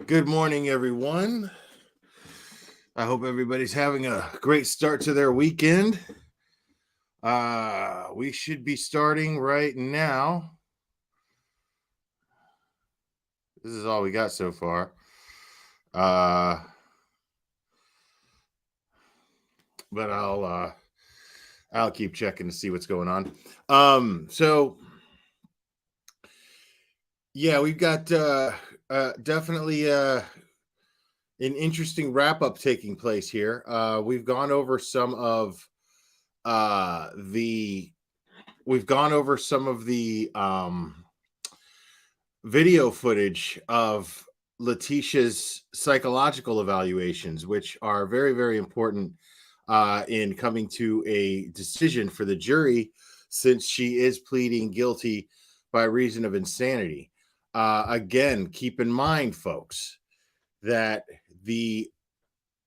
Good morning, everyone. I hope everybody's having a great start to their weekend. We should be starting right now. This is all we got so far. But I'll keep checking to see what's going on. So yeah, we've got definitely an interesting wrap up taking place here. We've gone over some of the video footage of Letitia's psychological evaluations, which are very, very important in coming to a decision for the jury, since she is pleading guilty by reason of insanity. Again, keep in mind, folks, that the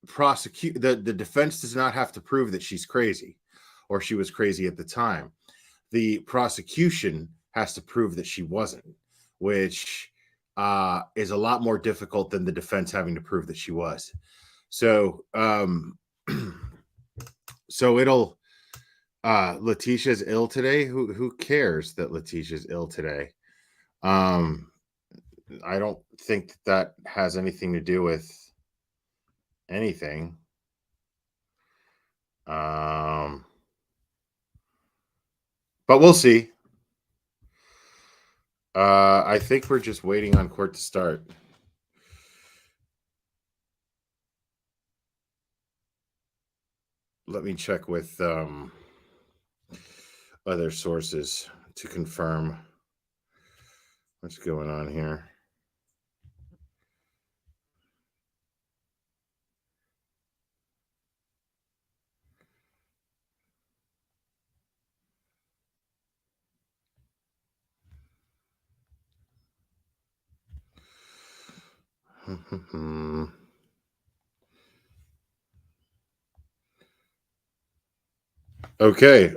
the defense does not have to prove that she's crazy or she was crazy at the time. The prosecution has to prove that she wasn't, which is a lot more difficult than the defense having to prove that she was. So, so it'll. Letitia's ill today. Who cares that Letitia's ill today? I don't think that has anything to do with anything. But we'll see. I think we're just waiting on court to start. Let me check with other sources to confirm what's going on here. Okay.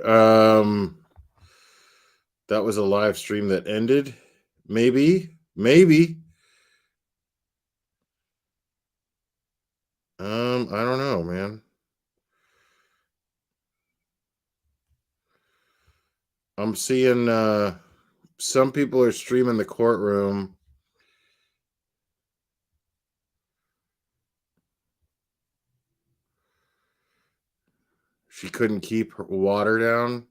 That was a live stream that ended. Maybe. I don't know, man. I'm seeing some people are streaming the courtroom. She couldn't keep her water down.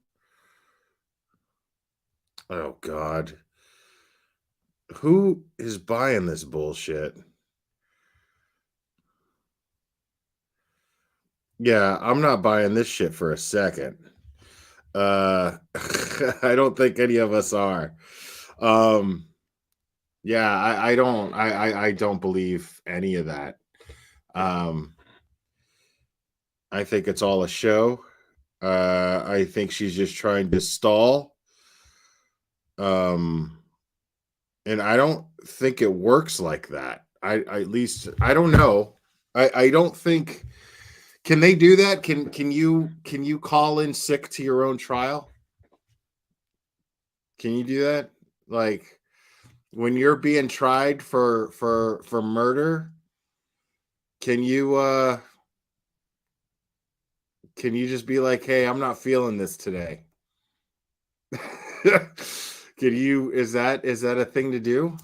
Oh, God. Who is buying this bullshit? Yeah, I'm not buying this shit for a second. I don't think any of us are. Yeah, I don't believe any of that. I think it's all a show. I think she's just trying to stall. And I don't think it works like that. I at least I don't know. I don't think. Can they do that? Can you call in sick to your own trial? Can you do that? Like when you're being tried for murder, can you just be like, "Hey, I'm not feeling this today." Can you is that a thing to do?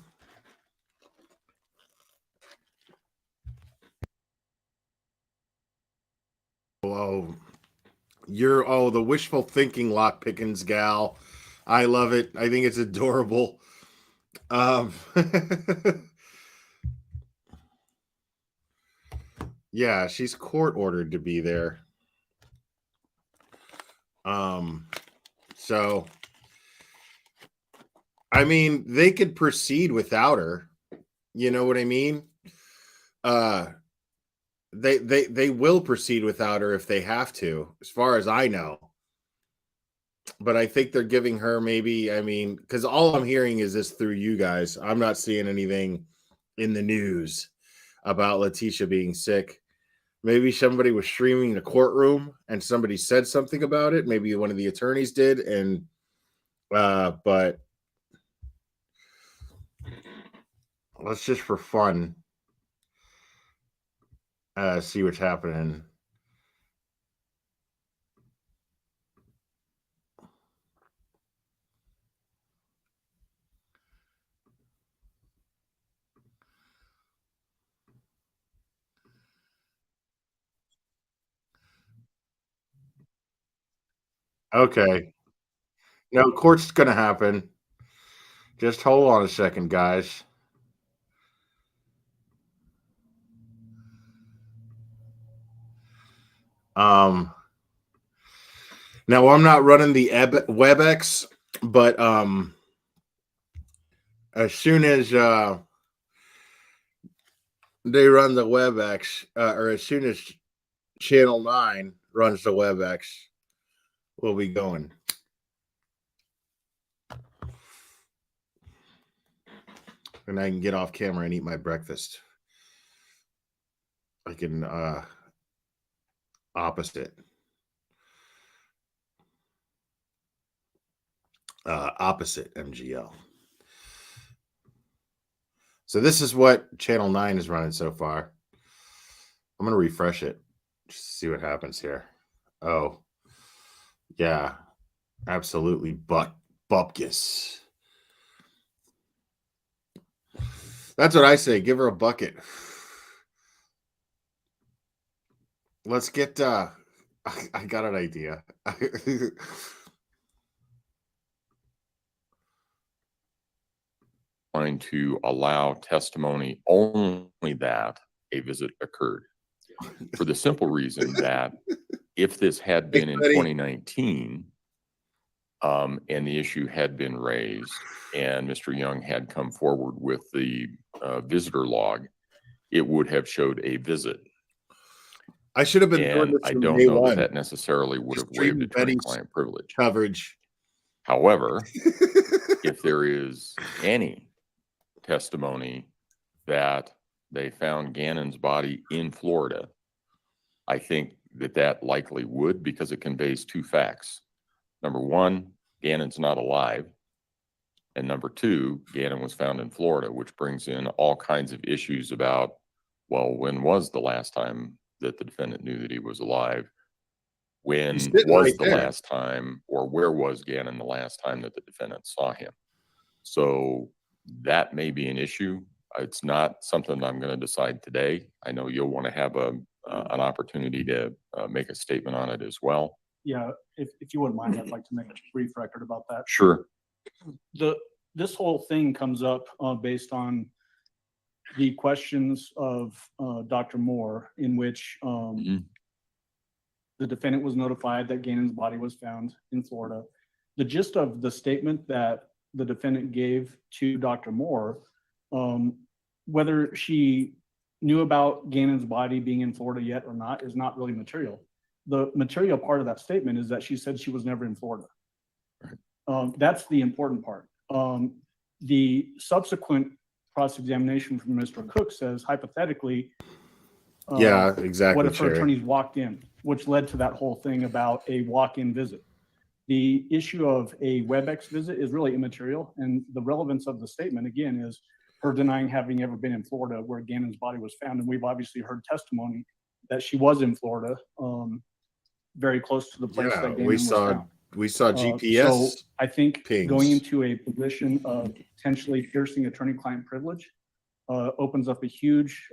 Oh, you're the wishful thinking lock pickings gal. I love it. I think it's adorable. Um yeah, she's court ordered to be there. So I mean, they could proceed without her. You know what I mean? Uh they will proceed without her if they have to, as far as I know. But I think they're giving her maybe, I mean, because all I'm hearing is this through you guys. I'm not seeing anything in the news about Letitia being sick. Maybe somebody was streaming the courtroom and somebody said something about it. Maybe one of the attorneys did, and but let's just for fun See what's happening. Okay. No, court's gonna happen. Just hold on a second, guys. Um, Now I'm not running the WebEx, but as soon as they run the WebEx, or as soon as Channel 9 runs the WebEx, we'll be going. And I can get off camera and eat my breakfast. I can opposite MGL. So this is what Channel 9 is running so far. I'm going to refresh it just to see what happens here. Oh, yeah, absolutely bupkis. That's what I say. Give her a bucket. Let's get I got an idea. Going to allow testimony only that a visit occurred, for the simple reason that if this had been in 2019 and the issue had been raised and Mr. Young had come forward with the visitor log, it would have showed a visit. I should have been and doing this I from don't day know one. that necessarily would have waived attorney-client privilege. Coverage. However, if there is any testimony that they found Gannon's body in Florida, I think that likely would, because it conveys two facts. Number one, Gannon's not alive. And number two, Gannon was found in Florida, which brings in all kinds of issues about, well, when was the last time that the defendant knew that he was alive? When was the last time, or where was Gannon the last time that the defendant saw him? So that may be an issue. It's not something I'm going to decide today. I know you'll want to have an opportunity to make a statement on it as well. Yeah, if you wouldn't mind, I'd like to make a brief record about that. Sure. This whole thing comes up based on the questions of Dr. Moore, in which the defendant was notified that Gannon's body was found in Florida. The gist of the statement that the defendant gave to Dr. Moore, whether she knew about Gannon's body being in Florida yet or not, is not really material. The material part of that statement is that she said she was never in Florida. Right. That's the important part. The subsequent cross-examination from Mr. Cook says, hypothetically, yeah, exactly. What if her attorneys walked in, which led to that whole thing about a walk-in visit. The issue of a WebEx visit is really immaterial, and the relevance of the statement, again, is her denying having ever been in Florida where Gannon's body was found. And we've obviously heard testimony that she was in Florida, very close to the place that Gannon was found. We saw GPS. So I think pings. Going into a position of potentially piercing attorney-client privilege opens up a huge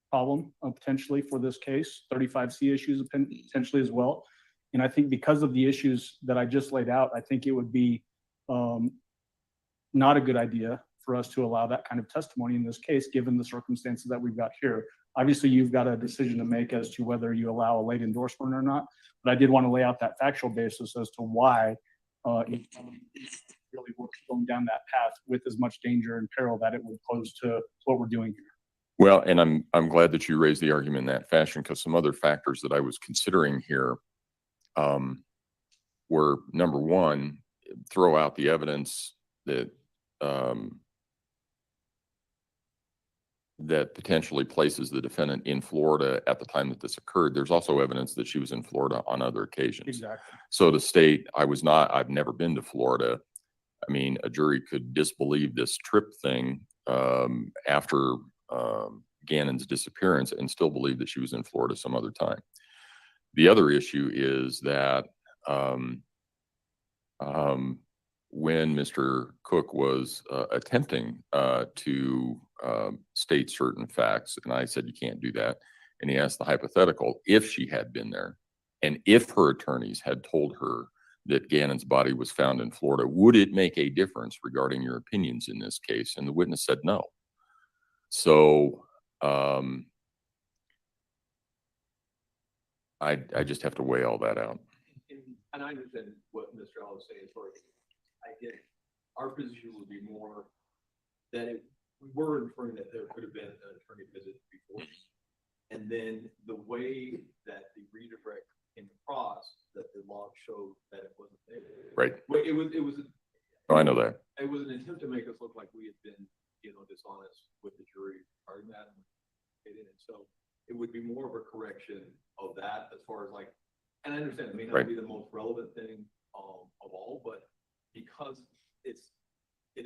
problem potentially for this case, 35C issues potentially as well. And I think because of the issues that I just laid out, I think it would be not a good idea for us to allow that kind of testimony in this case, given the circumstances that we've got here. Obviously, you've got a decision to make as to whether you allow a late endorsement or not, but I did want to lay out that factual basis as to why it really worth going down that path with as much danger and peril that it would pose to what we're doing here. Well, and I'm glad that you raised the argument in that fashion, because some other factors that I was considering here were, number one, throw out the evidence that that potentially places the defendant in Florida at the time that this occurred. There's also evidence that she was in Florida on other occasions. Exactly. So to state I've never been to Florida, I mean, a jury could disbelieve this trip thing after Gannon's disappearance and still believe that she was in Florida some other time. The other issue is that when Mr. Cook was attempting to state certain facts, and I said, you can't do that. And he asked the hypothetical, if she had been there and if her attorneys had told her that Gannon's body was found in Florida, would it make a difference regarding your opinions in this case? And the witness said no. So I just have to weigh all that out. And I understand what Mr. Ellis is saying. I get our position would be more that we were inferring that there could have been an attorney visit before. And then the way that the redirect came across, that the log showed that it wasn't there. Right. It was. Oh, I know that. It was an attempt to make us look like we had been, dishonest with the jury regarding that. And so it would be more of a correction of that as far as like, and I understand it may not be the most relevant thing of all, but because it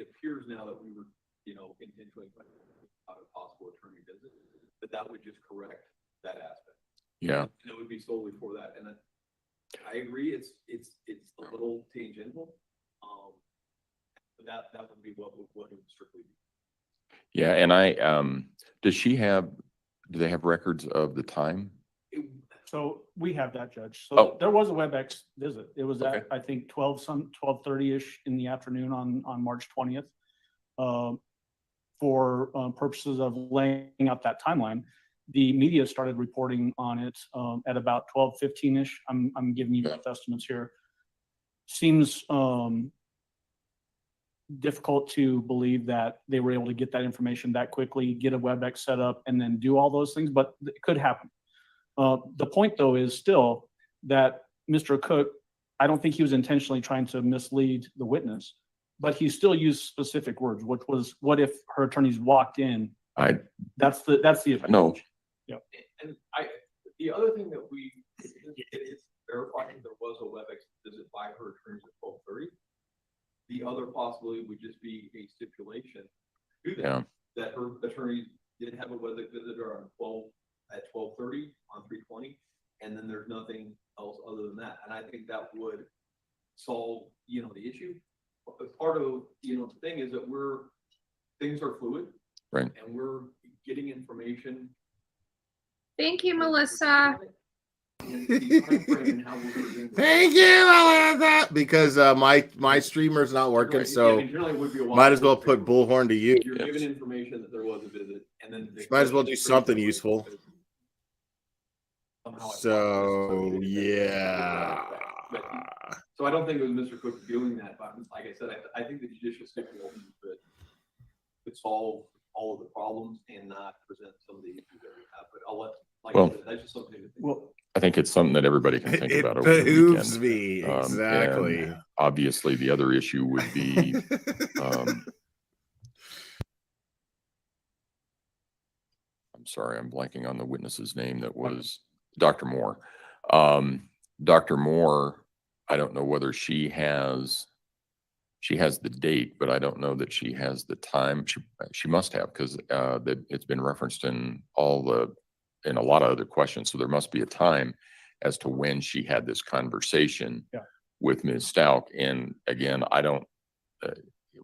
appears now that we were, intentionally out of possible attorney visit, that would just correct that aspect. Yeah. And it would be solely for that. And I agree, it's a little tangential. But that would be what it would strictly be. Yeah, and do they have records of the time? So we have that, Judge. So Oh. there was a WebEx visit. It was Okay. at, I think, 12:30-ish in the afternoon on March 20th. For purposes of laying out that timeline, the media started reporting on it at about 12:15-ish. I'm giving you rough estimates here. Seems difficult to believe that they were able to get that information that quickly, get a WebEx set up, and then do all those things, but it could happen. The point, though, is still that Mr. Cook, I don't think he was intentionally trying to mislead the witness, but he still used specific words, which was, what if her attorneys walked in? That's the advantage. No. Yeah. And the other thing that it is verifying there was a WebEx visit by her attorneys at 12:30. The other possibility would just be a stipulation to that, that her attorneys did have a WebEx visitor at 12:30 on 3/20, and then there's nothing else other than that. And I think that would solve, the issue. But part of, the thing is that things are fluid. Right. And we're getting information. Thank you, Melissa. Thank you, Melissa. Because my streamer's not working, so might as well put Bullhorn to use. You're given information that there was a visit, and then Might as well do something useful. So yeah. So I don't think it was Mr. Cook doing that, but like I said, I think the judicial stipulation could solve all of the problems and not present some of the issues that we have. But I'll let, I said, that's just something to think about. I think it's something that everybody can think It about over the behooves weekend. me, exactly. And obviously, the other issue would be I'm sorry, I'm blanking on the witness's name. That was Dr. Moore. Dr. Moore, I don't know whether she has the date, but I don't know that she has the time. She must have, because it's been referenced in a lot of other questions. So there must be a time as to when she had this conversation with Ms. Stout. And again, it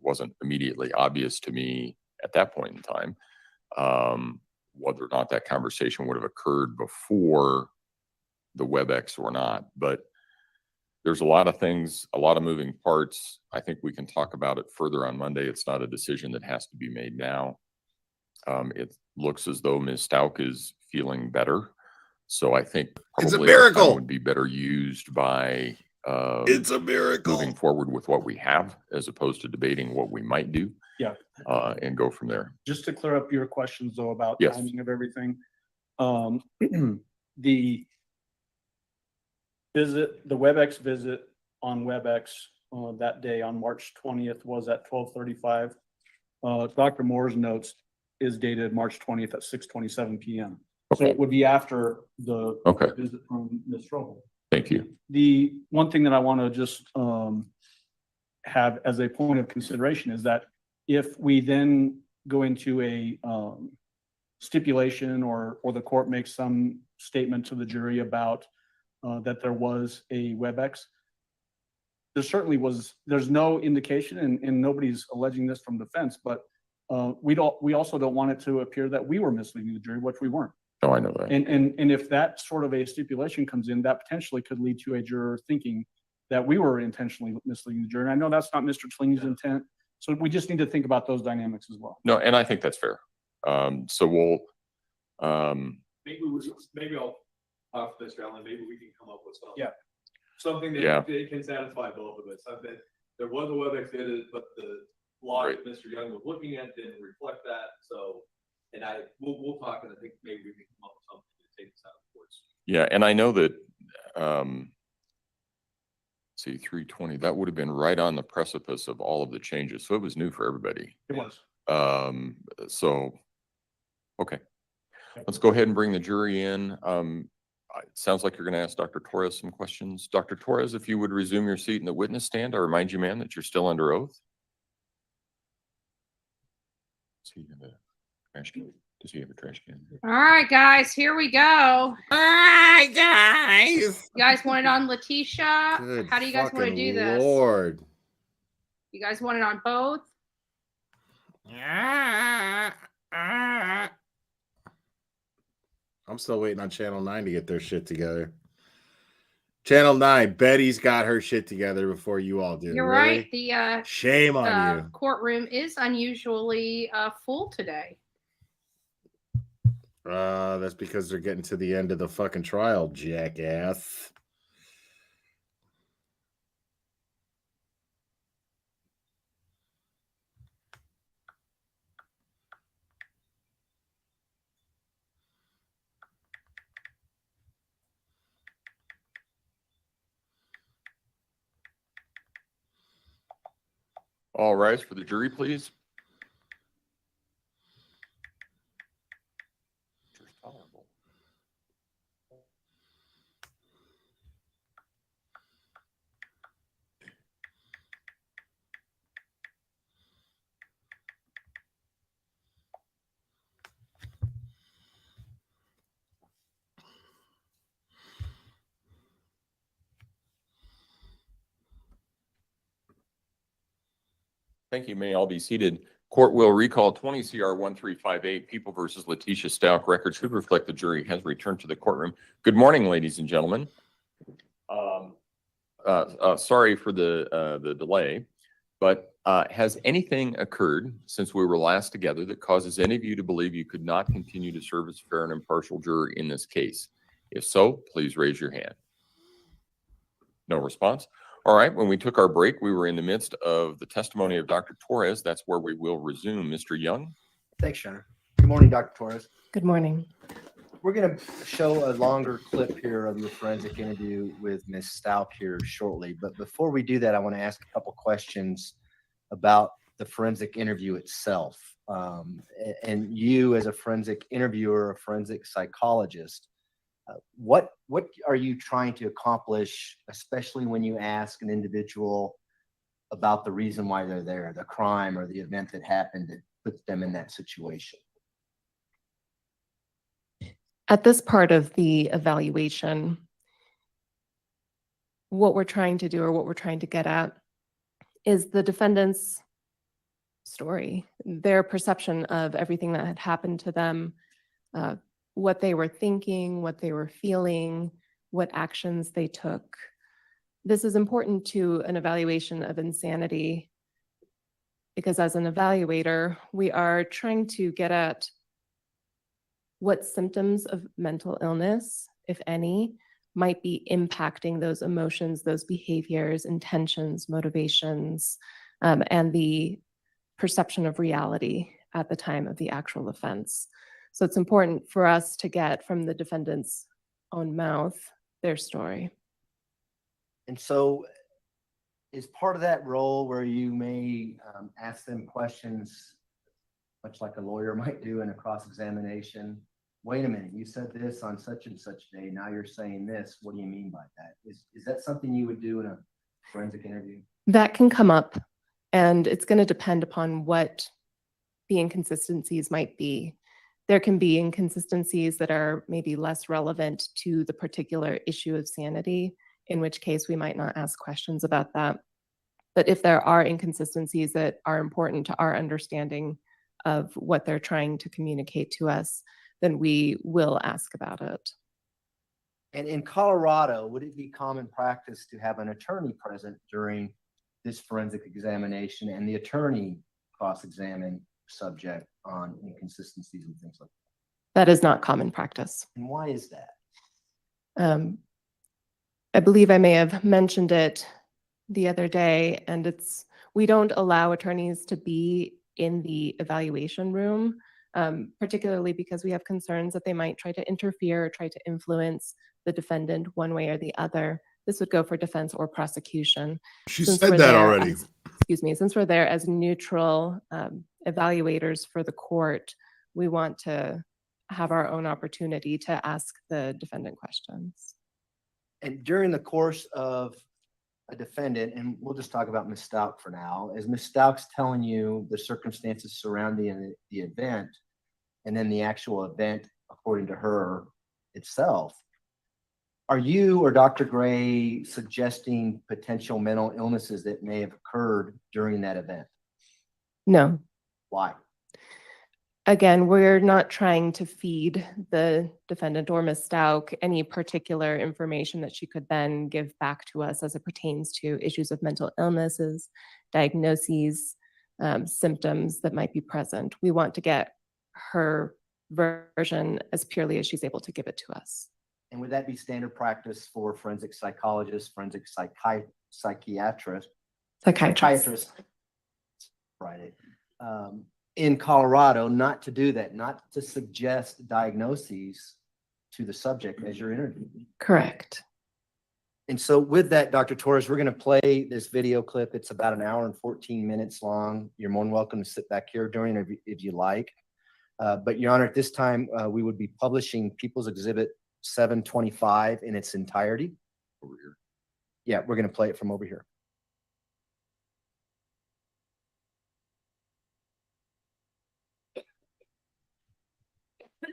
wasn't immediately obvious to me at that point in time whether or not that conversation would have occurred before the WebEx or not. But there's a lot of things, a lot of moving parts. I think we can talk about it further on Monday. It's not a decision that has to be made now. It looks as though Ms. Stout is feeling better. So I think probably it's a miracle. time would be better used by it's a miracle moving forward with what we have, as opposed to debating what we might do. Yeah. And go from there. Just to clear up your questions, though, about Yes. timing of everything. The WebEx visit on WebEx that day on March 20th was at 12:35. Dr. Moore's notes is dated March 20th at 6:27 p.m. So it would be after the visit from Ms. Strobel. Thank you. The one thing that I want to just have as a point of consideration is that if we then go into a stipulation or the court makes some statement to the jury about that there was a WebEx. There's no indication, and nobody's alleging this from defense, but we also don't want it to appear that we were misleading the jury, which we weren't. Oh, I know that. And if that sort of a stipulation comes in, that potentially could lead to a juror thinking that we were intentionally misleading the jury. And I know that's not Mr. Tling's intent. So we just need to think about those dynamics as well. No, and I think that's fair. So we'll, Maybe I'll talk to Mr. Allen, maybe we can come up with something. Yeah. Something Yeah. that it can satisfy both of us. I bet there was a WebEx did, but the law that Mr. Young was looking at didn't reflect that. So, and we'll talk, and I think maybe we can come up with something to take this out of courts. yeah, and I know that, see, 320, that would have been right on the precipice of all of the changes. So it was new for everybody. It was. So, okay. Let's go ahead and bring the jury in. It sounds like you're going to ask Dr. Torres some questions. Dr. Torres, if you would resume your seat in the witness stand, I remind you, ma'am, that you're still under oath. Does he have a trash can? Does he have a trash can? All right, guys, here we go. All right, guys. You guys want it on Letitia? Good How do you guys want to do fucking this? Lord. You guys want it on both? I'm still waiting on Channel 9 to get their shit together. Channel 9, Betty's got her shit together before you all do. You're Really? right. The Shame on you. courtroom is unusually full today. That's because they're getting to the end of the fucking trial, jackass. All rise for the jury, please. Thank you. May all be seated. Court will recall 20 CR 1358 People versus Letitia Stout. Records should reflect the jury has returned to the courtroom. Good morning, ladies and gentlemen. Sorry for the delay, but has anything occurred since we were last together that causes any of you to believe you could not continue to serve as a fair and impartial juror in this case? If so, please raise your hand. No response. All right, when we took our break, we were in the midst of the testimony of Dr. Torres. That's where we will resume. Mr. Young? Thanks, Shannon. Good morning, Dr. Torres. Good morning. We're going to show a longer clip here of your forensic interview with Ms. Stout here shortly. But before we do that, I want to ask a couple questions about the forensic interview itself. And you as a forensic interviewer, a forensic psychologist, what are you trying to accomplish, especially when you ask an individual about the reason why they're there, the crime or the event that happened that puts them in that situation? At this part of the evaluation, what we're trying to do or what we're trying to get at is the defendant's story, their perception of everything that had happened to them, what they were thinking, what they were feeling, what actions they took. This is important to an evaluation of insanity because as an evaluator, we are trying to get at what symptoms of mental illness, if any, might be impacting those emotions, those behaviors, intentions, motivations, and the perception of reality at the time of the actual offense. So it's important for us to get from the defendant's own mouth their story. And so is part of that role where you may ask them questions, much like a lawyer might do in a cross-examination? Wait a minute, you said this on such and such day, now you're saying this. What do you mean by that? Is that something you would do in a forensic interview? That can come up, and it's going to depend upon what the inconsistencies might be. there can be inconsistencies that are maybe less relevant to the particular issue of sanity, in which case we might not ask questions about that. But if there are inconsistencies that are important to our understanding of what they're trying to communicate to us, then we will ask about it. And in Colorado, would it be common practice to have an attorney present during this forensic examination and the attorney cross-examine subject on inconsistencies and things like That is not common practice. that? And why is that? I believe I may have mentioned it the other day, and we don't allow attorneys to be in the evaluation room, particularly because we have concerns that they might try to interfere or try to influence the defendant one way or the other. This would go for defense or prosecution. She Since said we're that there already. since we're there as neutral evaluators for the court, we want to have our own opportunity to ask the defendant questions. And during the course of a defendant, and we'll just talk about Ms. Stout for now, as Ms. Stout's telling you the circumstances surrounding the event, and then the actual event, according to her itself, are you or Dr. Gray suggesting potential mental illnesses that may have occurred during that event? No. Why? Again, we're not trying to feed the defendant or Ms. Stout any particular information that she could then give back to us as it pertains to issues of mental illnesses, diagnoses, symptoms that might be present. We want to get her version as purely as she's able to give it to us. And would that be standard practice for forensic psychologists, forensic psychiatrists, Friday, in Colorado, not to do that, not to suggest diagnoses to the subject as you're interviewing? Correct. And so with that, Dr. Torres, we're going to play this video clip. It's about 1 hour and 14 minutes long. You're more than welcome to sit back here during it if you like. But Your Honor, at this time, we would be publishing People's Exhibit 725 in its entirety. Over here. Yeah, we're going to play it from over here.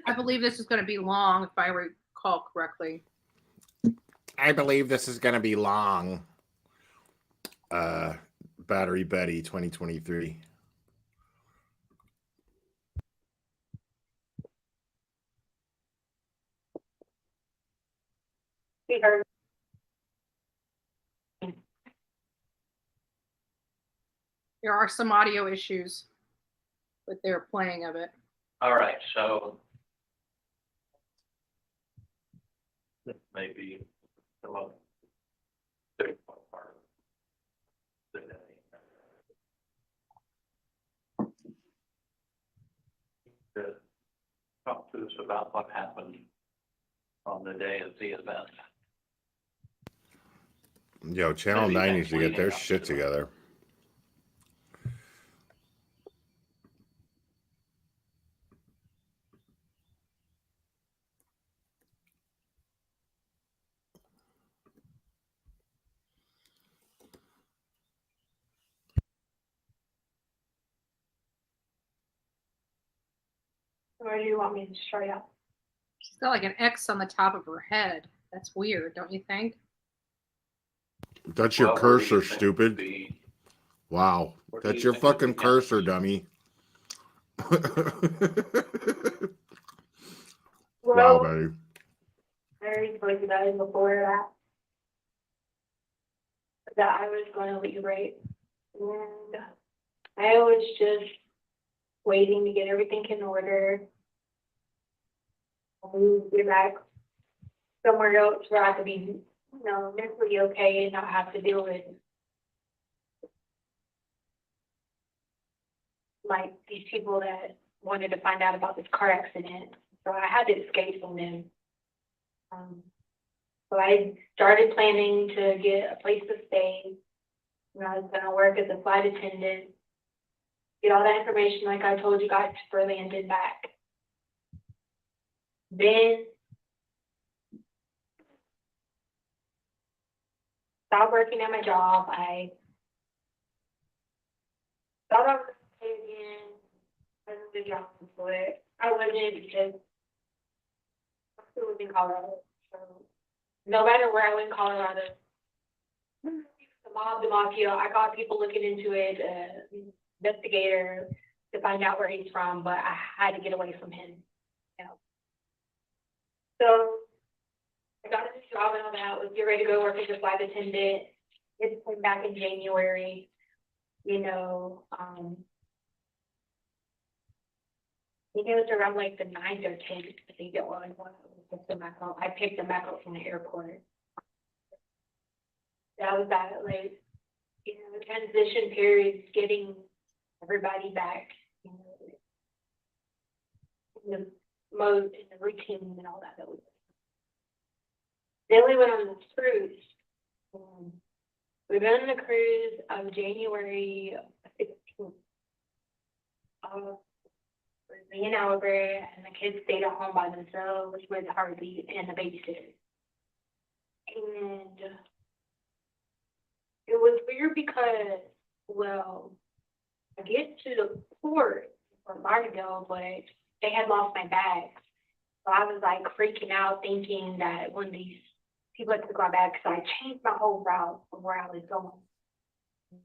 I believe this is going to be long, if I recall correctly. I believe this is going to be long. Battery Betty 2023. There are some audio issues with their playing of it. All right, so this may be the most difficult part of the day. To talk to us about what happened on the day of the event. Yo, Channel 9 needs to get their shit together. Or do you want me to show you? She's got like an X on the top of her head. That's weird, don't you think? That's your Well, where do you cursor, think stupid. the- Wow. where do That's you your think the fucking camera cursor, is? dummy. Wow, Well, baby. I already told you guys before that I was going to leave, right? And I was just waiting to get everything in order. Get back somewhere else where I could be, mentally okay and not have to deal with like these people that wanted to find out about this car accident. So I had to escape from them. So I started planning to get a place to stay. I was gonna work as a flight attendant, get all that information like I told you guys for landed back. Then stopped working at my job. I thought I was okay again. I was a job for it. I wasn't because I still live in Colorado. So no matter where I went in Colorado, the mob, the mafia, I got people looking into it, investigator to find out where he's from, but I had to get away from him. You know. So I got a new job and all that, was get ready to go work as a flight attendant. It came back in January, you know, I think it was around like the 9th or 10th, I think it was, when I picked them back up. I picked them back up from the airport. That was that, like, you know, the transition period, getting everybody back, you know, in the mode, in the routine and all that we. Then we went on the cruise. We went on a cruise of January 16th. Me and Albert and the kids stayed at home by themselves with Harvey and the babysitter. And it was weird because, well, I get to the port for Lauderdale, but they had lost my bag. So I was like freaking out thinking that one of these people had took my bag, because I changed my whole route from where I was going.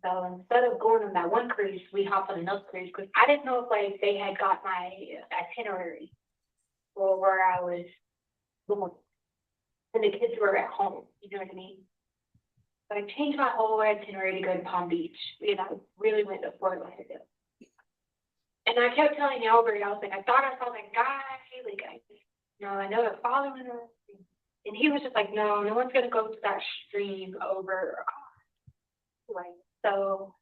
So instead of going on that one cruise, we hopped on another cruise because I didn't know if like they had got my itinerary or where I was going. And the kids were at home, you know what I mean? So I changed my whole itinerary to go to Palm Beach. And I really went to Fort Lauderdale. And I kept telling Albert, I was like, I thought I saw that guy, like I know they're following us. And he was just like, no one's gonna go to that stream over a car. Like, so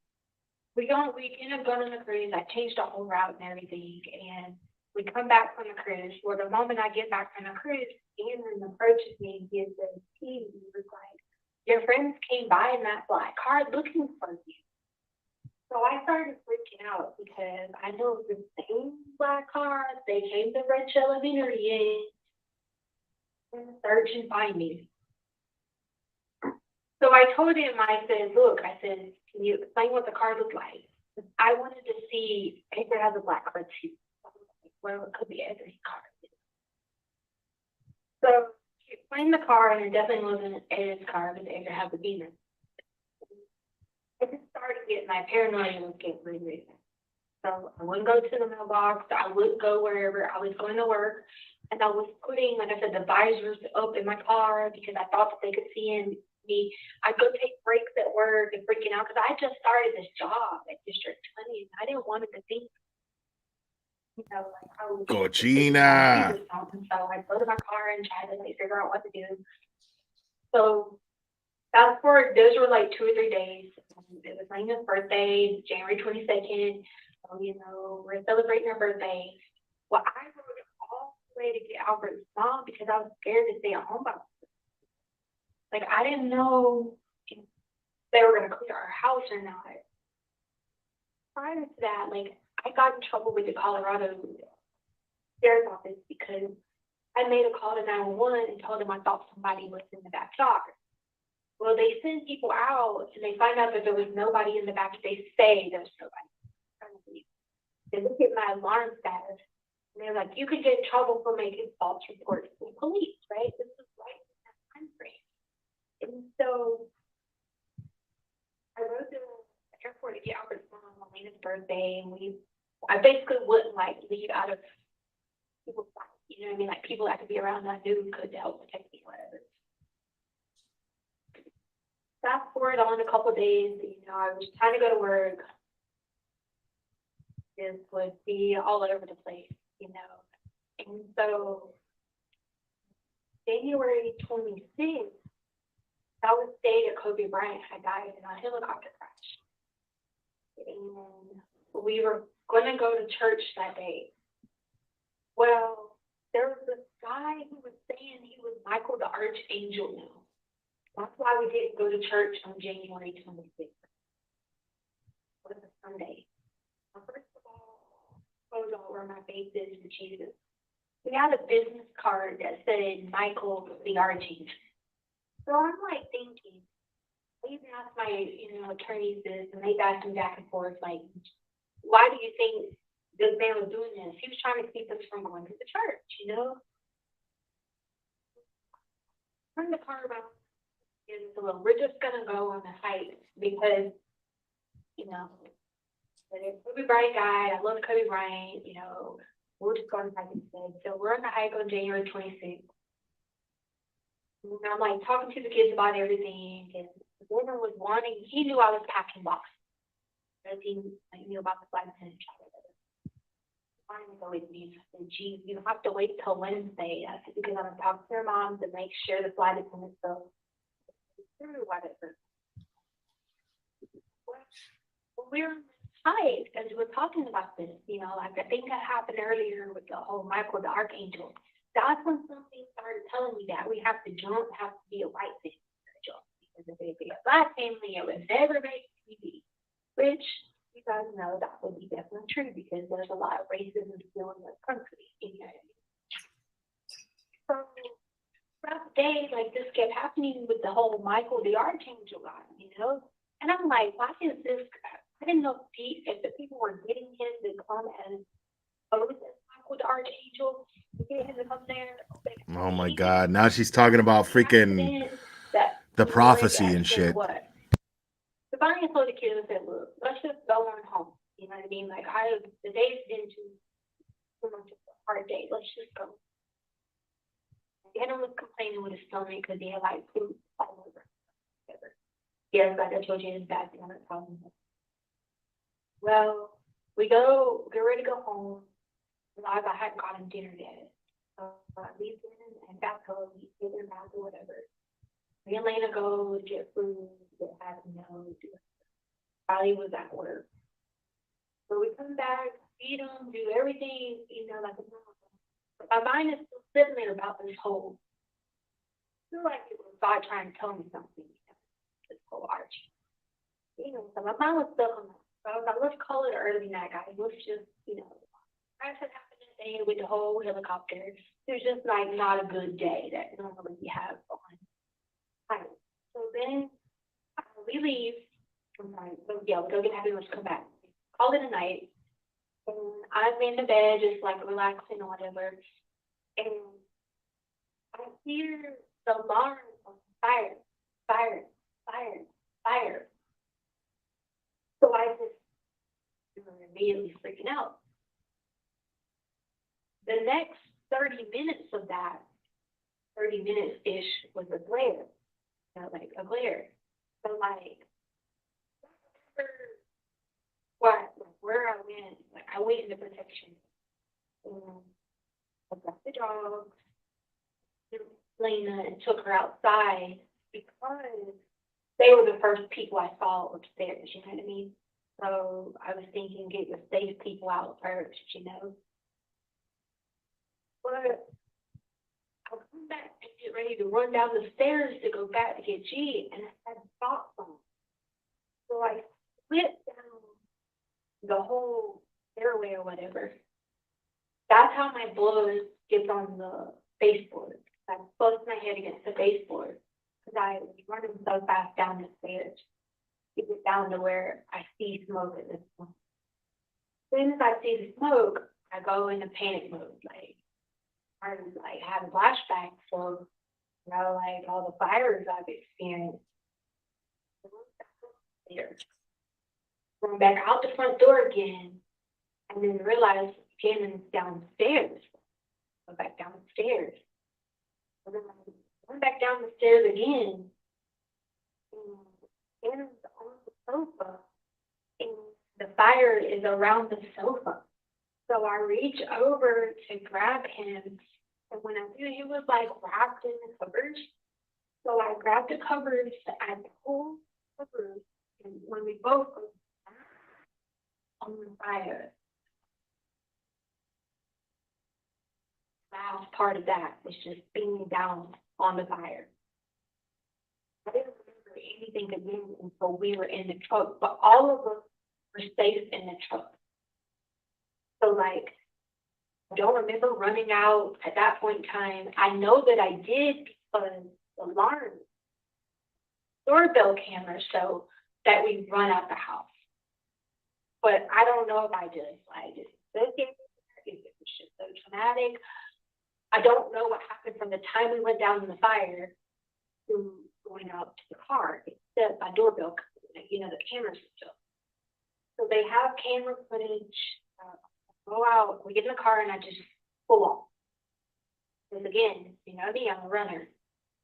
we end up going on the cruise. I changed the whole route and everything, and we come back from the cruise. Well, the moment I get back from the cruise, Gannon approaches me and gives the key. He was like, your friends came by in that black car looking for you. So I started freaking out because I know the same black car. They came to Red Shell in and search and find me. So I told him, I said, look, can you explain what the car looked like? I wanted to see if it has a black car too. Well, it could be every car. So he explained the car, and it definitely wasn't Ed's car, but it had the Beamer. I just started getting my paranoia was getting really. So I wouldn't go to the mailbox. I wouldn't go wherever. I was going to work, and I was putting, like I said, the visors up in my car because I thought that they could see me. I'd go take breaks at work and freaking out because I just started this job at District 20, and I didn't want it to think, you know, like I was. Cochina. So I'd go to my car and try to like figure out what to do. So fast forward, those were like 2 or 3 days. It was Lena's birthday, January 22nd. So, you know, we're celebrating her birthday. Well, I rode all the way to get Albert's mom because I was scared to stay at home by myself. Like, I didn't know if they were going to clear our house or not. Prior to that, like, I got in trouble with the Colorado Sheriff's Office because I made a call to 911 and told them I thought somebody was in the backyard. Well, they send people out and they find out that there was nobody in the back. They say there's nobody. They look at my alarm status and they're like, you could get in trouble for making false reports to the police, right? This is right in that time frame. And so I rode to the airport to get Albert's mom on Lena's birthday, and I basically wouldn't like leave out of people's sight, you know what I mean? Like people that could be around that I knew could help protect me, whatever. Fast forward on a couple of days, you know, I was trying to go to work. This would be all over the place, you know. And so January 26th, that was the day that Kobe Bryant had died in a helicopter crash. And we were going to go to church that day. Well, there was this guy who was saying he was Michael the Archangel now. That's why we didn't go to church on January 26th. It was a Sunday. First of all, photo where my face is for Jesus. We had a business card that said Michael the Archangel. So I'm like thinking, I even asked my, attorneys this, and they asked me back and forth, like, why do you think this man was doing this. He was trying to keep us from going to the church, you know? Turn the car around. And so we're just gonna go on a hike because, you know, Kobe Bryant guy, I love Kobe Bryant, you know, we'll just go on a hike instead. So we're on the hike on January 26th. And I'm like talking to the kids about everything, and the woman was wanting, he knew I was packing boxes. Because he knew about the flight attendant job. Wanting to go with me. I said, geez, you have to wait till Wednesday. I said, because I'm gonna talk to your mom to make sure the flight attendant goes through whatever. Well, we were tight as we were talking about this, you know, like I think that happened earlier with the whole Michael the Archangel. That's when something started telling me that we don't have to be a white family. Because if it be a black family, it would never make TV. Which you guys know that would be definitely true because there's a lot of racism still in this country. You know? So throughout the day, like this kept happening with the whole Michael the Archangel guy, you know? And I'm like, why is this? I didn't know if the people were getting him to come and pose as Michael the Archangel, to get him to come there. Oh my God! Now she's talking about freaking the prophecy and shit. What? So finally, I told the kids, I said, look, let's just go on home. You know what I mean? Like, the day's been too much of a hard day. Let's just go. Gannon was complaining with his stomach because he had like food all over. Yeah, like I told you, his back down at home. Well, we get ready to go home. I hadn't gotten dinner yet. So I leave in and back home, we get their bath or whatever. Me and Lena go get food, Probably was at work. So we come back, feed them, do everything, you know, like a normal. But my mind is still sitting there about this whole, I feel like it was God trying to tell me something, you know, this whole Archie. You know, so my mind was stuck on that. So I was like, let's call it early night, guys. Let's just, you know, as it happened today with the whole helicopter, it was just like not a good day that normally we have on. So then we leave. So yeah, we go get happy, let's come back. Call it a night. And I'm in the bed, just like relaxing or whatever. And I hear the alarm of fire, fire, fire, fire. So I just immediately freaking out. The next 30 minutes of that, 30 minutes-ish, was a glare. You know, like a glare. So like, where I went, like I went into protection. And I got the dog, Lena, and took her outside because they were the first people I saw upstairs, you know what I mean? So I was thinking get the safe people out first, you know? But I come back and get ready to run down the stairs to go back to get G, and I had socks on. So I slipped down the whole stairway or whatever. That's how my blood gets on the baseboard. I bust my head against the baseboard because I was running so fast down the stairs to get down to where I see smoke at this point. As soon as I see the smoke, I go into panic mode. Like, I like have flashbacks of, you know, like all the fires I've experienced. Going back out the front door again, and then realize Gannon's downstairs. Go back down the stairs. And then I went back down the stairs again, and Gannon's on the sofa, and the fire is around the sofa. So I reach over to grab him, and when I do, he was like wrapped in the covers. So I grabbed the covers, I pulled the covers, and when we both go on the fire, last part of that was just being down on the fire. I didn't remember anything again until we were in the truck, but all of us were safe in the truck. So like, I don't remember running out at that point in time. I know that I did because the alarm doorbell camera showed that we run out the house. But I don't know if I did. I just It was just so traumatic. I don't know what happened from the time we went down in the fire to going out to the car, except my doorbell, the camera system. So they have camera footage. Go out, we get in the car, and I just pull off. Because again, me, I'm a runner.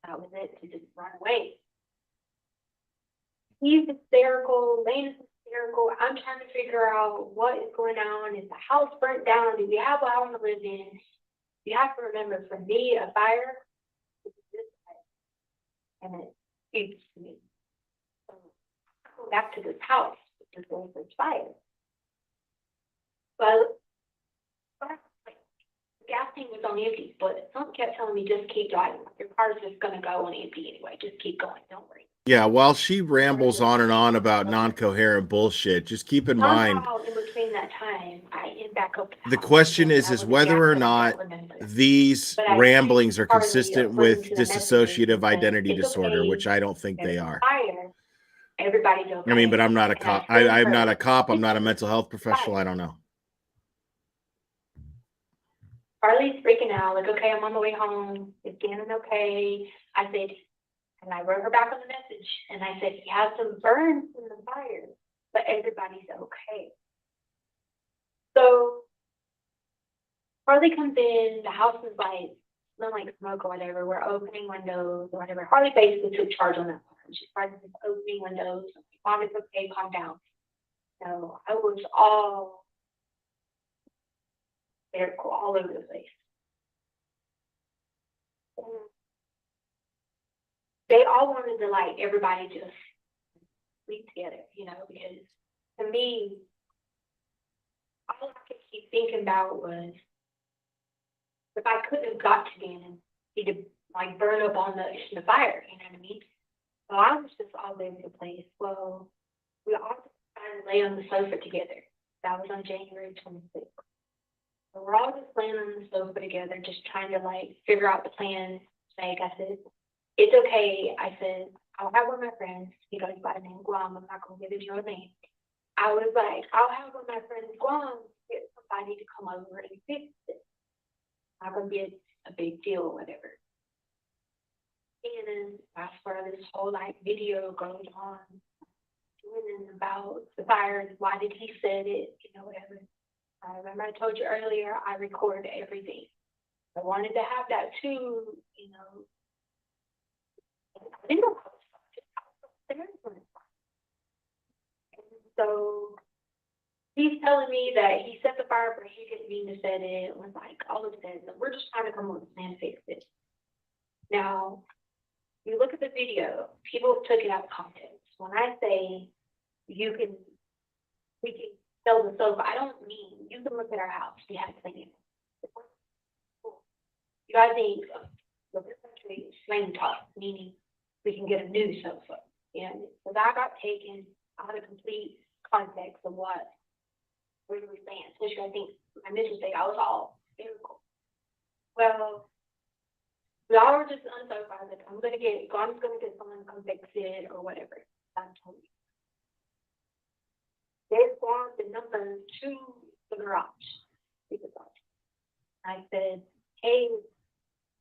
That was it, to just run away. He's hysterical, Lane is hysterical. I'm trying to figure out what is going on. Is the house burnt down? Do we have a house to live in? You have to remember, for me, a fire is this fire, and it speaks to me. So I go back to this house, which is going for fire. But the gas tank was on empty, but someone kept telling me, just keep driving. Your car's just gonna go on empty anyway. Just keep going. Don't worry. Yeah, while she rambles on and on about non-coherent bullshit, just keep in mind Somehow, in between that time, I end back up. the question is That was a whether gap or that I not don't remember. these But I ramblings are partly consistent according with to the messages, dissociative that identity it's disorder, okay, which I don't think they there's are. fire, everybody's okay. I mean, but I'm not a And cop. sent I'm her not a cop. I'm not a pictures mental health of the professional. fire. I don't know. Harley's freaking out, like, okay, I'm on the way home. Is Gannon okay? I said, and I wrote her back on the message, and I said, he has some burns from the fire, but everybody's okay. So Harley comes in, the house is like, smelling like smoke or whatever. We're opening windows or whatever. Harley basically took charge on that part. She started just opening windows. Mom, it's okay, calm down. So I was all hysterical all over the place. They all wanted to, like, everybody just sleep together, because to me, all I could keep thinking about was, if I couldn't have got to Gannon, he'd have, like, burned up on the fire, you know what I mean? So I was just all over the place. Well, we all decided to lay on the sofa together. That was on January 26th. So we're all just laying on the sofa together, just trying to, like, figure out the plan. Like I said, it's okay. I said, I'll have one of my friends. He goes by the name Guam. I'm not going to give it your name. I was like, I'll have one of my friends Guam get somebody to come over and fix it. Not going to be a big deal or whatever. And then that's where this whole, like, video goes on. And about the fire, why did he said it, whatever. I remember I told you earlier, I record everything. I wanted to have that too, I didn't know how to start. And so he's telling me that he set the fire, but he didn't mean to set it. It was like all of that. We're just trying to come up with a plan to fix it. Now, you look at the video, people took it out of context. When I say we can sell the sofa, I don't mean you can look at our house. We have plenty. You guys need the country is flame top, meaning we can get a new sofa. So that got taken out of complete context of what we were saying. Especially, I think my missus say I was all hysterical. Well, we all were just on the sofa. I was like, I'm gonna get someone to come fix it or whatever. I'm told you. They brought the number to the garage. I said, hey,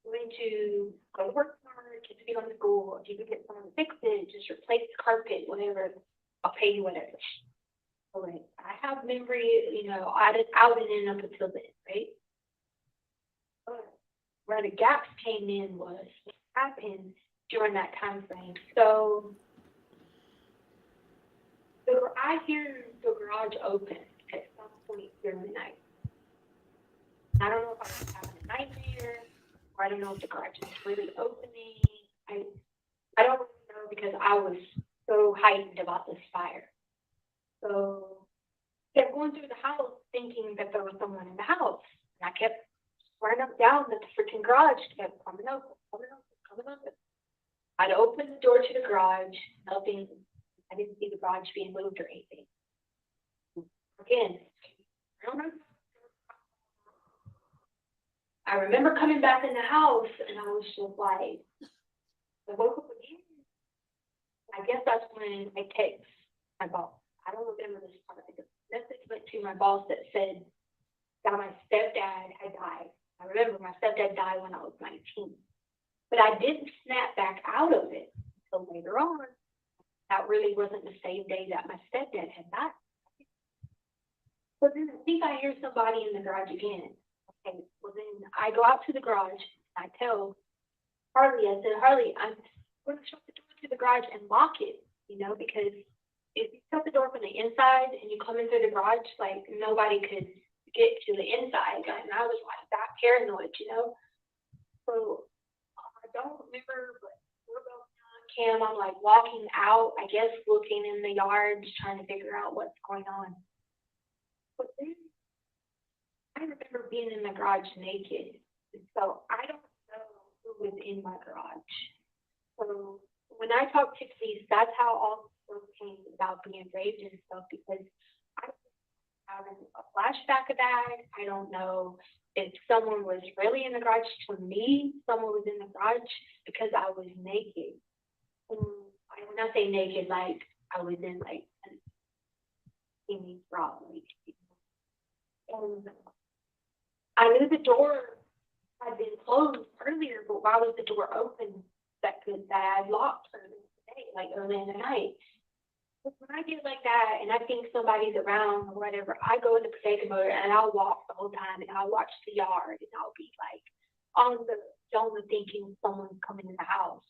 I'm going to go to work tomorrow, kids be on the school. If you can get someone to fix it, just replace the carpet, whatever, I'll pay you whatever. So, like, I have memory, out and in up until then, right? But where the gaps came in was what happened during that time frame. So I hear the garage open at some point during the night. I don't know if I was having a nightmare, or I don't know if the garage was really opening. I don't really know because I was so heightened about this fire. So I kept going through the house thinking that there was someone in the house. And I kept running up down the freaking garage, kept coming open. I'd open the door to the garage, nothing. I didn't see the garage being moved or anything. Again, I don't know. I remember coming back in the house and I was just like, I woke up again. I guess that's when I text my boss. I don't remember this part. The message went to my boss that said, that my stepdad had died. I remember my stepdad died when I was 19. But I didn't snap back out of it until later on. That really wasn't the same day that my stepdad had died. So then I think I hear somebody in the garage again. Okay, well then I go out to the garage and I tell Harley, I said, Harley, I'm going to shut the door to the garage and lock it, because if you shut the door from the inside and you come in through the garage, like nobody could get to the inside. And I was like that paranoid, So I don't remember, but we're both on cam. I'm like walking out, I guess looking in the yard, just trying to figure out what's going on. But then I remember being in the garage naked. So I don't know who was in my garage. So when I talk to police, that's how all this came about being raped and stuff, because I was having a flashback of that. I don't know if someone was really in the garage. To me, someone was in the garage because I was naked. And when I say naked, like I was in like an skinny bra, and I knew the door had been closed earlier, but why was the door open? That I had locked earlier today, like early in the night. But when I get like that and I think somebody's around or whatever, I go into protective mode and I'll walk the whole time and I'll watch the yard and I'll be like on the zone thinking someone's coming in the house,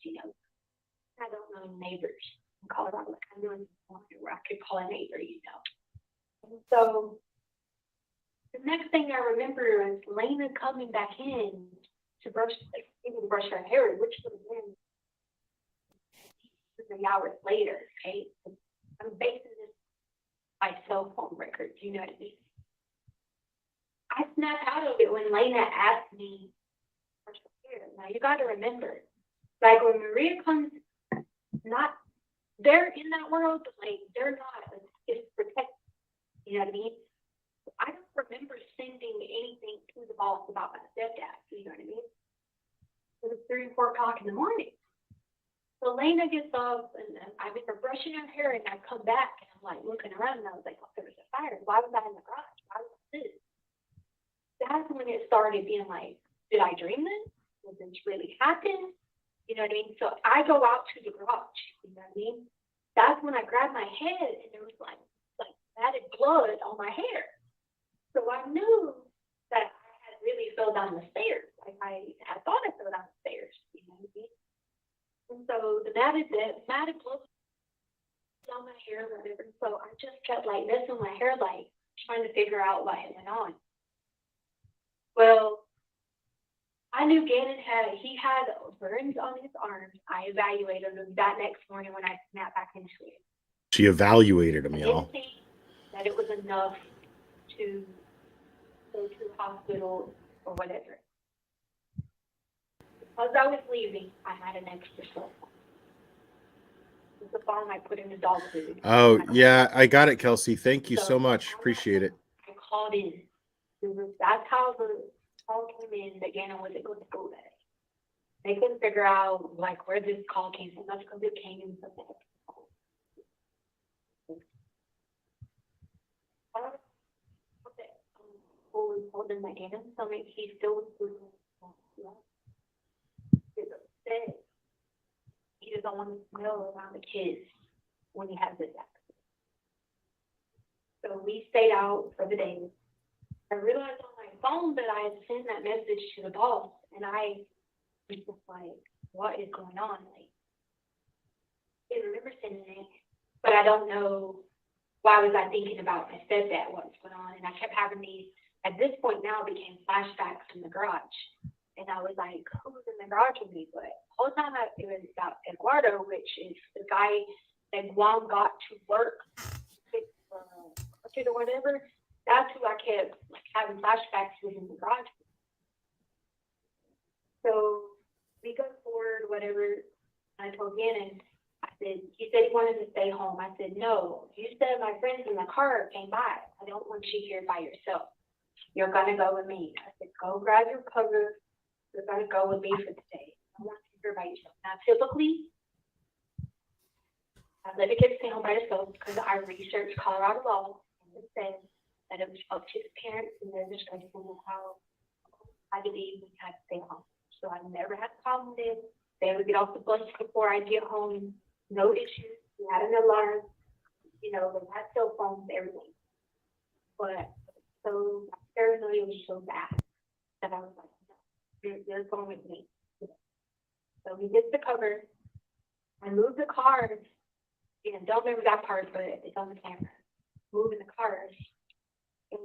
I don't know neighbors in Colorado, like I knew where I could call a neighbor, And so the next thing I remember is Lena coming back in to brush her hair, which would have been 3 hours later, okay? I'm basing this by cell phone records, you know what I mean? I snapped out of it when Lena asked me for her hair. Now you gotta remember, like when Maria comes, they're in that world, but like they're not, it's protected, you know what I mean? I don't remember sending anything to the boss about my stepdad, you know what I mean? It was 3 or 4 o'clock in the morning. So Lena gets up and I've been brushing her hair and I come back and I'm like looking around and I was like, oh, there was a fire. Why was I in the garage? Why was this? That's when it started being like, did I dream this? Did this really happen? You know what I mean? So I go out to the garage, you know what I mean? That's when I grabbed my head and there was like matted blood on my hair. So I knew that I had really fell down the stairs. Like I thought I fell down the stairs, you know what I mean? And so the matted blood on my hair, whatever. So I just kept like messing with my hair, like trying to figure out what had went on. Well, I knew Gannon had burns on his arms. I evaluated him that next morning when I snapped back into it. She evaluated him, I y'all. didn't think that it was enough to go to the hospital or whatever. As I was leaving, I had an extra cell phone. It's the phone I put in the dog food. Oh, yeah, I got it, Kelsey. Thank you So, so much. on that Appreciate it. I called in. That's how the call came in that Gannon wasn't going to school that day. They couldn't figure out like where this call came from. That's because it came in from the holding my Gannon, so maybe he still was upset. He doesn't want to smell around the kids when he has this accident. So we stayed out for the day. I realized on my phone that I had sent that message to the boss, and I was just like, what is going on? Like, I remember sending it, but I don't know why was I thinking about my stepdad, what's going on. And I kept having these, at this point now, became flashbacks from the garage. And I was like, who was in the garage with me? But the whole time it was about Eduardo, which is the guy that Guam got to work or whatever. That's who I kept like having flashbacks with in the garage. So we go forward, whatever. I told Gannon, I said, he said he wanted to stay home. I said, no, you said my friends in the car came by. I don't want you here by yourself. You're going to go with me. I said, go grab your cover. You're going to go with me for today. I want you here by yourself. Now, typically, I let the kids stay home by themselves because I researched Colorado law and it says that it was up to the parents and their discretion on how I believe we had to stay home. So I never had a problem with it. They would get off the bus before I get home, no issues. We had an alarm, you know, they had cell phones, everything. But so my paranoia was so bad that I was like, no, you're going with me. So we did the cover. I moved the cars. And don't remember that part, but it's on the camera. Moving the cars. And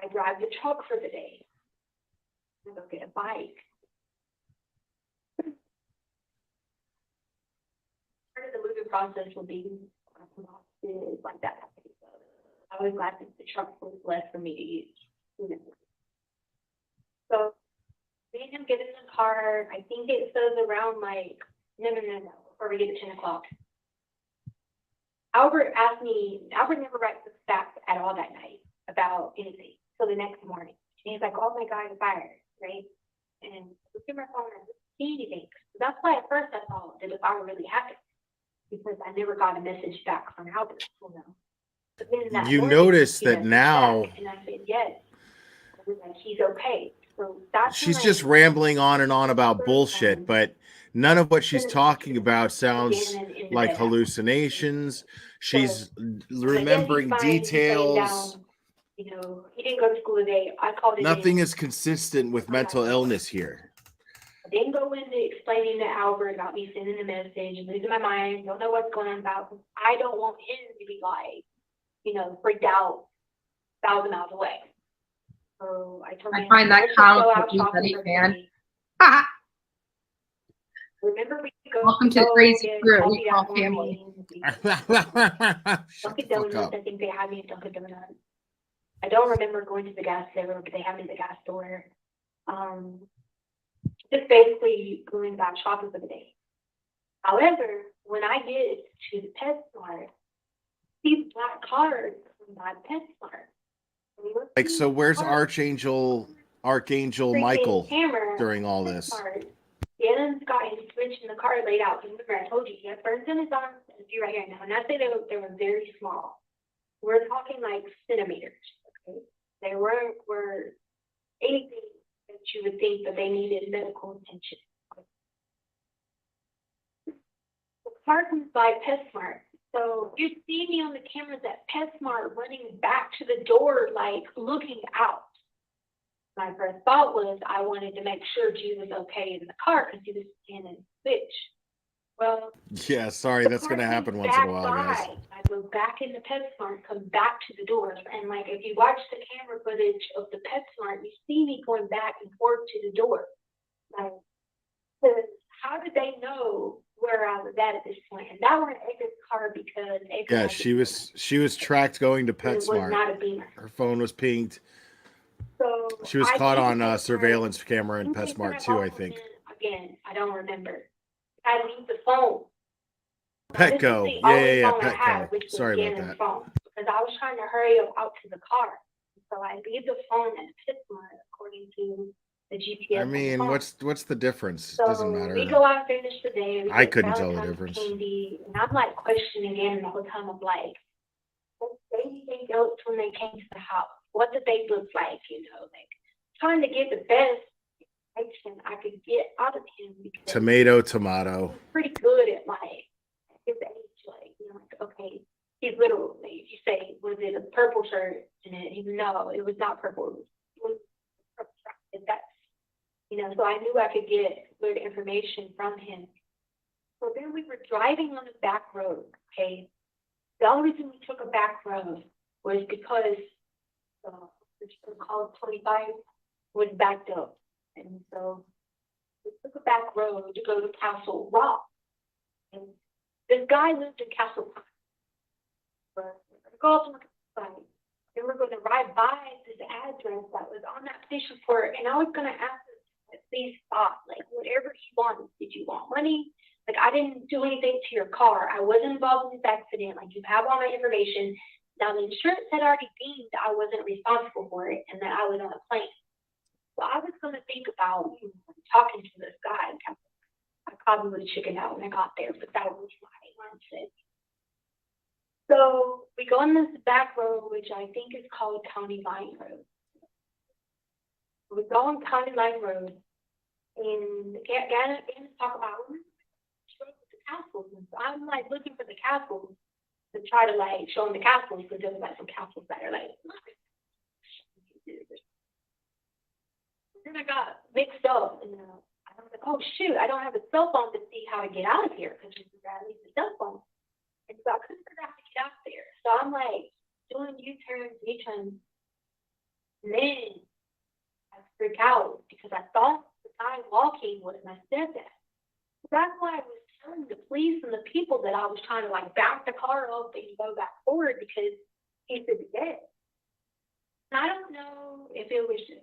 I drive the truck for the day. I go get a bike. Part of the moving process will be like that. I was glad that the truck was less for me to use. You know. So me and him get in the car. I think it says around like no, before we get to 10 o'clock. Albert never writes us back at all that night about anything till the next morning. And he's like, oh my God, I'm fired, right? And I looked at my phone and I didn't see anything. So that's why at first I thought that the fire really happened, because I never got a message back from Albert, you know. But then that You morning, notice he that messaged now back, and I said, yes. I was like, he's okay. So that's she's when just rambling on and on about first bullshit, but none of what she's finished talking about sounds Gannon in the like bed. hallucinations. She's Like, remembering yes, he's fine. He's laying details. down. You know, he didn't go to school today. I called it Nothing in. is consistent with mental illness here. I didn't go into explaining to Albert about me sending a message and losing my mind, don't know what's going on about. I don't want him to be like, you know, freaked out 1,000 miles away. So I told him, I find that let's just go out comical, shopping buddy, for the man. day. Remember we could go Welcome to the go crazy get crew coffee we call that family. morning. Shut the Dunkin' fuck Donuts, up. I think they had me at Dunkin' Donuts. I don't remember going to the gas store, but they had me at the gas store. Just basically going about shopping for the day. However, when I get to the PetSmart, these black cars from my PetSmart. Like, so where's Archangel Michael during all this? Gannon's got his switch in the car laid out. Remember, I told you, he had burns in his arms and a few right here. Now, when I say they were very small, we're talking like centimeters. Okay, they were anything that you would think that they needed medical attention. The car comes by PetSmart. So you see me on the cameras at PetSmart running back to the door, like looking out. My first thought was I wanted to make sure G was okay in the car because he was standing switch. Well, Yeah, sorry, that's gonna happen once in a while, guys. I go back in the PetSmart, come back to the door, and like if you watch the camera footage of the PetSmart, you see me going back and forth to the door. Like, how did they know where I was at this point? And that was Edgar's car because Edgar. Yeah, she was tracked going to it was PetSmart. not a Beamer. Her phone was pinged. So She was I caught did on the PetSmart. surveillance camera in In case PetSmart I too, I lost think. him again, I don't remember. I leave the phone. Petco. This is the only Yeah, phone I had, Petco. which was Sorry about Gannon's that. phone, because I was trying to hurry up out to the car. So I leave the phone at PetSmart according to the GPS. I on the mean, phone. what's the difference? So Doesn't matter. we go out and finish the day. We I get couldn't tell the Valentine's difference. Candy, and I'm like questioning Gannon the whole time. I'm like, what did they think else when they came to the house? What did they look like? You know, like trying to get the best information I could get out of him. Because Tomato. he's pretty good at like his age, like, you know, like, okay, he's literally, you say, was it a purple shirt? And no, it was not purple. It was purple shirt. That's, you know, so I knew I could get good information from him. So then we were driving on a back road, okay? The only reason we took a back road was because called 25 was backed up. And so we took a back road to go to Castle Rock. And this guy lived in Castle Rock. But we're going to go up on the site. Then we're going to ride by this address that was on that police report. And I was going to ask him at least stop, like whatever he wanted. Did you want money? Like, I didn't do anything to your car. I wasn't involved in this accident. Like, you have all my information. Now, the insurance had already deemed I wasn't responsible for it and that I was on a plane. So I was going to think about talking to this guy. I probably would have chickened out when I got there, but that was my mindset. So we go on this back road, which I think is called County Line Road. We go on County Line Road, and Gannon talk about the castles. And so I'm like looking for the castles to try to like show them the castles, because there's like some castles that are like. Then I got mixed up, and I was like, oh shoot, I don't have a cell phone to see how to get out of here, because I need the cell phone. And so I couldn't figure out how to get out there. So I'm like doing U-turns, U-turns. And then I freak out because I thought the guy walking was my stepdad. That's why I was telling the police and the people that I was trying to like back the car up and go back forward, because he could be dead. And I don't know if it was just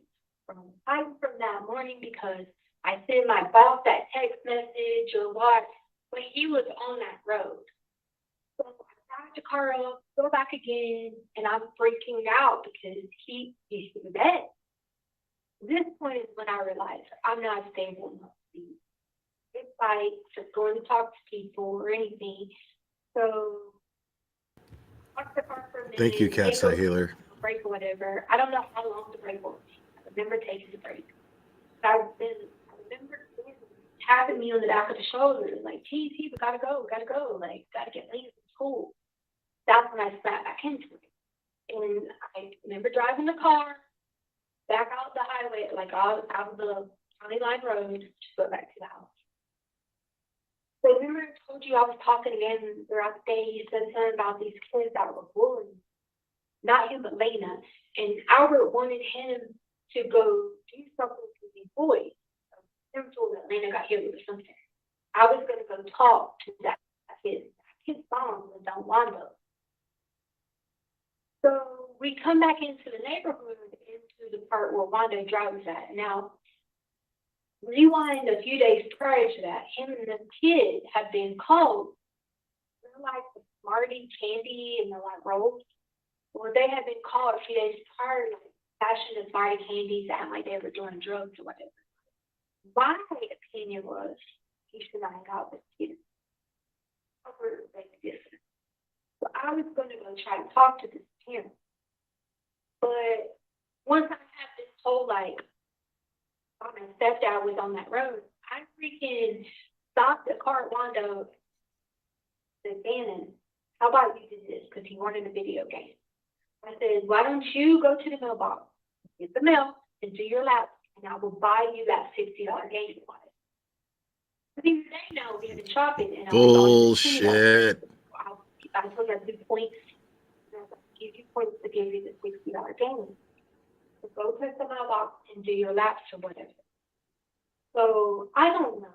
from that morning because I sent my boss that text message or what, but he was on that road. So I back the car up, go back again, and I'm freaking out because he's dead. This point is when I realized I'm not stable enough to be in fights, just going to talk to people or anything. So park the car for a minute. Thank you, Cat Side Healer. Break or whatever. I don't know how long the break will be. I remember taking the break. I remember tapping me on the back of the shoulder, like, T, we gotta go, like, gotta get late from school. That's when I snapped back into it. And I remember driving the car back out the highway, like out of the County Line Road to go back to the house. So remember I told you I was talking again throughout the day. He said something about these kids that were bullying. Not him, but Lena. And Albert wanted him to go do something to these boys. I never told that Lena got hit with something. I was going to go talk to that kid. His mom was on Wando. So we come back into the neighborhood, into the part where Wando drives at. Now, rewind a few days prior to that, him and the kid had been called. They're like the Smarty candy and the like rolls. Well, they had been called a few days prior, like fashion the Smarty candies, and like they were doing drugs or whatever. My opinion was he should not hang out with kids. So I was going to go try to talk to this parent. But once I had this whole like, my stepdad was on that road, I freaking stopped the car at Wando, said, Gannon, how about you do this? Because he wanted a video game. I said, why don't you go to the mailbox, get the mail, and do your lap, and I will buy you that $60 game you wanted. But even they know we had been shopping, and I was Bullshit. I told you I'd do points, and I was like, give you points to give you the $60 game. So go to the mailbox and do your laps or whatever. So I don't know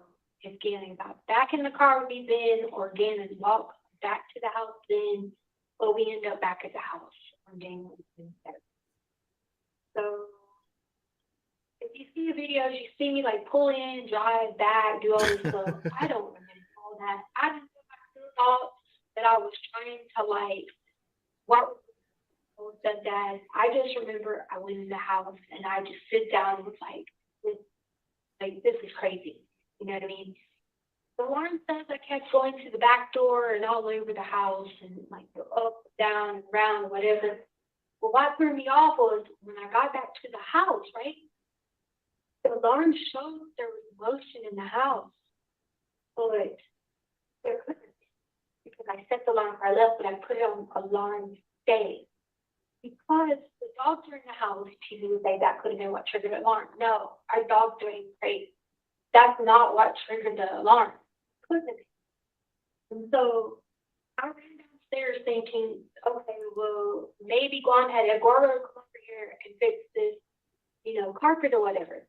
if Gannon got back in the car with me then, or Gannon walked back to the house then, but we end up back at the house on January 27th. So if you see the videos, you see me like pull in, drive back, do all this stuff. I don't remember all that. I just thought that I was trying to like, what was said that I just remember I went in the house and I just sit down and was like, this is crazy. You know what I mean? The alarm says I kept going to the back door and all over the house and like go up, down, around, whatever. Well, what threw me off was when I got back to the house, right? The alarm showed there was motion in the house, but there couldn't be because I set the alarm before I left, but I put it on alarm stay. Because the dogs are in the house, people would say that could have been what triggered the alarm. No, our dogs are crazy. That's not what triggered the alarm. Couldn't have been. And so I ran downstairs thinking, okay, well, maybe Guam had Eduardo come over here and fix this, carpet or whatever.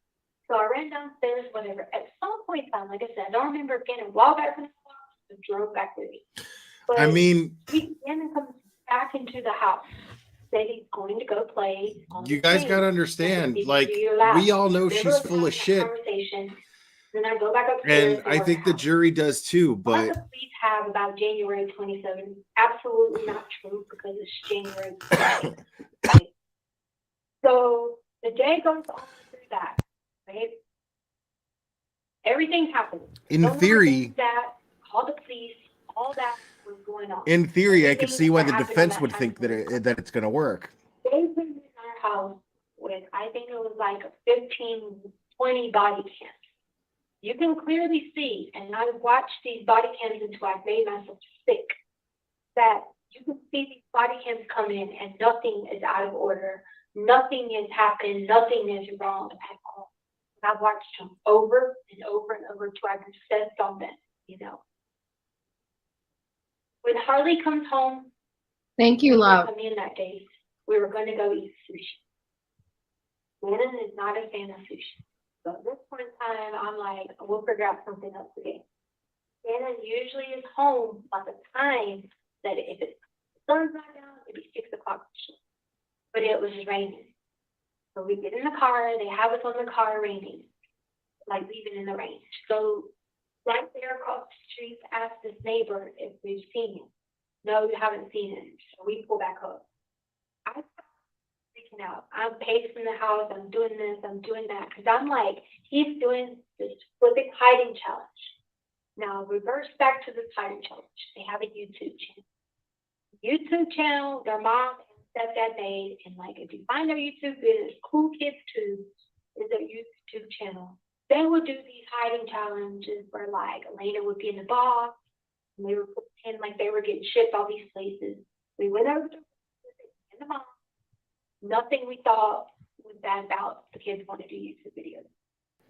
So I ran downstairs, whatever. At some point in time, like I said, I don't remember getting walked back in the house and drove back with me. But I mean, he then comes back into the house. Said he's going to go play. You guys got to understand, like, we all know she's full of shit. Then I go back upstairs. And I think the jury does too, What but the police have about January 27th, absolutely not true because it's January 27th. Right? So the day goes on through that, right? Everything happened. in theory, That, call the police, all that was going on. In theory, I could Everything see why that the happened on defense that would time think that frame. that it's going to work. They've been in our house with, I think it was like 15, 20 body cams. You can clearly see, and I've watched these body cams until I've made myself sick, that you can see these body cams come in and nothing is out of order. Nothing has happened. Nothing is wrong at all. I've watched them over and over and over till I've obsessed on them, you know. When Harley comes home, Thank you, love. come in that day, we were going to go eat sushi. Gannon is not a fan of sushi. So at this point in time, I'm like, we'll figure out something else today. Gannon usually is home by the time that if the sun's not down, it'd be 6 o'clock. But it was raining. So we get in the car, they have us on the car raining, like leaving in the rain. So right there across the street, ask this neighbor if we've seen him. No, we haven't seen him. So we pull back up. I freaking out. I'm pacing the house. I'm doing this. I'm doing that. Because I'm like, he's doing this flipping hiding challenge. Now, reverse back to this hiding challenge. They have a YouTube channel. YouTube channel, their mom and stepdad made. And like, if you find their YouTube videos, Cool Kids Tube is their YouTube channel. They would do these hiding challenges where like Elena would be in the box. And they were pretending like they were getting shipped all these places. We went over to the mom. Nothing we thought was bad about the kids want to do YouTube videos.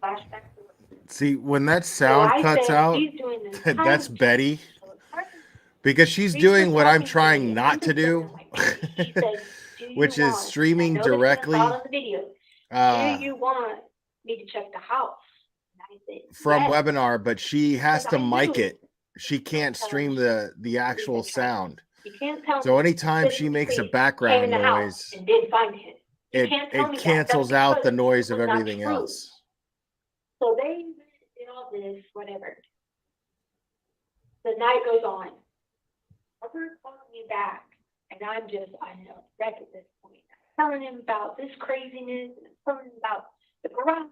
Flashback to what. See, when that So sound I cuts said, out, he's doing this that's hiding Betty. challenge. So it's hard to- Because she's She's doing just what I'm talking to me, trying and not I'm to just looking do, at my face. She said, "Do you which is want?" streaming I know this is directly all in the video. uh, Do you want me to check the house? And I said, from yes. webinar, but she has Because to I mic knew. it. She can't Tell stream her. the actual Listen, Travis, sound. You can't tell So me anytime that she you makes a came background in the house noise, and didn't find him. You it can't tell me it that. That's cancels out the because noise it of was not everything true. else. So they did all this, whatever. The night goes on. Robert calls me back, and I'm a wreck at this point. I'm telling him about this craziness, and I'm telling him about the garage,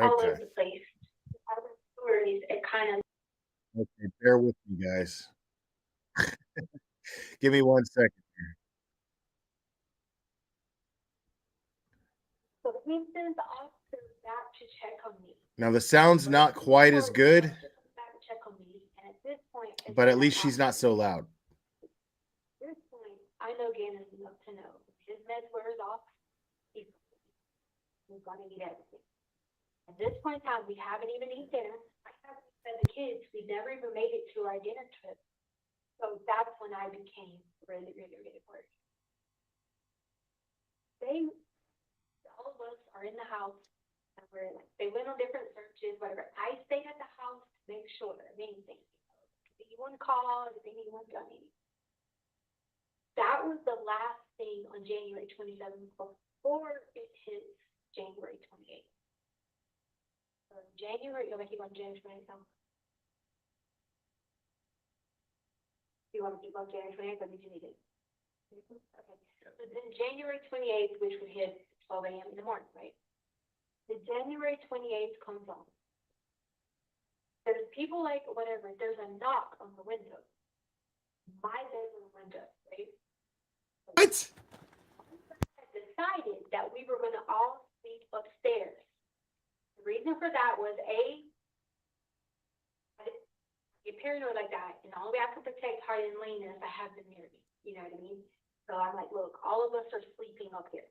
all Okay. over the place. Other stories, it kind of. Okay, bear with me, guys. Give me 1 second. So he sends the officer back to check on me. Now the sound's not quite as good, Back to check on me, and at this point, it's but at when I least she's thought, not so loud. At this point, I know Gannon's enough to know. If his meds wears off, he's gonna need everything. At this point in time, we haven't even eaten dinner. I haven't fed the kids. We never even made it to our dinner trip. So that's when I became really, really, really worried. All of us are in the house, and they went on different searches, whatever. I stayed at the house to make sure of anything. Did anyone call? Did anyone done anything? That was the last thing on January 27th before it hits January 28th. So January, you'll make it on January 27th. You want to keep on January 28th, or did you need it? Okay. So then January 28th, which would hit 12 a.m. in the morning, right? The January 28th comes on. There's people like whatever, there's a knock on the window. My bedroom window, right? What? I decided that we were gonna all sleep upstairs. The reason for that was I get paranoid like that, and the only way I can protect Hardy and Lena is I have them near me. You know what I mean? So I'm like, look, all of us are sleeping up here.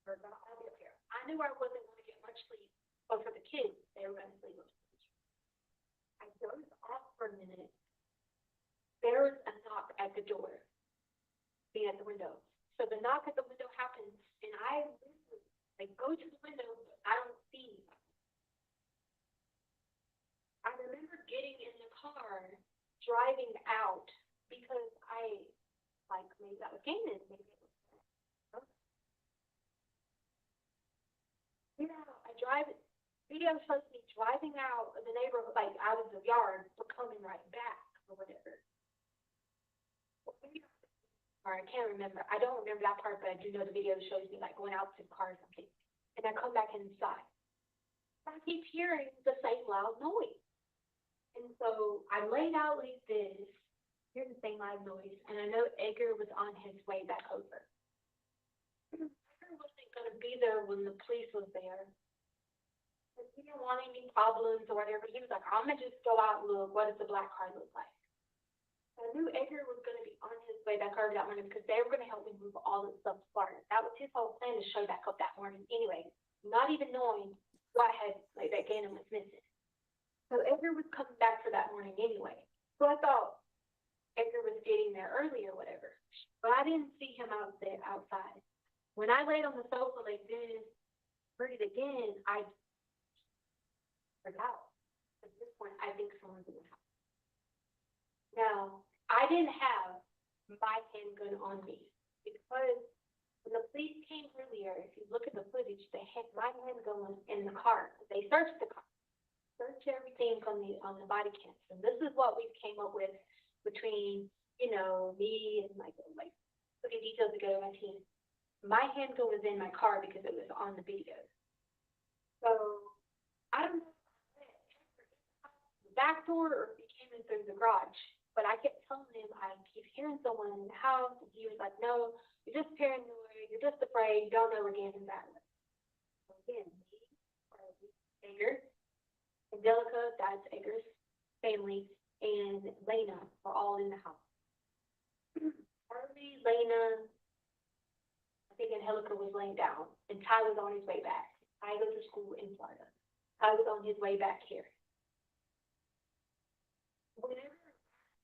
We're gonna all be up here. I knew I wasn't gonna get much sleep, but for the kids, they were gonna sleep upstairs. I dozed off for a minute. There's a knock at the door, being at the window. So the knock at the window happens, and I go to the window, but I don't see anybody. I remember getting in the car, driving out, because maybe that was Gannon, maybe it was. I drive, video shows me driving out of the neighborhood, like out of the yard, but coming right back, or whatever. Or I can't remember. I don't remember that part, but I do know the video shows me like going out to the car or something. And I come back inside. I keep hearing the same loud noise. And so I'm laid out like this, hear the same loud noise, and I know Edgar was on his way back over. Edgar wasn't gonna be there when the police was there. But he didn't want any problems or whatever. He was like, I'm gonna just go out and look. What does the black car look like? I knew Edgar was gonna be on his way back over that morning because they were gonna help me move all the stuff to Florida. That was his whole plan, to show back up that morning anyway, not even knowing what had, like, that Gannon was missing. So Edgar was coming back for that morning anyway. So I thought Edgar was getting there early or whatever. But I didn't see him out there outside. When I laid on the sofa like this, heard it again, I forgot. At this point, I think someone's in the house. Now, I didn't have my handgun on me because when the police came earlier, if you look at the footage, they had my handgun was in the car. They searched the car, searched everything on the body cams, and this is what we came up with between, you know, me and like putting details together on my team. My handgun was in my car because it was on the video. So I don't know the back door or if he came in through the garage. But I kept telling him I keep hearing someone in the house, and he was like, "No, you're just paranoid. You're just afraid. You don't know we're getting that way." So again, me, Edgar, Angelica, that's Edgar's family, and Lena were all in the house. Harvey, Lena, I think Angelica was laying down, and Ty was on his way back. I go to school in Florida. Ty was on his way back here. Whenever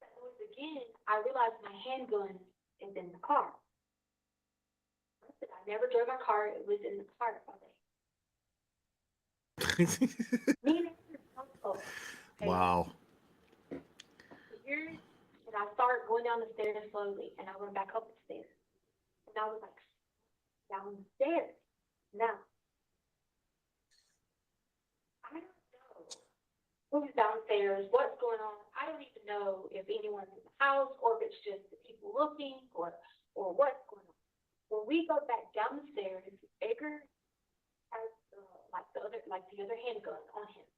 that noise again, I realized my handgun is in the car. I said, I never drove my car, it was in the car all day. Me and Edgar don't talk. Wow. Here, and I started going down the stairs slowly, and I went back up the stairs. And I was like, downstairs. Now, I don't know who's downstairs, what's going on. I don't even know if anyone's in the house or if it's just the people looking or what's going on. When we go back down the stairs, Edgar has the other handgun on him.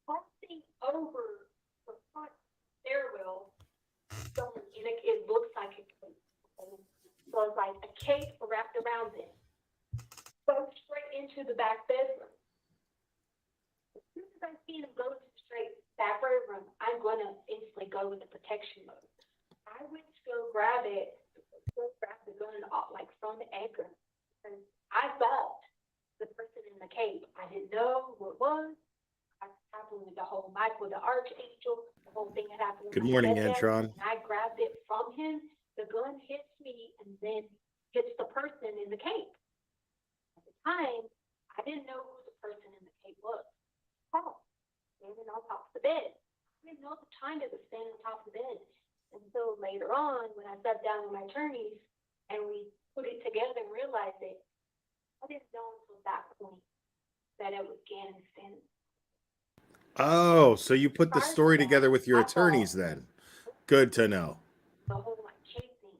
Crossing over the front stairwell, it looks like a cape. So it's like a cape wrapped around it. Goes straight into the back bedroom. As soon as I see him go to the straight back bedroom, I'm gonna instantly go with the protection mode. I went to go grab the gun off, like from Edgar, because I thought the person in the cape. I didn't know who it was. I happened with the whole Michael the Archangel, the whole thing that happened. Good morning, And Antron. I grabbed it from him. The gun hits me and then hits the person in the cape. At the time, I didn't know who the person in the cape was. Oh, standing on top of the bed. I didn't know at the time it was standing on top of the bed. Until later on, when I sat down with my attorneys and we put it together and realized it, I didn't know until that point that it was Gannon standing. Oh, so you put the Prior to story that, together with your I thought attorneys then. Good to know. the whole like cape thing.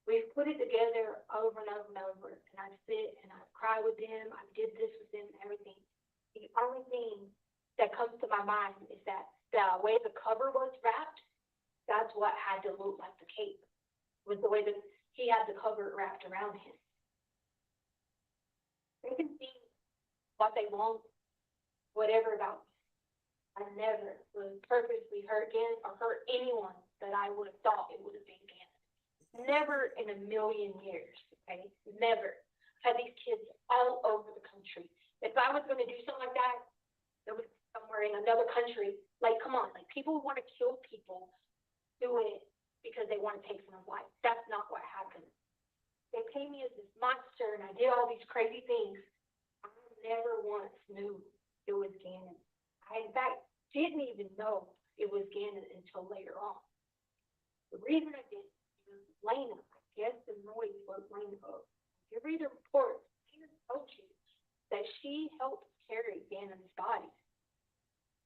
We've put it together over and over and over, and I sit and I cry with them. I did this with them and everything. The only thing that comes to my mind is that the way the cover was wrapped, that's what had to look like the cape, was the way that he had the cover wrapped around him. They can see what they want, whatever about me. I never was purposely hurt Gannon or hurt anyone that I would have thought it would have been Gannon. Never in a million years, okay? Never. Had these kids all over the country. If I was gonna do something like that, it was somewhere in another country. Like, come on, like people want to kill people doing it because they want to take someone's life. That's not what happened. They paint me as this monster and I did all these crazy things. I never once knew it was Gannon. I, in fact, didn't even know it was Gannon until later on. The reason I did was Lena, I guess the noise was Lena. If you read the report, Lena told you that she helped carry Gannon's body.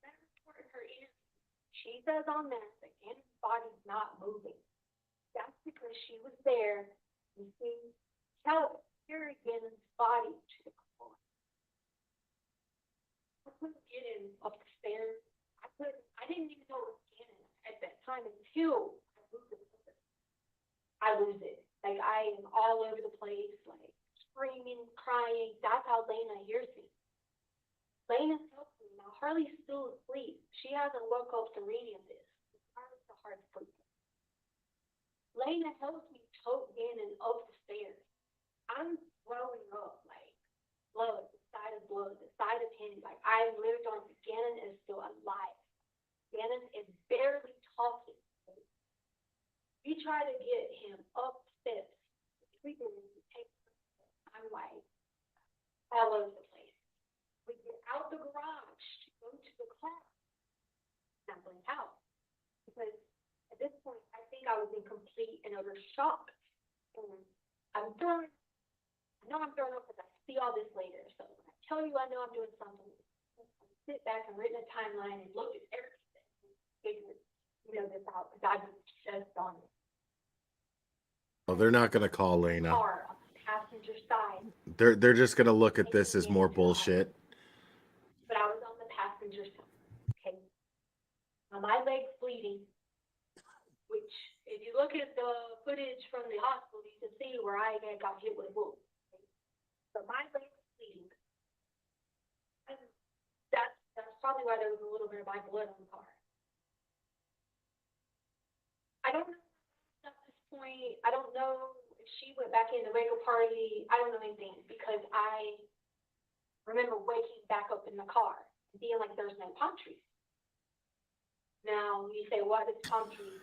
That report in her interview, she says on that Gannon's body's not moving. That's because she was there and she helped carry Gannon's body to the floor. I couldn't get him up the stairs. I didn't even know it was Gannon at that time until I lose it. Like, I am all over the place, like screaming, crying. That's how Lena hears me. Lena helps me. Now, Harley's still asleep. She hasn't woke up to reading this. Harley's a hard sleeper. Lena helps me tote Gannon up the stairs. I'm throwing up, like, blood, the side of him. Like, I literally don't, Gannon is still alive. Gannon is barely talking. We try to get him up steps. I'm like all over the place. We get out the garage to go to the car. Not going out. Because at this point, I think I was in complete and utter shock. And I know I'm throwing up because I see all this later. So when I tell you I know I'm doing something, I sit back and written a timeline and look at everything and figure, this out. Because I was just on it. Well, they're not going to call Lena. Car on the passenger side. They're just going to look at this as more bullshit. But I was on the passenger side. Okay. Now my leg's bleeding, which if you look at the footage from the hospital, you can see where I got hit with a bullet. Okay? So my leg's bleeding. And that's probably why there was a little bit of my blood on the car. I don't know at this point. I don't know if she went back in the regular party. I don't know anything because I remember waking back up in the car and being like, there's no palm trees. Now you say, what is palm trees?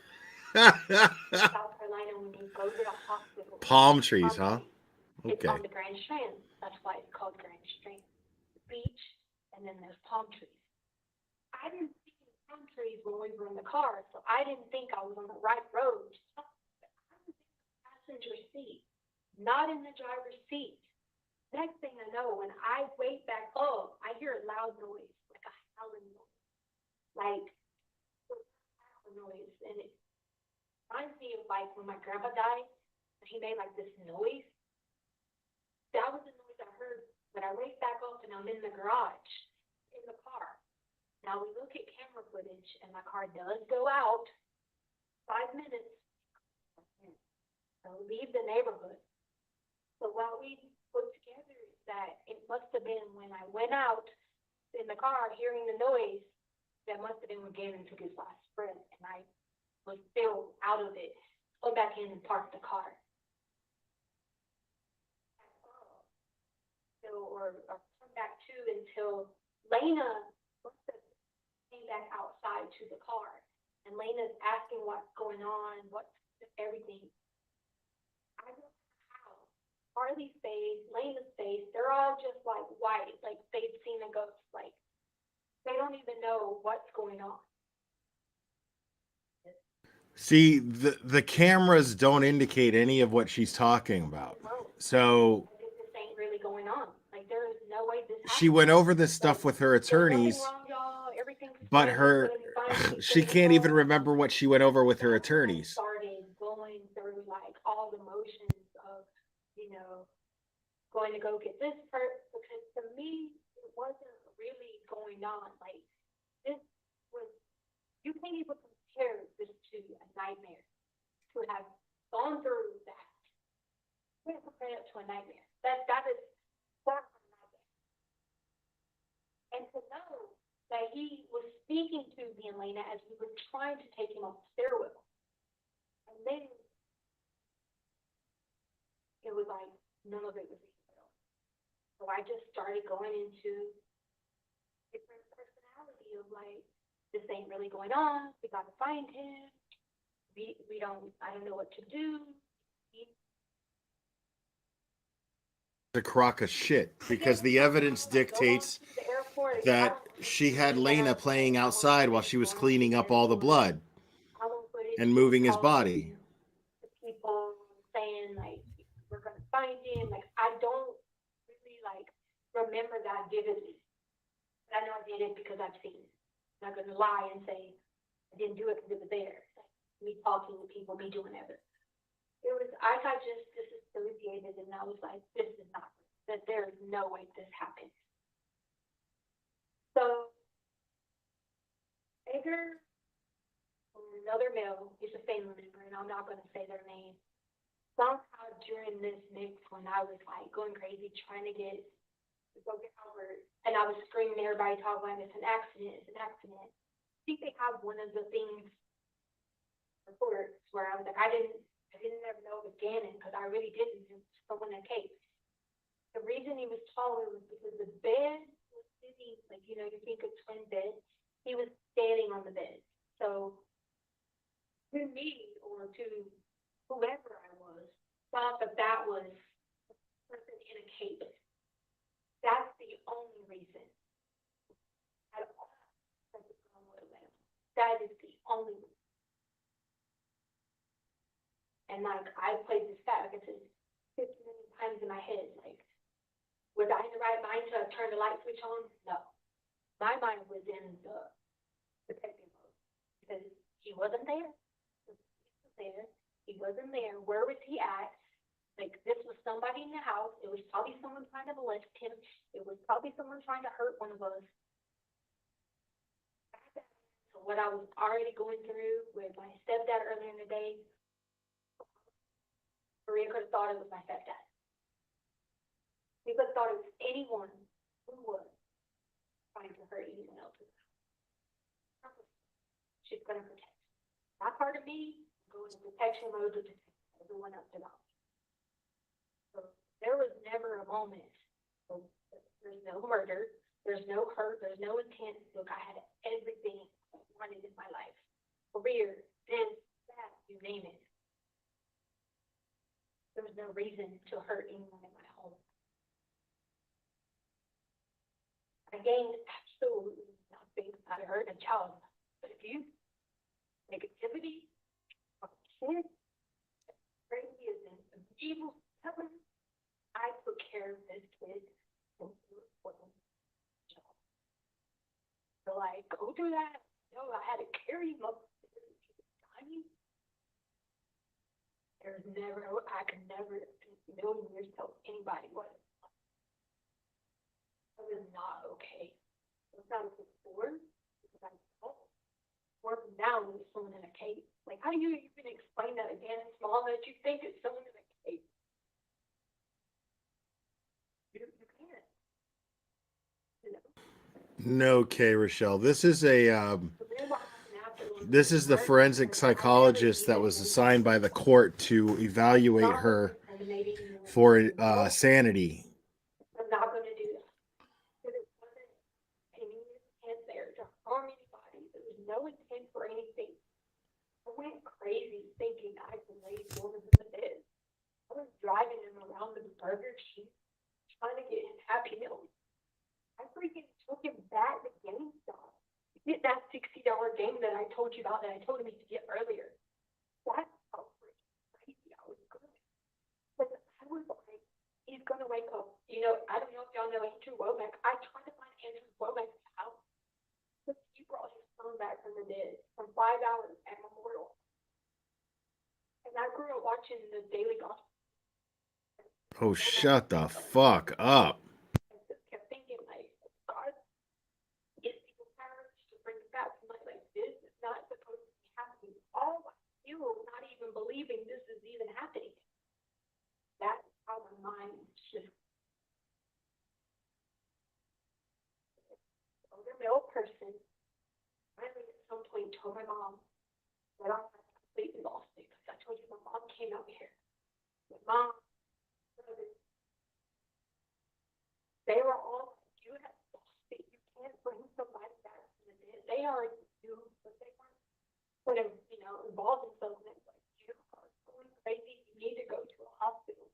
South Carolina, when you go to the hospital. Palm trees, huh? It's Okay. on the Grand Strand. That's why it's called Grand Strand. The beach, and then there's palm trees. I didn't see the palm trees when we were in the car, so I didn't think I was on the right road. I was in the passenger seat, not in the driver's seat. Next thing I know, when I wake back up, I hear a loud noise, like a howling noise, like a noise, and it reminds me of like when my grandpa died, and he made like this noise. That was the noise I heard when I wake back up and I'm in the garage, in the car. Now we look at camera footage, and my car does go out 5 minutes. So leave the neighborhood. So what we put together is that it must have been when I went out in the car hearing the noise, that must have been when Gannon took his last breath, and I was still out of it. Go back in and park the car. Or come back to until Lena must have came back outside to the car, and Lena's asking what's going on, what's everything. I don't know how. Harley's face, Lena's face, they're all just like white, like they've seen a ghost. Like they don't even know what's going on. See, the cameras don't indicate any of what she's talking about. So This ain't really going on. Like there is no way this she happened. went over this stuff with her There's nothing attorneys, wrong, y'all. Everything's but fine. her It's gonna be fine. she can't even remember what she went over with her attorneys. Started going through like all the motions of, going to go get this person, because to me it wasn't really going on. Like this was, you can't even compare this to a nightmare. To have gone through that, you can't compare it to a nightmare. That is far from a nightmare. And to know that he was speaking to me and Lena as we were trying to take him off the stairwell. And then it was like none of it was real. So I just started going into different personality of like, this ain't really going on. We gotta find him. I don't know what to do. A crock of shit, because the evidence dictates that she had Lena playing outside while she was cleaning up all the blood and moving his body. People saying like, we're gonna find him. Like I don't really like remember that vividly. But I know I did it because I've seen it. I'm not gonna lie and say I didn't do it because it was there. Like, me talking to people, me doing it. I got just disassociated, and I was like, this is not, that there is no way this happened. So, Edgar, another male, he's a family member, and I'm not gonna say their name. Somehow during this mix, when I was like going crazy trying to get Albert, and I was screaming, everybody talking about it's an accident, it's an accident. I think they have one of the things reports where I was like, I didn't ever know it was Gannon, because I really didn't. It was someone that came. The reason he was taller was because the bed was sitting, like, you know, you think a twin bed, he was standing on the bed. So to me, or to whoever I was, thought that that was a person in a cape. That's the only reason. At all. That is the only reason. And like, I played this back, like I said, 50 million times in my head, like, was I in the right mind to turn the light switch on? No. My mind was in the protective mode, because he wasn't there. He wasn't there. Where was he at? Like, this was somebody in the house. It was probably someone trying to molest him. It was probably someone trying to hurt one of us. So what I was already going through with my stepdad earlier in the day, Maria could have thought it was my stepdad. We could have thought it was anyone who was trying to hurt anyone else. She's going to protect. That part of me, go into protection mode to protect everyone else around me. So there was never a moment. So there's no murder. There's no hurt. There's no intent. Look, I had everything I wanted in my life. Career, this, that, you name it. There was no reason to hurt anyone in my home. I gained absolutely nothing out of hurting a child. But if you, negativity, kid, crazy as an evil stubborn, I took care of this kid and it wasn't a job. So like, go through that. No, I had to carry him up. There's never, I could never in a million years tell anybody what it was. It was not okay. It was not okay before, because I felt, or now when it's someone in a cape. Like, how do you even explain that again in small that you think it's someone in a cape? You can't. You know? Okay, Rochelle. This is a So then what happened after? this is the forensic psychologist that was assigned by the court to evaluate her for sanity. I'm not gonna do that. Because it wasn't any intent there to harm anybody. There was no intent for anything. I went crazy thinking I could raise women in the bed. I was driving him around the Burger King, trying to get him Happy Meals. I freaking took him back to GameStop to get that $60 game that I told you about, that I told him to get earlier. That's how freaking crazy I was going. But I was like, he's gonna wake up. You know, I don't know if y'all know Andrew Womack. I tried to find Andrew Womack's house, but he brought his son back from the dead from 5 hours at Memorial. And I grew up watching the Daily Gospel. Oh, shut the fuck up. I just kept thinking, like, God gives people power to bring it back. I'm like, this is not supposed to be happening. All you not even believing this is even happening. That's how my mind shifts. Older male person finally at some point told my mom that I completely lost it, because I told you my mom came out here. My mom, they were all like, you have lost it. You can't bring somebody back from the dead. They already knew, but they weren't going to, you know, involve themselves in it. Like, you are going crazy. You need to go to a hospital.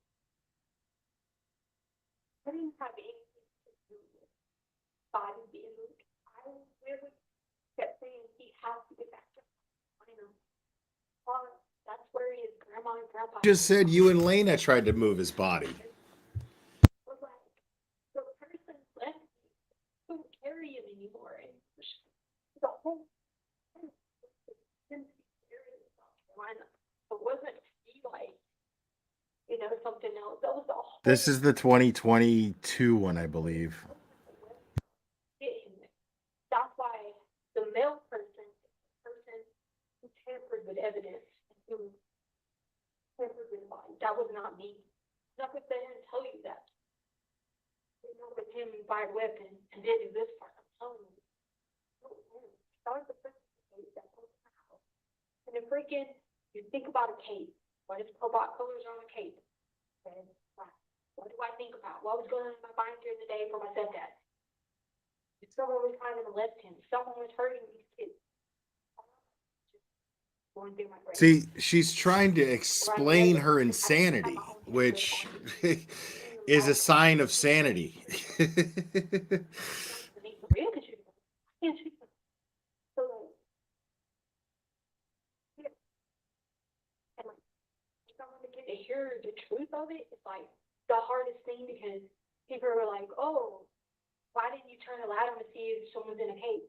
I didn't have anything to do with body being moved. I really kept saying he has to get back to China. That's where his grandma and grandpa Just said you and Lena tried to move his body. was like, the person left me, couldn't carry him anymore. And the whole thing didn't carry in South Carolina. It wasn't like, you know, something else. That was the whole. This is the 2022 one, I believe. That's why the male person is the person who tampered right weapon and didn't do this part. I'm telling you. Start the first case that was out. And then freaking, you think about a cape. What if cobalt colors are on a cape? Red, black. What do I think about? What was going on in my mind during the day for my stepdad? If someone was trying to molest him, someone was hurting these kids. Going through my brain. See, she's trying to explain her insanity, which is a sign of sanity. To hear the truth of it is like the hardest thing because people are like, oh, why didn't you turn the light on to see if someone's in a cave?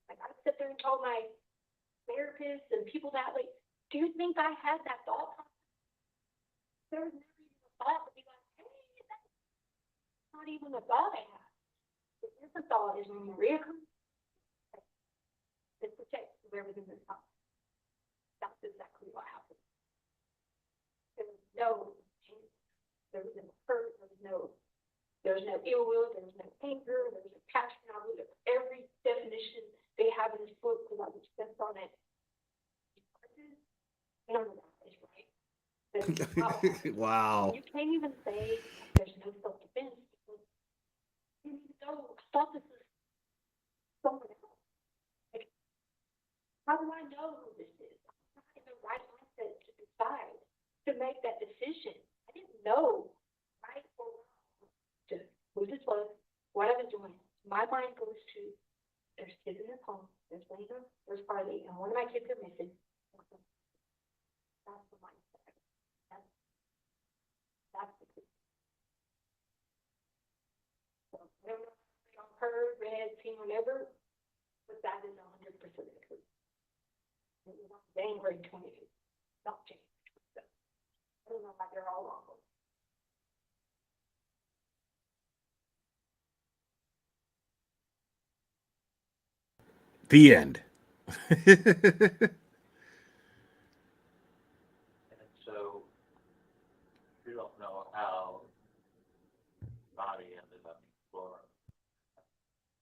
Like I sit there and told my therapist and people that like, do you think I had that thought? There was never even a thought to be like, hey, that's not even a thought I had. If it's a thought is when Maria comes, it's protect whoever's in this house. That's exactly what happened. There was no pain, there was no hurt, there was no ill will, there was no anger, there was no passion. I looked at every definition they have in this book because I was spent on it. None of that is right. Wow. You can't even say there's no self-defense. You need to know, I thought this was someone else. Like, how do I know who this is? I'm not in the right mindset to decide, to make that decision. I didn't know right or wrong to who this was, what I was doing. My mind goes to, there's kids in this home, there's Lena, there's Carly, and one of my kids are missing. That's the mindset. That's the truth. So, whatever I've heard, read, seen, whatever, but that is 100% the truth. It was on January 28th, not January 27th. I don't know why they're all wrong. The end. And so you don't know how the body ended up in Florida.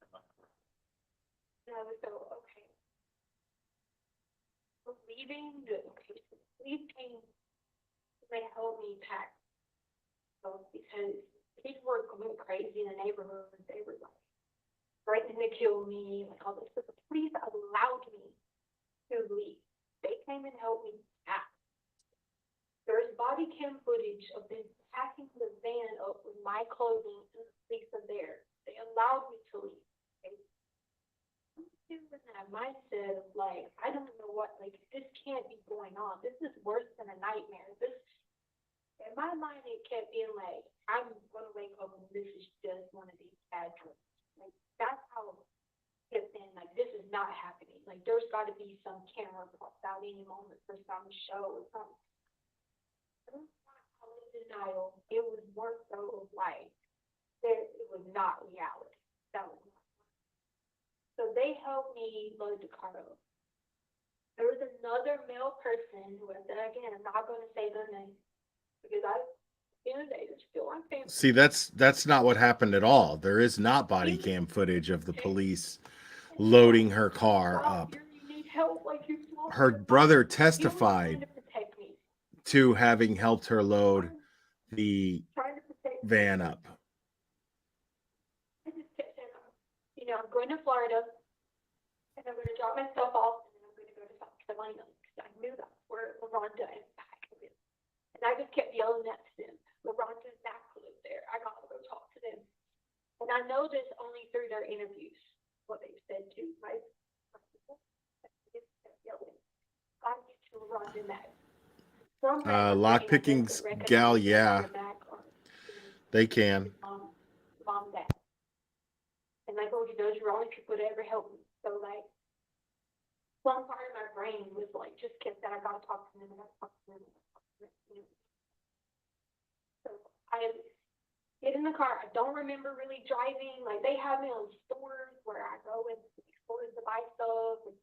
Am I correct? And I was so, okay. Leaving, leaving, they helped me pack. So, because people were going crazy in the neighborhood. They were like threatening to kill me, like all this. But the police allowed me to leave. They came and helped me pack. There's body cam footage of them packing the van up with my clothing and the police are there. They allowed me to leave. Okay? I'm still in that mindset of like, I don't know what, like, this can't be going on. This is worse than a nightmare. This, in my mind, it kept being like, I'm gonna wake up and this is just one of these bad dreams. Like, that's how it kept saying, like, this is not happening. Like, there's gotta be some camera pops out any moment for some show or something. I don't want to call it denial. It was more so of like, it was not reality. That was not. So they helped me load the car up. There was another male person who, again, I'm not gonna say their name because I, the end of the day, they're still on family. See, that's not what happened at all. There is not body cam footage of the police loading her car up. You need help, like you lost Her your brother mind. He was testified trying to protect me. to having helped her load the Trying to protect me. van up. I just kept saying, you know, I'm going to Florida and I'm going to drop my stuff off and then I'm going to go to South Carolina because I knew that's where LaRonda and Mac lived. And I just kept yelling at them. LaRonda and Mac live there. I got to go talk to them. And I know this only through their interviews, what they've said to my people. I just kept yelling. I get to LaRonda and Mac. Lockpicking's gal, yeah, they can. Mom and dad. And like, oh, those are the only people that ever helped me. So like, one part of my brain was like, just kept that I gotta talk to them, I gotta talk to them. So I get in the car. I don't remember really driving. Like they have me on stores where I go and stores to buy stuff. And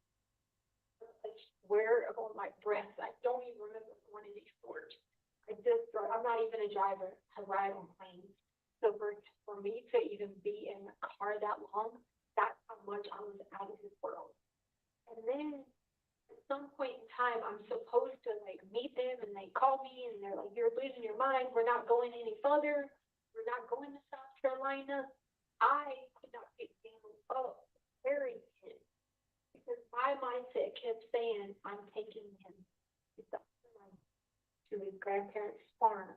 I swear on my breath, I don't even remember going to these stores. I just drive. I'm not even a driver. I ride on planes. So for for me to even be in a car that long, that's how much I was out of this world. And then at some point in time, I'm supposed to like meet them and they call me and they're like, you're losing your mind. We're not going any further. We're not going to South Carolina. I could not get Gannon up, carrying him, because my mindset kept saying, I'm taking him to South Carolina, to his grandparents' farm,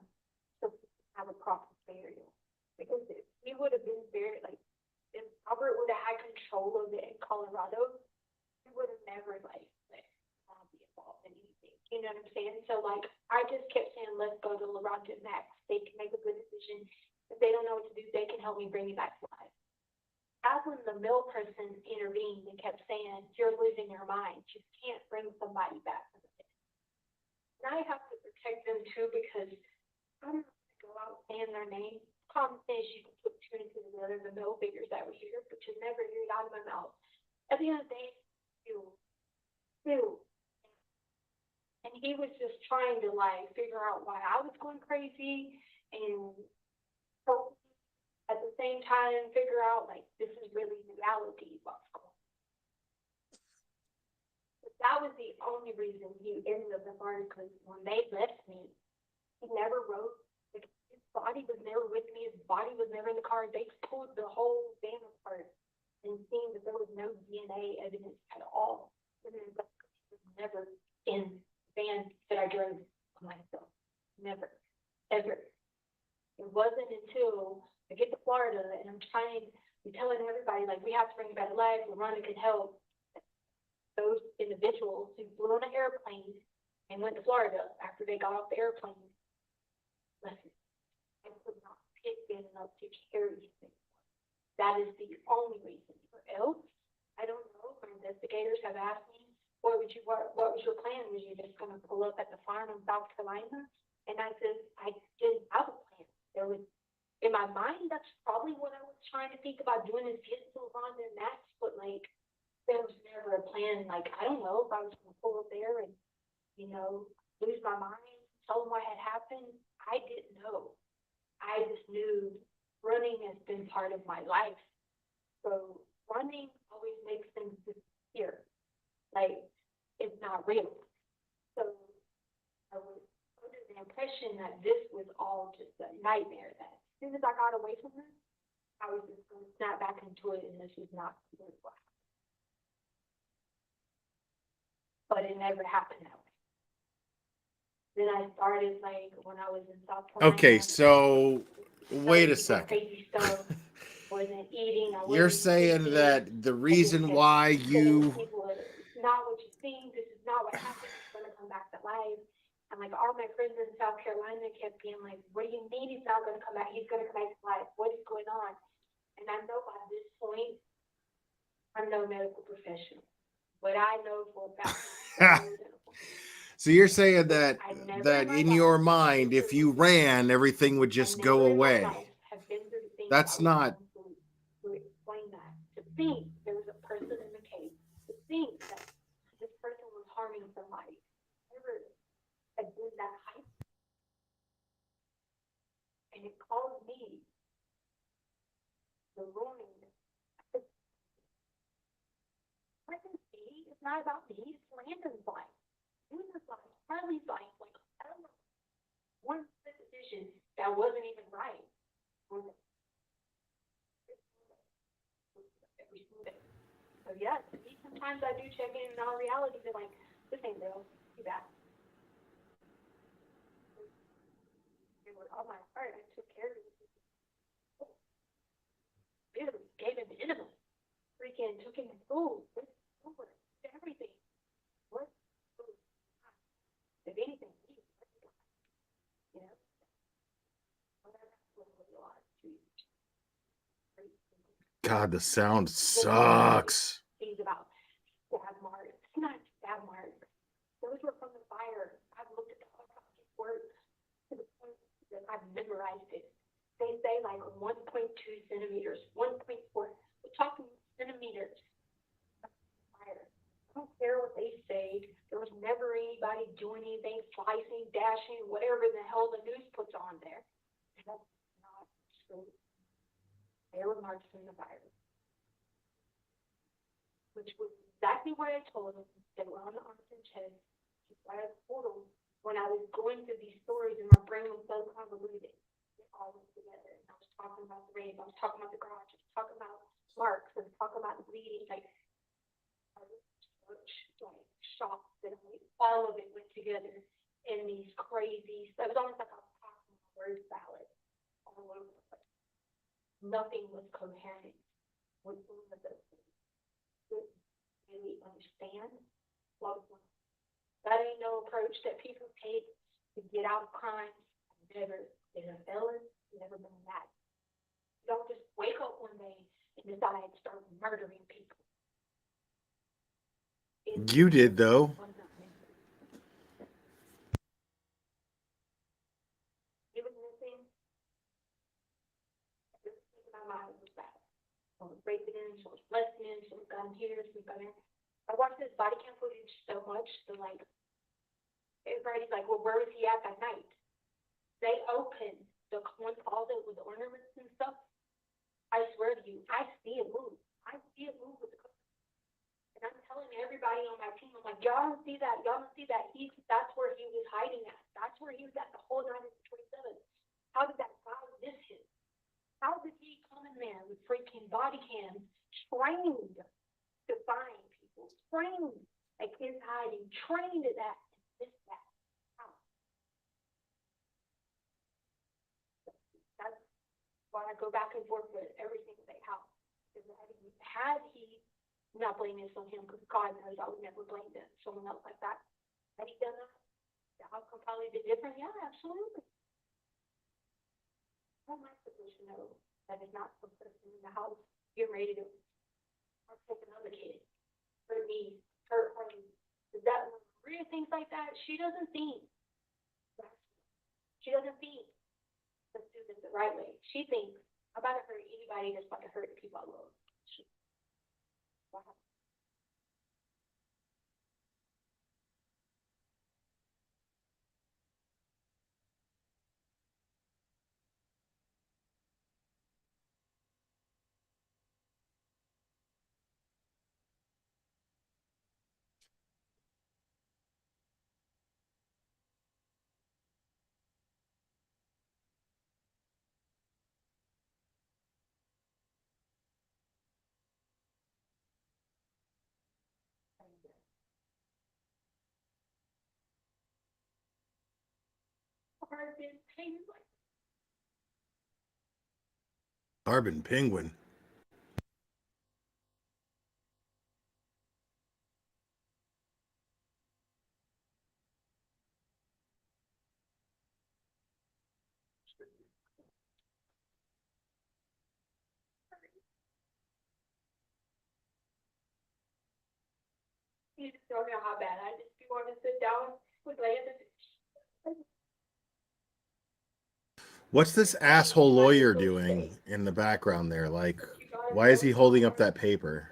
so he can have a proper burial. Because if he would have been buried, like, if Robert would have had control of it in Colorado, he would have never, like, let Mom be involved in anything. You know what I'm saying? So, like, I just kept saying, let's go to LaRonda and Max. They can make a good decision. If they don't know what to do, they can help me bring you back to life. That's when the mill person intervened and kept saying, you're losing your mind. You can't bring somebody back from the dead. And I have to protect them too, because I'm not going to go out saying their name. Common sense, you can put two and two together, the mill figures that were here, but you never hear it out of my mouth. At the end of the day, you. And he was just trying to like figure out why I was going crazy and so at the same time figure out like this is really reality what's going on. But that was the only reason he ended up in Florida, because when they left me, he never wrote, like his body was never with me, his body was never in the car. They pulled the whole van apart and seen that there was no DNA evidence at all. And then he was never in the van that I drove myself. Never. Ever. It wasn't until I get to Florida and I'm telling everybody, like, we have to bring you back to life, LaRonda can help. Those individuals who flew on an airplane and went to Florida after they got off the airplane, listen, I could not pick them up to carry him. That is the only reason. For else, I don't know. My investigators have asked me, what was your plan? Was you just going to pull up at the farm in South Carolina? And I said, I didn't have a plan. There was, in my mind, that's probably what I was trying to think about doing, is get to LaRonda and Max, but like, there was never a plan. Like, I don't know if I was going to pull up there and, you know, lose my mind, tell them what had happened. I didn't know. I just knew running has been part of my life. So running always makes things disappear. Like, it's not real. So I was under the impression that this was all just a nightmare, that as soon as I got away from this, I was just going to snap back into it, and this was not what happened. But it never happened that way. Then I started, like, when I was in South Carolina. Okay, so wait a the second. Crazy stuff. Wasn't eating. You're saying that the reason why you People, it's not what you think. This is not what happened. It's going to come back to life. And like all my friends in South Carolina kept being like, "What do you mean he's not going to come back? He's going to come back to life. What is going on?" And I know by this point, I'm no medical professional, but I know for a fact. so you're saying that I never that my in life your have mind, been if through you the ran, everything would just I go never in my away. life have been through the things That's I was not. going through to explain that. To think there was a person in the cave. To think that this person was harming somebody. Never had been that height. And it caused me the ruining. It's not about me. It's Landon's life. Luna's life. Harley's life. Like, I don't know. One decision that wasn't even right. Every single day. So yeah, sometimes I do check in our reality. They're like, this ain't real. Be back. And with all my heart, I took care of it. Literally gave him minimum. Freaking took him to school, everything. What? If anything, you know. God, the sound sucks. Things about stab marks. Not stab marks. Those were from the fire. I've looked at the autopsy report to the point that I've memorized it. They say like 1.2 centimeters, 1.4. We're talking centimeters of fire. I don't care what they say. There was never anybody doing anything, slicing, dashing, whatever the hell the news puts on there. That's not true. they were marching the virus. Which was exactly what I told them. They were on the arms and chest. Right at the portal. When I was going through these stories and my brain was so convoluted, it all went together. And I was talking about the rape, I was talking about the garage, I was talking about marks, I was talking about the bleeding, like I was like shocked that all of it went together in these crazy. So it was almost like I was talking a word salad all over the place. Nothing was coherent with any of those things. Didn't really understand what was going on. That ain't no approach that people take to get out of crime. I've never been a felon, never been that. You don't just wake up one day and decide to start murdering people. You did, though. It was missing. Everything in my mind was bad. I was raping him, she was molesting him, she was gun here, she was gun there. I watched this body cam footage so much that like everybody's like, well, where was he at that night? They opened the one closet with the ornaments and stuff. I swear to you, I see it move. I see it move with the clothes. And I'm telling everybody on my team, I'm like, y'all don't see that. Y'all don't see that. That's where he was hiding at. That's where he was at the whole night of the 27th. How did that guy miss him? How did he come in there with freaking body cams, trained to find people, trained like his hiding, trained at that, and miss that? How? That's why I go back and forth with everything they how. Because had he not blamed this on him, because God knows I would never blame them, someone else like that. Had he done that, the outcome probably been different. Yeah, absolutely. How am I supposed to know that it's not some person in the house getting ready to take another kid, hurt me, hurt her? Is that real things like that? She doesn't think. She doesn't think. Let's do this the right way. She thinks, I'm about to hurt anybody that's about to hurt the people I love. Wow. Carbon penguin. You just don't know how bad I just want to sit down with Landon. What's this asshole lawyer doing in the background there? Like, why is he holding up that paper?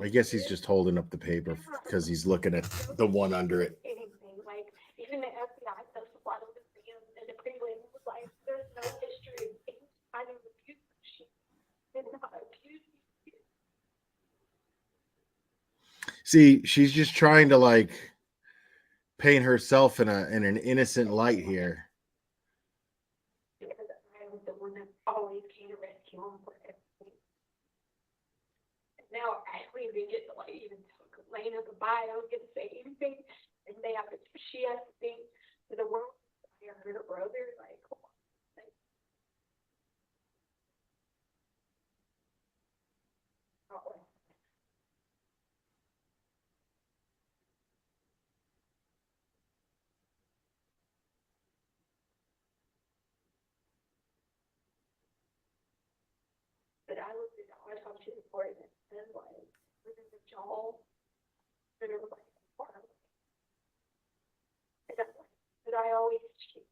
I guess he's just holding up the paper because he's looking at the one under it. Anything, like, even the FBI testified on the stand and the prelim was like, there's no history of any kind of abuse. She did not abuse you. See, she's just trying to like paint herself in an innocent light here. Because I was the one that always came to rescue him for everything. And now I don't even get to like even talk Lena goodbye. I don't get to say anything. And she has to think for the world. I heard her brother, like, come on. Like, oh. But I looked at I talked to the court and said, like, within the jaw, and it was like, but I always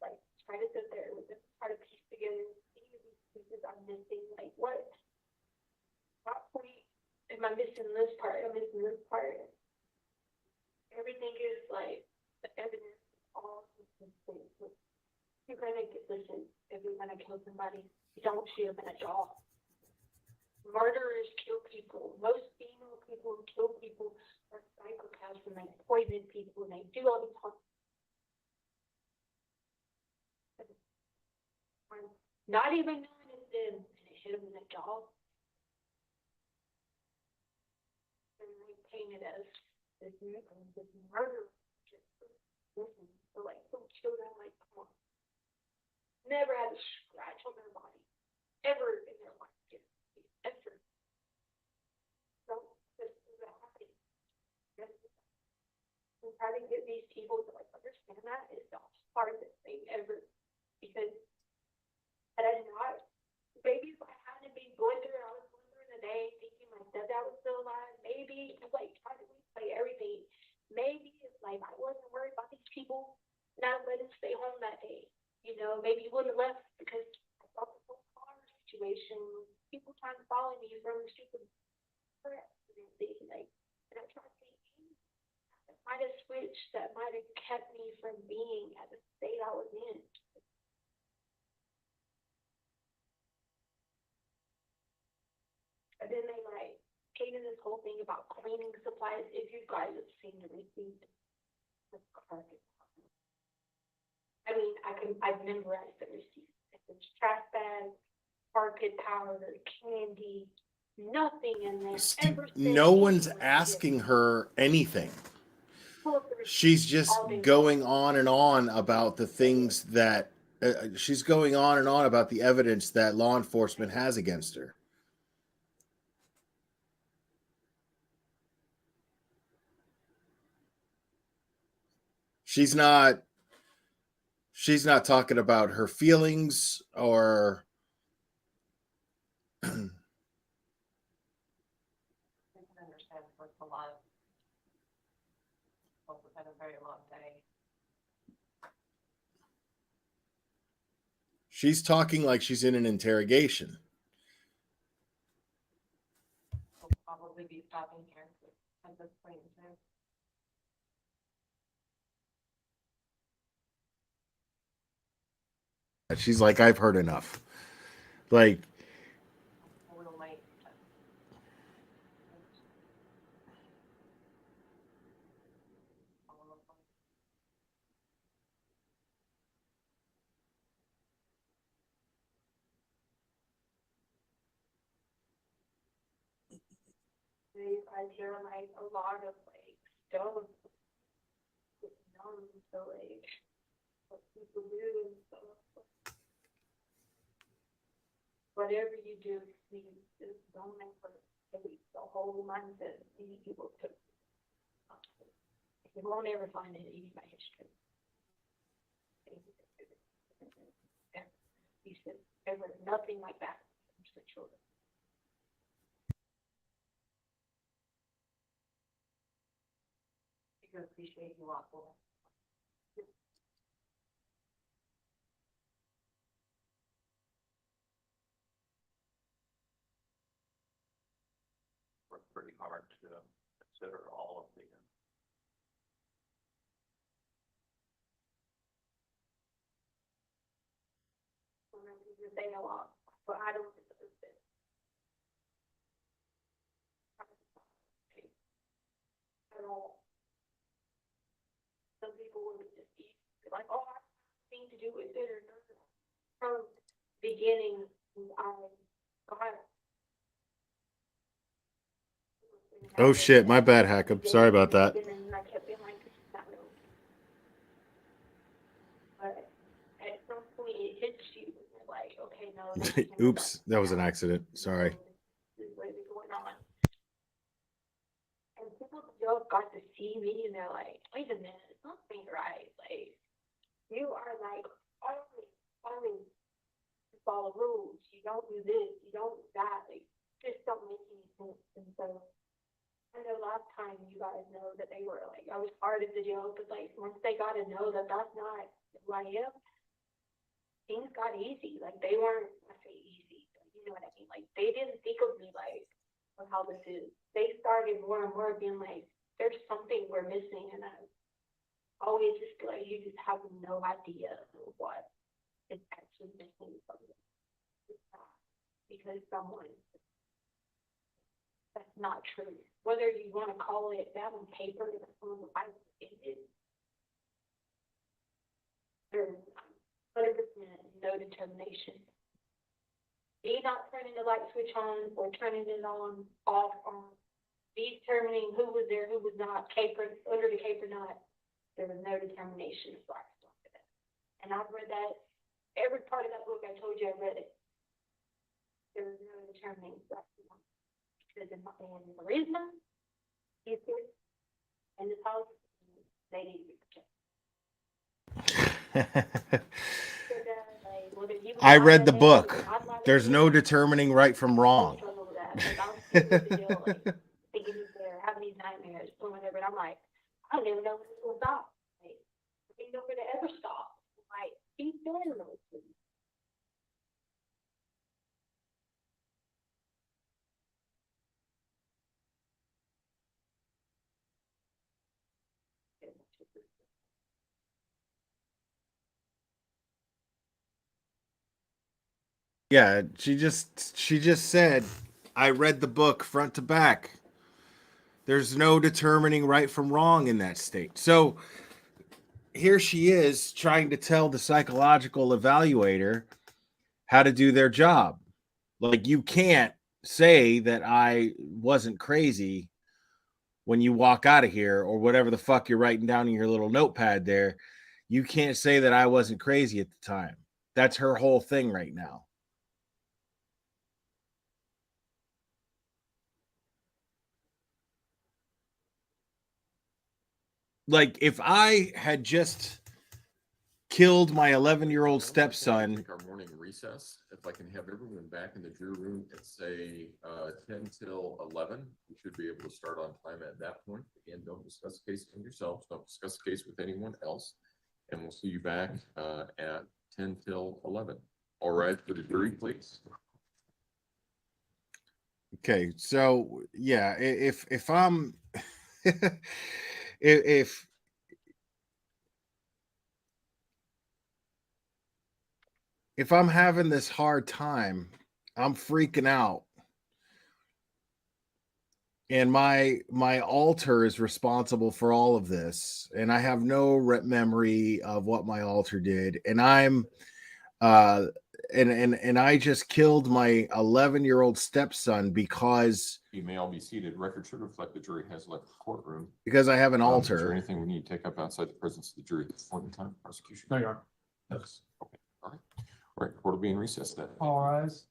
like try to sit there with them, try to piece together these pieces I'm missing. Like, what point am I missing this part? I'm missing this part. Everything is like the evidence, all consistent with listen, if you're gonna kill somebody, you don't shoot them in the jaw. Murderers kill people. Most female people who kill people are psychopaths and they poison people and they do all these horrible. Not even knowing it's them and it hit them in the jaw. And they paint it as this murder. Listen, so like some children, like, come on. Never had a scratch on their body. Ever in their life. Ever. So this is happening. And try to get these people to like understand that is the hardest thing ever. Because had I not, maybe if I hadn't been going through it, I was going through the day thinking my stepdad was still alive. Maybe like trying to replay everything. Maybe if like I wasn't worried about these people not letting stay home that day. You know, maybe you wouldn't have left because I thought the whole car situation, people trying to follow me from stupid press and everything. Like, and I tried thinking that might have switched, that might have kept me from being at the state I was in. And then they like came in this whole thing about cleaning supplies. If you guys have seen the receipt, the carpet. I mean, I've memorized the receipt. It's trash bags, carpet powder, candy, nothing in there. No one's asking her anything. She's just going on and on about the things that she's going on and on about the evidence that law enforcement has against her. She's not talking about her feelings or I can understand it's a lot. Well, we've had a very long day. she's talking like she's in an interrogation. We'll probably be stopping here at this point in time. She's like, I've heard enough. Like, A little late. You guys hear like a lot of like stuff known to like what people do and stuff. Whatever you do, please just don't ever delete the whole mindset of these people took. You won't ever find it in my history. You said ever nothing like that comes to children. I appreciate you all for it. Worked pretty hard to consider all of the. You say a lot, but I don't deserve it. At all. Some people would just be like, oh, I have nothing to do with it or nothing. From the beginning, I got. oh shit, my bad, Hackup. Sorry about that. And then I kept being like, this is not real. But at some point it hits you and you're like, okay, no. this can't go Oops, back. that was an accident. Sorry. This is really going on. And people just got to see me and they're like, wait a minute, something right. Like, you are like, always follow rules. You don't do this, you don't do that. Like, just don't make any sense. And so, I know last time you guys know that they were like, I was hard as a joke, but like, once they got to know that that's not who I am, things got easy. Like, they weren't, I say easy, but you know what I mean? Like, they didn't think of me like, of how this is. They started more and more being like, there's something we're missing. And I always just feel like you just have no idea of what. is actually missing from it. It's not, because someone, that's not true. Whether you want to call it that on paper, or on the Bible, it is. There's 100% no determination. Me not turning the light switch on or turning it on, off, on, me determining who was there, who was not, caper, under the cape or not, there was no determination of black stuff. And I've read that, every part of that book I told you I read it. There was no determining black stuff. Because in the reason, he's here, in this house, they need to be protected. I read the book. There's no determining right from wrong. Thinking he's there, having these nightmares, or whatever, and I'm like, I don't even know when this will stop. Like, I don't know when it ever stop. Like, he's doing those things. Yeah, she just said, I read the book front to back. There's no determining right from wrong in that state. So here she is trying to tell the psychological evaluator how to do their job. Like, you can't say that I wasn't crazy when you walk out of here, or whatever the fuck you're writing down in your little notepad there. You can't say that I wasn't crazy at the time. That's her whole thing right now. Like, if I had just killed my 11-year-old stepson. Take our morning recess. If I can have everyone back in the jury room at say 10 till 11, we should be able to start on time at that point. Again, don't discuss the case with yourselves. Don't discuss the case with anyone else. And we'll see you back at 10 till 11. All right, for the jury, please. Okay, so yeah, if I'm if I'm having this hard time, I'm freaking out, and my alter is responsible for all of this, and I have no memory of what my alter did, and I'm and I just killed my 11-year-old stepson because You may all be seated. Record should reflect the jury has left the courtroom. I have an Is there alter. anything we need to take up outside the presence of the jury at this point in time? Prosecution? No, you are. Yes. Okay. All right. All right. Court will be in recess then. All rise.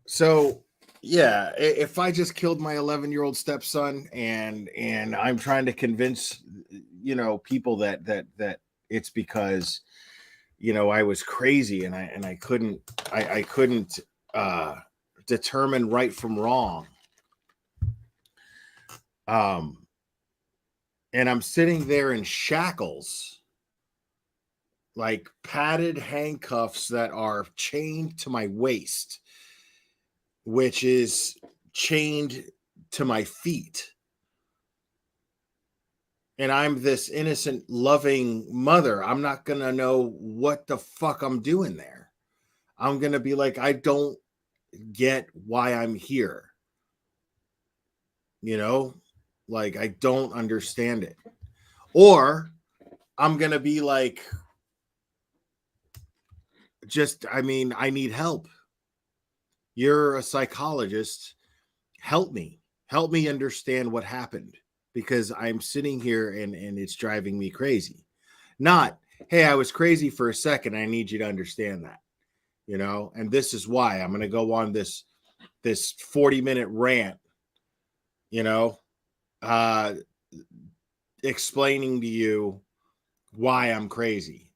So yeah, if I just killed my 11-year-old stepson and I'm trying to convince people that it's because I was crazy and I couldn't determine right from wrong. And I'm sitting there in shackles, like padded handcuffs that are chained to my waist, which is chained to my feet. And I'm this innocent, loving mother. I'm not going to know what the fuck I'm doing there. I'm going to be like, I don't get why I'm here. Like, I don't understand it. Or I'm going to be like, I need help. You're a psychologist. Help me understand what happened, because I'm sitting here and it's driving me crazy. Not, hey, I was crazy for a second. I need you to understand that, and this is why I'm going to go on this 40-minute rant, explaining to you why I'm crazy.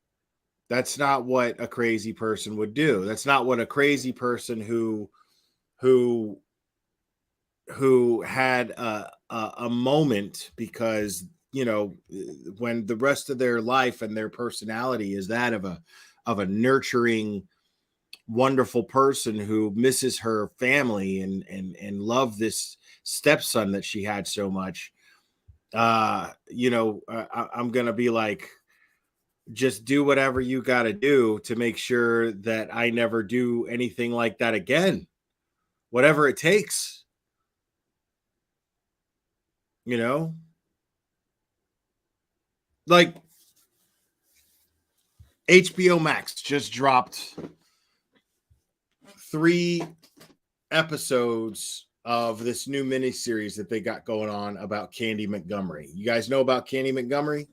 That's not what a crazy person would do. That's not what a crazy person who had a moment, because when the rest of their life and their personality is that of a nurturing, wonderful person who misses her family and love this stepson that she had so much. I'm gonna be like, just do whatever you got to do to make sure that I never do anything like that again. Whatever it takes. You know? Like HBO Max just dropped 3 episodes of this new miniseries that they got going on about Candy Montgomery. You guys know about Candy Montgomery?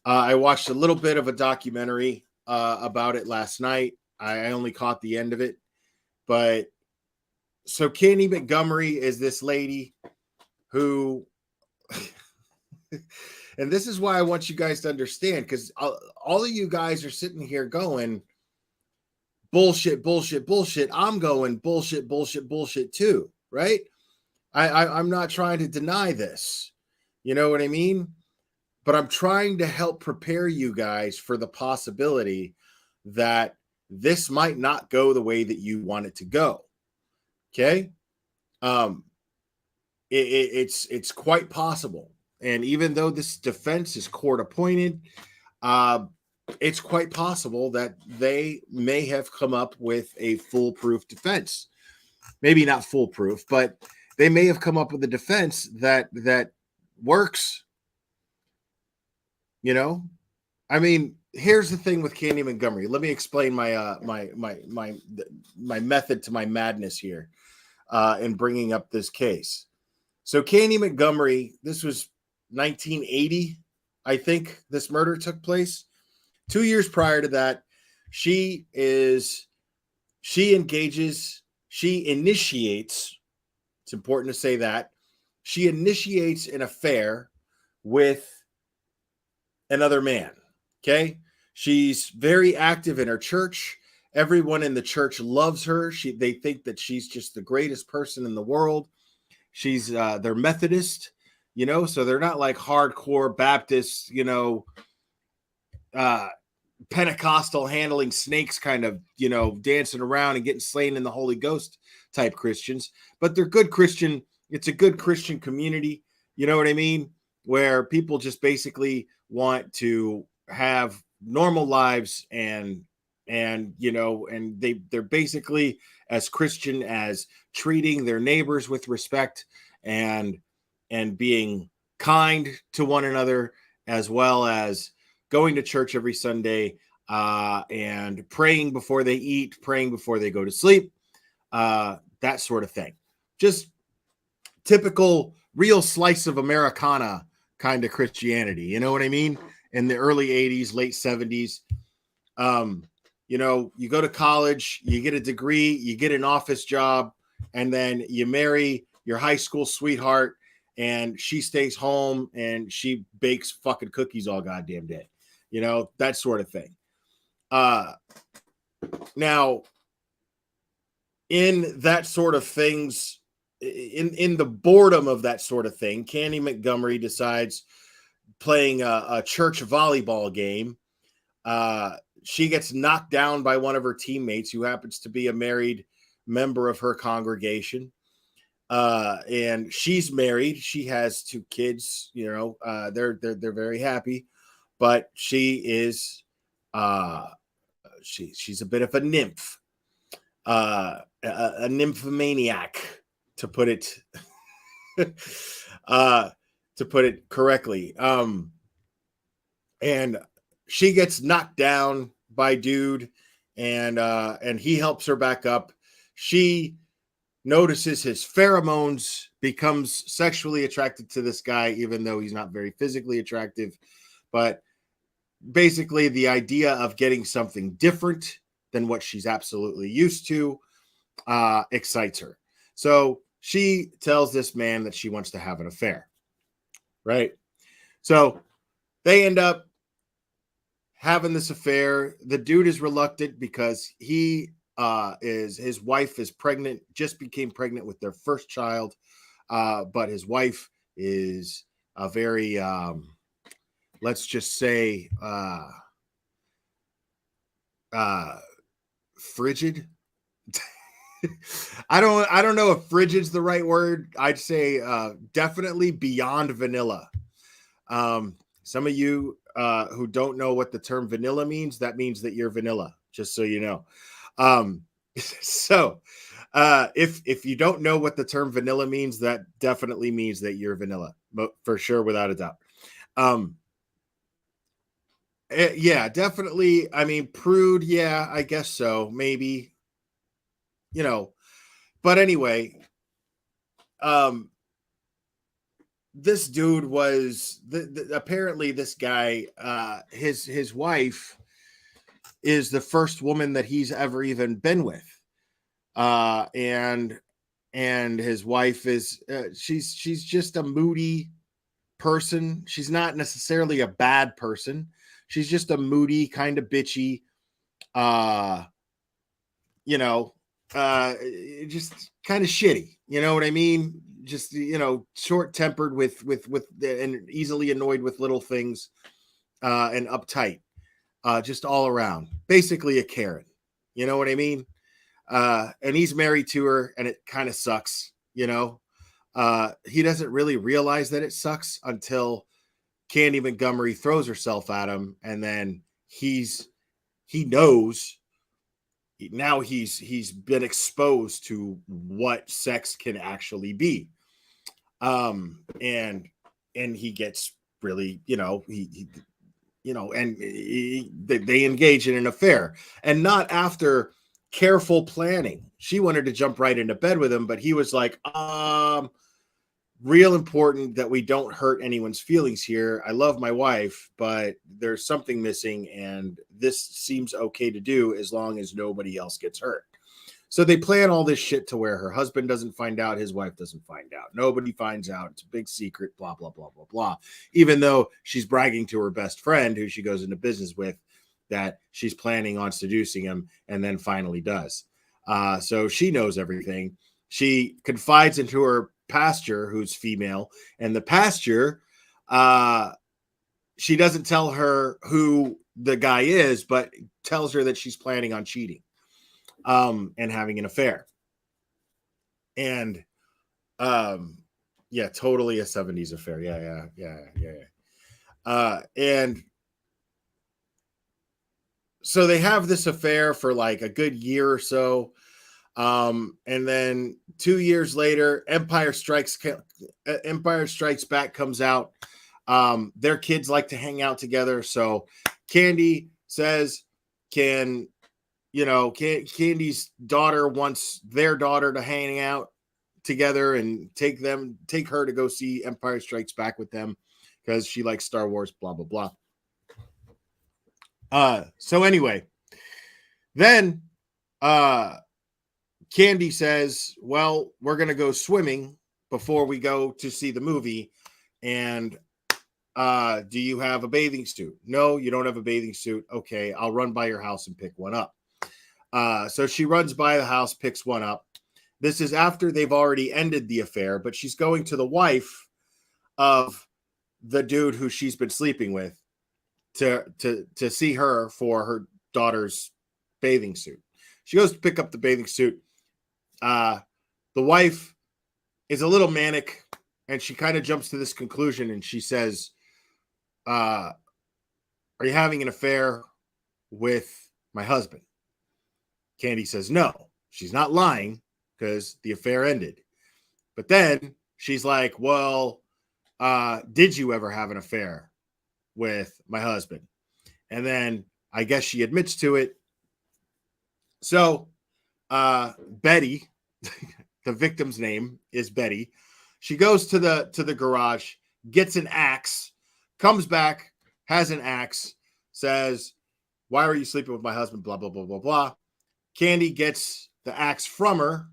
I watched a little bit of a documentary about it last night. I only caught the end of it. But so Candy Montgomery is this lady who, and this is why I want you guys to understand, because all of you guys are sitting here going, bullshit, bullshit, bullshit. I'm going bullshit, bullshit, bullshit too, right? I'm not trying to deny this. You know what I mean? But I'm trying to help prepare you guys for the possibility that this might not go the way that you want it to go. Okay? It's quite possible. And even though this defense is court appointed, it's quite possible that they may have come up with a foolproof defense. Maybe not foolproof, but they may have come up with a defense that works. You know, I mean, here's the thing with Candy Montgomery. Let me explain my my method to my madness here in bringing up this case. So Candy Montgomery, this was 1980, I think this murder took place. 2 years prior to that, she initiates, it's important to say that, she initiates an affair with another man. Okay. She's very active in her church. Everyone in the church loves her. They think that she's just the greatest person in the world. She's they're Methodist, you know, so they're not like hardcore Baptist, you know, Pentecostal handling snakes kind of, you know, dancing around and getting slain in the Holy Ghost type Christians, but they're good Christian. It's a good Christian community. You know what I mean? Where people just basically want to have normal lives and you know, and they're basically as Christian as treating their neighbors with respect and being kind to one another, as well as going to church every Sunday and praying before they eat, praying before they go to sleep, that sort of thing. Just typical real slice of Americana kind of Christianity. You know what I mean? In the early 80s, late 70s. You know, you go to college, you get a degree, you get an office job, and then you marry your high school sweetheart, and she stays home and she bakes fucking cookies all goddamn day. You know, that sort of thing. Now, in that sort of things, in the boredom of that sort of thing, Candy Montgomery decides, playing a church volleyball game, she gets knocked down by one of her teammates who happens to be a married member of her congregation. And she's married. She has 2 kids, you know, they're very happy, but she is, she's a bit of a nymph, a nymphomaniac, to put it, correctly. And she gets knocked down by dude, and he helps her back up. She notices his pheromones, becomes sexually attracted to this guy, even though he's not very physically attractive. But basically, the idea of getting something different than what she's absolutely used to excites her. So she tells this man that she wants to have an affair, right? So they end up having this affair. The dude is reluctant because his wife is pregnant, just became pregnant with their first child. But his wife is a very, let's just say, frigid. I don't know if frigid's the right word. I'd say definitely beyond vanilla. Some of you who don't know what the term vanilla means, that means that you're vanilla, just so you know. So if you don't know what the term vanilla means, that definitely means that you're vanilla, for sure, without a doubt. Yeah, definitely. I mean, prude. Yeah, I guess so. Maybe, but anyway, this dude was apparently this guy, his wife is the first woman that he's ever even been with. And his wife is, she's just a moody person. She's not necessarily a bad person. She's just a moody, kind of bitchy, just kind of shitty. You know what I mean? Just, short tempered with and easily annoyed with little things, and uptight, just all around. Basically a Karen. You know what I mean? And he's married to her, and it kind of sucks. He doesn't really realize that it sucks until Candy Montgomery throws herself at him, and then he knows. Now he's been exposed to what sex can actually be, and he gets really, they engage in an affair, and not after careful planning. She wanted to jump right into bed with him, but he was like, real important that we don't hurt anyone's feelings here. I love my wife, but there's something missing, and this seems okay to do as long as nobody else gets hurt. So they plan all this shit to where her husband doesn't find out, his wife doesn't find out, nobody finds out. It's a big secret, blah, blah, blah, blah, blah. Even though she's bragging to her best friend, who she goes into business with, that she's planning on seducing him, and then finally does. So she knows everything. She confides into her pastor, who's female, and the pastor, she doesn't tell her who the guy is, but tells her that she's planning on cheating, and having an affair. And yeah, totally a 70s affair. Yeah. And so they have this affair for like a good year or so. And then 2 years later, Empire Strikes Back comes out. Their kids like to hang out together. So Candy says, Candy's daughter wants their daughter to hang out together and take her to go see Empire Strikes Back with them because she likes Star Wars, blah, blah, blah. So anyway, then, Candy says, well, we're going to go swimming before we go to see the movie. And do you have a bathing suit? No, you don't have a bathing suit. Okay, I'll run by your house and pick one up. So she runs by the house, picks one up. This is after they've already ended the affair, but she's going to the wife of the dude who she's been sleeping with to see her for her daughter's bathing suit. She goes to pick up the bathing suit. The wife is a little manic, and she kind of jumps to this conclusion, and she says, are you having an affair with my husband? Candy says no. She's not lying because the affair ended. But then she's like, well, did you ever have an affair with my husband? And then I guess she admits to it. So Betty, the victim's name is Betty. She goes to the garage, gets an axe, comes back, has an axe, says, why were you sleeping with my husband? Blah, blah, blah, blah, blah. Candy gets the axe from her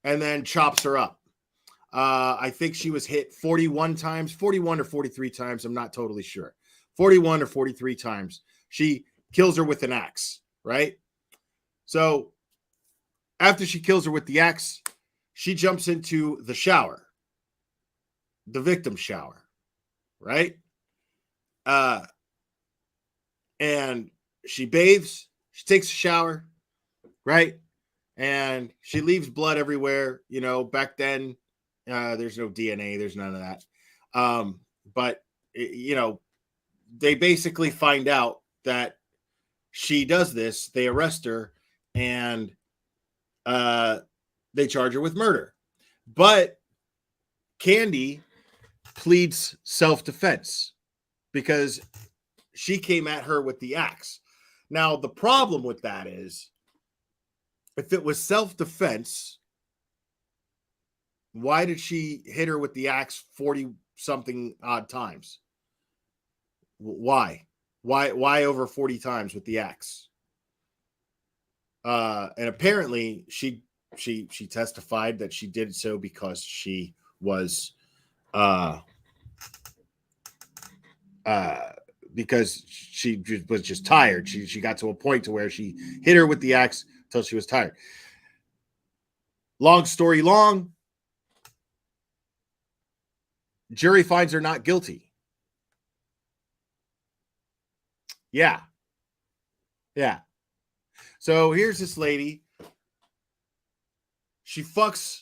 and then chops her up. I think she was hit 41 or 43 times. I'm not totally sure. 41 or 43 times. She kills her with an axe, right? So after she kills her with the axe, she jumps into the shower, the victim's shower, right? And she bathes, she takes a shower, right? And she leaves blood everywhere. Back then, there's no DNA, there's none of that. But they basically find out that she does this. They arrest her and they charge her with murder. But Candy pleads self-defense because she came at her with the axe. Now, the problem with that is if it was self-defense, why did she hit her with the axe 40 something odd times? Why? Why over 40 times with the axe? And apparently she testified that she did so because she was because she was just tired. She got to a point to where she hit her with the axe until she was tired. Long story long, jury finds her not guilty. Yeah. So here's this lady. She fucks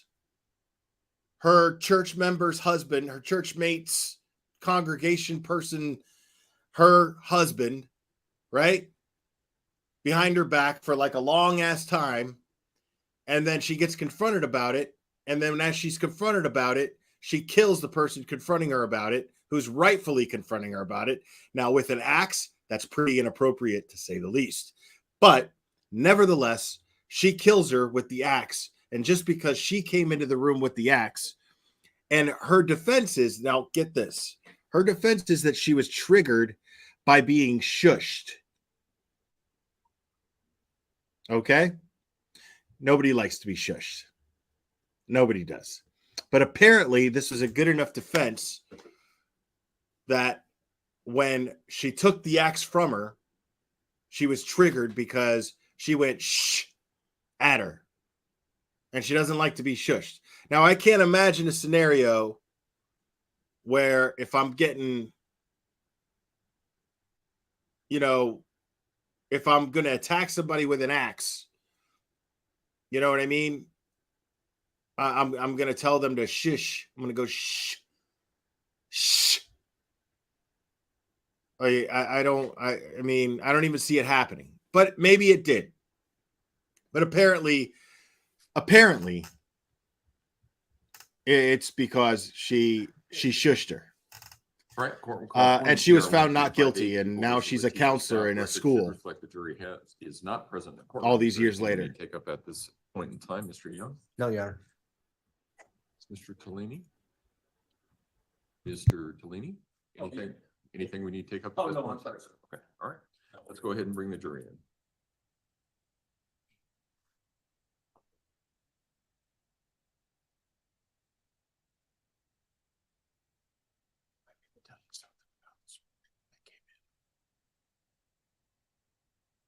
her church member's husband, her church mate's congregation person, her husband, right? Behind her back for like a long ass time. And then she gets confronted about it. And then as she's confronted about it, she kills the person confronting her about it, who's rightfully confronting her about it. Now, with an axe, that's pretty inappropriate to say the least. But nevertheless, she kills her with the axe. And just because she came into the room with the axe, and her defense is, now get this, her defense is that she was triggered by being shushed. Okay? Nobody likes to be shushed. Nobody does. But apparently, this was a good enough defense that when she took the axe from her, she was triggered because she went shh at her. And she doesn't like to be shushed. Now, I can't imagine a scenario where if I'm getting, if I'm going to attack somebody with an axe, you know what I mean? I'm going to tell them to shush. I'm going to go shh. Shh. I don't even see it happening. But maybe it did. But apparently it's because she shushed her. All right, court will call And she was 20-01 found not guilty, Before and now this she's a Letitia counselor in a record should school. reflect the jury is not present in the All courtroom. these Is there years anything we later. need to Take up at this point in time, Mr. Young, No, Your Honor. Mr. Tellini. Mr. Tellini, anything we need to take up? at Oh, this no, point? I'm sorry. Okay, all right. Let's go ahead and bring the jury in.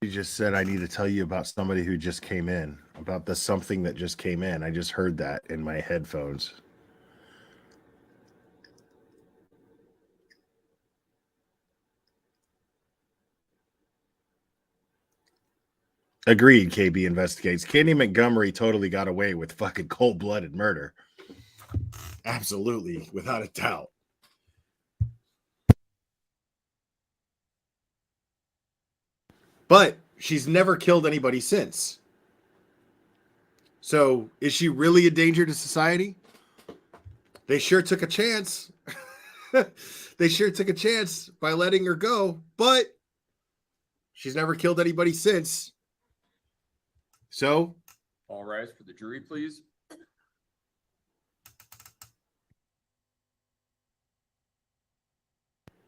You just said I need to tell you about somebody who just came in, about the something that just came in. I just heard that in my headphones. Agreed, KB investigates. Candy Montgomery totally got away with fucking cold-blooded murder. Absolutely, without a doubt. But she's never killed anybody since. So is she really a danger to society? They sure took a chance. They sure took a chance by letting her go, but she's never killed anybody since. So, All rise for the jury, please.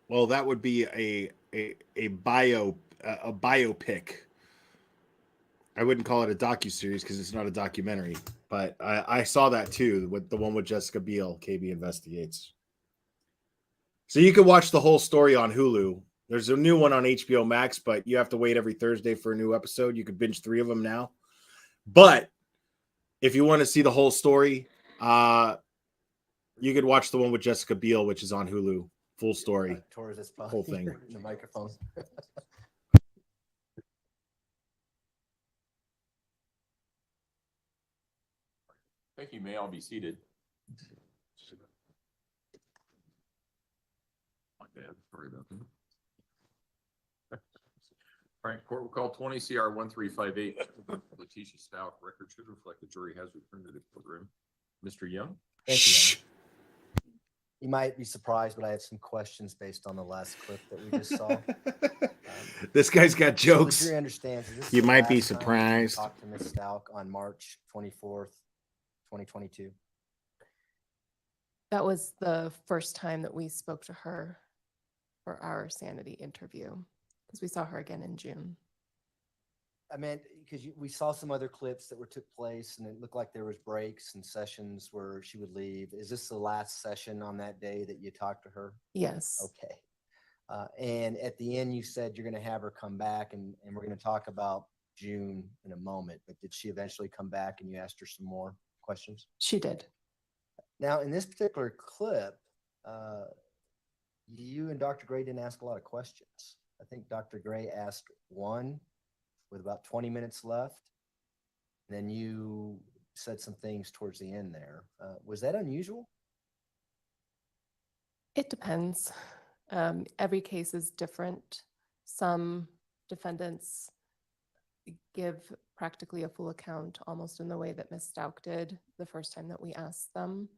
well, that would be a biopic. I wouldn't call it a docuseries because it's not a documentary, but I saw that too, with the one with Jessica Biel, KB Investigates. So you can watch the whole story on Hulu. There's a new one on HBO Max, but you have to wait every Thursday for a new episode. You could binge 3 of them now. But if you want to see the whole story, you could watch the one with Jessica Biel, which is on Hulu. Full story. Towards this Whole thing. The microphone. Thank you. May all be seated. My bad. Sorry about that. All right, court will call 20 CR 1358. Letitia Stout, record should reflect the jury has returned to the courtroom. Mr. Young? Thank you. You might be surprised, but I have some questions based on the last clip that we just saw. This guy's got So the jokes. jury understands. Is this You the might be last time you surprised. talked to Ms. Stalk on March 24th, 2022. That was the first time that we spoke to her for our sanity interview, because we saw her again in June. I meant because we saw some other clips that took place, and it looked like there was breaks and sessions where she would leave. Is this the last session on that day that you talked to her? Yes. Okay. And at the end, you said you're going to have her come back, and we're going to talk about June in a moment. But did she eventually come back and you asked her some more questions? She did. Now, in this particular clip, you and Dr. Gray didn't ask a lot of questions. I think Dr. Gray asked one with about 20 minutes left. Then you said some things towards the end there. Was that unusual? It depends. Every case is different. Some defendants give practically a full account, almost in the way that Ms. Stout did the first time that we asked them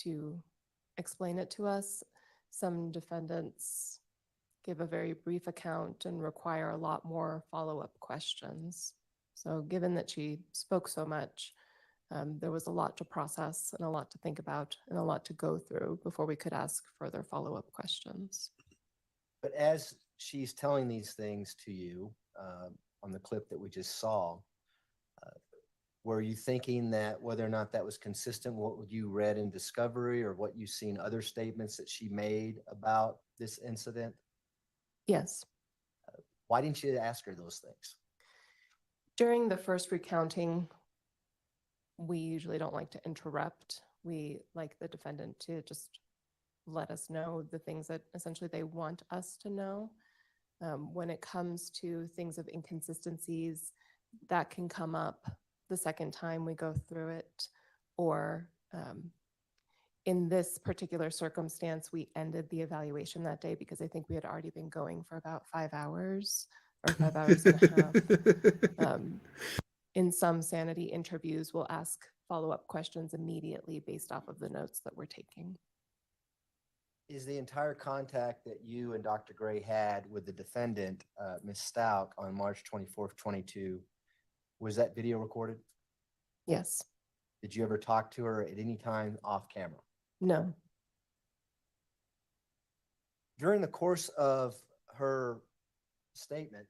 to explain it to us. Some defendants give a very brief account and require a lot more follow-up questions. So given that she spoke so much, there was a lot to process and a lot to think about and a lot to go through before we could ask further follow-up questions. But as she's telling these things to you on the clip that we just saw, were you thinking that whether or not that was consistent with what you read in discovery or what you've seen other statements that she made about this incident? Yes. Why didn't you ask her those things? During the first recounting, we usually don't like to interrupt. We like the defendant to just let us know the things that essentially they want us to know. When it comes to things of inconsistencies, that can come up the second time we go through it, or in this particular circumstance, we ended the evaluation that day because I think we had already been going for about 5 hours or 5 hours and a half. In some sanity interviews, we'll ask follow-up questions immediately based off of the notes that we're taking. Is the entire contact that you and Dr. Gray had with the defendant, Ms. Stout, on March 24th, 22, was that video recorded? Yes. Did you ever talk to her at any time off camera? No. During the course of her statement,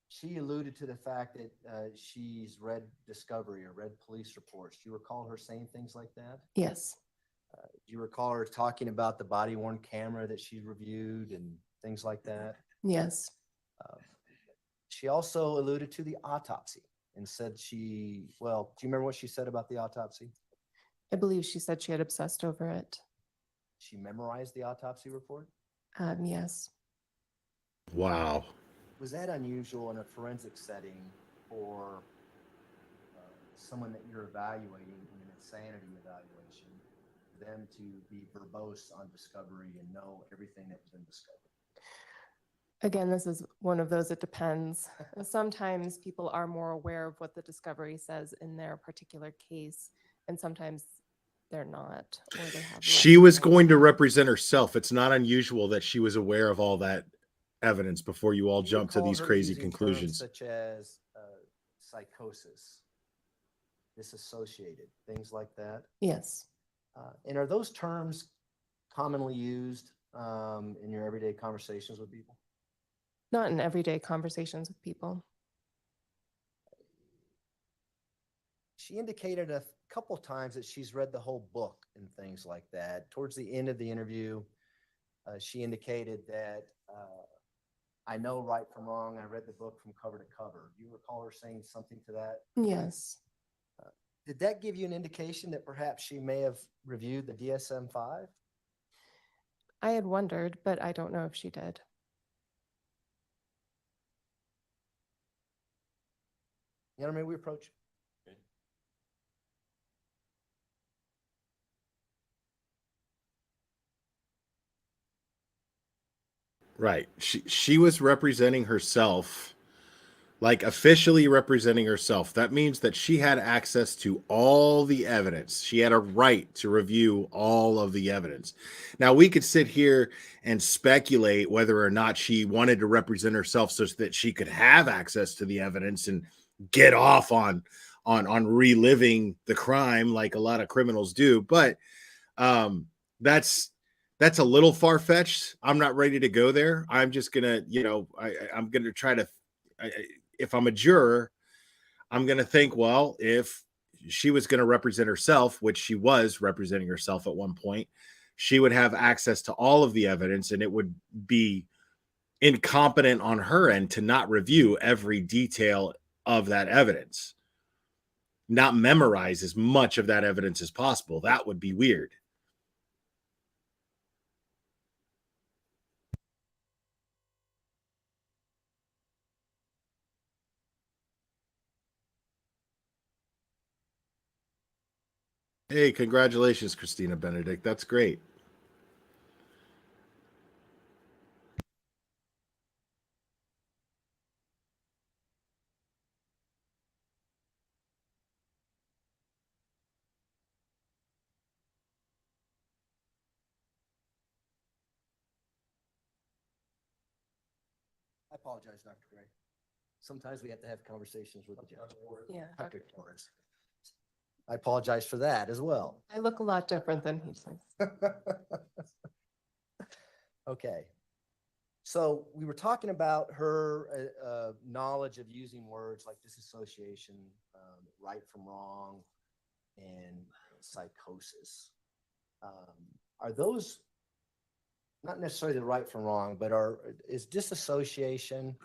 she alluded to the fact that she's read discovery or read police reports. Do you recall her saying things like that? Yes. Do you recall her talking about the body-worn camera that she reviewed and things like that? Yes. She also alluded to the autopsy and said do you remember what she said about the autopsy? I believe she said she had obsessed over it. She memorized the autopsy report? Yes. Wow. Was that unusual in a forensic setting for someone that you're evaluating in an insanity evaluation, for them to be verbose on discovery and know everything that has been discovered? Again, this is one of those, it depends. Sometimes people are more aware of what the discovery says in their particular case, and sometimes they're not, or they have. She was going to represent herself. It's not unusual that she was aware of all that evidence before you all Do you jump to recall these her crazy using terms conclusions. such as psychosis, disassociated, things like that? Yes. And are those terms commonly used in your everyday conversations with people? Not in everyday conversations with people. She indicated a couple times that she's read the whole book and things like that. Towards the end of the interview, she indicated that I know right from wrong. I read the book from cover to cover. Do you recall her saying something to that? Yes. Did that give you an indication that perhaps she may have reviewed the DSM-5? I had wondered, but I don't know if she did. You know what I mean? We approach. Right. She was representing herself, like officially representing herself. That means that she had access to all the evidence. She had a right to review all of the evidence. Now, we could sit here and speculate whether or not she wanted to represent herself so that she could have access to the evidence and get off on reliving the crime like a lot of criminals do. But um that's a little far-fetched. I'm not ready to go there. I'm just gonna, I'm gonna try to, if I'm a juror, I'm gonna think, well, if she was gonna represent herself, which she was representing herself at one point, she would have access to all of the evidence, and it would be incompetent on her end to not review every detail of that evidence, not memorize as much of that evidence as possible. That would be weird. Hey, congratulations, Christina Benedict. That's great. I apologize, Dr. Gray. Sometimes we have to have conversations with the judge. Yeah. Dr. Torres. I apologize for that as well. I look a lot different than he does. Okay. So we were talking about her knowledge of using words like disassociation, right from wrong, and psychosis. Are those not necessarily the right from wrong, but is disassociation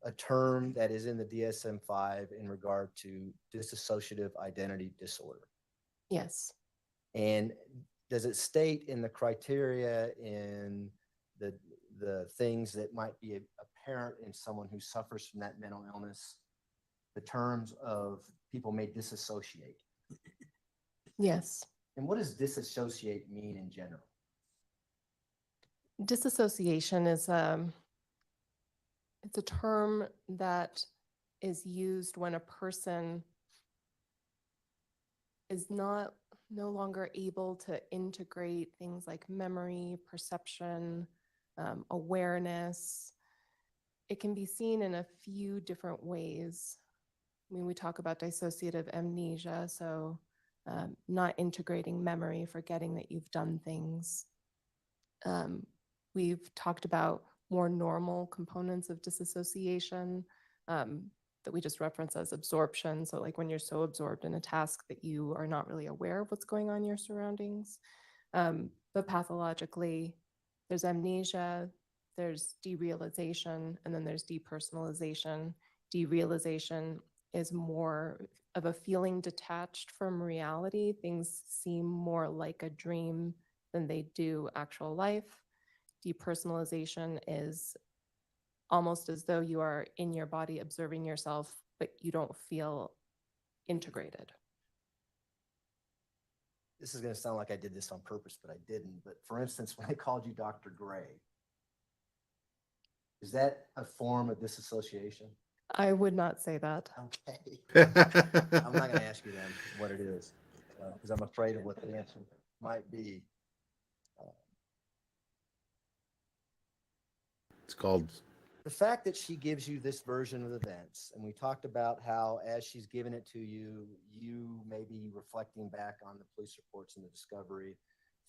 a term that is in the DSM-5 in regard to dissociative identity disorder? Yes. And does it state in the criteria in the things that might be apparent in someone who suffers from that mental illness, the terms of people may disassociate? Yes. And what does disassociate mean in general? Disassociation is it's a term that is used when a person is no longer able to integrate things like memory, perception, awareness. It can be seen in a few different ways. I mean, we talk about dissociative amnesia, so not integrating memory, forgetting that you've done things. We've talked about more normal components of disassociation that we just reference as absorption. So like when you're so absorbed in a task that you are not really aware of what's going on in your surroundings. But pathologically, there's amnesia, there's derealization, and then there's depersonalization. Derealization is more of a feeling detached from reality. Things seem more like a dream than they do actual life. Depersonalization is almost as though you are in your body observing yourself, but you don't feel integrated. This is going to sound like I did this on purpose, but I didn't. But for instance, when I called you Dr. Gray, is that a form of disassociation? I would not say that. Okay. I'm not going to ask you then what it is, because I'm afraid of what the answer might be. It's called. The fact that she gives you this version of events, and we talked about how as she's giving it to you, you may be reflecting back on the police reports and the discovery,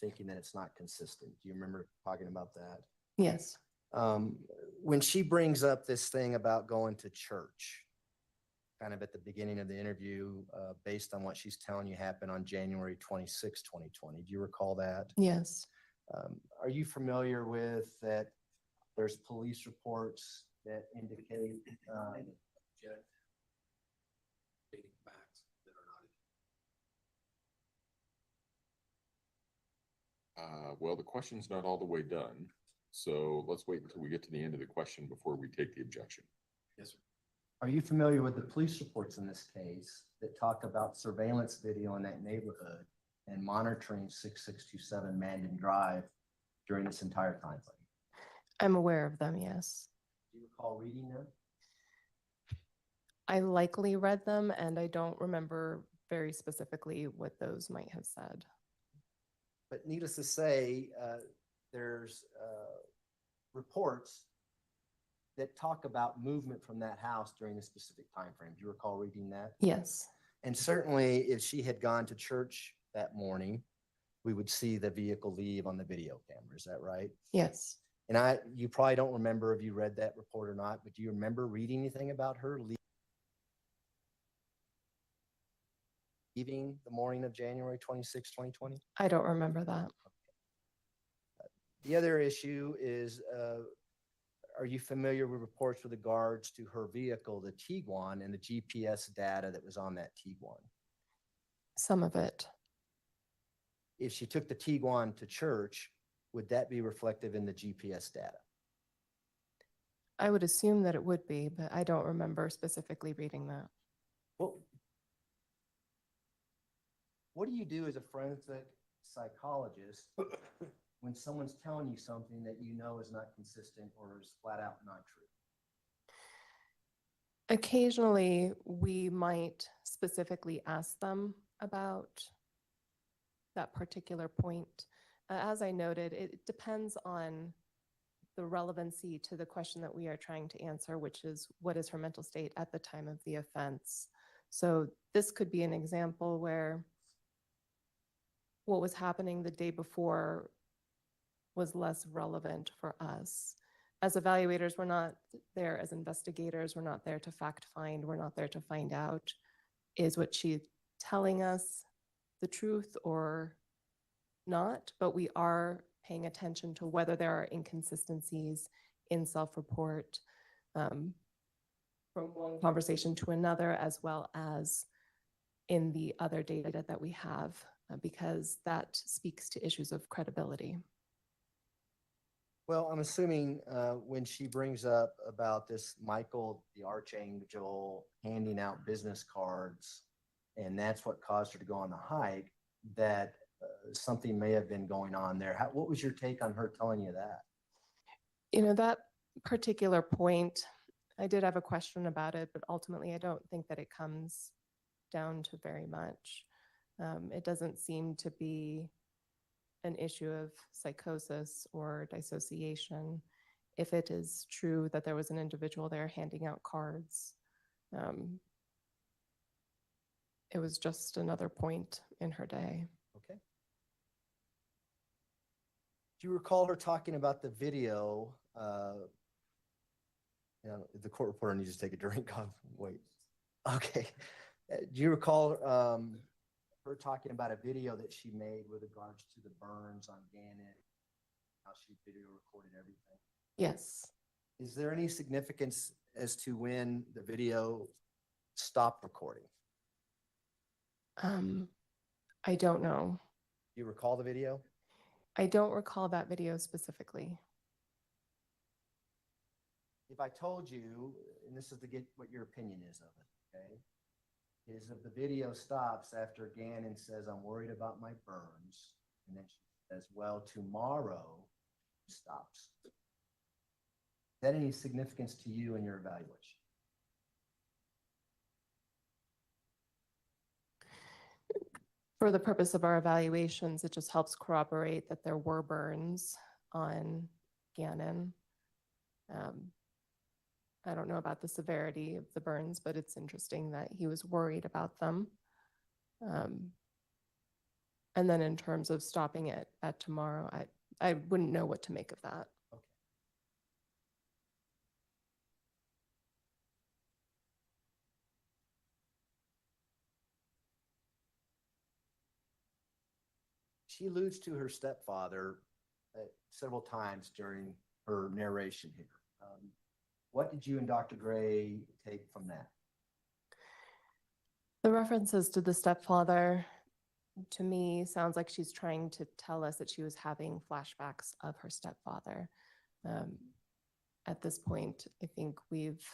thinking that it's not consistent. Do you remember talking about that? Yes. When she brings up this thing about going to church, kind of at the beginning of the interview, based on what she's telling you happened on January 26, 2020, do you recall that? Yes. Are you familiar with that? There's police reports that indicate well, the question's not all the way done. So let's wait until we get to the end of the question before we take the objection. Yes, sir. Are you familiar with the police reports in this case that talk about surveillance video in that neighborhood and monitoring 6627 Mandan Drive during this entire time frame? I'm aware of them, yes. Do you recall reading them? I likely read them and I don't remember very specifically what those might have said. But needless to say, there's reports that talk about movement from that house during a specific time frame. Do you recall reading that? Yes. And certainly, if she had gone to church that morning, we would see the vehicle leave on the video camera. Is that right? Yes. And you probably don't remember if you read that report or not, but do you remember reading anything about her leaving the morning of January 26, 2020? I don't remember that. The other issue is, are you familiar with reports with regards to her vehicle, the Tiguan, and the GPS data that was on that Tiguan? Some of it. If she took the Tiguan to church, would that be reflective in the GPS data? I would assume that it would be, but I don't remember specifically reading that. Well, what do you do as a forensic psychologist when someone's telling you something that you know is not consistent or is flat out not true? Occasionally, we might specifically ask them about that particular point. As I noted, it depends on the relevancy to the question that we are trying to answer, which is what is her mental state at the time of the offense? So this could be an example where what was happening the day before was less relevant for us. As evaluators, we're not there as investigators. We're not there to fact find. We're not there to find out, is what she's telling us the truth or not, but we are paying attention to whether there are inconsistencies in self-report from one conversation to another, as well as in the other data that we have, because that speaks to issues of credibility. Well, I'm assuming when she brings up about this Michael, the Archangel, handing out business cards, and that's what caused her to go on the hike, that something may have been going on there. What was your take on her telling you that? You know, that particular point, I did have a question about it, but ultimately I don't think that it comes down to very much. It doesn't seem to be an issue of psychosis or dissociation. If it is true that there was an individual there handing out cards, it was just another point in her day. Okay. Do you recall her talking about the video? The court reporter needs to take a drink. Wait. Okay. Do you recall her talking about a video that she made with regards to the burns on Gannon, how she video recorded everything? Yes. Is there any significance as to when the video stopped recording? I don't know. Do you recall the video? I don't recall that video specifically. If I told you, and this is to get what your opinion is of it, okay, is if the video stops after Gannon says, "I'm worried about my burns," and then she says, "Well, tomorrow," stops. Is that any significance to you in your evaluation? For the purpose of our evaluations, it just helps corroborate that there were burns on Gannon. I don't know about the severity of the burns, but it's interesting that he was worried about them. And then in terms of stopping it at tomorrow, I wouldn't know what to make of that. Okay. She alludes to her stepfather several times during her narration here. What did you and Dr. Gray take from that? The references to the stepfather, to me, sounds like she's trying to tell us that she was having flashbacks of her stepfather. At this point, I think we've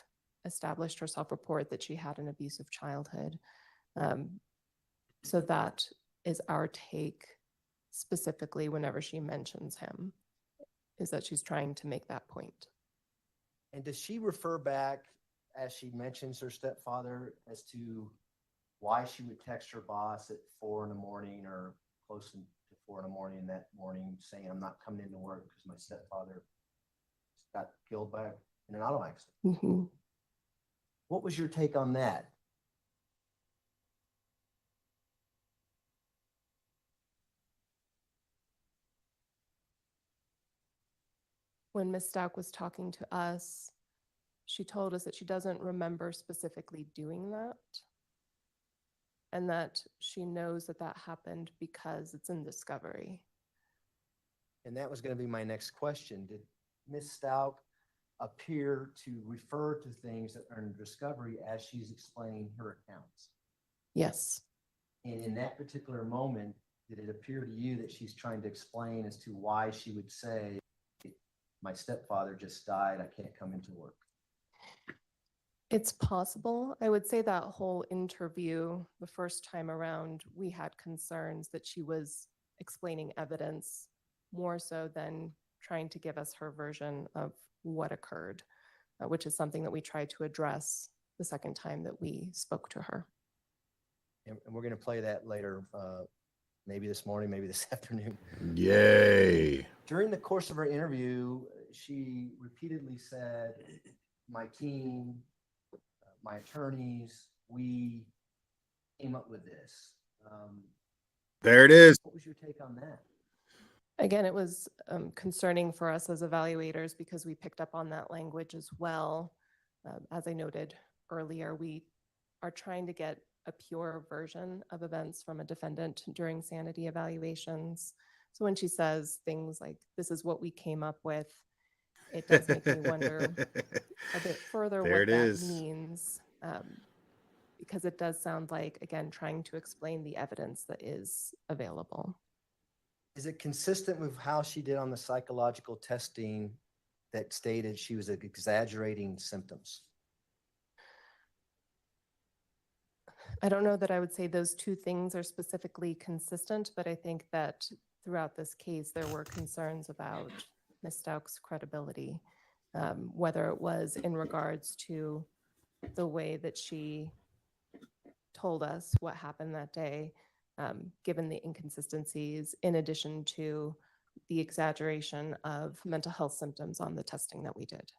established her self-report that she had an abusive childhood. So that is our take specifically whenever she mentions him. is that she's trying to make that point. And does she refer back, as she mentions her stepfather, as to why she would text her boss at 4 in the morning or close to 4 in the morning that morning saying, I'm not coming into work because my stepfather got killed in an auto accident? Mhm. What was your take on that? When Ms. Stout was talking to us, she told us that she doesn't remember specifically doing that, and that she knows that that happened because it's in discovery. And that was going to be my next question. Did Ms. Stout appear to refer to things that are in discovery as she's explaining her accounts? Yes. And in that particular moment, did it appear to you that she's trying to explain as to why she would say, my stepfather just died, I can't come into work? It's possible. I would say that whole interview, the first time around, we had concerns that she was explaining evidence more so than trying to give us her version of what occurred, which is something that we tried to address the second time that we spoke to her. And we're going to play that later, maybe this morning, maybe this afternoon. Yay. During the course of her interview, she repeatedly said, my team, my attorneys, we came up with this. There it is. What was your take on that? Again, it was concerning for us as evaluators because we picked up on that language as well. As I noted earlier, we are trying to get a pure version of events from a defendant during sanity evaluations. So when she says things like, this is what we came up with, it does make me wonder a bit further There what it that is. means, because it does sound like, again, trying to explain the evidence that is available. Is it consistent with how she did on the psychological testing that stated she was exaggerating symptoms? I don't know that I would say those two things are specifically consistent, but I think that throughout this case, there were concerns about Ms. Stauch's credibility, whether it was in regards to the way that she told us what happened that day, given the inconsistencies, in addition to the exaggeration of mental health symptoms on the testing that we did.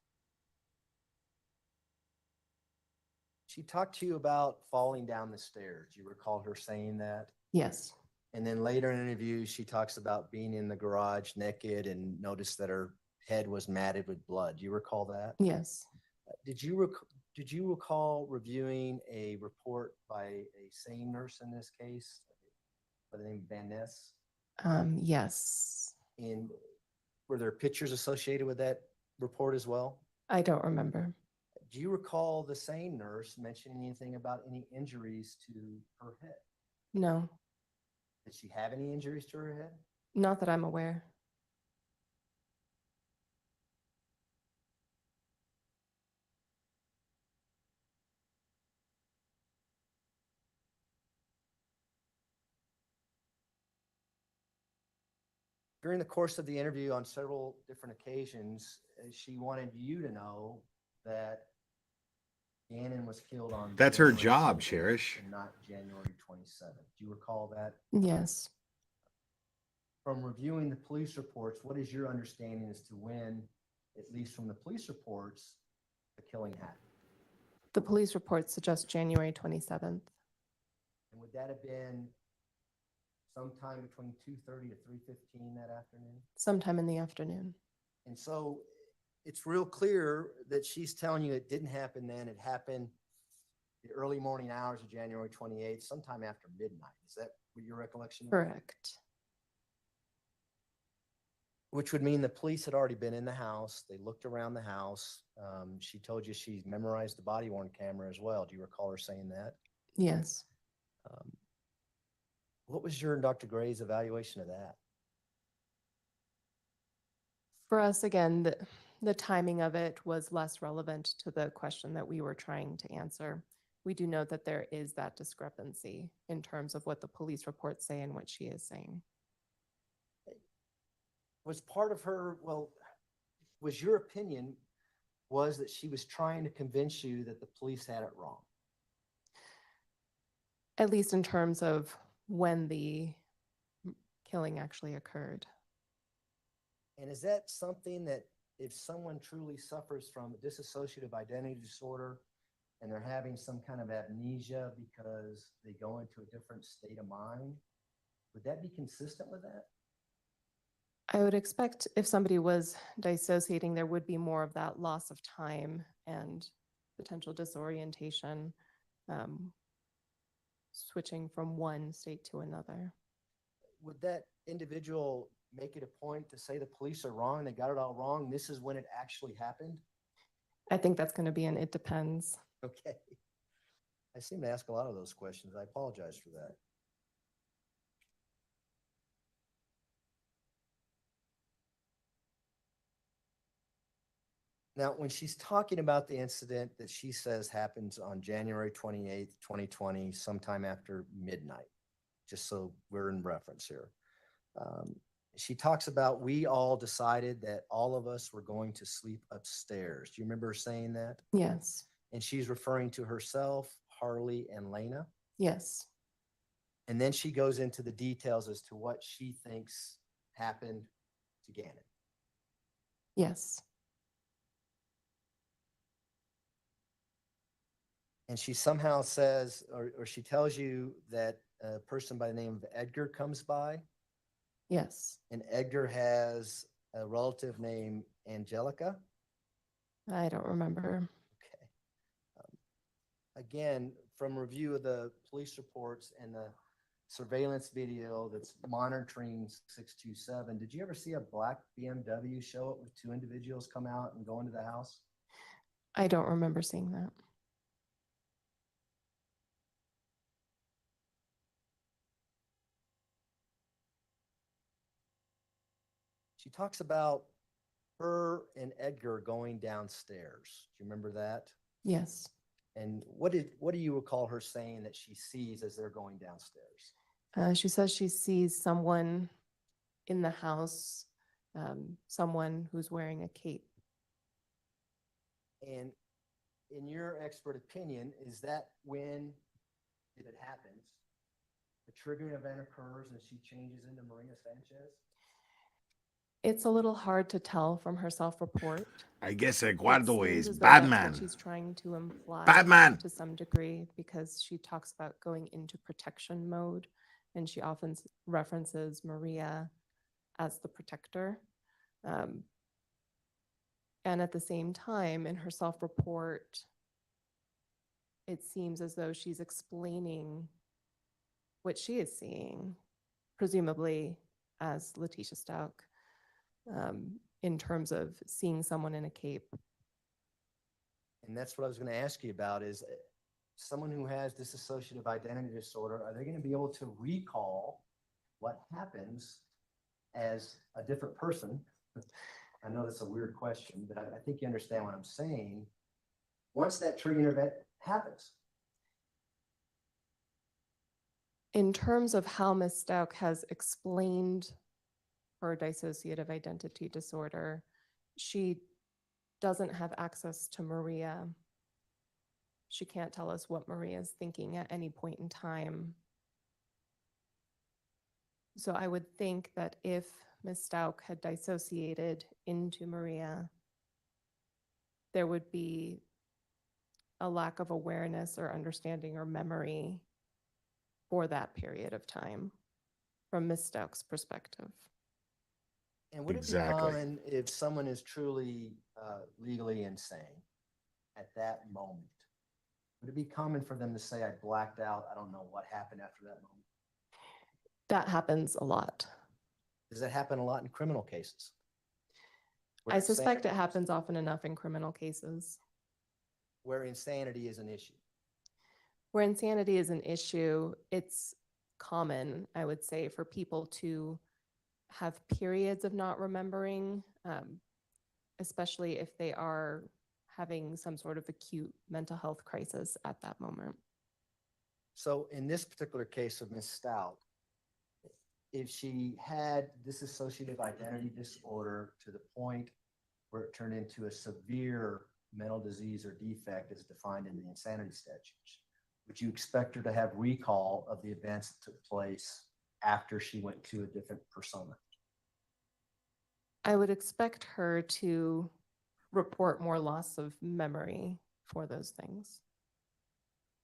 She talked to you about falling down the stairs. You recall her saying that? Yes. And then later in the interview, she talks about being in the garage naked and noticed that her head was matted with blood. Do you recall that? Yes. Did you recall reviewing a report by a SANE nurse in this case by the name of Van Ness? Yes. And were there pictures associated with that report as well? I don't remember. Do you recall the SANE nurse mentioning anything about any injuries to her head? No, Did she have any injuries to her head? not that I'm aware. During the course of the interview on several different occasions, she wanted you to know that Gannon was killed on That's her January job, 28th Cherish. and not January 27th. Do you recall that? Yes. From reviewing the police reports, what is your understanding as to when, at least from the police reports, the killing happened? The police report suggests January 27th. And would that have been sometime between 2:30 to 3:15 that afternoon? Sometime in the afternoon. And so it's real clear that she's telling you it didn't happen then. It happened the early morning hours of January 28th, sometime after midnight. Is that what your recollection is? Correct. Which would mean the police had already been in the house. They looked around the house. She told you she memorized the body worn camera as well. Do you recall her saying that? Yes. What was your and Dr. Gray's evaluation of that? For us, again, the timing of it was less relevant to the question that we were trying to answer. We do note that there is that discrepancy in terms of what the police reports say and what she is saying. Was part of her, well, was your opinion was that she was trying to convince you that the police had it wrong? At least in terms of when the killing actually occurred. And is that something that if someone truly suffers from dissociative identity disorder and they're having some kind of amnesia because they go into a different state of mind, would that be consistent with that? I would expect if somebody was dissociating, there would be more of that loss of time and potential disorientation, switching from one state to another. Would that individual make it a point to say the police are wrong, they got it all wrong, this is when it actually happened? I think that's going to be an it depends. Okay. I seem to ask a lot of those questions. I apologize for that. Now, when she's talking about the incident that she says happens on January 28th, 2020, sometime after midnight, just so we're in reference here. She talks about, we all decided that all of us were going to sleep upstairs. Do you remember her saying that? Yes. And she's referring to herself, Harley, and Lena. Yes. And then she goes into the details as to what she thinks happened to Gannon. Yes. And she somehow says, or she tells you that a person by the name of Edgar comes by, Yes. and Edgar has a relative named Angelica. I don't remember. Okay. Again, from review of the police reports and the surveillance video that's monitoring 627, did you ever see a black BMW show up with two individuals come out and go into the house? I don't remember seeing that. She talks about her and Edgar going downstairs. Do you remember that? Yes. And what do you recall her saying that she sees as they're going downstairs? She says she sees someone in the house, someone who's wearing a cape. And in your expert opinion, is that when, if it happens, the triggering event occurs and she changes into Maria Sanchez? It's a little hard to tell from her self-report. I guess It Eduardo seems is as though that's Batman. what she's trying to imply Batman. to some degree, because she talks about going into protection mode, and she often references Maria as the protector. And at the same time, in her self-report, it seems as though she's explaining what she is seeing, presumably as Letitia Stout, in terms of seeing someone in a cape. And that's what I was going to ask you about, is someone who has dissociative identity disorder, are they going to be able to recall what happens as a different person? I know that's a weird question, but I think you understand what I'm saying. Once that triggering event happens. In terms of how Ms. Stout has explained her dissociative identity disorder, she doesn't have access to Maria. She can't tell us what Maria is thinking at any point in time. So I would think that if Ms. Stout had dissociated into Maria, there would be a lack of awareness or understanding or memory for that period of time from Ms. Stout's perspective. And would it be common if someone is truly legally insane at that moment? Would it be common for them to say, I blacked out, I don't know what happened after that moment? That happens a lot. Does that happen a lot in criminal cases? Where I suspect it insanity- happens often enough in criminal cases. Where insanity is an issue. Where insanity is an issue, it's common, I would say, for people to have periods of not remembering, especially if they are having some sort of acute mental health crisis at that moment. So in this particular case of Ms. Stout, if she had dissociative identity disorder to the point where it turned into a severe mental disease or defect as defined in the insanity statutes, would you expect her to have recall of the events that took place after she went to a different persona? I would expect her to report more loss of memory for those things.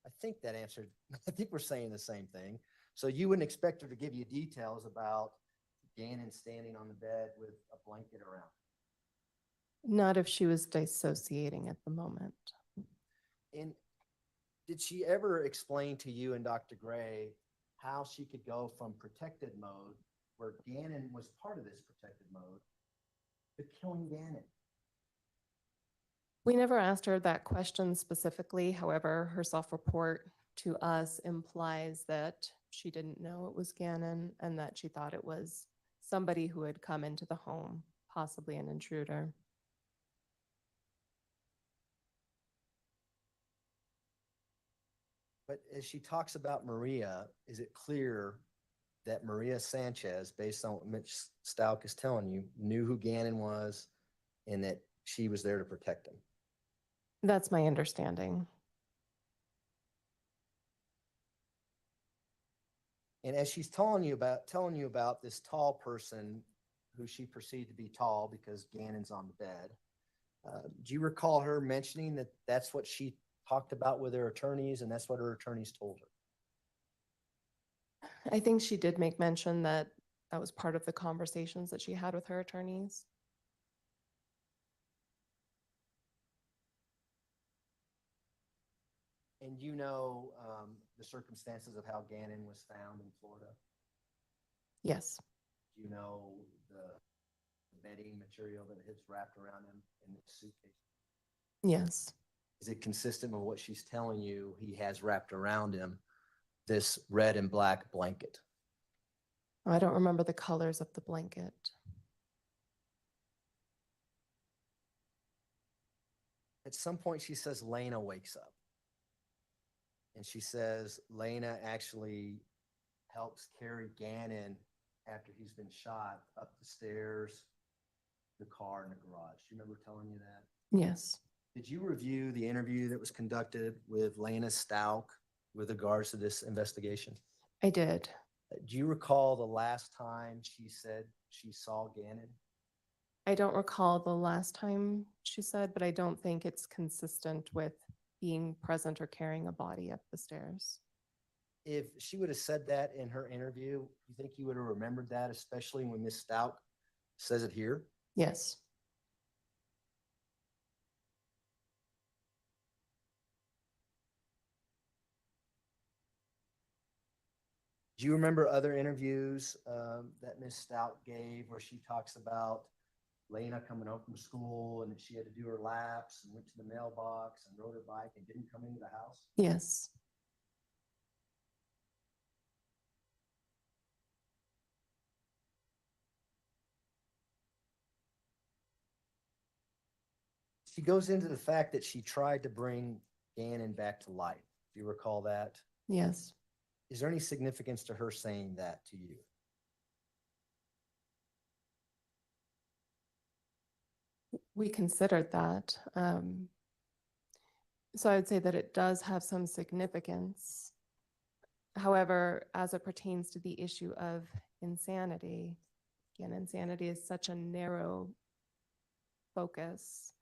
I think that answered, I think we're saying the same thing. So you wouldn't expect her to give you details about Gannon standing on the bed with a blanket around. Not if she was dissociating at the moment. And did she ever explain to you and Dr. Gray how she could go from protected mode, where Gannon was part of this protected mode, to killing Gannon? We never asked her that question specifically. However, her self-report to us implies that she didn't know it was Gannon and that she thought it was somebody who had come into the home, possibly an intruder. But as she talks about Maria, is it clear that Maria Sanchez, based on what Mitch Stout is telling you, knew who Gannon was and that she was there to protect him? That's my understanding. And as she's telling you about this tall person who she perceived to be tall because Gannon's on the bed, do you recall her mentioning that that's what she talked about with her attorneys and that's what her attorneys told her? I think she did make mention that that was part of the conversations that she had with her attorneys. And you know the circumstances of how Gannon was found in Florida? Yes. Do you know the bedding material that is wrapped around him in the suitcase? Yes. Is it consistent with what she's telling you he has wrapped around him, this red and black blanket? I don't remember the colors of the blanket. At some point, she says Lena wakes up. And she says Lena actually helps carry Gannon after he's been shot up the stairs, the car, and the garage. Do you remember telling you that? Yes. Did you review the interview that was conducted with Lena Stout with regards to this investigation? I did. Do you recall the last time she said she saw Gannon? I don't recall the last time she said, but I don't think it's consistent with being present or carrying a body up the stairs. If she would have said that in her interview, you think you would have remembered that, especially when Miss Stout says it here? Yes. Do you remember other interviews that Miss Stout gave where she talks about Lena coming home from school and that she had to do her laps and went to the mailbox and rode her bike and didn't come into the house? Yes. She goes into the fact that she tried to bring Gannon back to life. Do you recall that? Yes. Is there any significance to her saying that to you? We considered that. So I would say that it does have some significance. However, as it pertains to the issue of insanity, again, insanity is such a narrow focus.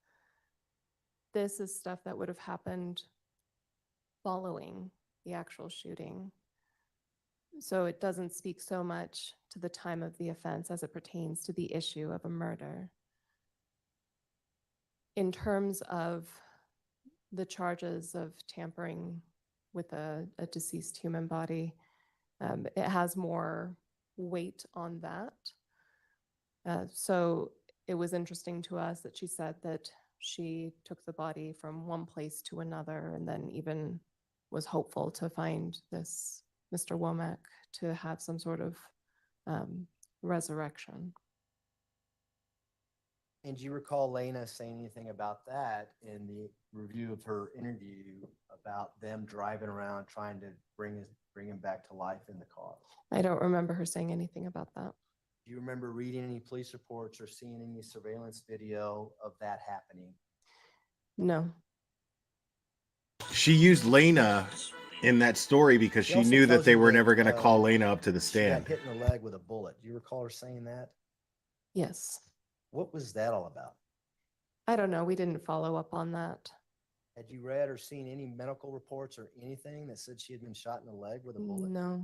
This is stuff that would have happened following the actual shooting. So it doesn't speak so much to the time of the offense as it pertains to the issue of a murder. In terms of the charges of tampering with a deceased human body, it has more weight on that. So it was interesting to us that she said that she took the body from one place to another and then even was hopeful to find this Mr. Womack to have some sort of resurrection. And do you recall Lena saying anything about that in the review of her interview about them driving around trying to bring him back to life in the car? I don't remember her saying anything about that. Do you remember reading any police reports or seeing any surveillance video of that happening? No. She used Lena in that story because she also knew that tells they you were that, never going to call Lena up to the She got stand. hit in the leg with a bullet. Do you recall her saying that? Yes. What was that all about? I don't know. We didn't follow up on that. Had you read or seen any medical reports or anything that said she had been shot in the leg with a bullet? No.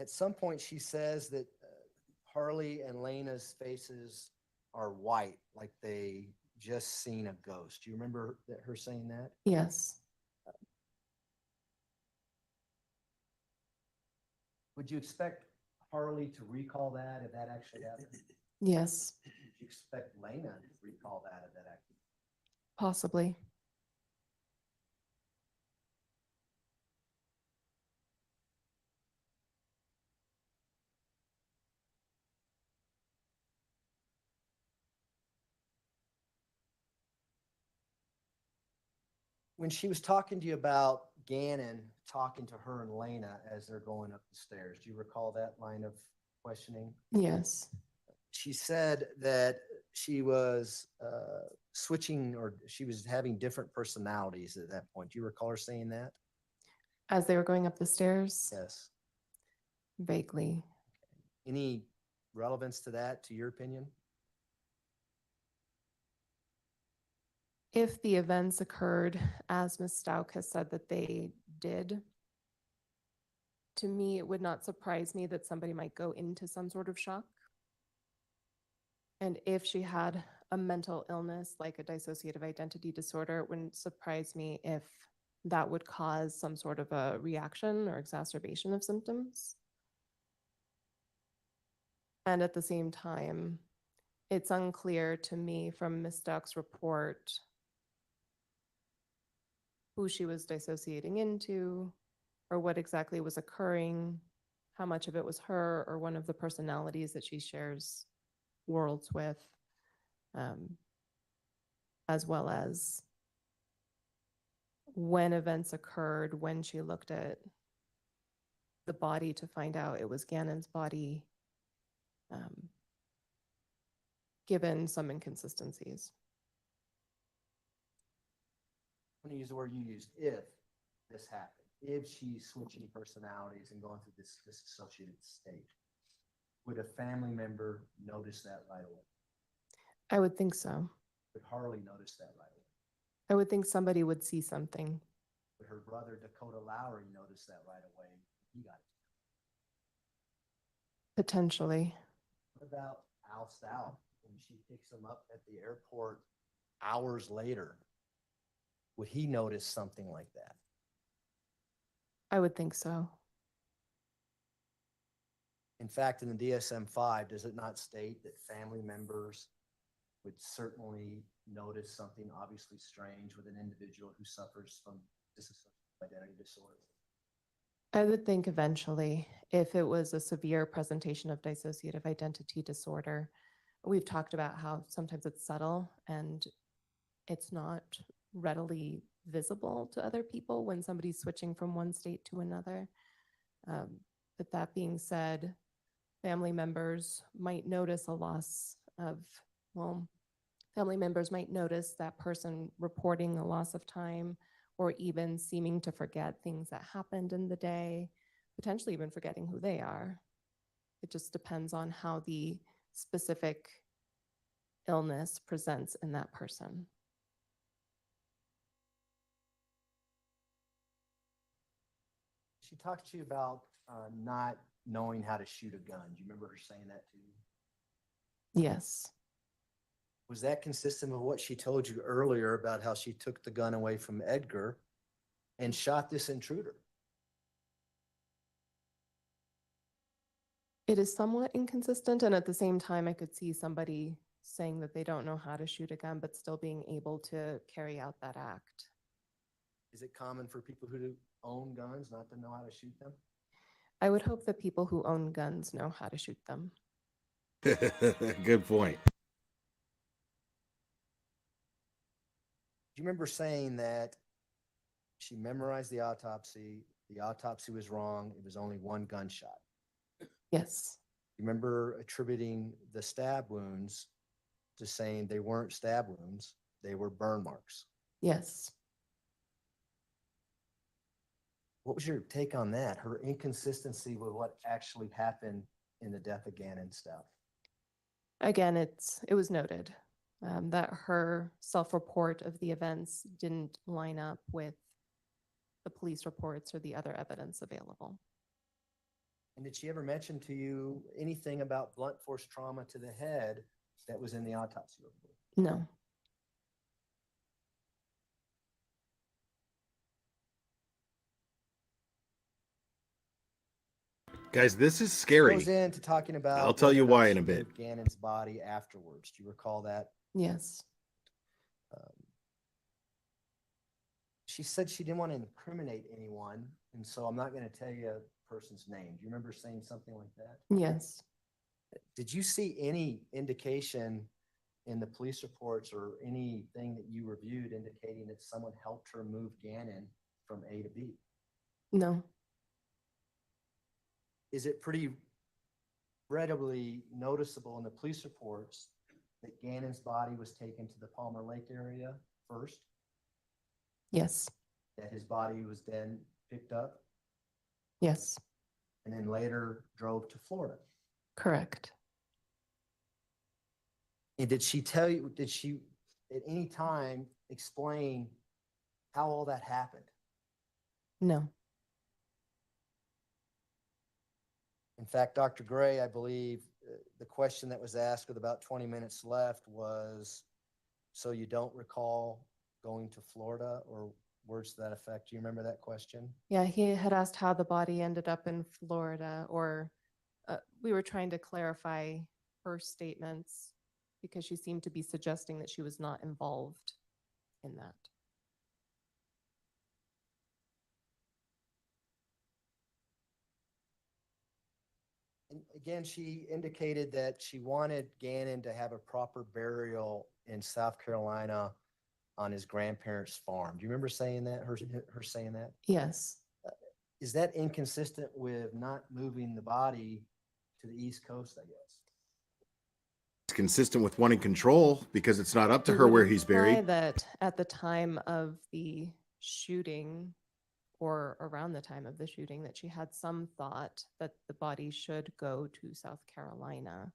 At some point, she says that Harley and Lena's faces are white, like they just seen a ghost. Do you remember her saying that? Yes. Would you expect Harley to recall that if that actually happened? Yes. Would you expect Lena to recall that if that actually? Possibly. When she was talking to you about Gannon talking to her and Lena as they're going up the stairs, do you recall that line of questioning? Yes. She said that she was switching, or she was having different personalities at that point. Do you recall her saying that? As they were going up the stairs? Yes. Vaguely. Any relevance to that, to your opinion? If the events occurred as Ms. Stauch has said that they did, to me, it would not surprise me that somebody might go into some sort of shock. And if she had a mental illness like a dissociative identity disorder, it wouldn't surprise me if that would cause some sort of a reaction or exacerbation of symptoms. And at the same time, it's unclear to me from Ms. Stauch's report who she was dissociating into, or what exactly was occurring, how much of it was her or one of the personalities that she shares worlds with, as well as when events occurred, when she looked at the body to find out it was Gannon's body, given some inconsistencies. I'm going to use the word you used, if this happened, if she's switching personalities and going through this disassociated state, would a family member notice that right away? I would think so. Would Harley notice that right away? I would think somebody would see something. Would her brother Dakota Lowry notice that right away? He got it. Potentially. What about Al Stout when she picks him up at the airport hours later? Would he notice something like that? I would think so. In fact, in the DSM-5, does it not state that family members would certainly notice something obviously strange with an individual who suffers from dissociative identity disorder? I would think eventually, if it was a severe presentation of dissociative identity disorder, we've talked about how sometimes it's subtle and it's not readily visible to other people when somebody's switching from one state to another. But that being said, family members might notice a loss of, family members might notice that person reporting a loss of time or even seeming to forget things that happened in the day, potentially even forgetting who they are. It just depends on how the specific illness presents in that person. She talked to you about not knowing how to shoot a gun. Do you remember her saying that to you? Yes. Was that consistent with what she told you earlier about how she took the gun away from Edgar and shot this intruder? It is somewhat inconsistent, and at the same time, I could see somebody saying that they don't know how to shoot a gun, but still being able to carry out that act. Is it common for people who own guns not to know how to shoot them? I would hope that people who own guns know how to shoot them. Good point. Do you remember saying that She memorized the autopsy. The autopsy was wrong. It was only one gunshot. Yes, You remember attributing the stab wounds to saying they weren't stab wounds, they were burn marks. yes. What was your take on that? Her inconsistency with what actually happened in the death of Gannon stuff? Again, it was noted that her self-report of the events didn't line up with the police reports or the other evidence available. And did she ever mention to you anything about blunt force trauma to the head that was in the autopsy report? No. Guys, this is She scary. goes into talking about. I'll tell whether you or not why she in a bit. moved Gannon's body afterwards. Do you recall that? Yes. She said she didn't want to incriminate anyone, and so I'm not going to tell you a person's name. Do you remember saying something like that? Yes. Did you see any indication in the police reports or anything that you reviewed indicating that someone helped her move Gannon from A to B? No. Is it pretty readily noticeable in the police reports that Gannon's body was taken to the Palmer Lake area first, Yes. that his body was then picked up, Yes. and then later drove to Florida? Correct. And did she at any time explain how all that happened? No. In fact, Dr. Gray, I believe the question that was asked with about 20 minutes left was, so you don't recall going to Florida, or words to that effect? Do you remember that question? Yeah, he had asked how the body ended up in Florida, or we were trying to clarify her statements because she seemed to be suggesting that she was not involved in that. And again, she indicated that she wanted Gannon to have a proper burial in South Carolina on his grandparents' farm. Do you remember saying that, her saying that? Yes. Is that inconsistent with not moving the body to the East Coast, I guess? It's consistent with wanting control because it's not up to It her would where he's imply buried. that at the time of the shooting, or around the time of the shooting, that she had some thought that the body should go to South Carolina.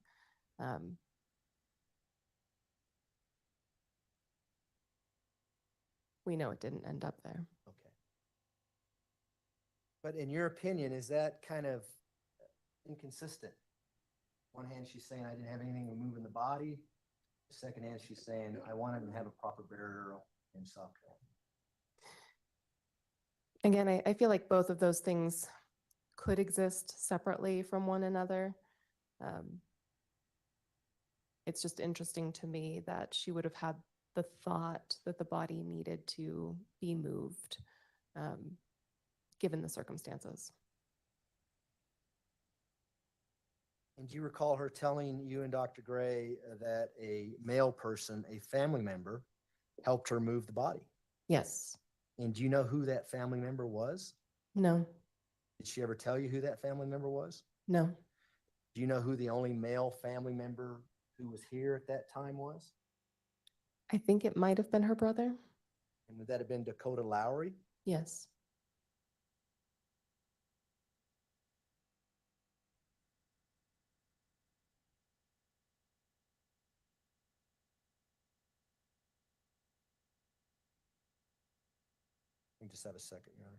We know it didn't end up there. Okay. But in your opinion, is that kind of inconsistent? One hand, she's saying, I didn't have anything with moving the body. The second hand, she's saying, I wanted to have a proper burial in South Carolina. Again, I feel like both of those things could exist separately from one another. It's just interesting to me that she would have had the thought that the body needed to be moved, given the circumstances. And do you recall her telling you and Dr. Gray that a male person, a family member, helped her move the body? Yes. And do you know who that family member was? No. Did she ever tell you who that family member was? No. Do you know who the only male family member who was here at that time was? I think it might have been her brother. And would that have been Dakota Lowry? Yes. Let me just have a second, Your Honor.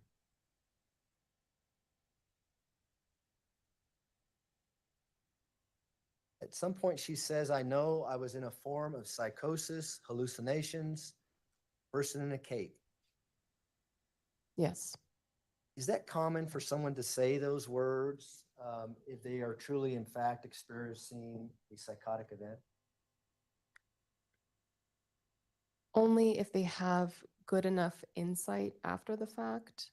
At some point, she says, I know I was in a form of psychosis, hallucinations, person in a cape. Yes. Is that common for someone to say those words if they are truly, in fact, experiencing a psychotic event? Only if they have good enough insight after the fact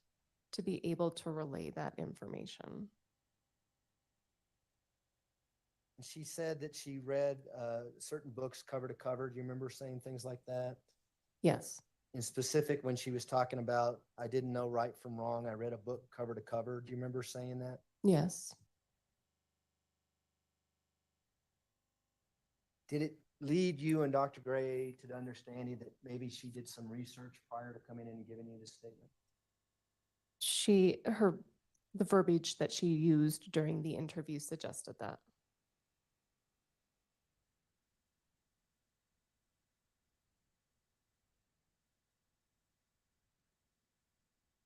to be able to relay that information. And she said that she read certain books cover to cover. Do you remember saying things like that? Yes. In specific, when she was talking about, I didn't know right from wrong. I read a book cover to cover. Do you remember saying that? Yes. Did it lead you and Dr. Gray to the understanding that maybe she did some research prior to coming in and giving you this statement? The verbiage that she used during the interview suggested that.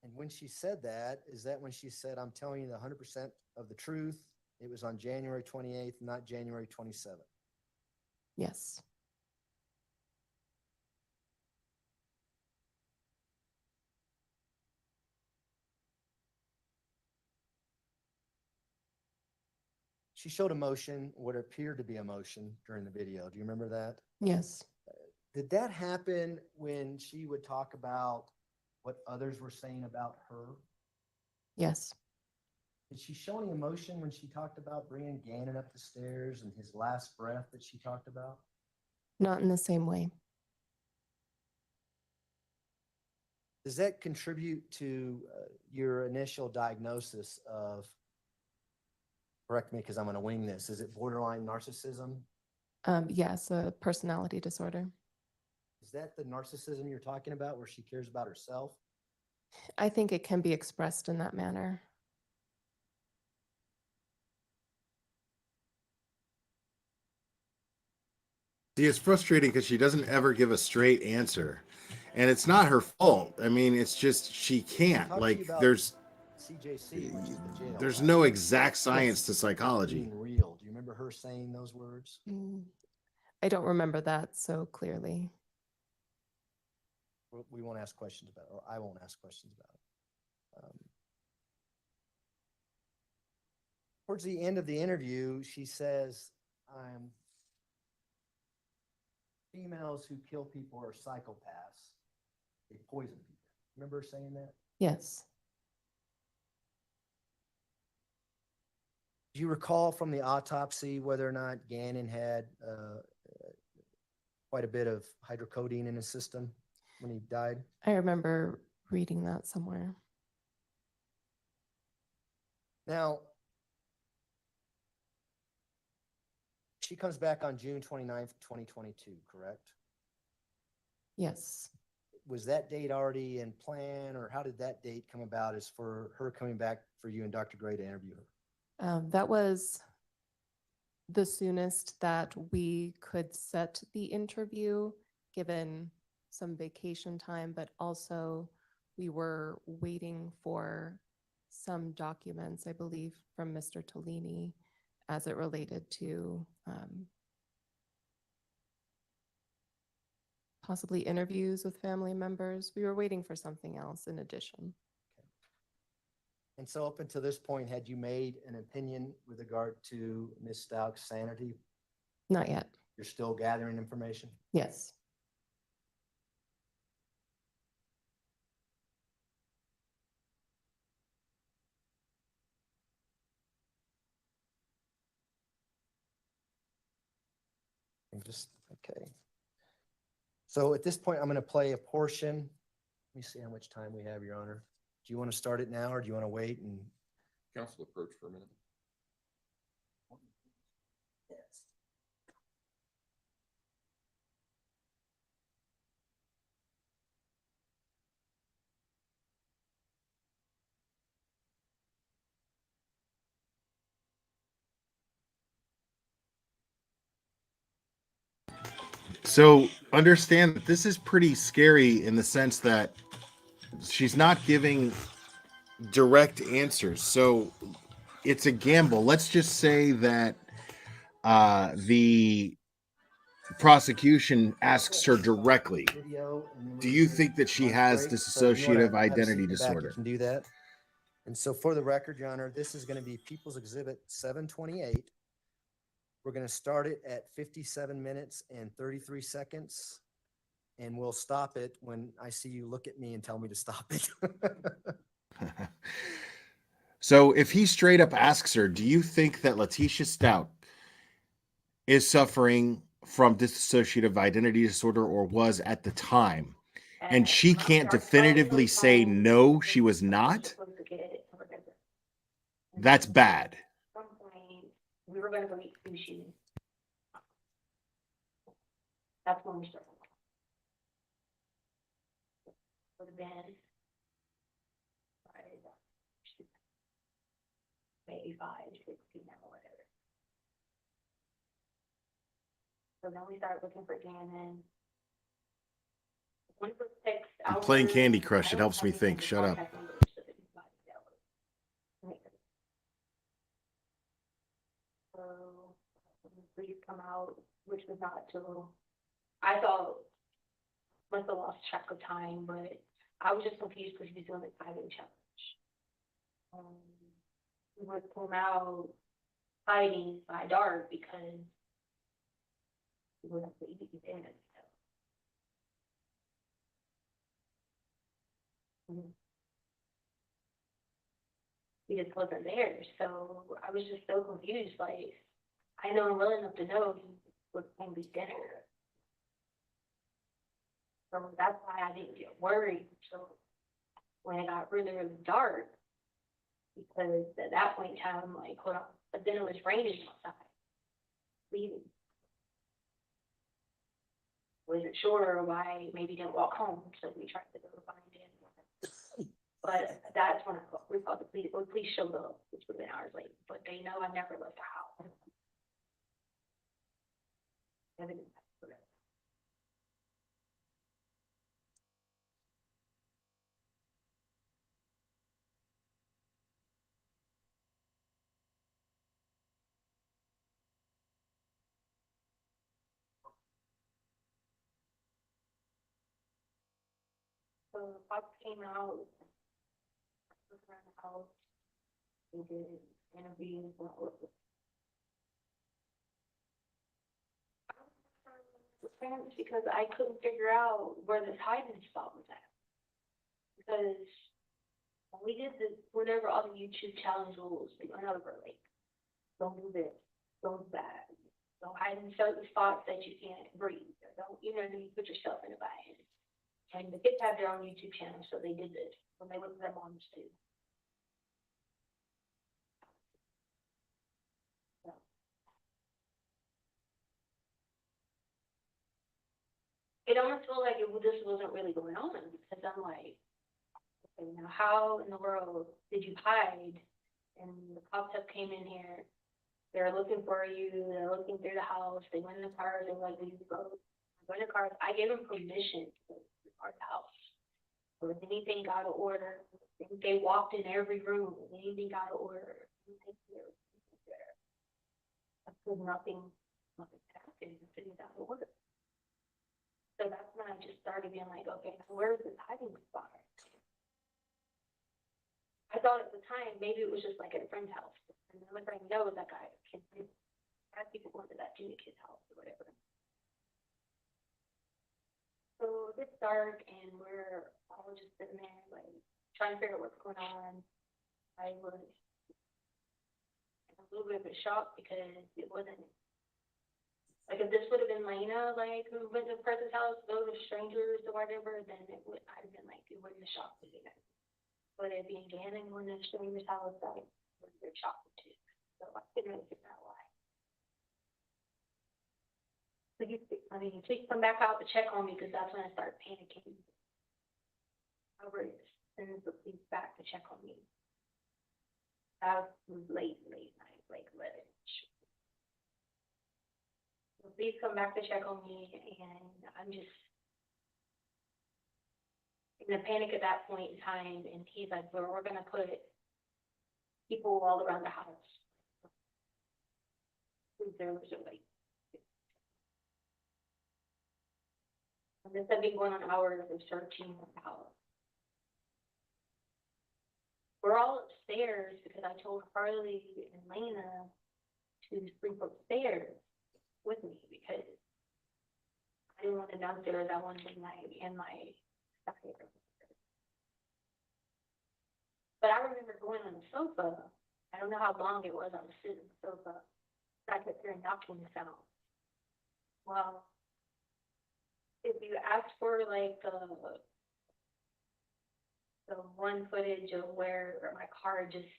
And when she said that, is that when she said, I'm telling you the 100% of the truth? It was on January 28th, not January 27th. Yes. She showed emotion, what appeared to be emotion during the video. Do you remember that? Yes. Did that happen when she would talk about what others were saying about her? Yes. Did she show any emotion when she talked about bringing Gannon up the stairs and his last breath that she talked about? Not in the same way. Does that contribute to your initial diagnosis of, correct me because I'm going to wing this, is it borderline narcissism? Yes, a personality disorder. Is that the narcissism you're talking about where she cares about herself? I think it can be expressed in that manner. See, it's frustrating because she doesn't ever give a straight answer. And it's not her fault. I mean, it's just she can't. Talk to Like, you about there's CJC, which is the jail. there's right? no exact science to psychology. Being real. Do you remember her saying those words? I don't remember that so clearly. We won't ask questions about it, or I won't ask questions about it. Towards the end of the interview, she says, females who kill people are psychopaths. They poison people. Remember her saying that? Yes. Do you recall from the autopsy whether or not Gannon had quite a bit of hydrocodone in his system when he died? I remember reading that somewhere. Now, she comes back on June 29th, 2022, correct? Yes. Was that date already in plan, or how did that date come about as for her coming back for you and Dr. Gray to interview her? That was the soonest that we could set the interview, given some vacation time, but also we were waiting for some documents, I believe, from Mr. Tolini as it related to possibly interviews with family members. We were waiting for something else in addition. And so up until this point, had you made an opinion with regard to Ms. Stauch's sanity? Not yet. You're still gathering information? Yes. Okay. So at this point, I'm going to play a portion. Let me see how much time we have, Your Honor. Do you want to start it now, or do you want to wait? And Council approach for a minute. So understand that this is pretty scary in the sense that she's not giving direct answers. So it's a gamble. Let's just say that the prosecution asks her directly, do you think that she has dissociative identity disorder? You can do that. And so for the record, Your Honor, this is going to be People's Exhibit 728. We're going to start it at 57 minutes and 33 seconds. And we'll stop it when I see you look at me and tell me to stop it. So if he straight up asks her, do you think that Letitia Stout is suffering from dissociative identity disorder or was at the time? And she can't definitively say, no, she was not? That's bad. At some point, we were gonna go eat sushi. That's when we started. Would have been. Maybe 5, 6 now, whatever. So then we started looking for Gannon. One for 6 I'm hours. playing Candy Crush. I It don't helps have me any think. other Shut up. contact numbers of anybody that would make it. So, please come out, which was not till, I thought, must have lost track of time, but I was just confused because he was doing the 5-day challenge. We would come out hiding by dark because we would have to eat in it. He just wasn't there, so I was just so confused, like, I know him well enough to know he was going to be dinner. So that's why I didn't get worried, so when it got really, really dark, because at that point in time, I'm like, hold on, but then it was raining outside. Leaving. Wasn't sure why maybe didn't walk home, so we tried to go find him. But that's when we called the police. Well, the police showed up, which would have been hours late, but they know I never left the house. Evidence. So the cops came out, looked around the house, they did interviews, because I couldn't figure out where this hiding spot was at. Because when we did this, whenever all the YouTube challenge rules, they went over like, don't do this, don't do that. Don't hide in certain spots that you can't breathe. Or don't, you put yourself in a bind. And the kids have their own YouTube channel, so they did this when they went to their moms too. So. It almost felt like this wasn't really going on because I'm like, okay, now how in the world did you hide? And the cops have came in here. They're looking for you. They're looking through the house. They went in the cars. They're like, we go in the cars. I gave them permission to go to the house. So if anything got an order, they walked in every room. Anything got an order. Because nothing happened. Nothing got an order. So that's when I just started being like, okay, where is this hiding spot? I thought at the time maybe it was just like at a friend's house. And the only thing I know is that guy had people going to that junior kid's house or whatever. So it gets dark and we're all just sitting there like trying to figure out what's going on. I was in a little bit of a shock because it wasn't like if this would have been Lena, like who went to the person's house, those are strangers or whatever, then I'd have been like, it wouldn't have shocked me. But it being Gannon going to the stranger's house, that was a bit shocking too. So I couldn't really figure out why. So please come back out to check on me because that's when I started panicking. I would send the police back to check on me. That was late night, like 11-ish. So please come back to check on me, and I'm just in a panic at that point in time. And he's like, "Well, we're gonna put people all around the house." There was a like. And this had been going on hours of searching the house. We're all upstairs because I told Harley and Lena to sleep upstairs with me because I didn't want them downstairs. I wanted them in my stuff here. But I remember going on the sofa. I don't know how long it was. I was sitting on the sofa. I kept hearing knocking sound. Well, if you ask for like one footage of where my car just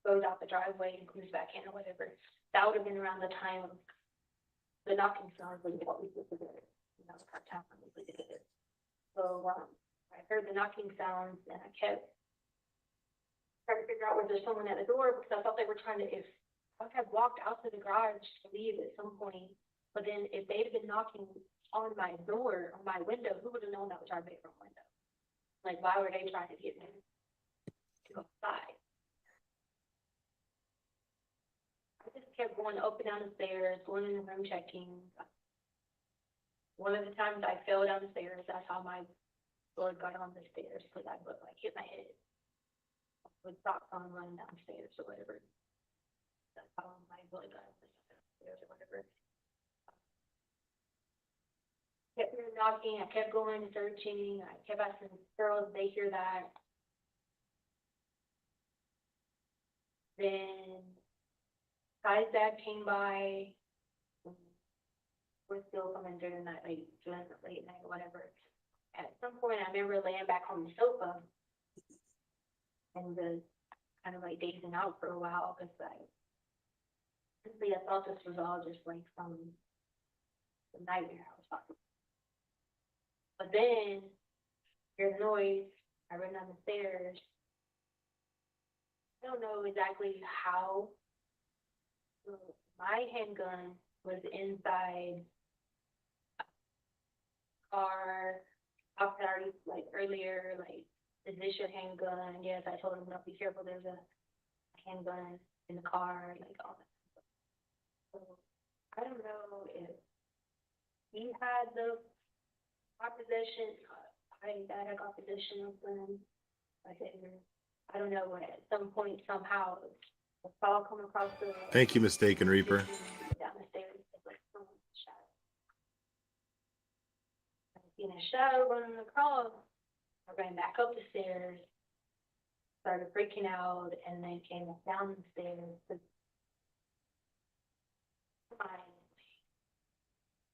goes out the driveway and comes back in or whatever. That would have been around the time of the knocking sounds when what we did together. You know, our time when we did it. So, I heard the knocking sounds and I kept trying to figure out whether there's someone at the door because I thought they were trying to, if I had walked out to the garage to leave at some point, but then if they'd have been knocking on my door, on my window, who would have known that was our bedroom window? Like, why were they trying to get me to go outside? I just kept going up and down the stairs, going in the room checking. One of the times I fell down the stairs, that's how my blood got on the stairs, because I would like hit my head with socks on running downstairs or whatever. That's how my blood got on the stairs or whatever. Kept hearing knocking, I kept going and searching, I kept asking girls if they hear that. Then Guy's dad came by. We're still coming during that during the late night or whatever. At some point, I remember laying back on the sofa and just kind of like dazing out for a while because I thought this was all just like some nightmare I was talking. But then, hear the noise. I ran down the stairs. I don't know exactly how. My handgun was inside car. I was already like earlier, like, is this your handgun? Yes, I told him, no, be careful, there's a handgun in the car, like all that. So I don't know if he had the possession, that I got possession of them. I don't know, but at some point, somehow, I saw come across the. Thank you, Mistaken Reaper. Down the stairs, it's like someone's shadow. I seen a shadow running across. I ran back up the stairs, started freaking out, and then came down the stairs.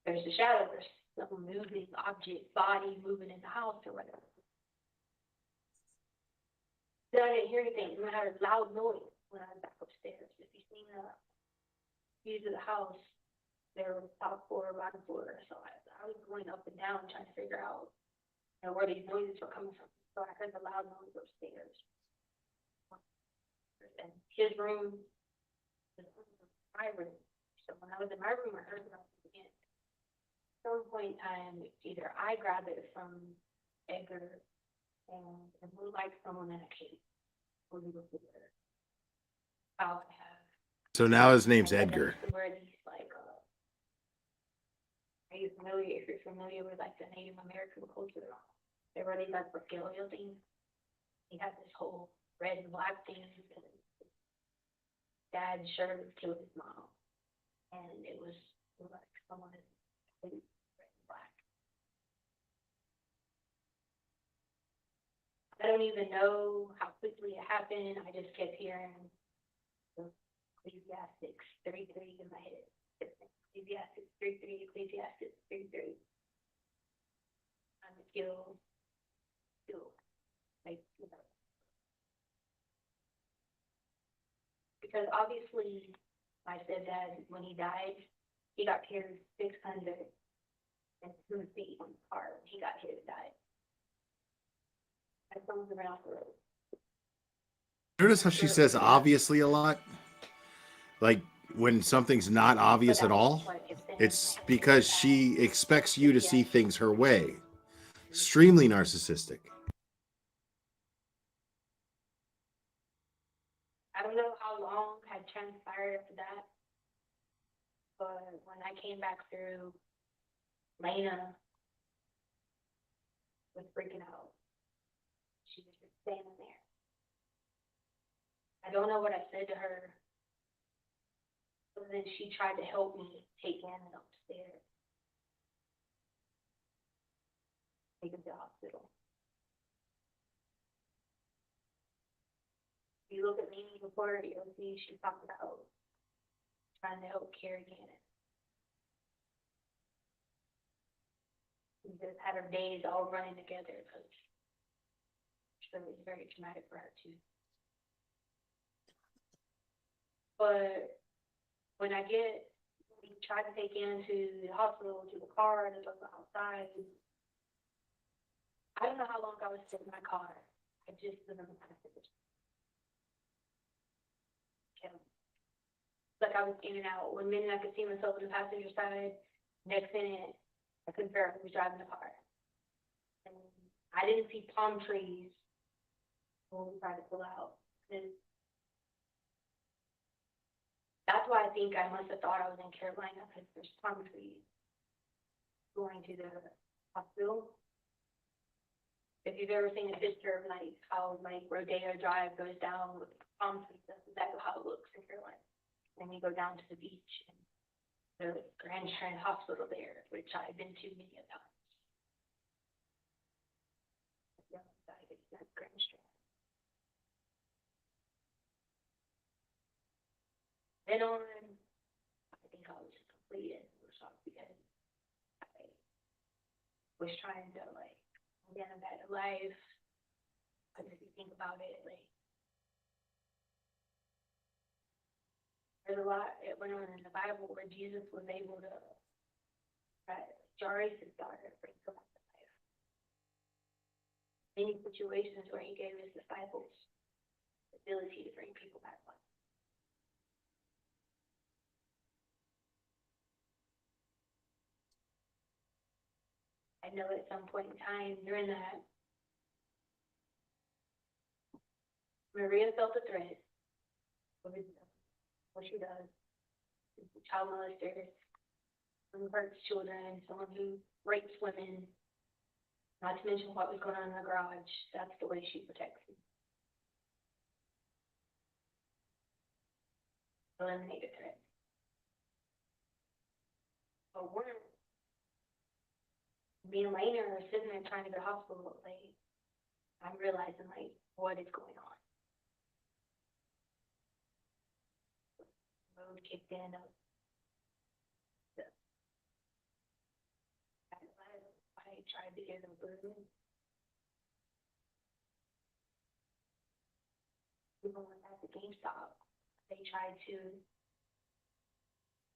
There's a shadow, there's some moving object, body moving in the house or whatever. Then I didn't hear anything, and I heard a loud noise when I was back upstairs. If you've seen the views of the house, there was top floor, bottom floor, so I was going up and down trying to figure out, you know, where these noises were coming from. So I heard the loud noise upstairs. And his room was my room. So when I was in my room, I heard it again. At some point in time, either I grabbed it from Edgar and it looked like someone in a cave. When we were there. I would have. So now his name's Edgar. Where these like, are you familiar, if you're familiar with like the Native American culture, there were these like regalia things. He had this whole red and black thing, and dad showed it to his mom, and it was like someone in red and black. I don't even know how quickly it happened. I just kept hearing the Ecclesiastics 33 in my head. Ecclesiastics 33, Ecclesiastics 33. I'm still, like, you know. Because obviously, my stepdad, when he died, he got carried 602 feet on the car. He got hit and died. And someone's around the road. Notice how she says obviously a lot? Like when something's not obvious at all, it's because she expects you to see things her way. Extremely narcissistic. I don't know how long had transpired after that, but when I came back through, Lena was freaking out. She was just standing there. I don't know what I said to her, but then she tried to help me take Gannon upstairs. Take him to the hospital. If you look at Mimi before, you'll see she talked about trying to help carry Gannon. We just had our days all running together because so it was very traumatic for her too. But when we tried to take Gannon to the hospital, to the car, and it was outside. I don't know how long I was sitting in my car. I just remember passage. Like I was in and out. One minute I could see myself on the passenger side. Next minute, I couldn't figure out who was driving the car. And I didn't see palm trees when we tried to pull out. And that's why I think I must have thought I was in Carolina, because there's palm trees going to the hospital. If you've ever seen a picture of like how like Rodeo Drive goes down with palm trees, that's exactly how it looks in Carolina. Then you go down to the beach and the Grand Strand Hospital there, which I've been to many a times. Yeah, that's Grand Strand. Then on, I think I was completed or something because I was trying to like get a better life. Because if you think about it, like there's a lot it went on in the Bible where Jesus was able to Jairus' daughter bring her back to life. Many situations where he gave his disciples the ability to bring people back to life. I know at some point in time during that, Maria felt a threat. What she does, child molester, someone who hurts children, someone who rapes women, not to mention what was going on in the garage. That's the way she protects me. Eliminate a threat. But me and Lena are sitting there trying to go to the hospital, like, I'm realizing, like, what is going on. Road kicked in. I tried to get them burden. Even when at the GameStop, they tried to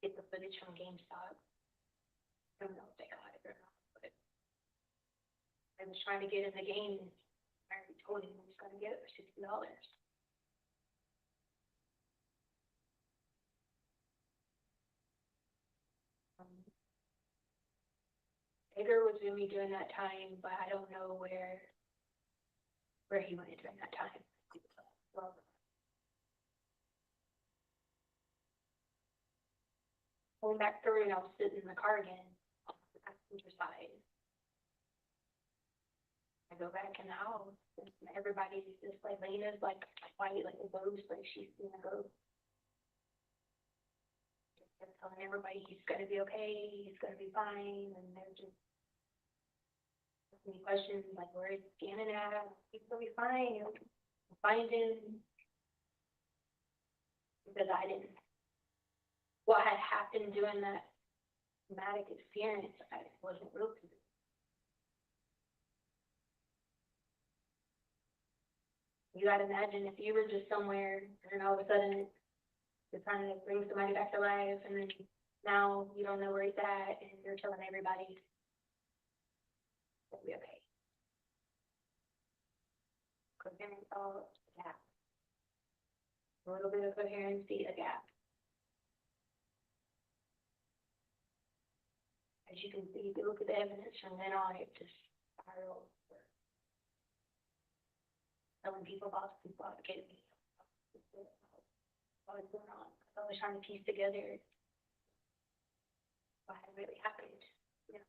get the footage from GameStop. I don't know if they got it or not, but I was trying to get in the game. I already told him I was going to get it for $60. Edgar was with me during that time, but I don't know where he went during that time. Well, going back through, and I was sitting in the car again on the passenger side. I go back in the house, and everybody's just like, Lena's like white, like a ghost, like she's seen a ghost. They're telling everybody he's gonna be okay, he's gonna be fine, and they're just asking me questions like, where is Gannon at? He's gonna be fine. Find him. Because what had happened during that traumatic experience, I wasn't real to me. You gotta imagine if you were just somewhere and all of a sudden you're trying to bring somebody back to life, and then now you don't know where he's at, and you're telling everybody it'll be okay. Coherence, all a gap. A little bit of coherency, a gap. As you can see, if you look at the evidence from then on, it just spiraled. Telling people about getting me. What was going on? I was trying to piece together what had really happened. You know.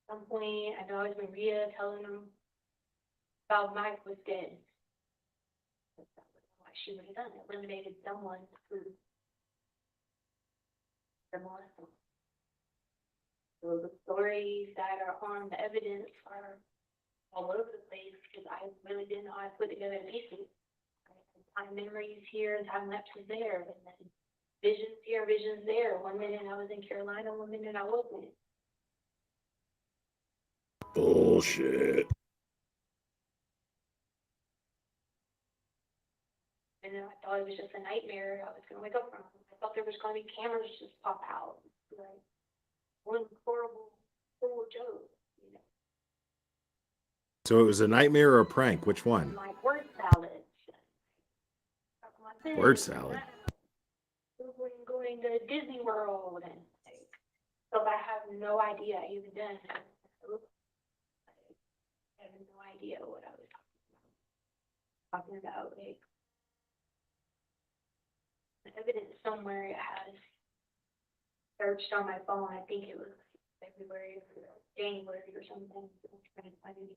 At some point, I know it was Maria telling them about Mike was dead. That's not what she would have done. Eliminated someone who molested them. So the stories that are on the evidence are all over the place because I really didn't know how to put together the pieces. Time memories here and time lapses there, and then visions here, visions there. 1 minute I was in Carolina, 1 minute I wasn't. Bullshit. And then I thought it was just a nightmare I was gonna wake up from. I thought there was gonna be cameras just pop out, like, one horrible joke, you know? So it was a nightmare or a prank? Which one? My word salads. Word salad. Going to Disney World and like, so I have no idea even then. I have no idea what I was talking about. Like, the evidence somewhere it has searched on my phone. I think it was February or January or something. I'm trying to find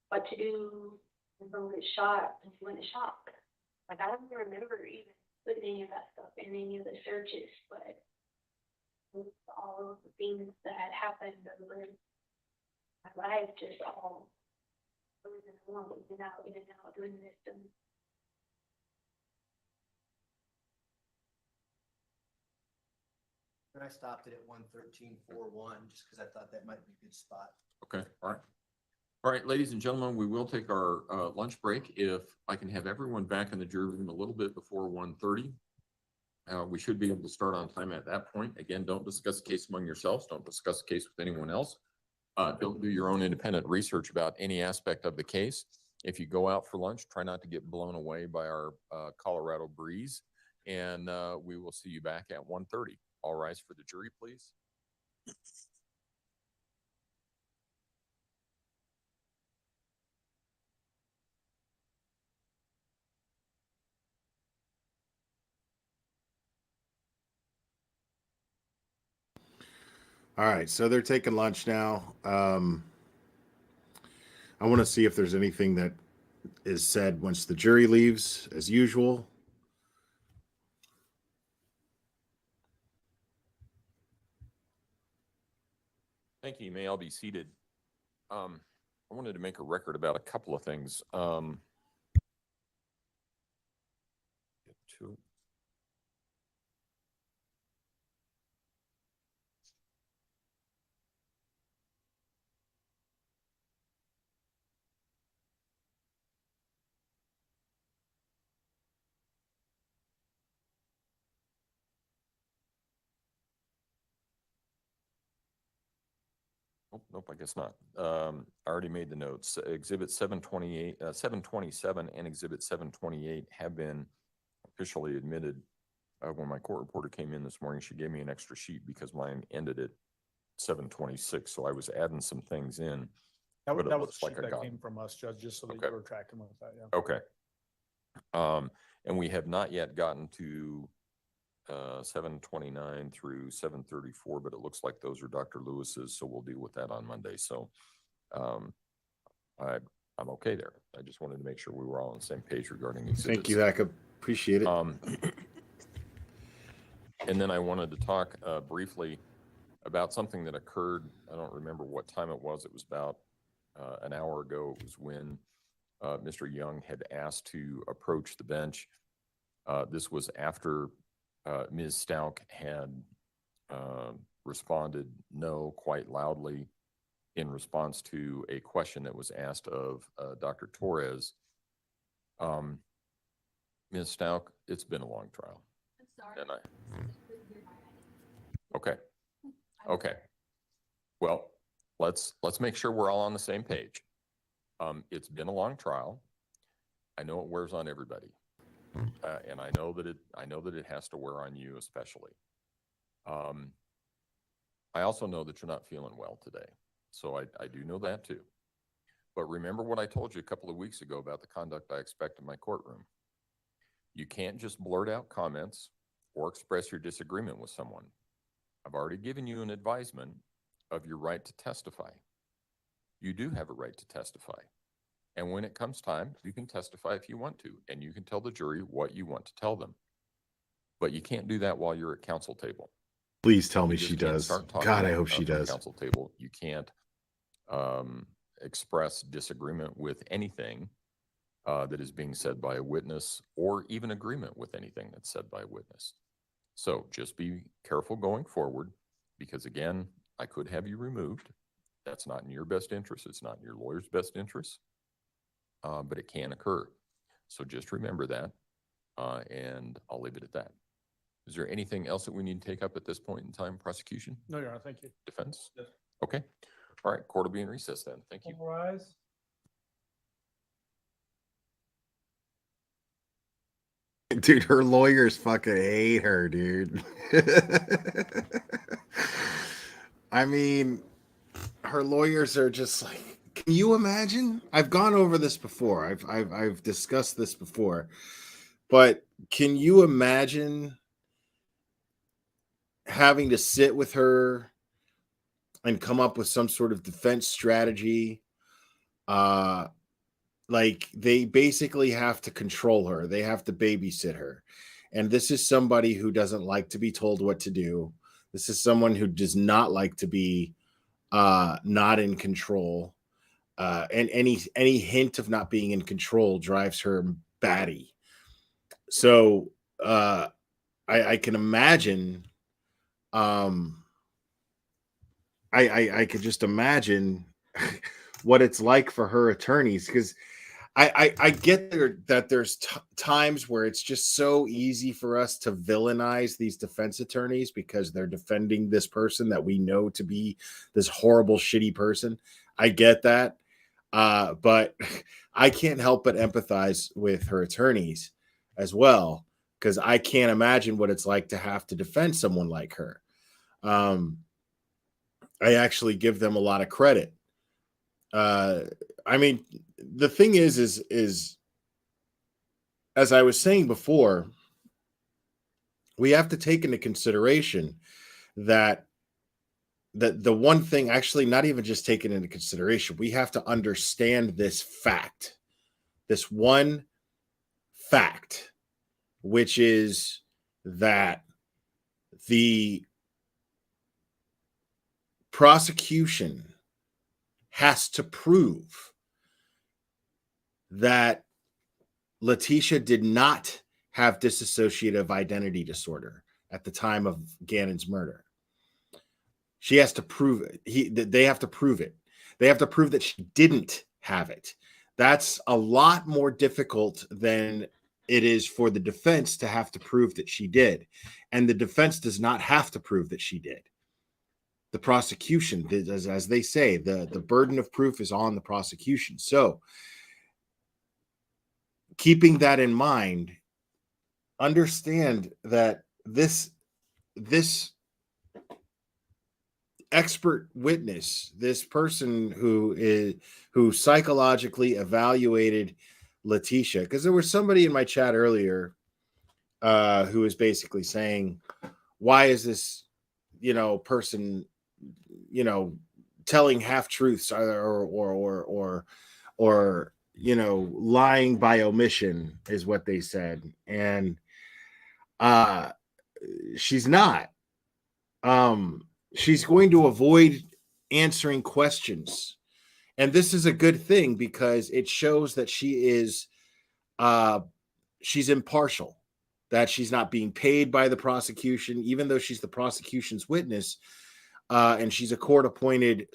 what to do when someone gets shot and went to shock. Like, I don't remember even putting any of that stuff in any of the searches, but with all of the things that had happened over my life, just all over the world, in and out, doing this and And I stopped it at 113.41 just because I thought that might be a good spot. Okay, all right. All right, ladies and gentlemen, we will take our lunch break. If I can have everyone back in the jury room a little bit before 1:30. We should be able to start on time at that point. Again, don't discuss the case among yourselves. Don't discuss the case with anyone else. Don't do your own independent research about any aspect of the case. If you go out for lunch, try not to get blown away by our Colorado breeze. And we will see you back at 1:30. All rise for the jury, please. All right, so they're taking lunch now. I want to see if there's anything that is said once the jury leaves, as usual. Thank you. You may all be seated. I wanted to make a record about a couple of things. Two. Nope, I guess not. I already made the notes. Exhibit 728, 727 and Exhibit 728 have been officially admitted. When my court reporter came in this morning, she gave me an extra sheet because mine ended at 726, so I was adding some things in. That But it was looks the like sheet I that got came it. from us, Judge, just so that Okay. you were tracking with that, yeah. Okay. And we have not yet gotten to 729 through 734, but it looks like those are Dr. Lewis's, so we'll deal with that on Monday. So I'm okay there. I just wanted to make sure we were all on the same page regarding exhibits. Thank you, Hack. Appreciate it. And then I wanted to talk briefly about something that occurred. I don't remember what time it was. It was about an hour ago. It was when Mr. Young had asked to approach the bench. This was after Ms. Stout had responded no quite loudly in response to a question that was asked of Dr. Torres. Ms. Stout, it's been a long trial. I'm sorry. Okay. Okay. Well, let's make sure we're all on the same page. It's been a long trial. I know it wears on everybody. And I know that it has to wear on you especially. I also know that you're not feeling well today. So I do know that too. But remember what I told you a couple of weeks ago about the conduct I expect in my courtroom. You can't just blurt out comments or express your disagreement with someone. I've already given you an advisement of your right to testify. You do have a right to testify. And when it comes time, you can testify if you want to, and you can tell the jury what you want to tell them. But you can't do that while you're at counsel table. Please tell me You she just can't does. start talking God, I hope she from does. Counsel table. You can't express disagreement with anything that is being said by a witness, or even agreement with anything that's said by a witness. So just be careful going forward, because again, I could have you removed. That's not in your best interest. It's not in your lawyer's best interest, but it can occur. So just remember that. And I'll leave it at that. Is there anything else that we need to take up at this point in time, prosecution, No, Your Honor, thank you. defense? Yes. Okay. All right, court will be in recess then. Thank you. All rise. Dude, her lawyers fucking hate her, dude. I mean, her lawyers are just like, can you imagine? I've gone over this before. I've discussed this before. But can you imagine having to sit with her and come up with some sort of defense strategy? Like they basically have to control her. They have to babysit her. And this is somebody who doesn't like to be told what to do. This is someone who does not like to be not in control. And any hint of not being in control drives her batty. So I can imagine I could just imagine what it's like for her attorneys, because I get that there's times where it's just so easy for us to villainize these defense attorneys because they're defending this person that we know to be this horrible, shitty person. I get that. But I can't help but empathize with her attorneys as well, because I can't imagine what it's like to have to defend someone like her. I actually give them a lot of credit. I mean, the thing is as I was saying before, we have to take into consideration that the one thing, actually not even just taken into consideration, we have to understand this fact, this one fact, which is that the prosecution has to prove that Letitia did not have dissociative identity disorder at the time of Gannon's murder. She has to prove it. They have to prove it. They have to prove that she didn't have it. That's a lot more difficult than it is for the defense to have to prove that she did. And the defense does not have to prove that she did. The prosecution, as they say, the burden of proof is on the prosecution. So, keeping that in mind, understand that this expert witness, this person who psychologically evaluated Letitia, because there was somebody in my chat earlier who was basically saying, why is this person telling half truths or lying by omission, is what they said. And she's not. She's going to avoid answering questions. And this is a good thing because it shows that she's impartial, that she's not being paid by the prosecution, even though she's the prosecution's witness, and she's a court-appointed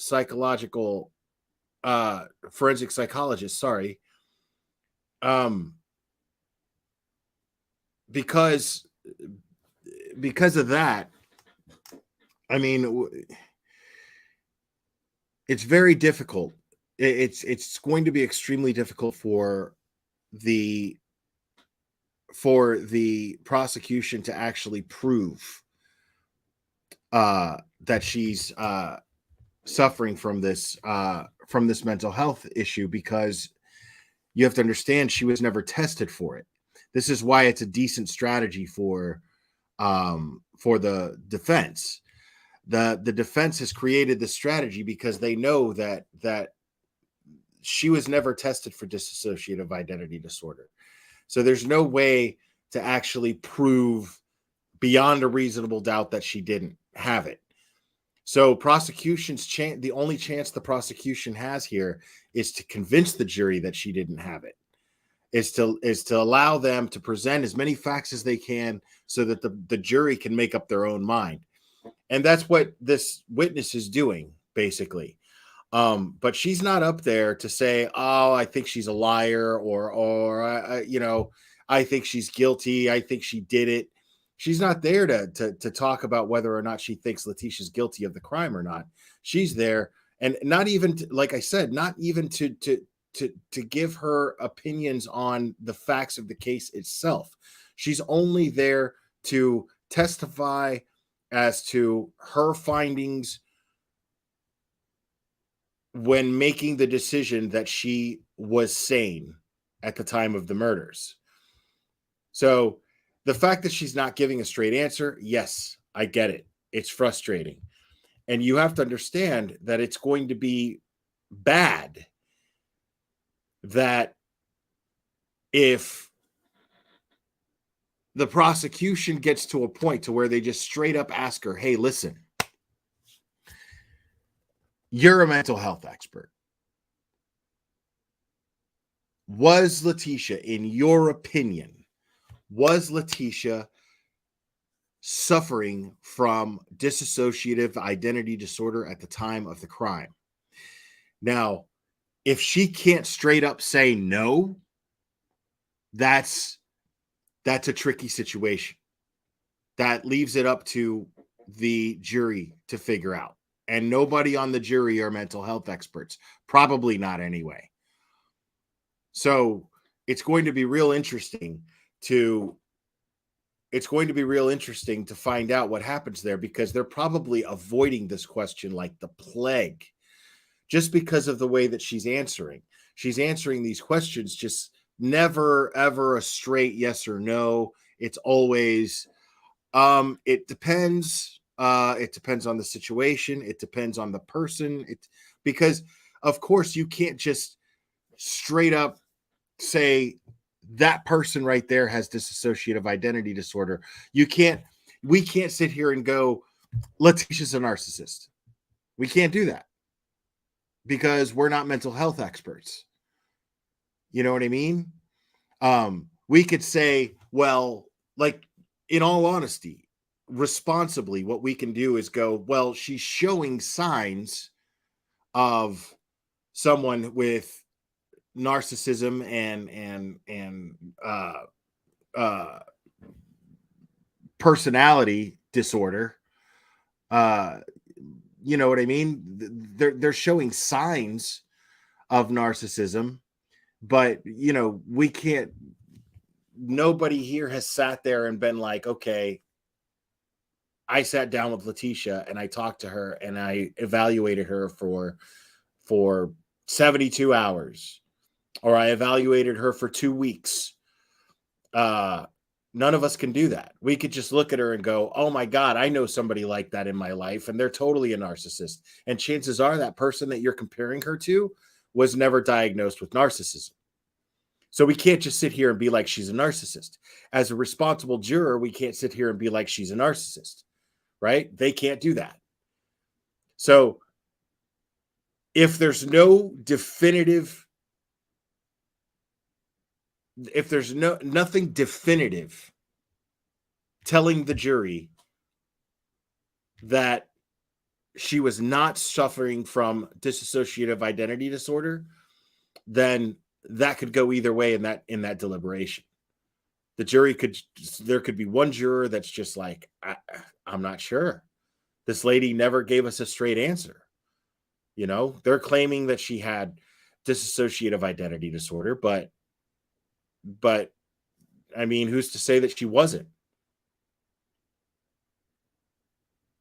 forensic psychologist. Sorry. Because of that, I mean, it's very difficult. It's going to be extremely difficult for the prosecution to actually prove that she's suffering from this mental health issue, because you have to understand she was never tested for it. This is why it's a decent strategy for the defense. The defense has created this strategy because they know that she was never tested for dissociative identity disorder. So there's no way to actually prove beyond a reasonable doubt that she didn't have it. So the only chance the prosecution has here is to convince the jury that she didn't have it. Is to allow them to present as many facts as they can so that the jury can make up their own mind. And that's what this witness is doing, basically. But she's not up there to say, oh, I think she's a liar, or I think she's guilty. I think she did it. She's not there to talk about whether or not she thinks Letitia's guilty of the crime or not. She's there, and not even like I said, not even to give her opinions on the facts of the case itself. She's only there to testify as to her findings when making the decision that she was sane at the time of the murders. So the fact that she's not giving a straight answer, yes, I get it. It's frustrating. And you have to understand that it's going to be bad that if the prosecution gets to a point to where they just straight up ask her, hey, listen, you're a mental health expert. Was Letitia, in your opinion, was Letitia suffering from dissociative identity disorder at the time of the crime? Now, if she can't straight up say no, that's a tricky situation. That leaves it up to the jury to figure out. And nobody on the jury are mental health experts. Probably not anyway. So it's going to be real interesting to find out what happens there, because they're probably avoiding this question like the plague, just because of the way that she's answering. She's answering these questions just never, ever a straight yes or no. It's always, it depends. It depends on the situation. It depends on the person. Because of course you can't just straight up say that person right there has dissociative identity disorder. We can't sit here and go, Letitia's a narcissist. We can't do that because we're not mental health experts. You know what I mean? We could say, well, like, in all honesty, responsibly, what we can do is go, well, she's showing signs of someone with narcissism and personality disorder. You know what I mean? They're showing signs of narcissism, but you know, we can't. Nobody here has sat there and been like, okay, I sat down with Letitia and I talked to her and I evaluated her for 72 hours, or I evaluated her for 2 weeks. None of us can do that. We could just look at her and go, oh my God, I know somebody like that in my life, and they're totally a narcissist. And chances are that person that you're comparing her to was never diagnosed with narcissism. So we can't just sit here and be like she's a narcissist. As a responsible juror, we can't sit here and be like she's a narcissist, right? They can't do that. So if there's no definitive, if there's nothing definitive telling the jury that she was not suffering from dissociative identity disorder, then that could go either way in that deliberation. The jury there could be one juror that's just like, I'm not sure. This lady never gave us a straight answer. You know, they're claiming that she had dissociative identity disorder, but I mean, who's to say that she wasn't?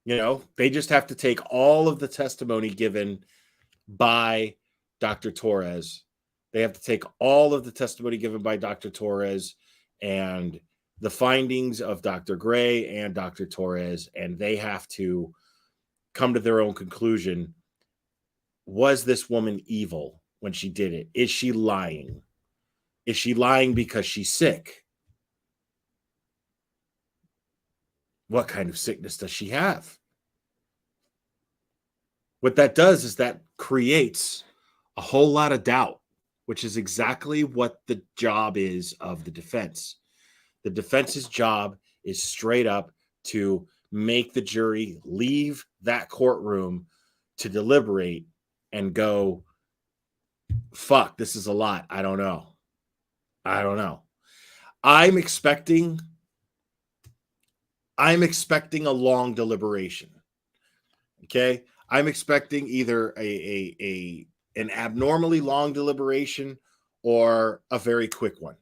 You know, they just have to take all of the testimony given by Dr. Torres. They have to take all of the testimony given by Dr. Torres and the findings of Dr. Gray and Dr. Torres, and they have to come to their own conclusion. Was this woman evil when she did it? Is she lying? Is she lying because she's sick? What kind of sickness does she have? What that does is that creates a whole lot of doubt, which is exactly what the job is of the defense. The defense's job is straight up to make the jury leave that courtroom to deliberate and go, fuck, this is a lot. I don't know. I'm expecting a long deliberation. Okay. I'm expecting either an abnormally long deliberation or a very quick one.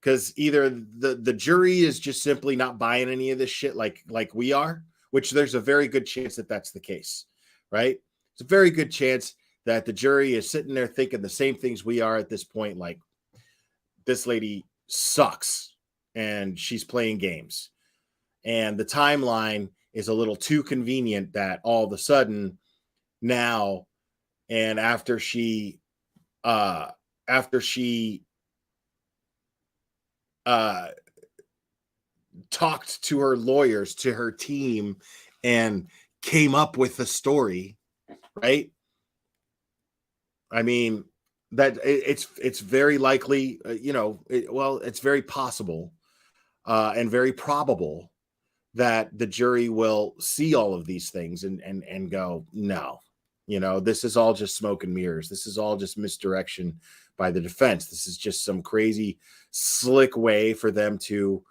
Because either the jury is just simply not buying any of this shit like we are, which there's a very good chance that that's the case, right? It's a very good chance that the jury is sitting there thinking the same things we are at this point, like this lady sucks and she's playing games. And the timeline is a little too convenient that all of a sudden now, and after she uh talked to her lawyers, to her team, and came up with the story, right? I mean, that it's very likely, it's very possible and very probable that the jury will see all of these things and go, no, this is all just smoke and mirrors. This is all just misdirection by the defense. This is just some crazy, slick way for them to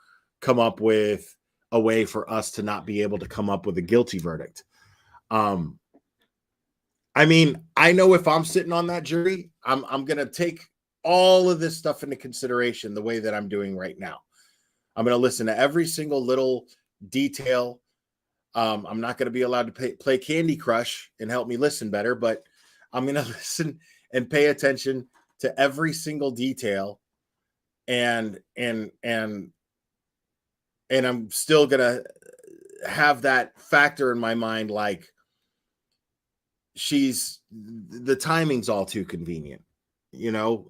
come up with a way for us to not be able to come up with a guilty verdict. I mean, I know if I'm sitting on that jury, I'm going to take all of this stuff into consideration the way that I'm doing right now. I'm going to listen to every single little detail. I'm not going to be allowed to play Candy Crush and help me listen better, but I'm going to listen and pay attention to every single detail. And I'm still going to have that factor in my mind, like the timing's all too convenient.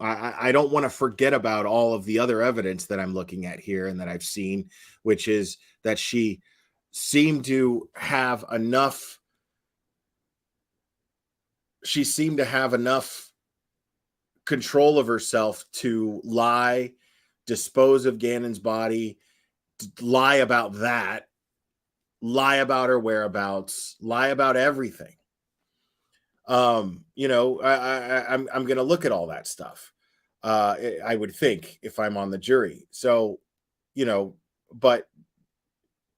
I don't want to forget about all of the other evidence that I'm looking at here and that I've seen, which is that she seemed to have enough control of herself to lie, dispose of Gannon's body, lie about that, lie about her whereabouts, lie about everything. I'm going to look at all that stuff. I would think if I'm on the jury. So, but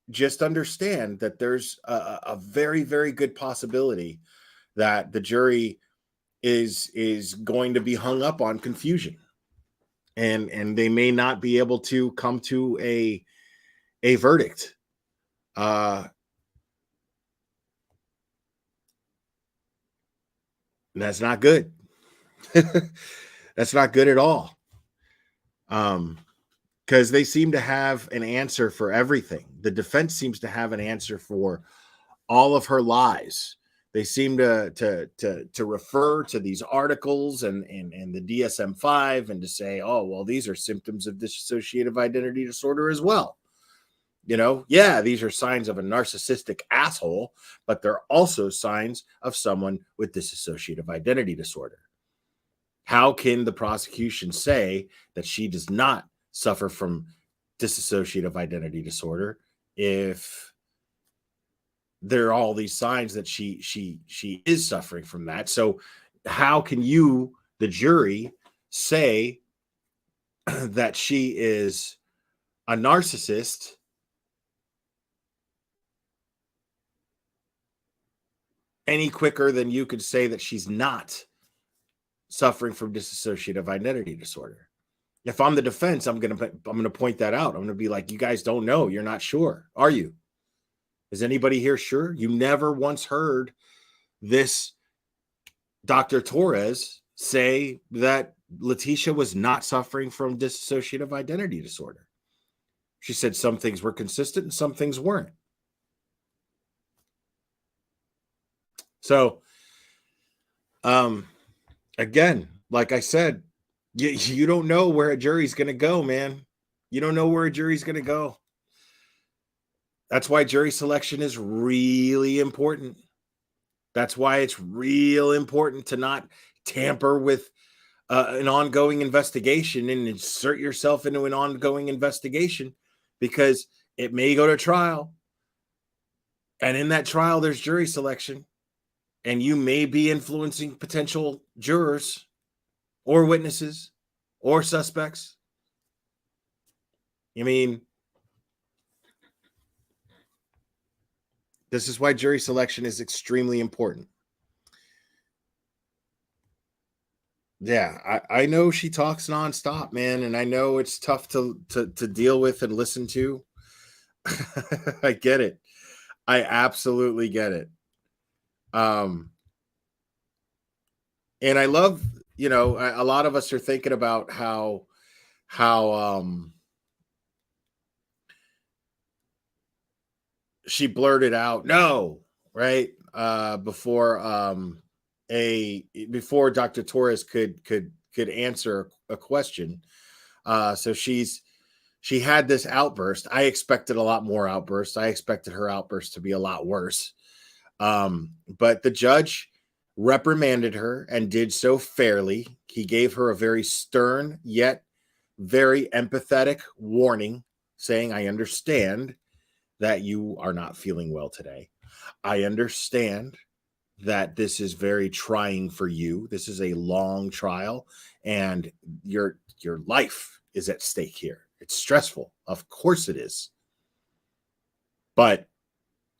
just understand that there's a very, very good possibility that the jury is going to be hung up on confusion, and they may not be able to come to a verdict. That's not good. That's not good at all. Because they seem to have an answer for everything. The defense seems to have an answer for all of her lies. They seem to refer to these articles and the DSM-5 and to say, oh, well, these are symptoms of dissociative identity disorder as well. Yeah, these are signs of a narcissistic asshole, but they're also signs of someone with dissociative identity disorder. How can the prosecution say that she does not suffer from dissociative identity disorder if there are all these signs that she is suffering from that? So how can you, the jury, say that she is a narcissist any quicker than you could say that she's not suffering from dissociative identity disorder? If I'm the defense, I'm gonna point that out. I'm gonna be like, you guys don't know. You're not sure, are you? Is anybody here sure? You never once heard this Dr. Torres say that Letitia was not suffering from dissociative identity disorder. She said some things were consistent and some things weren't. So, again, like I said, you don't know where a jury's going to go, man. You don't know where a jury's going to go. That's why jury selection is really important. That's why it's real important to not tamper with an ongoing investigation and insert yourself into an ongoing investigation, because it may go to trial. And in that trial, there's jury selection. And you may be influencing potential jurors or witnesses or suspects. I mean, this is why jury selection is extremely important. Yeah, I know she talks nonstop, man, and I know it's tough to deal with and listen to. I get it. I absolutely get it. And I love, a lot of us are thinking about how she blurted out no, right? Before Dr. Torres could answer a question. So she had this outburst. I expected a lot more outbursts. I expected her outburst to be a lot worse. But the judge reprimanded her and did so fairly. He gave her a very stern yet very empathetic warning, saying, I understand that you are not feeling well today. I understand that this is very trying for you. This is a long trial, and your life is at stake here. It's stressful. Of course it is. But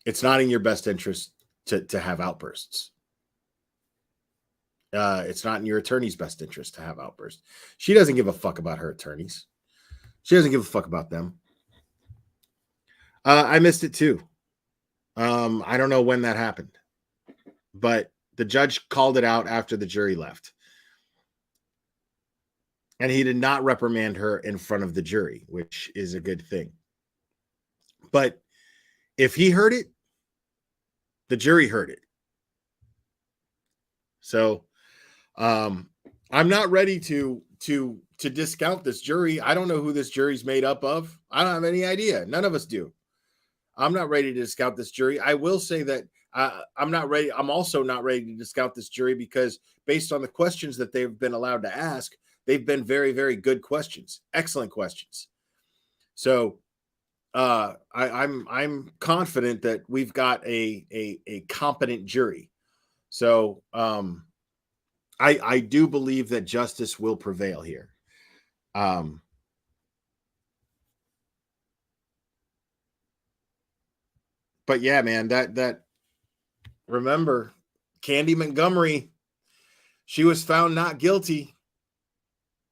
it's not in your best interest to have outbursts. It's not in your attorney's best interest to have outbursts. She doesn't give a fuck about her attorneys. She doesn't give a fuck about them. I missed it too. I don't know when that happened, but the judge called it out after the jury left. And he did not reprimand her in front of the jury, which is a good thing. But if he heard it, the jury heard it. So I'm not ready to discount this jury. I don't know who this jury's made up of. I don't have any idea. None of us do. I'm not ready to discount this jury. I will say that I'm not ready. I'm also not ready to discount this jury because based on the questions that they've been allowed to ask, they've been very, very good questions, excellent questions. So I'm confident that we've got a competent jury. So I do believe that justice will prevail here. But yeah, man, that remember Candy Montgomery, she was found not guilty,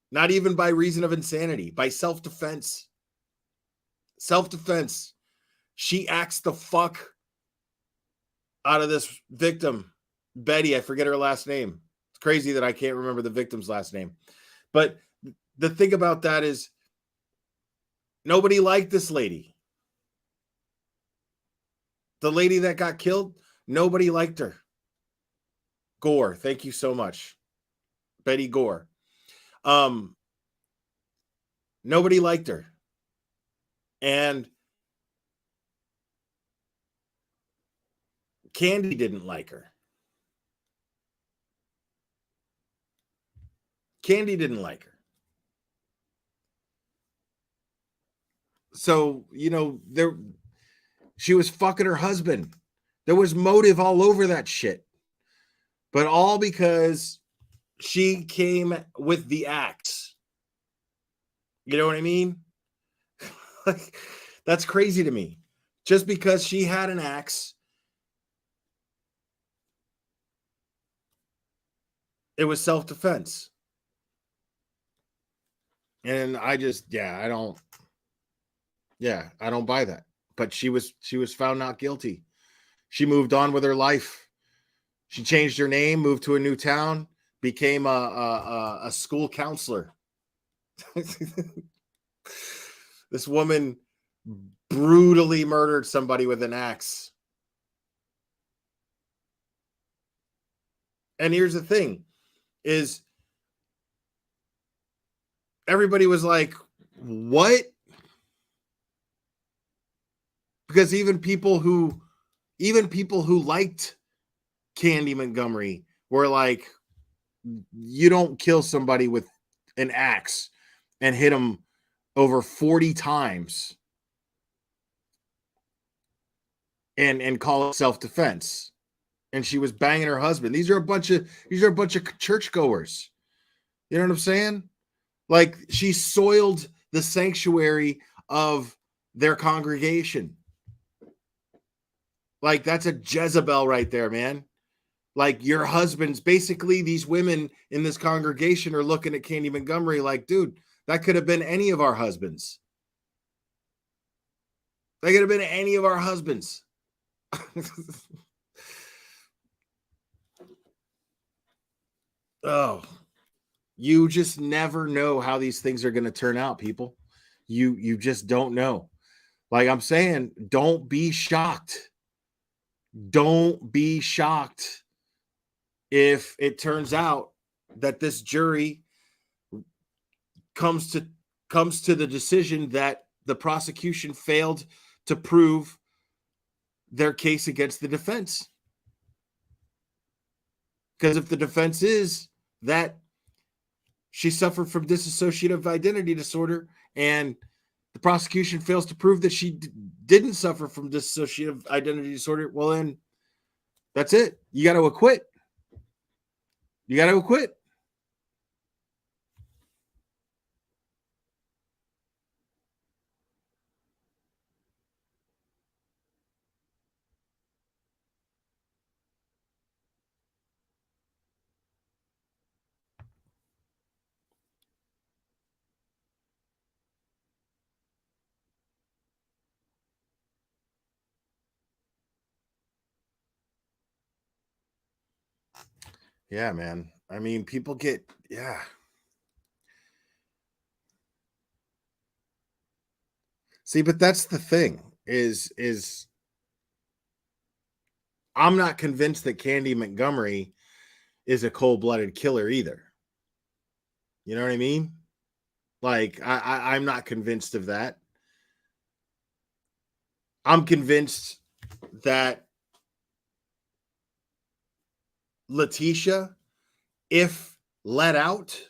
not even by reason of insanity, by self-defense. Self-defense. She axed the fuck out of this victim, Betty. I forget her last name. It's crazy that I can't remember the victim's last name. But the thing about that is nobody liked this lady. The lady that got killed, nobody liked her. Gore, thank you so much. Betty Gore. Nobody liked her. And Candy didn't like her. Candy didn't like her. So, she was fucking her husband. There was motive all over that shit. But all because she came with the axe. You know what I mean? Like, that's crazy to me. Just because she had an axe, it was self-defense. And I don't buy that. But she was found not guilty. She moved on with her life. She changed her name, moved to a new town, became a school counselor. This woman brutally murdered somebody with an axe. And here's the thing is everybody was like, what? Because even people who liked Candy Montgomery were like, you don't kill somebody with an axe and hit them over 40 times and call it self-defense. And she was banging her husband. These are a bunch of churchgoers. You know what I'm saying? Like, she soiled the sanctuary of their congregation. Like, that's a Jezebel right there, man. Like, your husbands, basically, these women in this congregation are looking at Candy Montgomery like, dude, that could have been any of our husbands. They could have been any of our husbands. Oh, you just never know how these things are going to turn out, people. You just don't know. Like I'm saying, don't be shocked. Don't be shocked if it turns out that this jury comes to the decision that the prosecution failed to prove their case against the defense. Because if the defense is that she suffered from dissociative identity disorder and the prosecution fails to prove that she didn't suffer from dissociative identity disorder, well, then that's it. You got to acquit. You got to acquit. Yeah, man. I mean, people get, yeah. See, but that's the thing is I'm not convinced that Candy Montgomery is a cold-blooded killer either. You know what I mean? Like, I'm not convinced of that. I'm convinced that Letitia, if let out,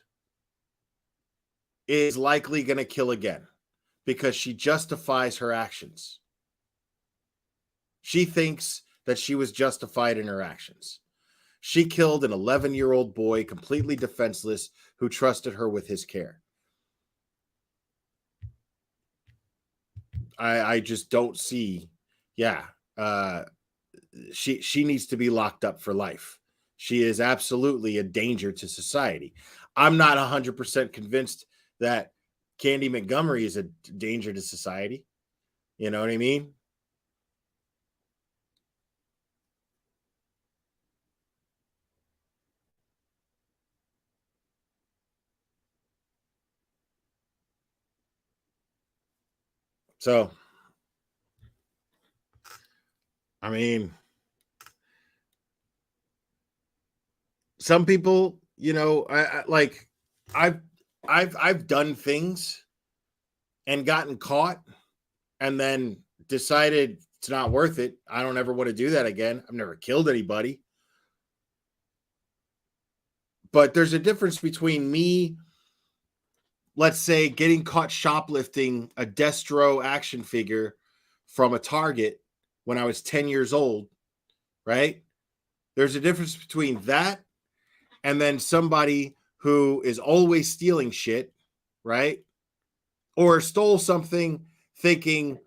is likely going to kill again because she justifies her actions. She thinks that she was justified in her actions. She killed an 11-year-old boy, completely defenseless, who trusted her with his care. I just don't see. Yeah, she needs to be locked up for life. She is absolutely a danger to society. I'm not 100% convinced that Candy Montgomery is a danger to society. You know what I mean? So, I mean, some people, you know, I like I've done things and gotten caught and then decided it's not worth it. I don't ever want to do that again. I've never killed anybody. But there's a difference between me, let's say, getting caught shoplifting a Destro action figure from a Target when I was 10 years old, right? There's a difference between that and then somebody who is always stealing shit, right? Or stole something thinking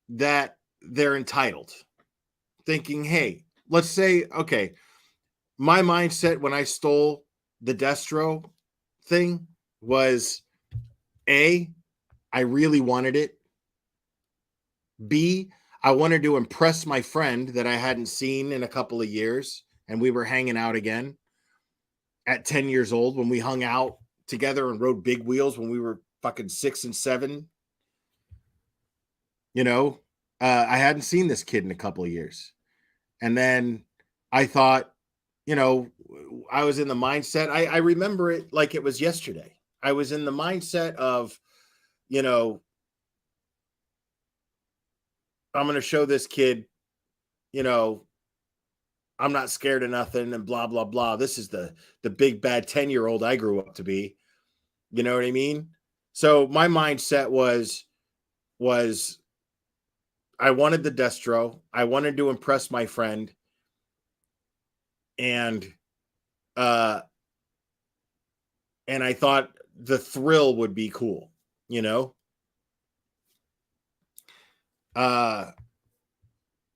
that they're entitled, thinking, hey, let's say, okay, my mindset when I stole the Destro thing was A, I really wanted it. B, I wanted to impress my friend that I hadn't seen in a couple of years, and we were hanging out again at 10 years old when we hung out together and rode big wheels when we were fucking 6 and 7. You know, I hadn't seen this kid in a couple of years. And then I thought, you know, I was in the mindset. I remember it like it was yesterday. I was in the mindset of, you know, I'm going to show this kid, you know, I'm not scared of nothing and blah, blah, blah. This is the big bad 10-year-old I grew up to be. You know what I mean? So my mindset was I wanted the Destro. I wanted to impress my friend. And I thought the thrill would be cool, you know? And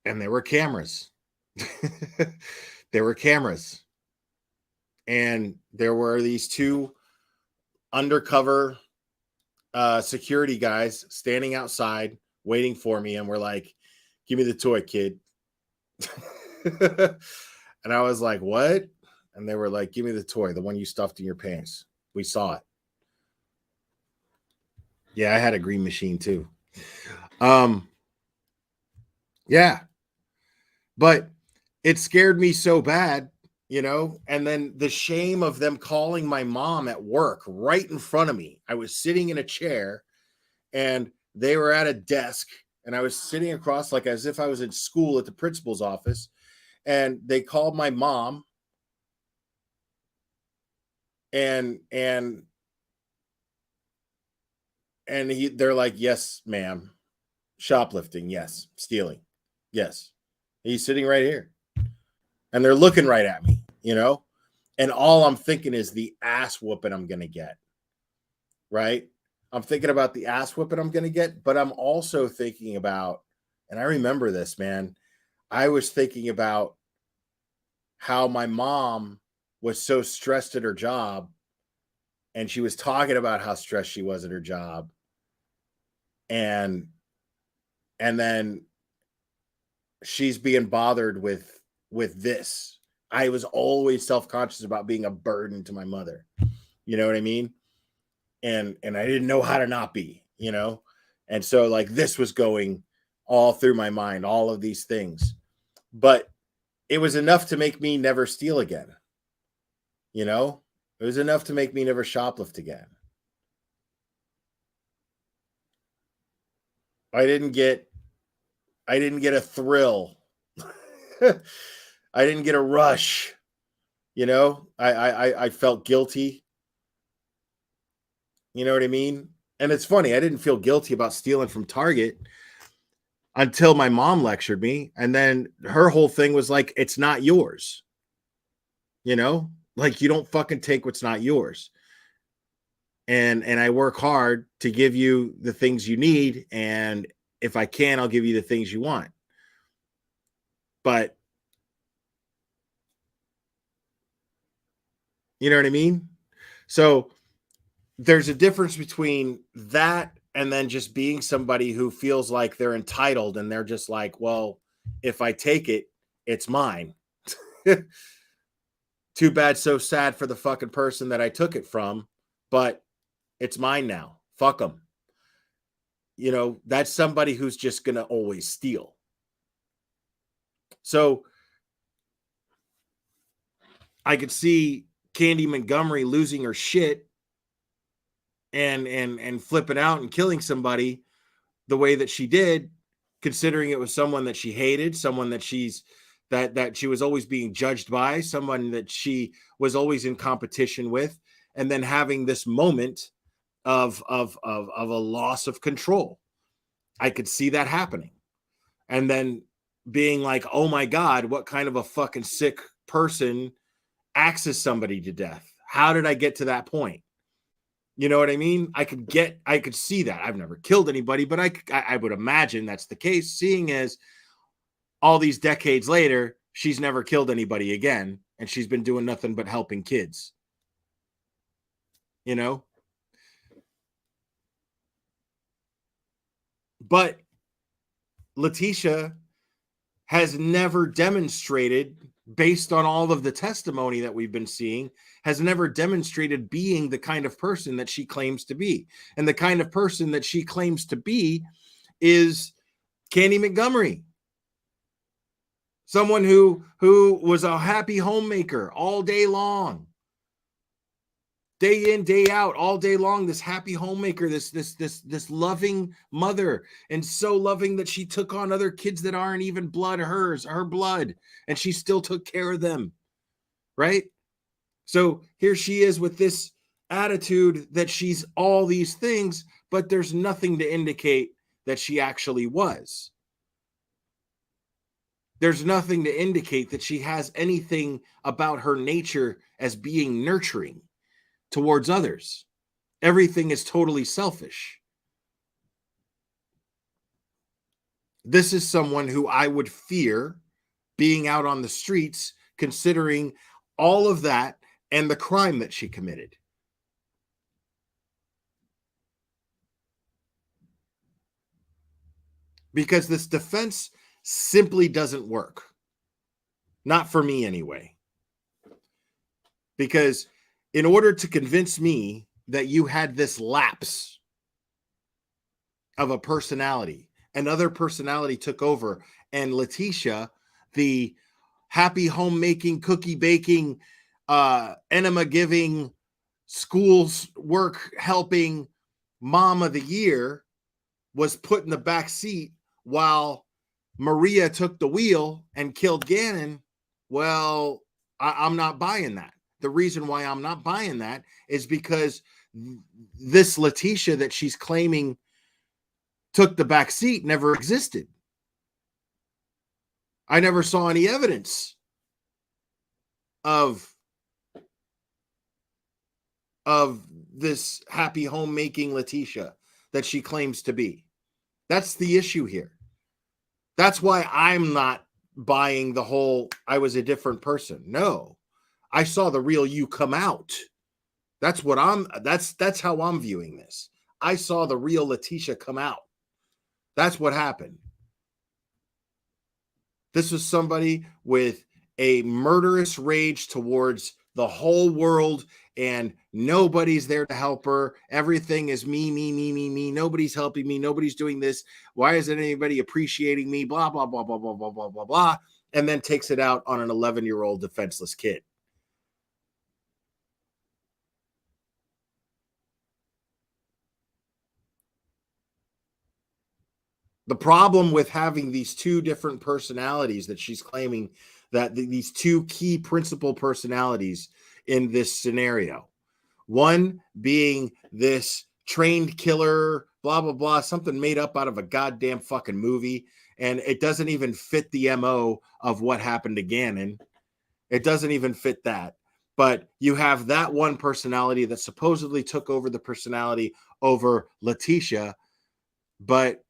there were cameras. There were cameras. And there were these two undercover security guys standing outside waiting for me, and we're like, give me the toy, kid. And I was like, what? And they were like, give me the toy, the one you stuffed in your pants. We saw it. Yeah, I had a green machine too. Yeah, but it scared me so bad, you know. And then the shame of them calling my mom at work right in front of me. I was sitting in a chair and they were at a desk, and I was sitting across like as if I was in school at the principal's office, and they called my mom, and they're like, yes, ma'am. Shoplifting, yes. Stealing, yes. He's sitting right here. And they're looking right at me, you know? And all I'm thinking is the ass whooping I'm going to get, right? I'm thinking about the ass whooping I'm going to get, but I'm also thinking about, and I remember this, man, I was thinking about how my mom was so stressed at her job, and she was talking about how stressed she was at her job. And then she's being bothered with this. I was always self-conscious about being a burden to my mother. You know what I mean? And I didn't know how to not be, you know? And so like this was going all through my mind, all of these things. But it was enough to make me never steal again. You know? It was enough to make me never shoplift again. I didn't get a thrill. I didn't get a rush. You know, I felt guilty. You know what I mean? And it's funny, I didn't feel guilty about stealing from Target until my mom lectured me. And then her whole thing was like, it's not yours. You know, like you don't fucking take what's not yours. And I work hard to give you the things you need. And if I can, I'll give you the things you want. But you know what I mean? So there's a difference between that and then just being somebody who feels like they're entitled and they're just like, well, if I take it, it's mine. Too bad, so sad for the fucking person that I took it from, but it's mine now. Fuck them. You know, that's somebody who's just going to always steal. So I could see Candy Montgomery losing her shit and flipping out and killing somebody the way that she did, considering it was someone that she hated, someone that that she was always being judged by, someone that she was always in competition with, and then having this moment of a loss of control. I could see that happening. And then being like, oh my God, what kind of a fucking sick person axes somebody to death? How did I get to that point? You know what I mean? I could see that. I've never killed anybody, but I would imagine that's the case, seeing as all these decades later, she's never killed anybody again, and she's been doing nothing but helping kids. You know? But Letitia has never demonstrated, based on all of the testimony that we've been seeing, has never demonstrated being the kind of person that she claims to be. And the kind of person that she claims to be is Candy Montgomery. Someone who was a happy homemaker all day long. Day in, day out, all day long, this happy homemaker, this loving mother, and so loving that she took on other kids that aren't even her blood, and she still took care of them, right? So here she is with this attitude that she's all these things, but there's nothing to indicate that she actually was. There's nothing to indicate that she has anything about her nature as being nurturing towards others. Everything is totally selfish. This is someone who I would fear being out on the streets, considering all of that and the crime that she committed. Because this defense simply doesn't work. Not for me, anyway. Because in order to convince me that you had this lapse of a personality, another personality took over, and Letitia, the happy homemaking, cookie baking, enema giving, schools work helping mom of the year, was put in the back seat while Maria took the wheel and killed Gannon. Well, I'm not buying that. The reason why I'm not buying that is because this Letitia that she's claiming took the back seat never existed. I never saw any evidence of this happy homemaking Letitia that she claims to be. That's the issue here. That's why I'm not buying the whole I was a different person. No, I saw the real you come out. That's how I'm viewing this. I saw the real Letitia come out. That's what happened. This was somebody with a murderous rage towards the whole world, and nobody's there to help her. Everything is me, me, me, me, me. Nobody's helping me. Nobody's doing this. Why isn't anybody appreciating me? Blah, blah, blah, blah, blah, blah, blah, blah, blah. And then takes it out on an 11-year-old defenseless kid. The problem with having these two different personalities that she's claiming, that these two key principal personalities in this scenario, one being this trained killer, blah, blah, blah, something made up out of a goddamn fucking movie. And it doesn't even fit the MO of what happened to Gannon. It doesn't even fit that. But you have that one personality that supposedly took over the personality over Letitia. But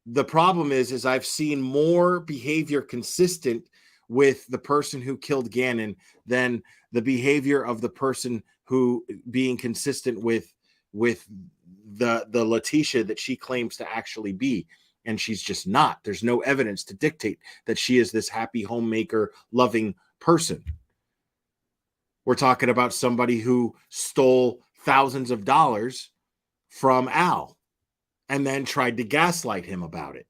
the problem is I've seen more behavior consistent with the person who killed Gannon than the behavior of the person who being consistent with the Letitia that she claims to actually be. And she's just not. There's no evidence to dictate that she is this happy homemaker, loving person. We're talking about somebody who stole thousands of dollars from Al and then tried to gaslight him about it.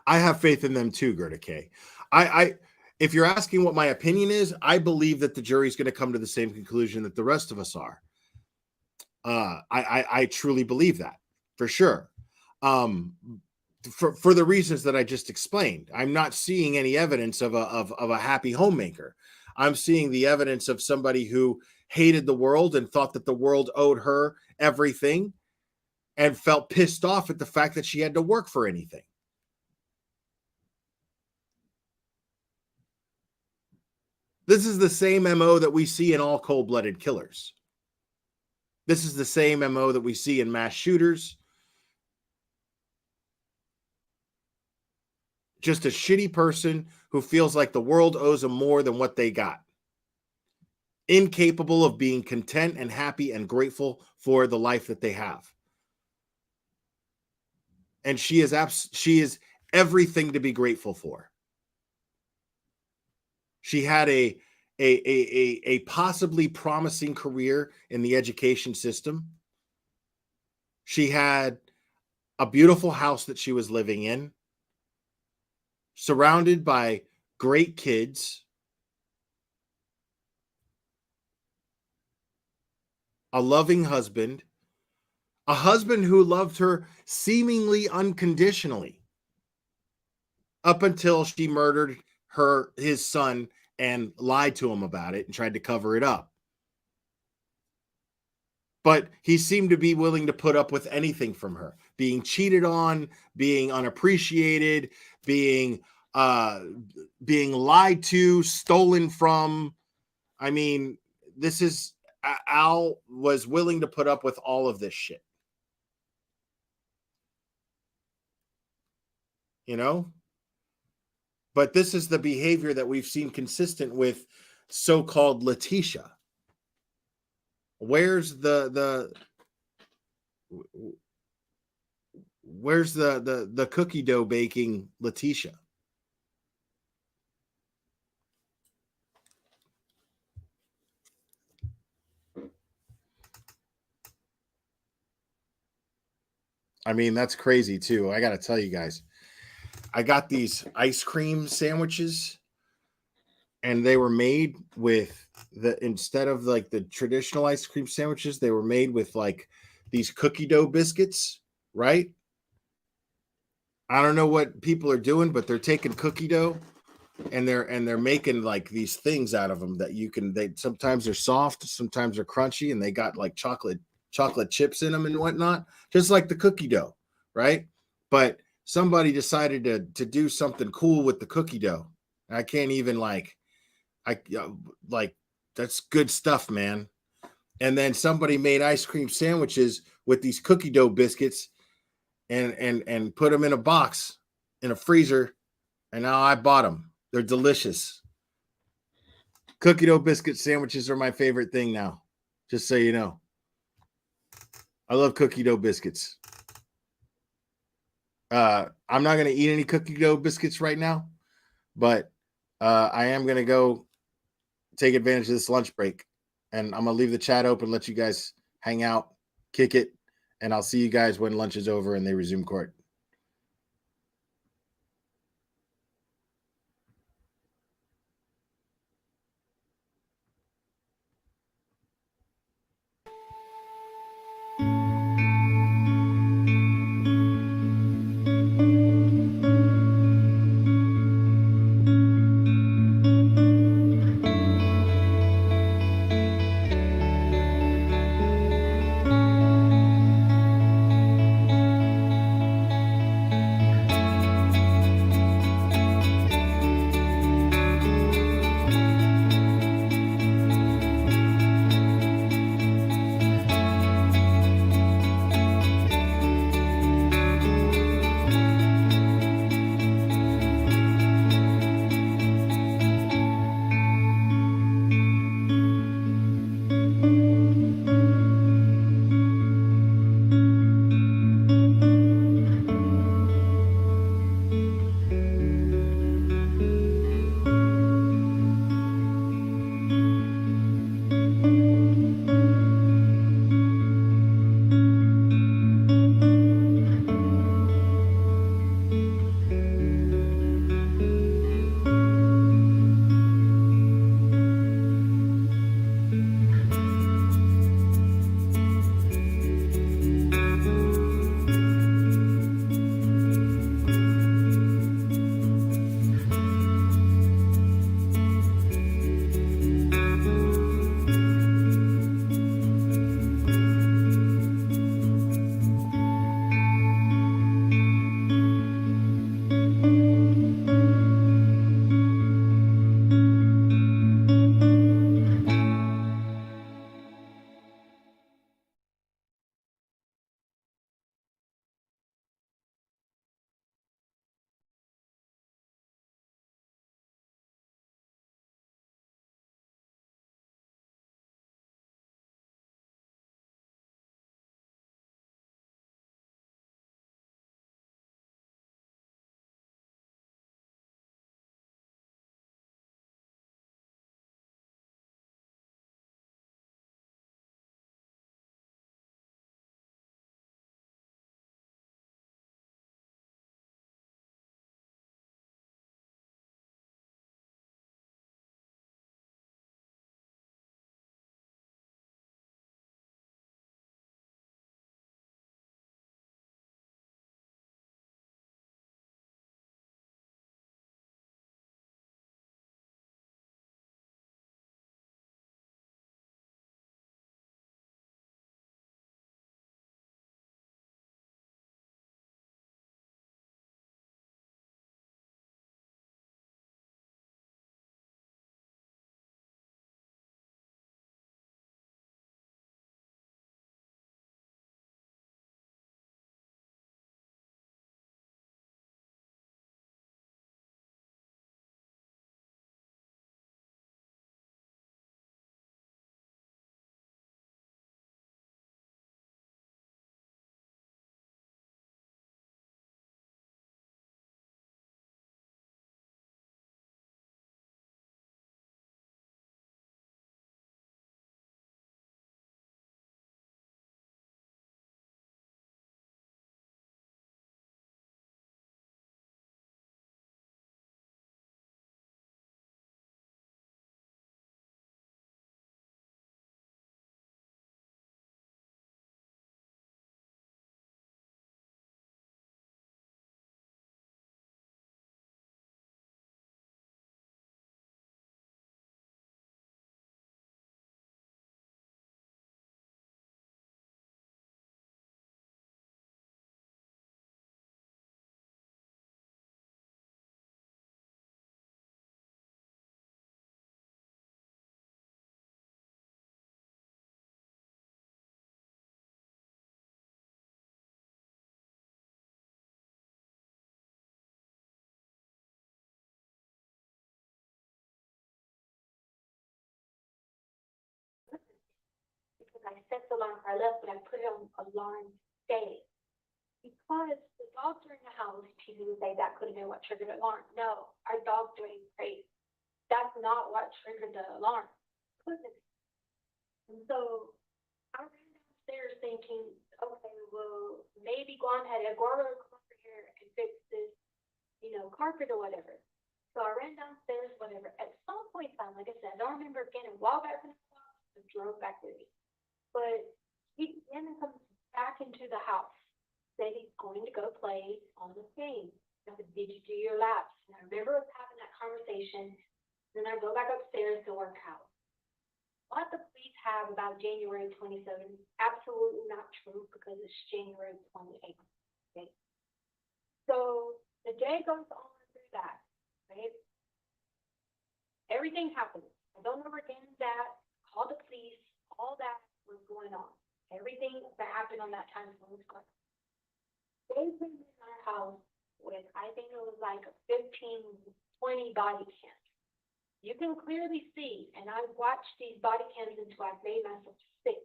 I have faith in them too, Gerda K. If you're asking what my opinion is, I believe that the jury's going to come to the same conclusion that the rest of us are. I truly believe that, for sure. For the reasons that I just explained. I'm not seeing any evidence of a happy homemaker. I'm seeing the evidence of somebody who hated the world and thought that the world owed her everything and felt pissed off at the fact that she had to work for anything. This is the same MO that we see in all cold-blooded killers. This is the same MO that we see in mass shooters. Just a shitty person who feels like the world owes them more than what they got. Incapable of being content and happy and grateful for the life that they have. And she is everything to be grateful for. She had a possibly promising career in the education system. She had a beautiful house that she was living in, surrounded by great kids, a loving husband, a husband who loved her seemingly unconditionally up until she murdered his son and lied to him about it and tried to cover it up. But he seemed to be willing to put up with anything from her, being cheated on, being unappreciated, being lied to, stolen from. I mean, this is Al was willing to put up with all of this shit. You know? But this is the behavior that we've seen consistent with so-called Letitia. Where's the cookie dough baking Letitia? I mean, that's crazy too. I got to tell you guys, I got these ice cream sandwiches and they were made with instead of like the traditional ice cream sandwiches, they were made with like these cookie dough biscuits, right? I don't know what people are doing, but they're taking cookie dough and they're making like these things out of them that they sometimes they're soft, sometimes they're crunchy, and they got like chocolate chips in them and whatnot, just like the cookie dough, right? But somebody decided to do something cool with the cookie dough. I can't even that's good stuff, man. And then somebody made ice cream sandwiches with these cookie dough biscuits and put them in a box in a freezer, and now I bought them. They're delicious. Cookie dough biscuit sandwiches are my favorite thing now, just so you know. I love cookie dough biscuits. I'm not going to eat any cookie dough biscuits right now, but I am going to go take advantage of this lunch break, and I'm going to leave the chat open, let you guys hang out, kick it, and I'll see you guys when lunch is over and they resume court. set the alarm before I left, but I put it on alarm stay. Because the dogs are in the house, people would say that could have been what triggered the alarm. No, our dogs doing great. That's not what triggered the alarm. Couldn't have been. And so I ran downstairs thinking, okay, well, maybe Guam had Eduardo come over here and fix this, carpet or whatever. So I ran downstairs, whatever. At some point in time, like I said, I don't remember getting walked back in the house and drove back with me. But he then comes back into the house. Said he's going to go play on the game. I said, did you do your laps? And I remember us having that conversation. Then I go back upstairs to work out. What the police have about January 27th, absolutely not true because it's January 28th. Okay. So the day goes on through that, right? Everything happens. I don't know where Gannon's at, called the police, all that was going on. Everything that happened on that time was going on. They came in our house with, I think it was like 15, 20 body cams. You can clearly see, and I've watched these body cams until I've made myself sick,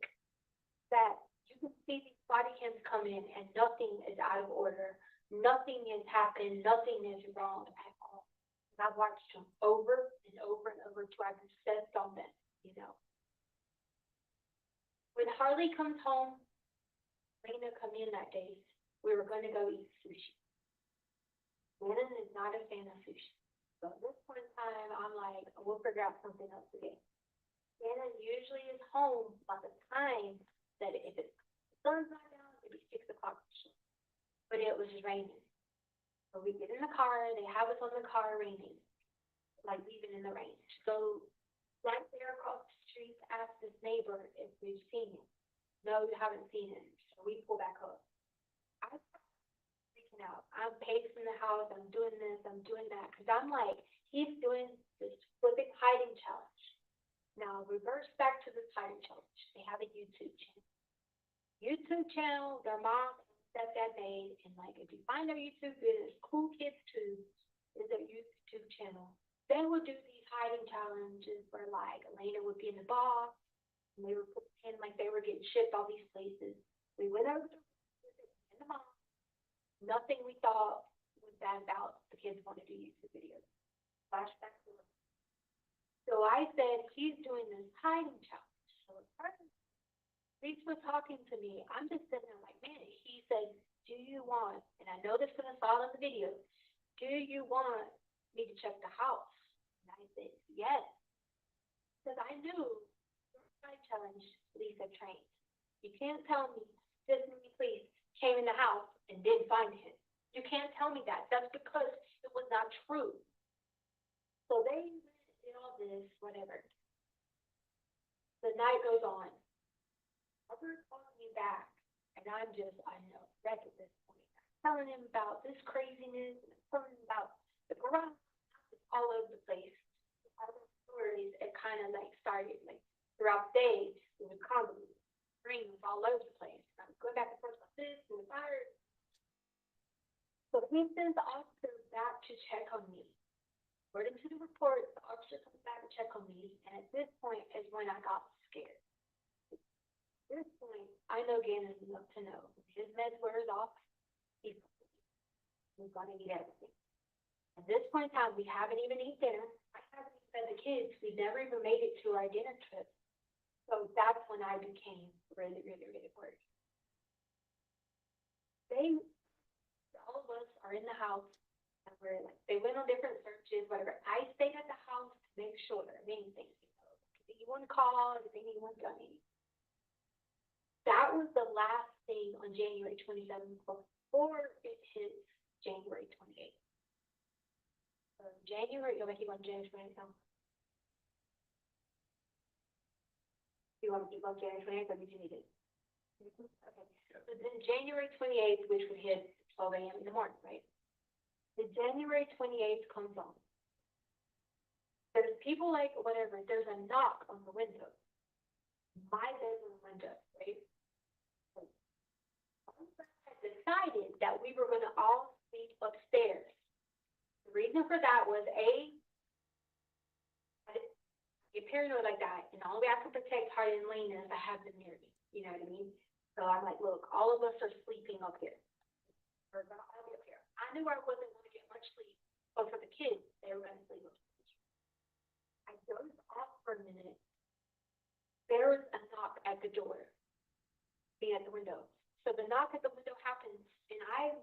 that you can see these body cams come in and nothing is out of order. Nothing has happened. Nothing is wrong at all. And I've watched them over and over and over until I've obsessed on them, When Harley comes home, Lena come in that day, we were going to go eat sushi. Gannon is not a fan of sushi. So at this point in time, I'm like, we'll figure out something else today. Gannon usually is home by the time that if the sun's not down, it'd be 6 o'clock. But it was raining. So we get in the car, they have us on the car raining, like leaving in the rain. So right there across the street, ask this neighbor if we've seen him. No, we haven't seen him. So we pull back up. I'm freaking out. I'm pacing the house. I'm doing this. I'm doing that. Because I'm like, he's doing this flipping hiding challenge. Now, reverse back to this hiding challenge. They have a YouTube channel. Their mom and stepdad made. And like, if you find their YouTube videos, Cool Kids Tube is their YouTube channel. They will do these hiding challenges where like Elena would be in the box. And they were pretending like they were getting shipped all these places. We went over to the mom. Nothing we thought was bad about the kids wanted to do YouTube videos. Flashback to them. So I said, he's doing this hiding challenge. So at first, Reese was talking to me. I'm just sitting there like, man, he said, do you want, and I know this is going to fall in the video, do you want me to check the house? And I said, yes. Because I knew the hiding challenge Lisa trained. You can't tell me this many police came in the house and didn't find him. You can't tell me that. That's because it was not true. So they did all this, whatever. The night goes on. Robert calls me back, and I know, wreck at this point. I'm telling him about this craziness, and I'm telling him about the garage all over the place. All those stories, it kind of like started like throughout the day, it was convoluted. Rings all over the place. I'm going back and forth like this and the fire. So he sends the officer back to check on me. According to the report, the officer comes back to check on me, and at this point is when I got scared. At this point, I know Gannon is enough to know. His meds wears off, he's gonna need everything. At this point in time, we haven't even eaten dinner. I haven't even fed the kids. We never even made it to our dinner trip. So that's when I became really, really, really worried. All of us are in the house, and we're like, they went on different searches, whatever. I stayed at the house to make sure of anything. If anyone called, if anyone done anything. That was the last thing on January 27th before it hit January 28th. January, you'll make it on January 27th. You want to keep on January 28th, or did you need it? Okay. So then January 28th, which would hit 12 a.m. in the morning, right? The January 28th comes on. There's people like, whatever, there's a knock on the window. My bedroom window, right? So, I decided that we were going to all sleep upstairs. The reason for that was I get paranoid like that, and the only way I can protect Hardy and Lena is I have them near me. you know what I mean? So I'm like, look, all of us are sleeping up here. We're gonna all be up here. I knew I wasn't gonna get much sleep, but for the kids, they were gonna sleep up here. I dozed off for a minute. There was a knock at the door, being at the window. So the knock at the window happens, and I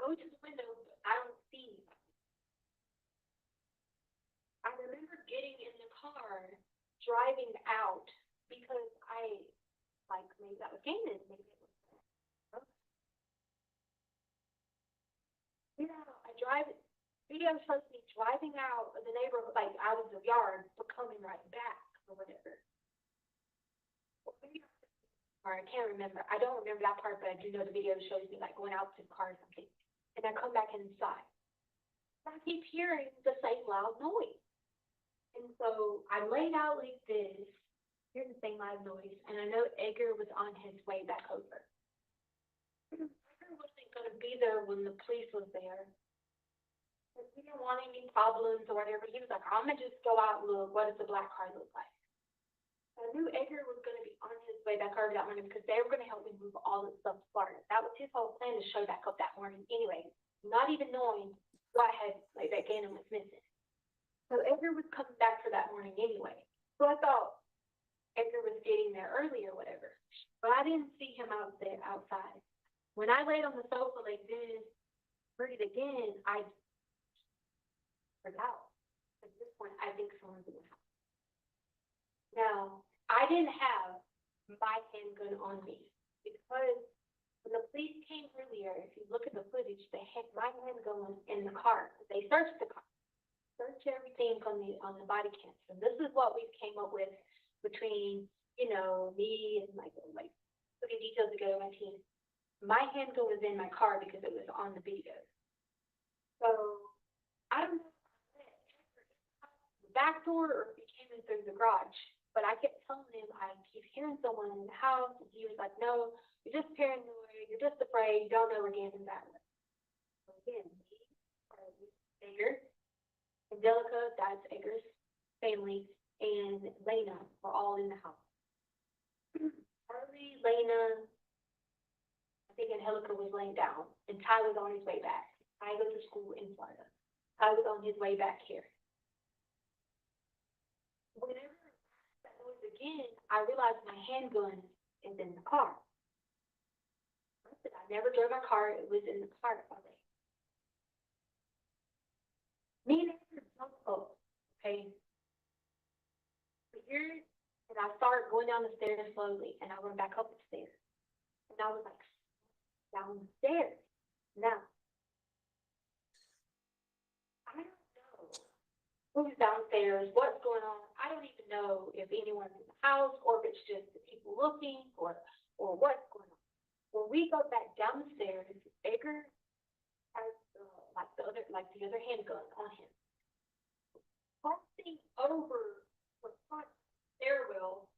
go to the window, but I don't see anybody. I remember getting in the car, driving out, because maybe that was Gannon, maybe it was. Maybe I was supposed to be driving out of the neighborhood, like out of the yard, but coming right back, or whatever. Or I can't remember. I don't remember that part, but I do know the video shows me like going out to the car or something. And I come back inside. I keep hearing the same loud noise. And so I laid out like this, hearing the same loud noise, and I know Edgar was on his way back over. Edgar wasn't gonna be there when the police was there. He didn't want any problems or whatever. He was like, I'm gonna just go out and look, what does the black car look like? I knew Edgar was going to be on his way back over that morning because they were going to help me move all the stuff to Florida. That was his whole plan, to show back up that morning anyway, not even knowing what that Gannon was missing. So Edgar was coming back for that morning anyway. So I thought Edgar was getting there early or whatever. But I didn't see him out there outside. When I laid on the sofa like this, breathe again, I forgot. At this point, I think someone's in the house. Now, I didn't have my handgun on me because when the police came earlier, if you look at the footage, they had my handgun in the car. They searched the car, searched everything on the body cams. And this is what we came up with between, me and like putting details together with my team. My handgun was in my car because it was on the video. So I don't know if the back door or if he came in through the garage. But I kept telling him, I keep hearing someone in the house, and he was like, no, you're just paranoid, you're just afraid, you don't know where Gannon's at. So again, Edgar, Angelica, that's Edgar's family, and Lena were all in the house. Harley, Lena, I think Angelica was laying down, and Ty was on his way back. I go to school in Florida. Ty was on his way back here. Whenever again, I realized my handgun is in the car. I never drove my car, it was in the car already. Me and Edgar jumped up, okay? Here, and I started going down the stairs slowly, and I went back up the stairs. And I was like, downstairs. Now, I don't know who's downstairs, what's going on. I don't even know if anyone's in the house or if it's just the people looking or what's going on. When we go back down the stairs, Edgar has the other handgun on him. Crossing over the front stairwell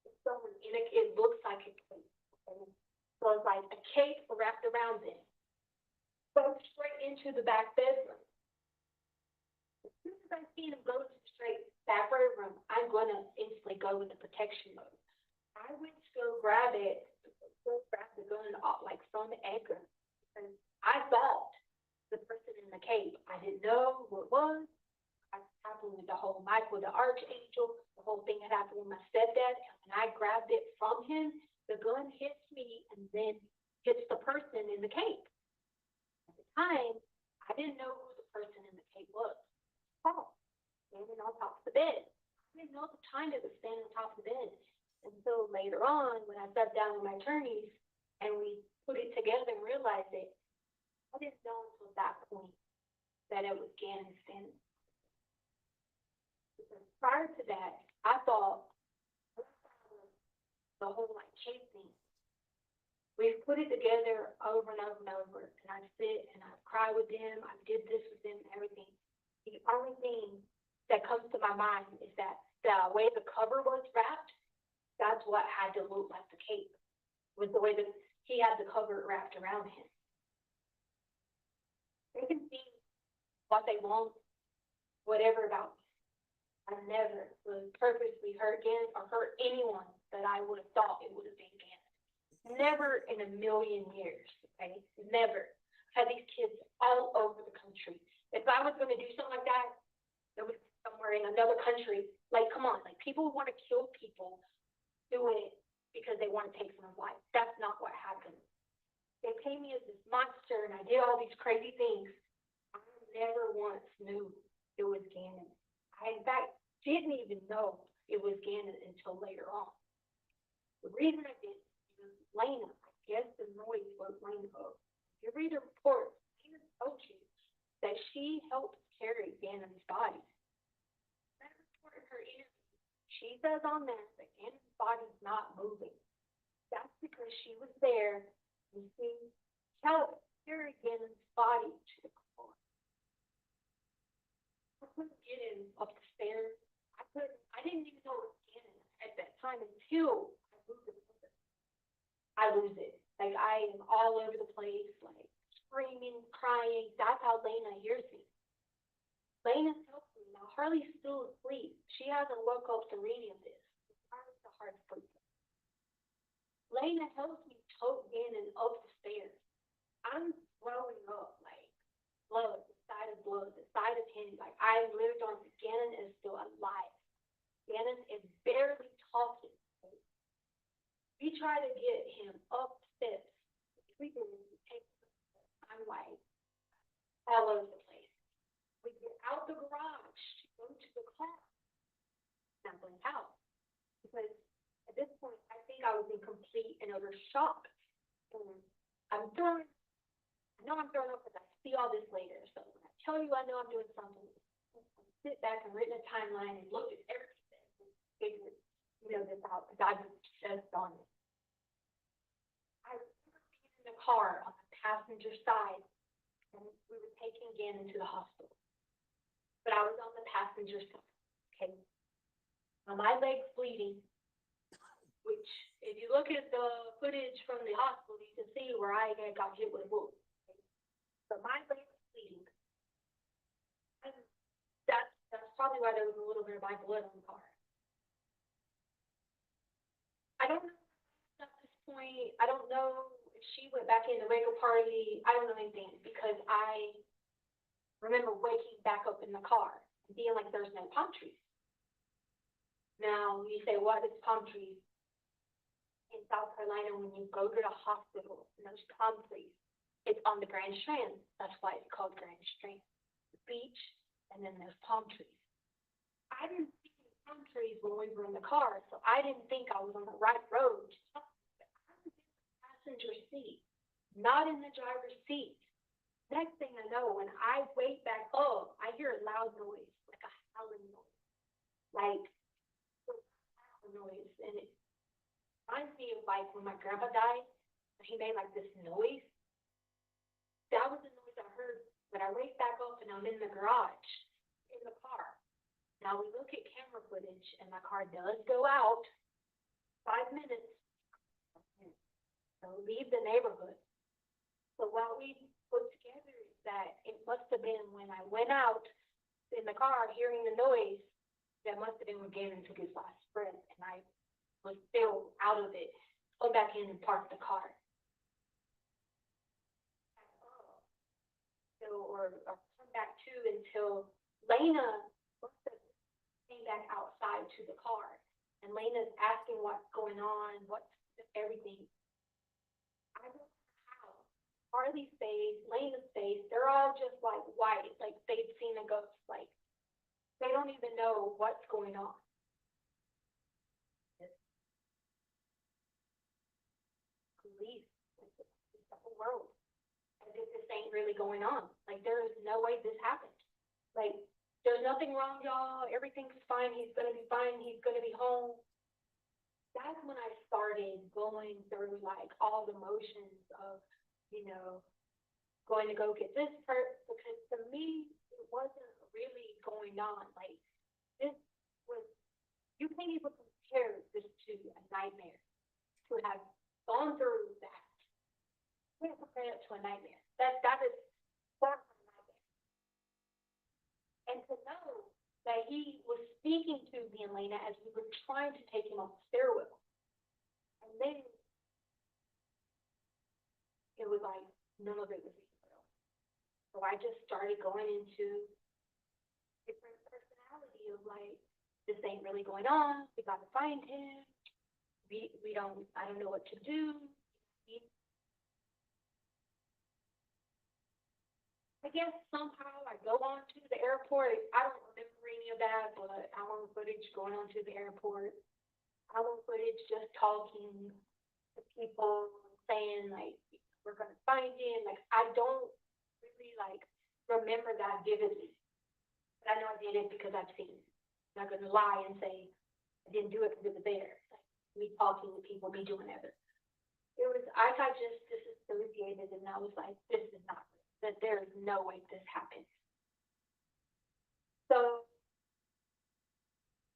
is someone it looks like a cape. Okay? So it's like a cape wrapped around them. Goes straight into the back bedroom. As soon as I see him go to the straight back bedroom, I'm going to instantly go into protection mode. I went to go grab the gun from Edgar because I thought the person in the cape, I didn't know who it was. I happened with the whole Michael the Archangel, the whole thing had happened with my stepdad, and when I grabbed it from him, the gun hits me and then hits the person in the cape. At the time, I didn't know who the person in the cape was. Standing on top of the bed. I didn't know at the time it was standing on top of the bed. Until later on, when I sat down with my attorneys and we put it together and realized it, I didn't know until that point that it was Gannon standing. Because prior to that, I thought the whole cape thing. We've put it together over and over and over, and I sit and I cry with them. I did this with them and everything. The only thing that comes to my mind is that the way the cover was wrapped, that's what had to look like the cape, was the way that he had the cover wrapped around him. They can see what they want, whatever about me. I never would purposely hurt Gannon or hurt anyone that I would have thought it would have been Gannon. Never in a million years, okay? Never. Had these kids all over the country. If I was gonna do something like that, it was somewhere in another country. Like, come on, like people who want to kill people do it because they want to take someone's life. That's not what happened. They paint me as this monster and I did all these crazy things. I never once knew it was Gannon. I, in fact, didn't even know it was Gannon until later on. The reason I did was Lena, I guess the noise woke Lena up. If you read the report, Lena told you that she helped carry Gannon's body. That report in her interview, she says on that Gannon's body's not moving. That's because she was there and she helped carry Gannon's body to the car. I couldn't get him up the stairs. I didn't even know it was Gannon at that time until I moved it. I lose it. Like I am all over the place, like screaming, crying. That's how Lena hears me. Lena's helping me. Now Harley's still asleep. She hasn't woke up to reading this. It's a hard sleep. Lena helps me tote Gannon up the stairs. I'm throwing up like blood, the side of blood, the side of him. Like I lived on Gannon is still alive. Gannon is barely talking. We try to get him up the steps. I'm like all over the place. We get out the garage to go to the car. Not going out. Because at this point, I think I was in complete and utter shock. And I know I'm throwing up because I see all this later. So when I tell you I know I'm doing something, I sit back and written a timeline and look at everything and figure, this out because I was just on it. I remember being in the car on the passenger side and we were taking Gannon to the hospital. But I was on the passenger side, okay? Now my leg's bleeding, which if you look at the footage from the hospital, you can see where I got hit with a bullet. Okay? So my leg's bleeding. And that's probably why there was a little bit of my blood on the car. I don't know at this point. I don't know if she went back in the regular party. I don't know anything because I remember waking back up in the car and being like, there's no palm trees. Now you say, what is palm trees? In South Carolina, when you go to the hospital and those palm trees, it's on the Grand Strand. That's why it's called Grand Strand. The beach, and then there's palm trees. I didn't see the palm trees when we were in the car, so I didn't think I was on the right road. I was in the passenger seat, not in the driver's seat. Next thing I know, when I wake back up, I hear a loud noise, like a howling noise, like a loud noise, and it reminds me of like when my grandpa died, he made like this noise. That was the noise I heard. But I wake back up and I'm in the garage, in the car. Now we look at camera footage and my car does go out 5 minutes. So leave the neighborhood. So what we put together is that it must have been when I went out in the car hearing the noise, that must have been when Gannon took his last breath and I was still out of it. Go back in and park the car. Or come back to until Lena came back outside to the car. And Lena's asking what's going on, what's everything. I don't know how. Harley's face, Lena's face, they're all just like white, like they've seen a ghost. Like they don't even know what's going on. Police, it's the whole world. As if this ain't really going on. Like there is no way this happened. Like there's nothing wrong, y'all. Everything's fine. He's gonna be fine. He's gonna be home. That's when I started going through like all the motions of, going to go get this person. Because to me, it wasn't really going on. Like this was, you can't even compare this to a nightmare. To have gone through that. You can't compare it to a nightmare. That is far from a nightmare. And to know that he was speaking to me and Lena as we were trying to take him off the stairwell. And then it was like, none of it was real. So I just started going into different personality of like, this ain't really going on. We gotta find him. I don't know what to do. I guess somehow I go on to the airport. I don't remember any of that, but I want footage going on to the airport. I want footage just talking to people, saying like, we're gonna find him. Like, I don't really like remember that vividly. But I know I did it because I've seen it. I'm not gonna lie and say I didn't do it because it was there. Like, me talking to people, me doing it. It was, I got just disassociated and I was like, this is not real. That there is no way this happened. So,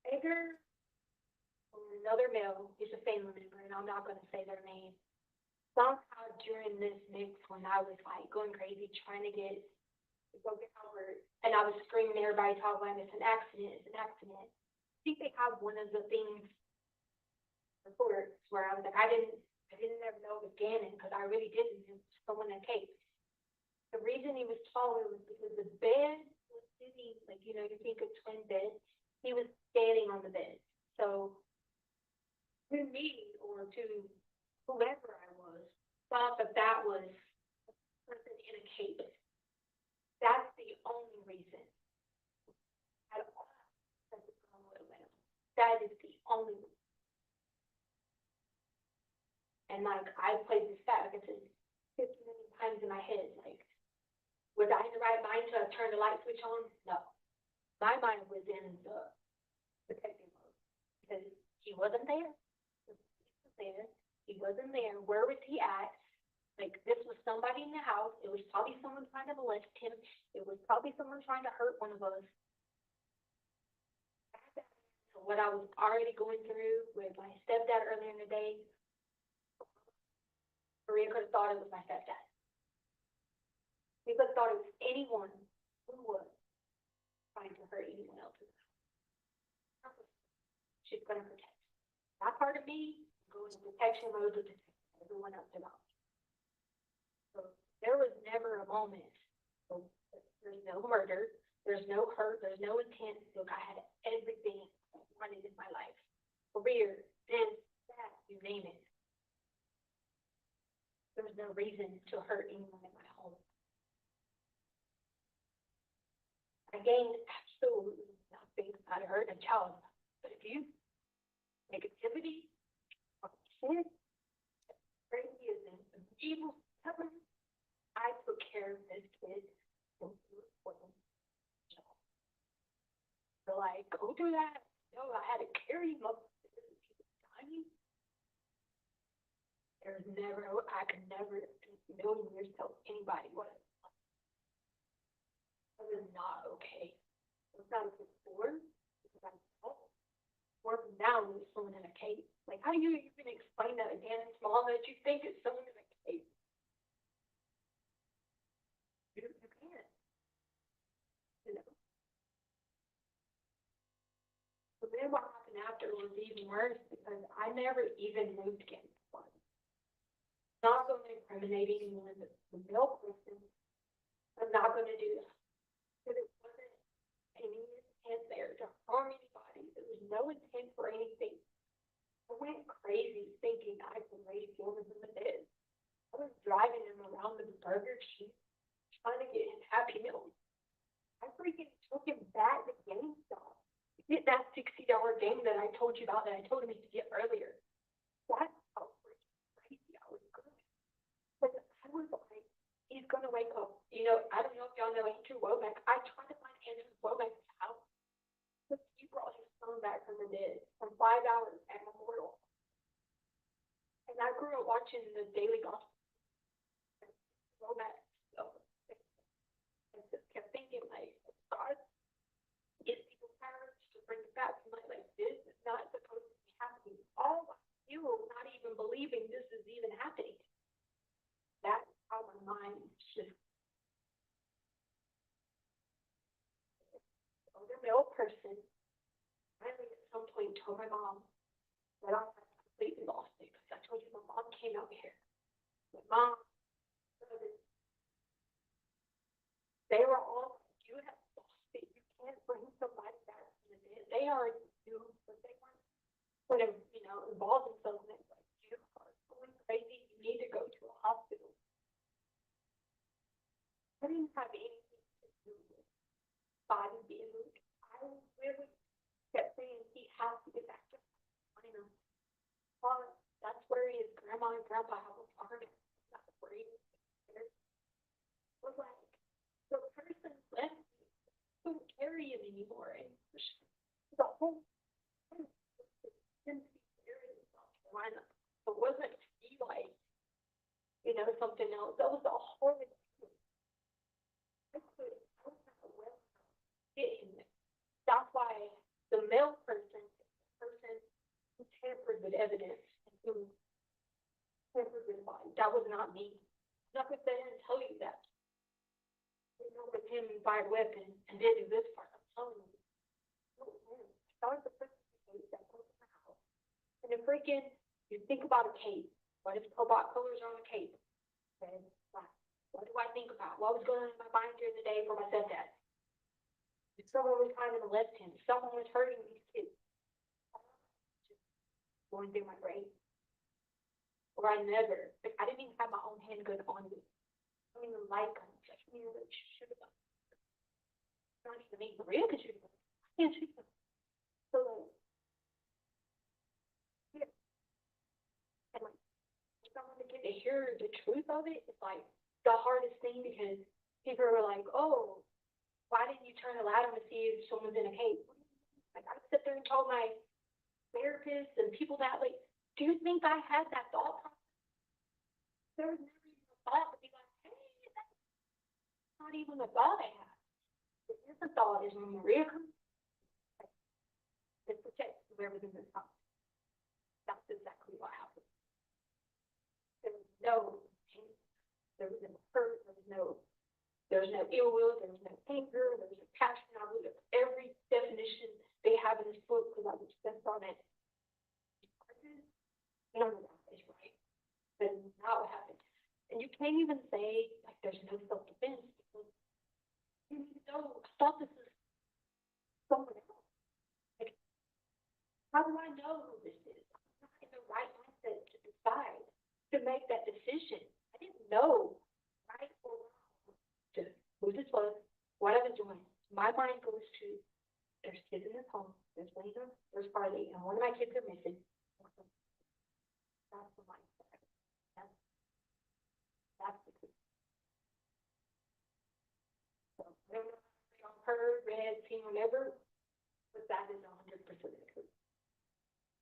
Edgar, or another male, is a family member, and I'm not going to say their name. Somehow during this mix, when I was like going crazy trying to go get Albert, and I was screaming to everybody, talking about it's an accident, it's an accident. I think they have one of the things reports where I was like, I didn't ever know it was Gannon because I really didn't. It was someone that came. The reason he was taller was because the bed was sitting, like, you know, you think a twin bed, he was standing on the bed. So to me, or to whoever I was, thought that that was a person in a cape. That's the only reason. At all. That is the only reason. And like, I played this back, like I said, 50 million times in my head, like, was I in the right mind to turn the light switch on? No. My mind was in the protective mode because he wasn't there. He wasn't there. Where was he at? Like, this was somebody in the house. It was probably someone trying to molest him. It was probably someone trying to hurt one of us. So what I was already going through with my stepdad earlier in the day, Maria could have thought it was my stepdad. People thought it was anyone who was trying to hurt anyone else. She's going to protect. That part of me goes in protection mode to protect everyone else around. So there was never a moment. So there's no murder. There's no hurt. There's no intent. Look, I had everything I wanted in my life. Career, this, that, you name it. There was no reason to hurt anyone in my home. I gained absolutely nothing out of hurting a child. But abuse, negativity, sin, crazy as an evil stubborn, I took care of this kid and he was for them. So like, go through that. No, I had to carry him up because he was dying. There's never, I could never in a million years tell anybody what it was not okay. It was not okay before, because I felt working down with someone in a cape. Like, how do you even explain that again? It's mom that you think it's someone in a cape. You can't. You know? But then what happened after was even worse because I never even moved again. Not going to incriminate anyone, but the male person, I'm not going to do that. Because it wasn't any intent there to harm anybody. There was no intent for anything. I went crazy thinking I could raise children from the dead. I was driving him around the Burger King, trying to get him Happy Meals. I freaking took him back to GameStop to get that $60 game that I told you about that I told him to get earlier. That's how freaking crazy I was going. But I was like, he's going to wake up. You know, I don't know if y'all know Andrew Womack. I tried to find Andrew Womack's house. But he brought his son back from the dead for 5 hours at Memorial. And I grew up watching the Daily Gospel. Womack. I just kept thinking, like, God gives people power to bring it back. And like, this is not supposed to be happening. All you not even believing this is even happening. That's how my mind shifts. The older male person finally at some point told my mom that I completely lost it because I told you my mom came out here. My mom, brother, they were all, you have lost it. You can't bring somebody back from the dead. They already knew, but they weren't going to, involve themselves in it. Like, you are going crazy. You need to go to a hospital. I didn't have anything to do with body being moved. I really kept saying he has to get back to China. Well, that's where his grandma and grandpa have a farm. That's where he was. There. Was like, the person left me, couldn't carry him anymore. And the whole thing didn't be carried in South Carolina. It wasn't to be like, something else. That was a horrid thing. I was not well get him there. That's why the male person is the person who tampered with evidence and who tampered with the body. That was not me. I'm not gonna sit here and tell you that. With him by a weapon and did do this part. I'm telling you. That was the person that goes in the house. And then freaking, you think about a cape. What if cobalt colors are on a cape? Red, black. What do I think about? What was going on in my mind during the day for my stepdad? If someone was trying to molest him, if someone was hurting these kids, just going through my brain. Or I didn't even have my own handgun on me. I don't even like guns. I can't even shoot a gun. Not even me. Maria can shoot a gun. I can't shoot them. So yeah. And like, someone to get to hear the truth of it is like the hardest thing because people are like, oh, why didn't you turn the light on to see if someone's in a cave? Like I sit there and told my therapists and people that like, do you think I had that thought process? There was never even a thought to be like, hey, that's not even a thought I had. It is a thought is when Maria comes, it protects whoever's in this house. That's exactly what happened. There was no pain. There was no hurt. There was no ill will. There was no anger. There was no passion. I looked up every definition they have in this book because I was obsessed on it. None of that is right. But now what happened? And you can't even say like there's no self-defense because you need to know. I thought this is someone else. Like, how do I know who this is? I'm not in the right mindset to decide to make that decision. I didn't know right or wrong to who this was, what I was doing. My mind goes to there's kids in this home, there's Lena, there's Carly, and one of my kids are missing. That's the mindset. That's the truth. So, I don't know if y'all heard, read, seen, whatever, but that is 100% the truth.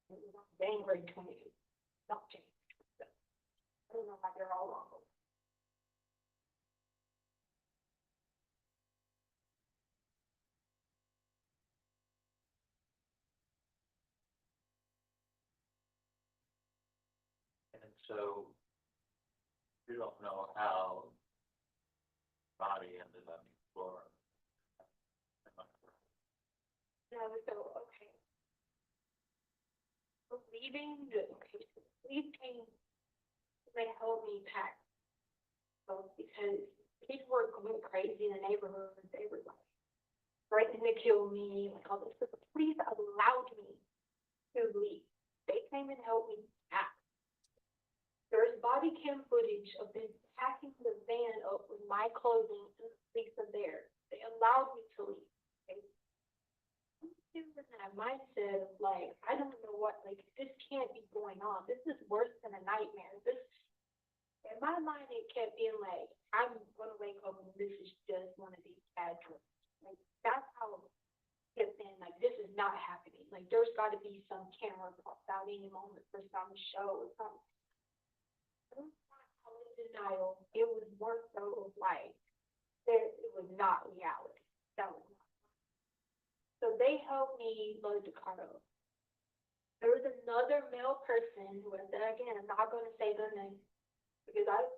It was on January 28th, not January 27th. I don't know why they're all wrong. And so we don't know how body ended up in Florida. Am I correct? No, so, okay. So police came, they helped me pack. So, because people were going crazy in the neighborhood, they were like threatening to kill me, like all this. But the police allowed me to leave. They came and helped me pack. There's body cam footage of them packing the van up with my clothing and the police are there. They allowed me to leave. Okay? I'm still in that mindset of like, I don't know what, like, this can't be going on. This is worse than a nightmare. In my mind, it kept being like, I'm gonna wake up and this is just one of these bad dreams. Like, that's how it kept saying, like, this is not happening. Like, there's gotta be some camera popped out any moment for some show or something. I don't want to call it denial. It was more so of like, it was not reality. That was not. So they helped me load the car up. There was another male person who was, again, I'm not going to say their name because at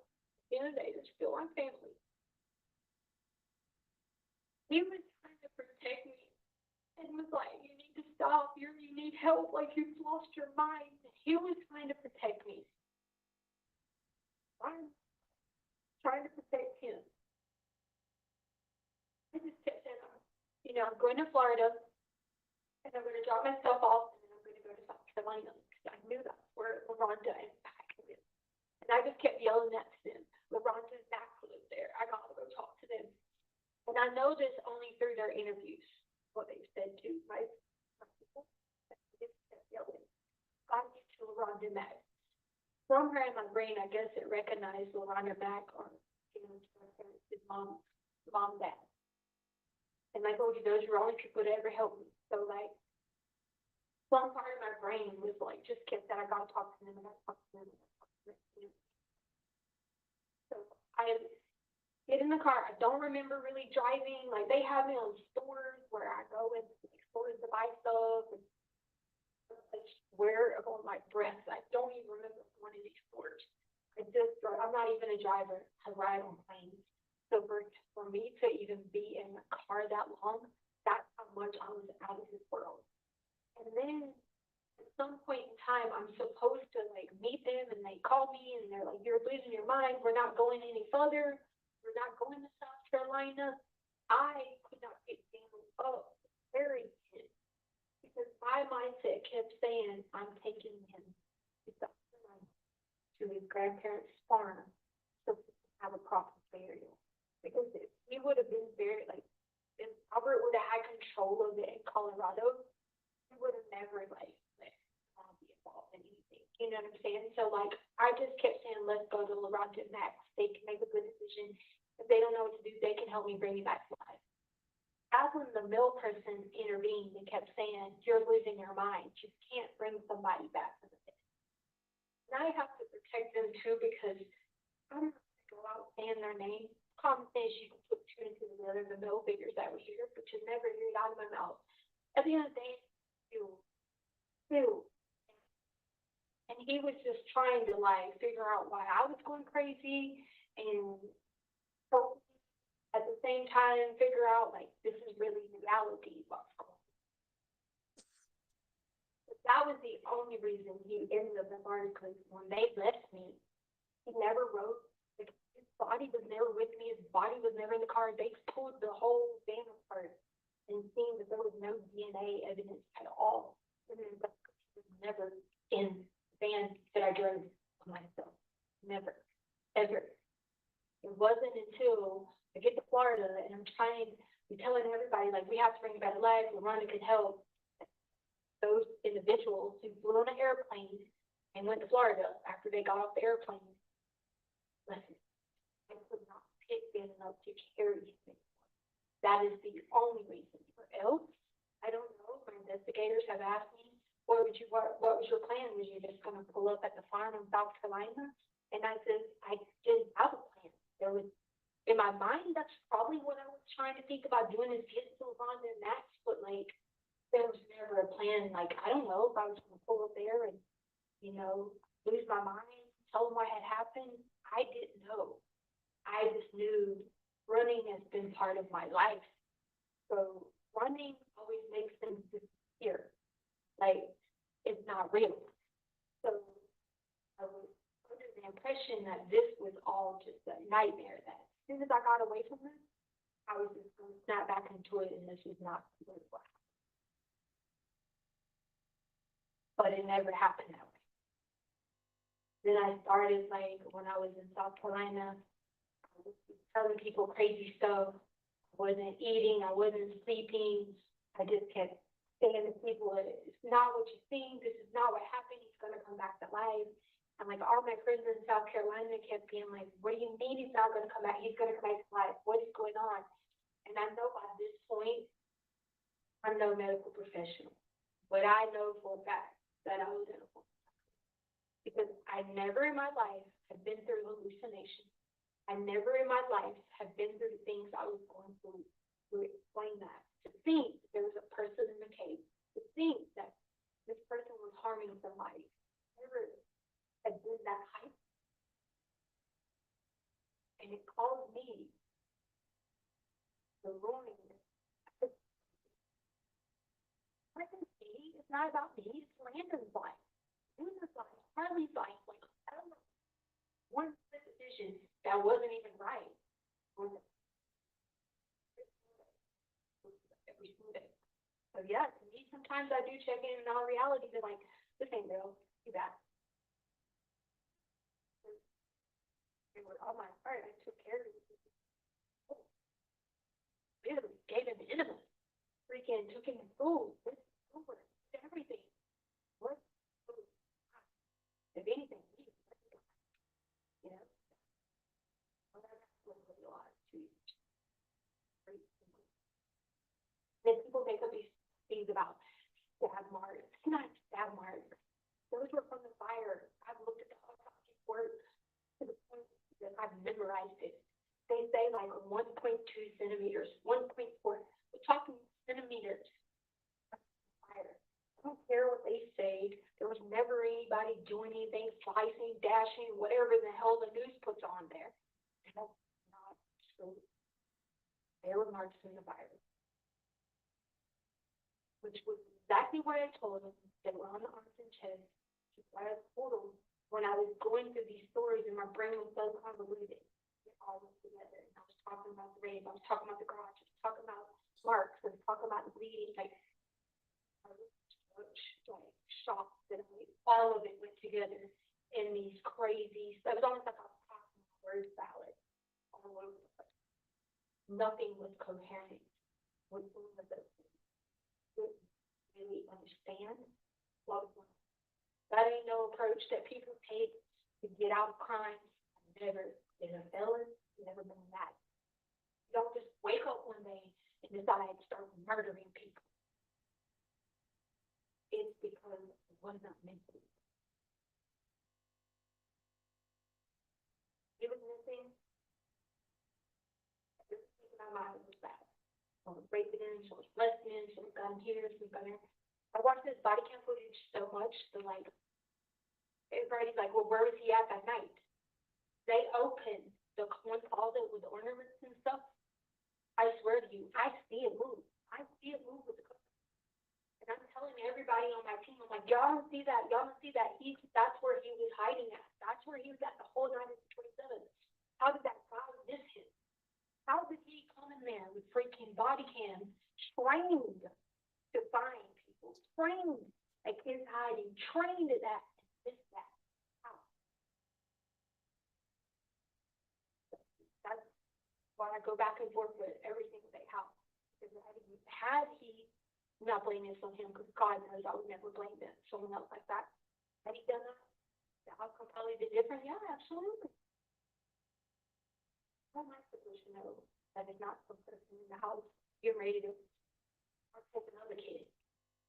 the end of the day, they're still my family. He was trying to protect me and was like, you need to stop. You need help. Like, you've lost your mind. He was trying to protect me. yeah, I'm going to Florida, and I'm gonna drop my stuff off, and then I'm gonna go to South Carolina, because I knew that's where LaRonda and Mac lived. And I just kept yelling at them, LaRonda and Mac live there, I gotta go talk to them. And I know this only through their interviews, what they've said to my people. I just kept yelling, gotta get to LaRonda and Mac. Somewhere in my brain, I guess it recognized LaRonda Mac or, you know, his mom, dad. And like I told you, those were only people that ever helped me. So like, some part of my brain was like, just kept that I gotta talk to them, I gotta talk to them, I gotta talk to them. You know? So I get in the car. I don't remember really driving. Like they have me on stores where I go and like stores to buy stuff and I swear on my breath, I don't even remember going to these stores. I'm not even a driver. I ride on planes. So for me to even be in a car that long, that's how much I was out of this world. And then at some point in time, I'm supposed to like meet them and they call me and they're like, you're losing your mind. We're not going any further. We're not going to South Carolina. I could not get down up very good because my mindset kept saying, I'm taking him to South Carolina to his grandparents' farm so he can have a proper burial. Because if he would have been buried, like, if Albert would have had control of it in Colorado, he would have never, like, let Mom be involved in anything. You know what I'm saying? So, like, I just kept saying, let's go to LaRonda Max. They can make a good decision. If they don't know what to do, they can help me bring you back to life. That's when the mill person intervened and kept saying, you're losing your mind. You can't bring somebody back from the dead. And I have to protect them, too, because I don't have to go out saying their name. Common sense, you can put two and two together, the middle figures that were here, but you never hear it out of my mouth. At the end of the day, you. And he was just trying to like figure out why I was going crazy and so at the same time figure out like this is really reality what's going on. But that was the only reason he ended up in Barnes because when they left me, he never wrote. His body was never with me. His body was never in the car. They pulled the whole van apart and seen that there was no DNA evidence at all. And then the was never in the van that I drove myself. Never, ever. It wasn't until I get to Florida and I'm telling everybody like we have to bring you back to life. LaRonda could help. Those individuals who flew on an airplane and went to Florida after they got off the airplane. Listen, I could not pick Gannon up to carry him. That is the only reason. For else, I don't know. My investigators have asked me, what was your plan? Was you just going to pull up at the farm in South Carolina? And I said, I didn't have a plan. There was, in my mind, that's probably what I was trying to think about doing is getting to LaRonda and Max, but like, there was never a plan. Like, I don't know if I was going to pull up there and, you know, lose my mind, tell them what had happened. I didn't know. I just knew running has been part of my life. So running always makes things disappear. Like, it's not real. So I was under the impression that this was all just a nightmare, that as soon as I got away from this, I was just going to snap back into it and this was not what it was. But it never happened that way. Then I started like when I was in South Carolina, I was telling people crazy stuff. I wasn't eating, I wasn't sleeping. I just kept saying to people, it's not what you think, this is not what happened, he's gonna come back to life. And like all my friends in South Carolina kept being like, what do you mean he's not gonna come back? He's gonna come back to life. What is going on? And I know by this point, I'm no medical professional, but I know for a fact that I was in a coma. Because I never in my life have been through hallucinations. I never in my life have been through the things I was going through to explain that. To think there was a person in the cave. To think that this person was harming somebody. Never had been that hype. And it caused me the ruining. It's not about me, it's Landon's life. Luna's life, Harley's life, like, I don't know. One decision that wasn't even right. Every So yeah, to me, sometimes I do check in our reality, they're like, this ain't real, you back. They were all my heart, I took care of it. Literally gave him enema. Freaking took him food, over, everything. What? If anything, you know? Well, that's really a lot too. Then people make up these things about stab marks. It's not stab marks. Those were from the fire. I've looked at the autopsy report to the point that I've memorized it. They say like 1.2 centimeters, 1.4. We're talking centimeters of fire. I don't care what they say. There was never anybody doing anything, slicing, dashing, whatever the hell the news puts on there. That's not true. There were marks in the fire, which was exactly what I told them. They were on the arms and chest. What I told them when I was going through these stories and my brain was so convoluted. It all went together. And I was talking about the rape. I was talking about the garage. I was talking about marks. I was talking about the bleeding. Like, I was like shocked that all of it went together in these crazy. It was almost like I was talking a word salad all over the place. Nothing was coherent with any of those things. Didn't really understand what was going on. That ain't no approach that people take to get out of crime. I've never been a felon, never been that. You don't just wake up one day and decide to start murdering people. It's because it was not meant to be. It was missing. Everything in my mind was bad. I was raping him, she was lesbian, she was gun here, she was gun there. I watched this body cam footage so much that like everybody's like, well, where was he at that night? They opened the one closet with the ornaments and stuff. I swear to you, I see it move. I see it move with the cover. And I'm telling everybody on my team, I'm like, y'all don't see that, y'all don't see that. That's where he was hiding at. That's where he was at the whole night of the 27th. How did that guy miss him? How did he come in there with freaking body cams, trained to find people, trained like his hiding, trained at that, and miss that? How? That's why I go back and forth with everything they have. Because had he not blame this on him, because God knows I would never blame it, someone else like that. Had he done that, the outcome probably be different. Yeah, absolutely. Not my position though, that is not some person in the house getting ready to take another kid,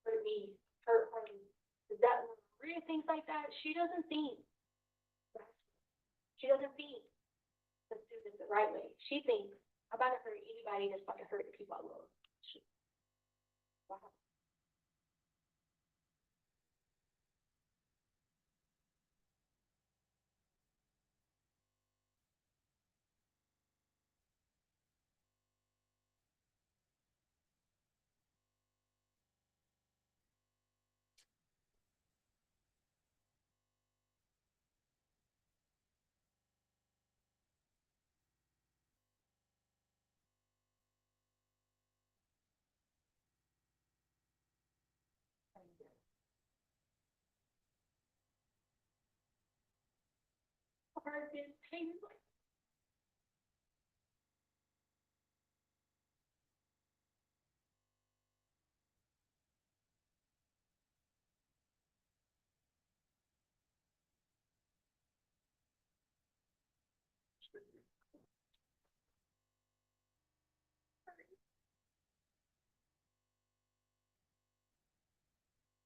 hurt me, hurt her. That read things like that, she doesn't think. She doesn't think. Let's do this the right way. She thinks, I'm about to hurt anybody that's about to hurt the people I love. Wow. Hard been painful.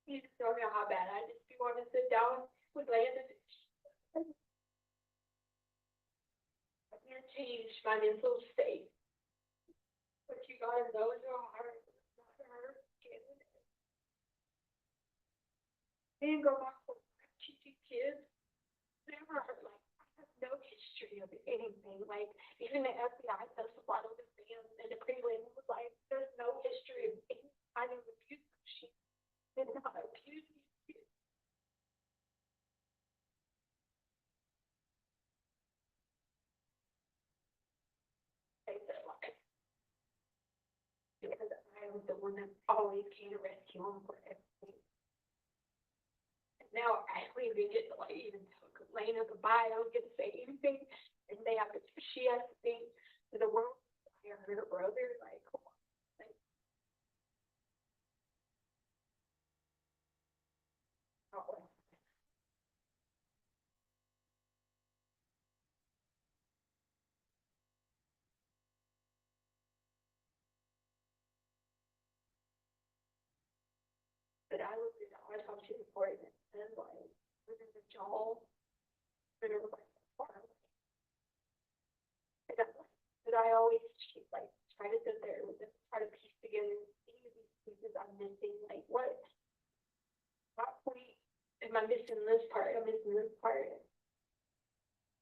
You just don't know how bad I just want to sit down with Landon. I can't change my mental state. But you gotta know in your heart, it's not her. Didn't go back for teaching kids. Never heard like I have no history of anything. Like even the FBI testified on the stand and the prelim was like, there's no history of any kind of abuse. She did not abuse these kids. They said like because I was the one that always always came to rescue him for everything. And now Ashley didn't get to like even tell Lena goodbye. I don't get to say anything. And she has to think that the world I heard her brother, like, come on. Like, oh, but I looked at I talked to the board and said like, within the jaw, and it was like far away. But I always like try to sit there with this, try to piece together any of these pieces I'm missing. Like what point am I missing this part? I'm missing this part.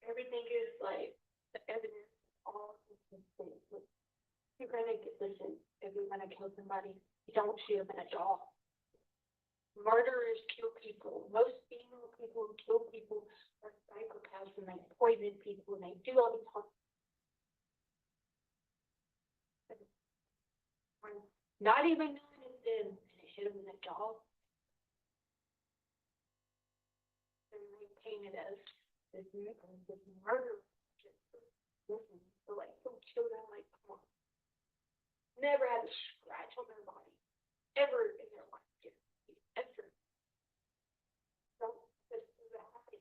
Everything is like the evidence, all consistent. You're gonna get listen if you're gonna kill somebody, you don't shoot them in the jaw. Murderers kill people. Most female people who kill people are psychopaths and they poison people and they do all these harm. Not even knowing it's them and it hit them in the jaw. And they painted as this murderer. So like some children like come on. Never had a scratch on their body. Ever in their life. Ever. Don't this is happening.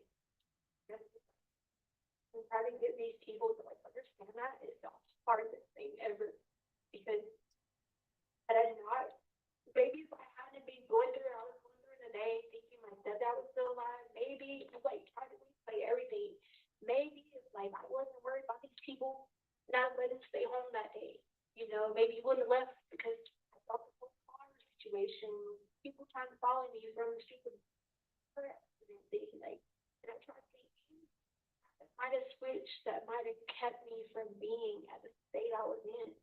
And trying to get these people to like understand that is the hardest thing ever. Because had I not, maybe if I hadn't been going through it, I was going through it today, thinking my stepdad was still alive. Maybe like trying to replay everything. Maybe if like I wasn't worried about these people and I let him stay home that day. You know, maybe he wouldn't have left because I thought the whole car situation, people trying to follow me from the stupid accident thing, like, and I tried thinking that might have switched, that might have kept me from being at the state I was in.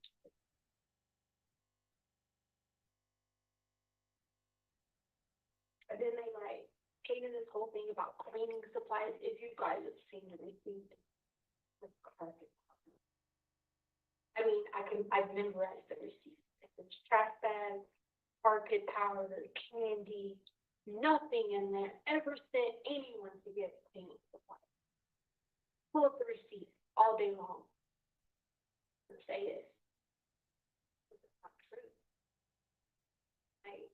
And then they like came in this whole thing about cleaning supplies. If you guys have seen the receipt, it's carpet. I mean, I've memorized the receipt. It's trash bags, carpet powder, candy, nothing in there ever sent anyone to get cleaning supplies. Pull up the receipt all day long and say it. It's not true. Like,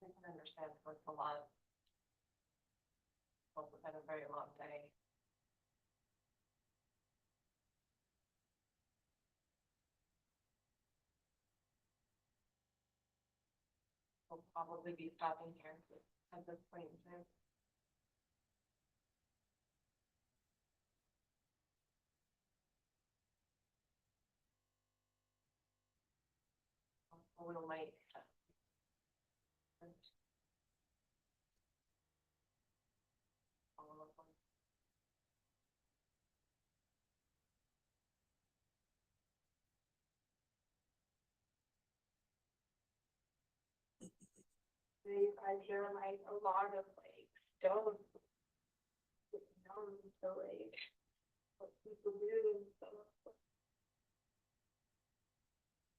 I can understand, it's a lot. Also had a very long day. We'll probably be stopping here at this point in time. A little late. you guys hear like a lot of like stuff known to like what people do and stuff.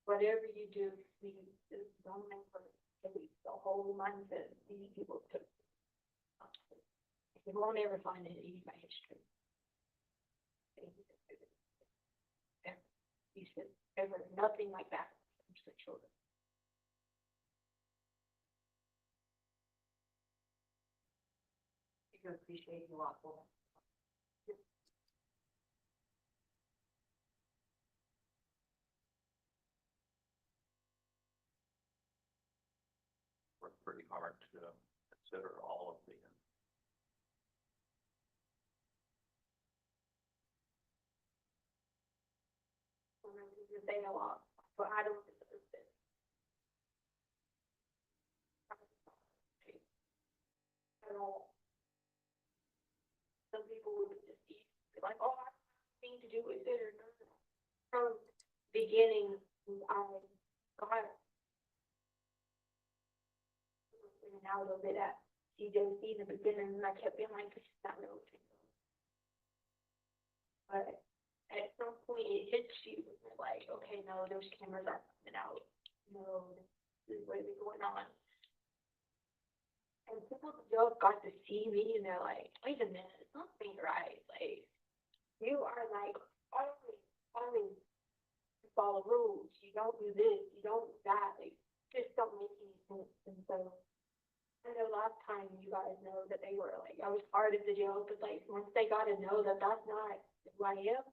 Whatever you do, please just don't ever delete the whole mindset these people took. You won't ever find it in my history. You said ever nothing like that comes to children. I appreciate you a lot more. Worked pretty hard to consider all of the. You say a lot, but I don't deserve this. At all. Some people would just be like, oh, I have nothing to do with it or nothing. From the beginning, I got in and out of it at CJC in the beginning, and I kept being like, this is not real. But at some point it hits you, and you're like, okay, no, those cameras are coming out. No, this is really going on. And people just got to see me, and they're like, wait a minute, something right. Like, you are like, always follow rules. You don't do this, you don't do that. Like, just don't make any sense. And so, I know last time you guys know that they were like, I was part of the jail, but like, once they got to know that that's not who I am,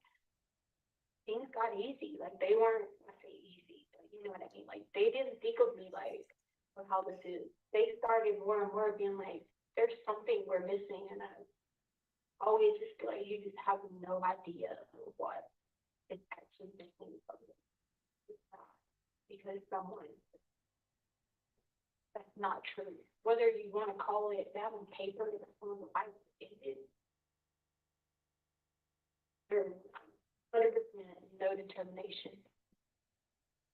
things got easy. Like, they weren't, I say easy, but you know what I mean? Like, they didn't think of me like, of how this is. They started more and more being like, there's something we're missing. And I always just feel like you just have no idea of what is actually missing from it. It's not because someone, that's not true. Whether you want to call it that on paper, that's on the Bible, it is. There's 100% no determination.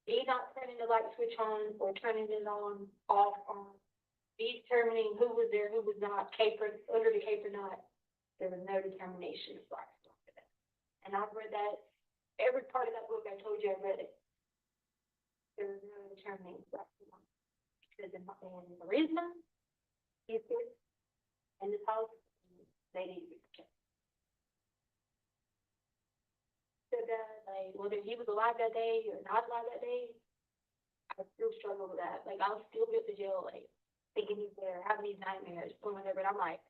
Me not turning the light switch on or turning it on, off, on, me determining who was there, who was not, capered, under the cape or not, there was no determination of black stuff for that. And I've read that, every part of that book I told you I read it. There was no determining black stuff. Because in the reason, he's here, in this house, they need to be protected. So that, like, whether he was alive that day or not alive that day, I still struggle with that. Like, I'll still be at the jail, like, thinking he's there, having these nightmares, doing whatever, and I'm like,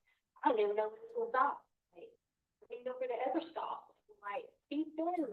I don't even know when this will stop. Like, I don't even know where to ever stop. Like, he's dead.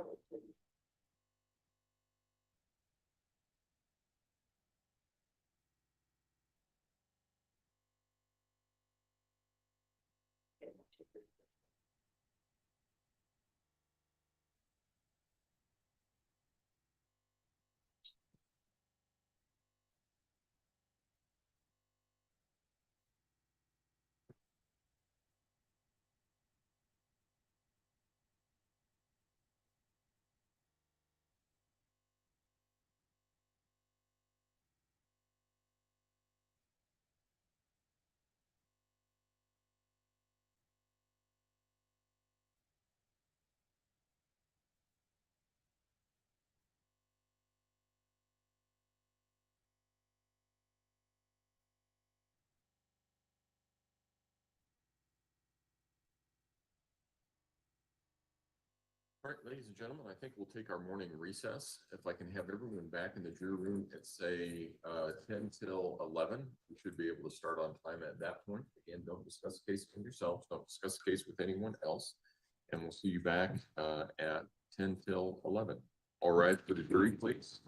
All right, ladies and gentlemen, I think we'll take our morning recess. If I can have everyone back in the jury room at say 10 till 11, we should be able to start on time at that point. Again, don't discuss the case with yourselves, don't discuss the case with anyone else. And we'll see you back at 10 till 11. All right, for the jury, please.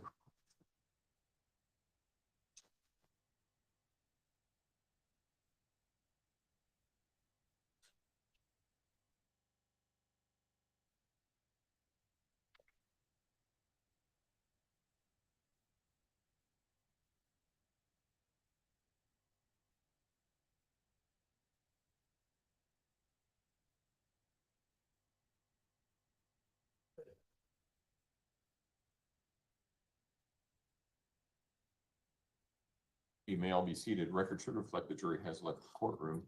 You may all be seated. Record should reflect the jury has left the courtroom.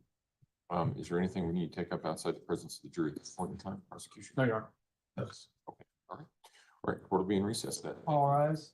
Is there anything we need to take up outside the presence of the jury at this point in time? Prosecution? No, Your Honor. Yes. Okay. All right. All right. Court will be in recess then. All rise.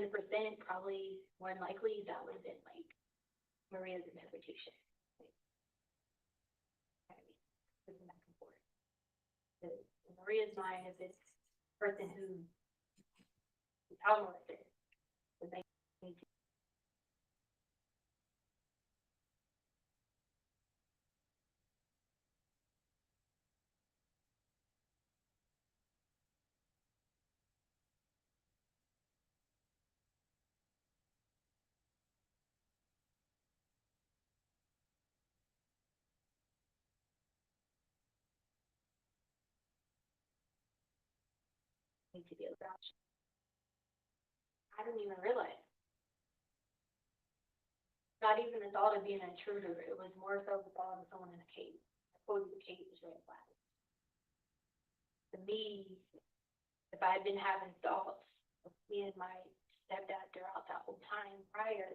100%, probably more than likely that would have been like Maria's interpretation. I mean, moving back and forth. In Maria's mind, if it's person who child molested, then they need to be about. I didn't even realize. Not even the thought of being an intruder. It was more so the thought of someone in a cave. I told you the cave was red flag. To me, if I had been having thoughts of me and my stepdad throughout that whole time prior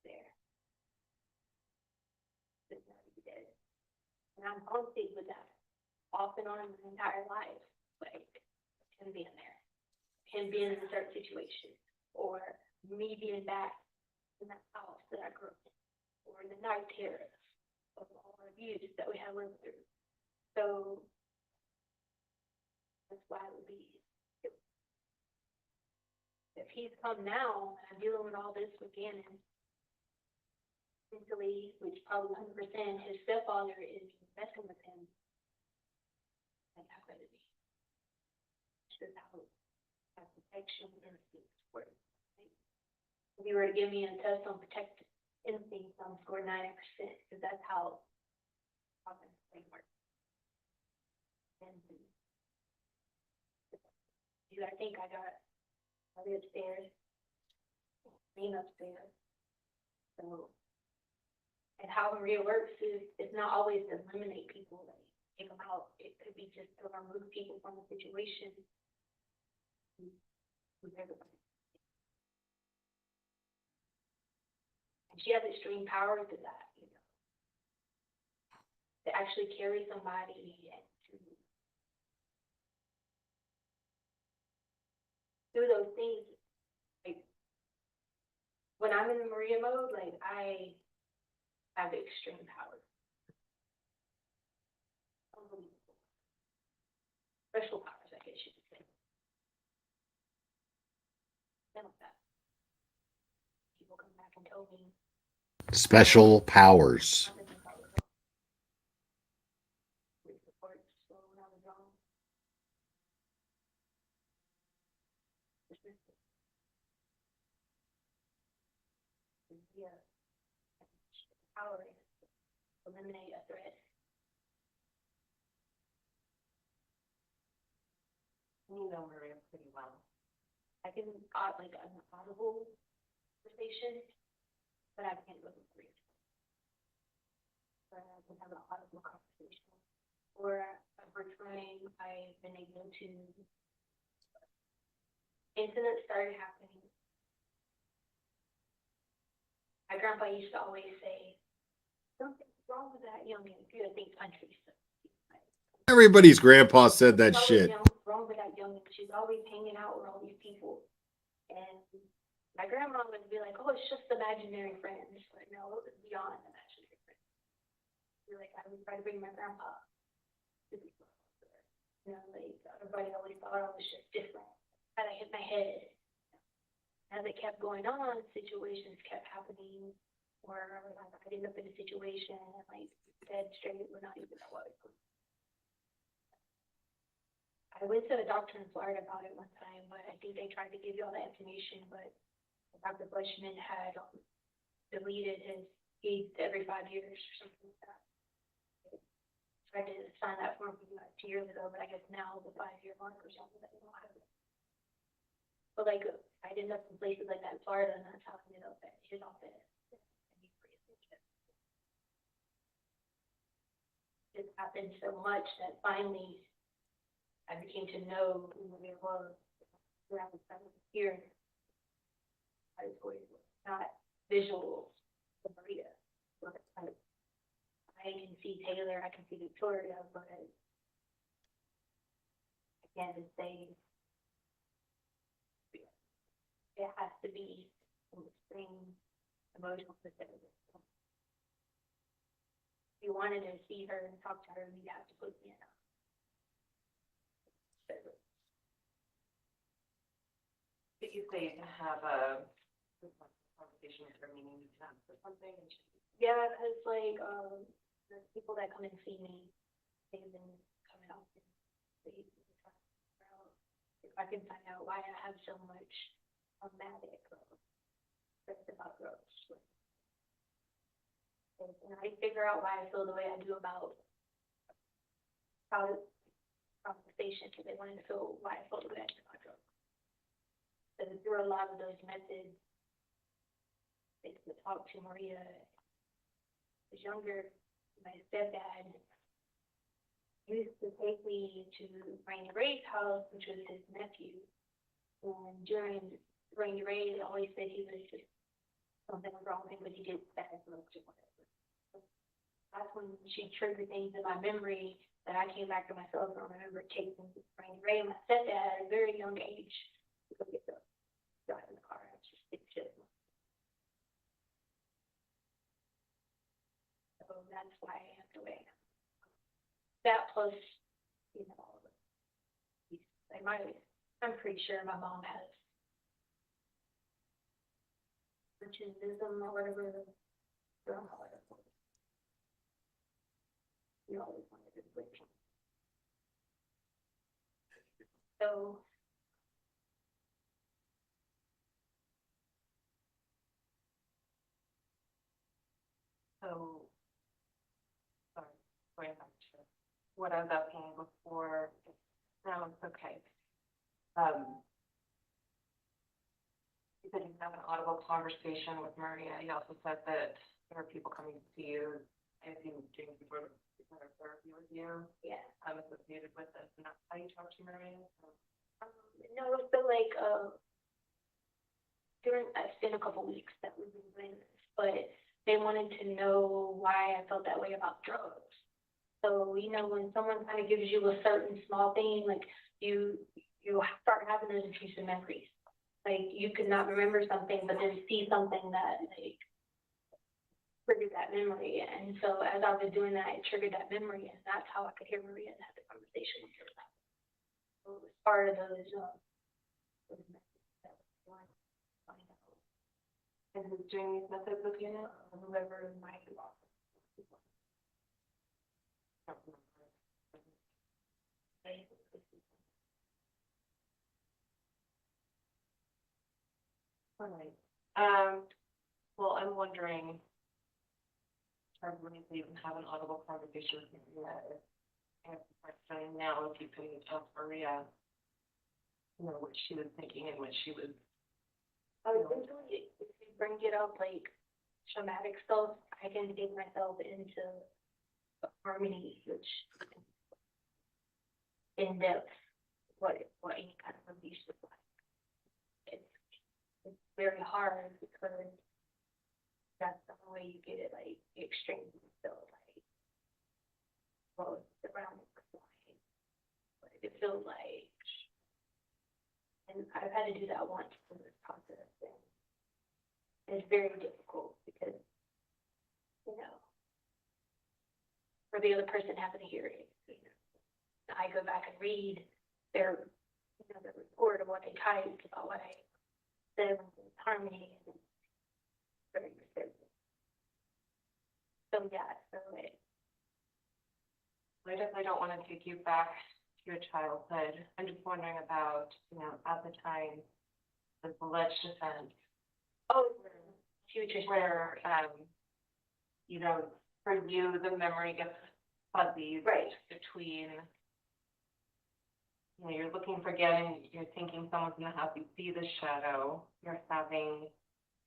there, it's not be dead. And I'm constant with that off and on my entire life. Like him being there, him being in a certain situation, or me being back in that house that I grew up in, or the night terrors of all our abuse that we had lived through. So that's why it would be, if he's come now and I'm dealing with all this with Gannon mentally, which probably 100% his stepfather is messing with him, like how could it be? This is how protection instincts work. If you were to give me a test on protective instincts, I'm score 90%, because that's how they work. And you gotta think I got Maria upstairs, being upstairs. So, and how Maria works is it's not always to eliminate people, like take them out. It could be just to remove people from the situation. With everybody. And she has extreme power to that, you know, to actually carry somebody and to do those things. Like when I'm in Maria mode, like I have extreme power. Unbelievable. Special powers, I guess you could say. Like that. People come back and tell me Special powers. with reports, so when I was wrong. Yeah. Power is eliminate a threat. You know Maria pretty well. I can like an audible conversation, but I can't go through it. But I can have an audible conversation. Or over time, I've been able to. Incidents started happening. My grandpa used to always say, "Something's wrong with that young man." You know, think country stuff. Everybody's grandpa said that shit. Wrong with that young man. She's always hanging out with all these people. And my grandma would be like, "Oh, it's just imaginary friends." Like, no, it was beyond imaginary friends. You're like, I would try to bring my grandpa to be closer. You know, like everybody always thought I was just different. Had I hit my head. As it kept going on, situations kept happening, or like I'd end up in a situation and like dead straight would not even know what. I went to a doctor in Florida about it one time, but I think they tried to give you all the information, but Dr. Bushman had deleted his feeds every 5 years or something like that. Tried to sign that form for you like 2 years ago, but I guess now the 5-year mark or something that you don't have it. But like I ended up in places like that in Florida, and that's how I ended up at his office. It happened so much that finally I became to know who it was. I was hearing. I was going not visual of Maria. But I can see Taylor, I can see Victoria, but I can't just say it has to be an extreme emotional specific. If you wanted to see her and talk to her, you'd have to put me in a. Did you say to have a conversation with her, meaning you can ask her something and she. Yeah, because like, the people that come and see me, they've been coming up and they if I can find out why I have so much traumatic stress about drugs. And I figure out why I feel the way I do about how conversation, because they wanted to feel why I feel the way I do about drugs. So through a lot of those methods, they would talk to Maria. Was younger, my stepdad used to take me to Rainy Ray's house, which was his nephew. And during Rainy Ray, they always said he was just something was wrong with him, but he did bad drugs or whatever. So that's when she triggered things in my memory that I came back to myself and I remember taking Rainy Ray and my stepdad at a very young age to go get the drive in the car. I was just big shit. So that's why I have to wait. That plus, you know, like I'm pretty sure my mom has ritualism or whatever. You always wanted to switch. So. So, sorry, going back to what I was asking before, now it's okay. You said you have an audible conversation with Maria. You also said that there are people coming to see you, I assume doing some sort of therapy with you. Yeah. Associated with this, and that's how you talk to Maria? No, so like, it's been a couple weeks that we've been doing this, but they wanted to know why I felt that way about drugs. So, you know, when someone kind of gives you a certain small thing, like you start having those intrusive memories. Like you could not remember something, but then see something that like triggered that memory. And so as I was doing that, it triggered that memory, and that's how I could hear Maria and have the conversation with her. So it was part of those methods that was going to find out. And who's doing these methods with you now? Whoever my boss. All right. Well, I'm wondering, probably even have an audible conversation with Maria. I have a question now, if you can ask Maria, you know, what she was thinking and what she was. Eventually, if you bring it up like traumatic stuff, I can dig myself into harmony, which in depth what any kind of abuse is like. It's very hard because that's the only way you get it like extreme. So like, well, it's around like, but it feels like, and I've had to do that once in this process, and it's very difficult because, you know, for the other person having to hear it, you know, I go back and read their, you know, the report of what they typed about what I said in harmony, and it's very disturbing. So yeah, so it. I definitely don't want to take you back to your childhood. I'm just wondering about, you know, at the time, the alleged defense. Oh, future where, you know, for you, the memory gets fuzzy. Right. Between, you know, you're looking for Gannon, you're thinking someone's gonna have you see the shadow. You're having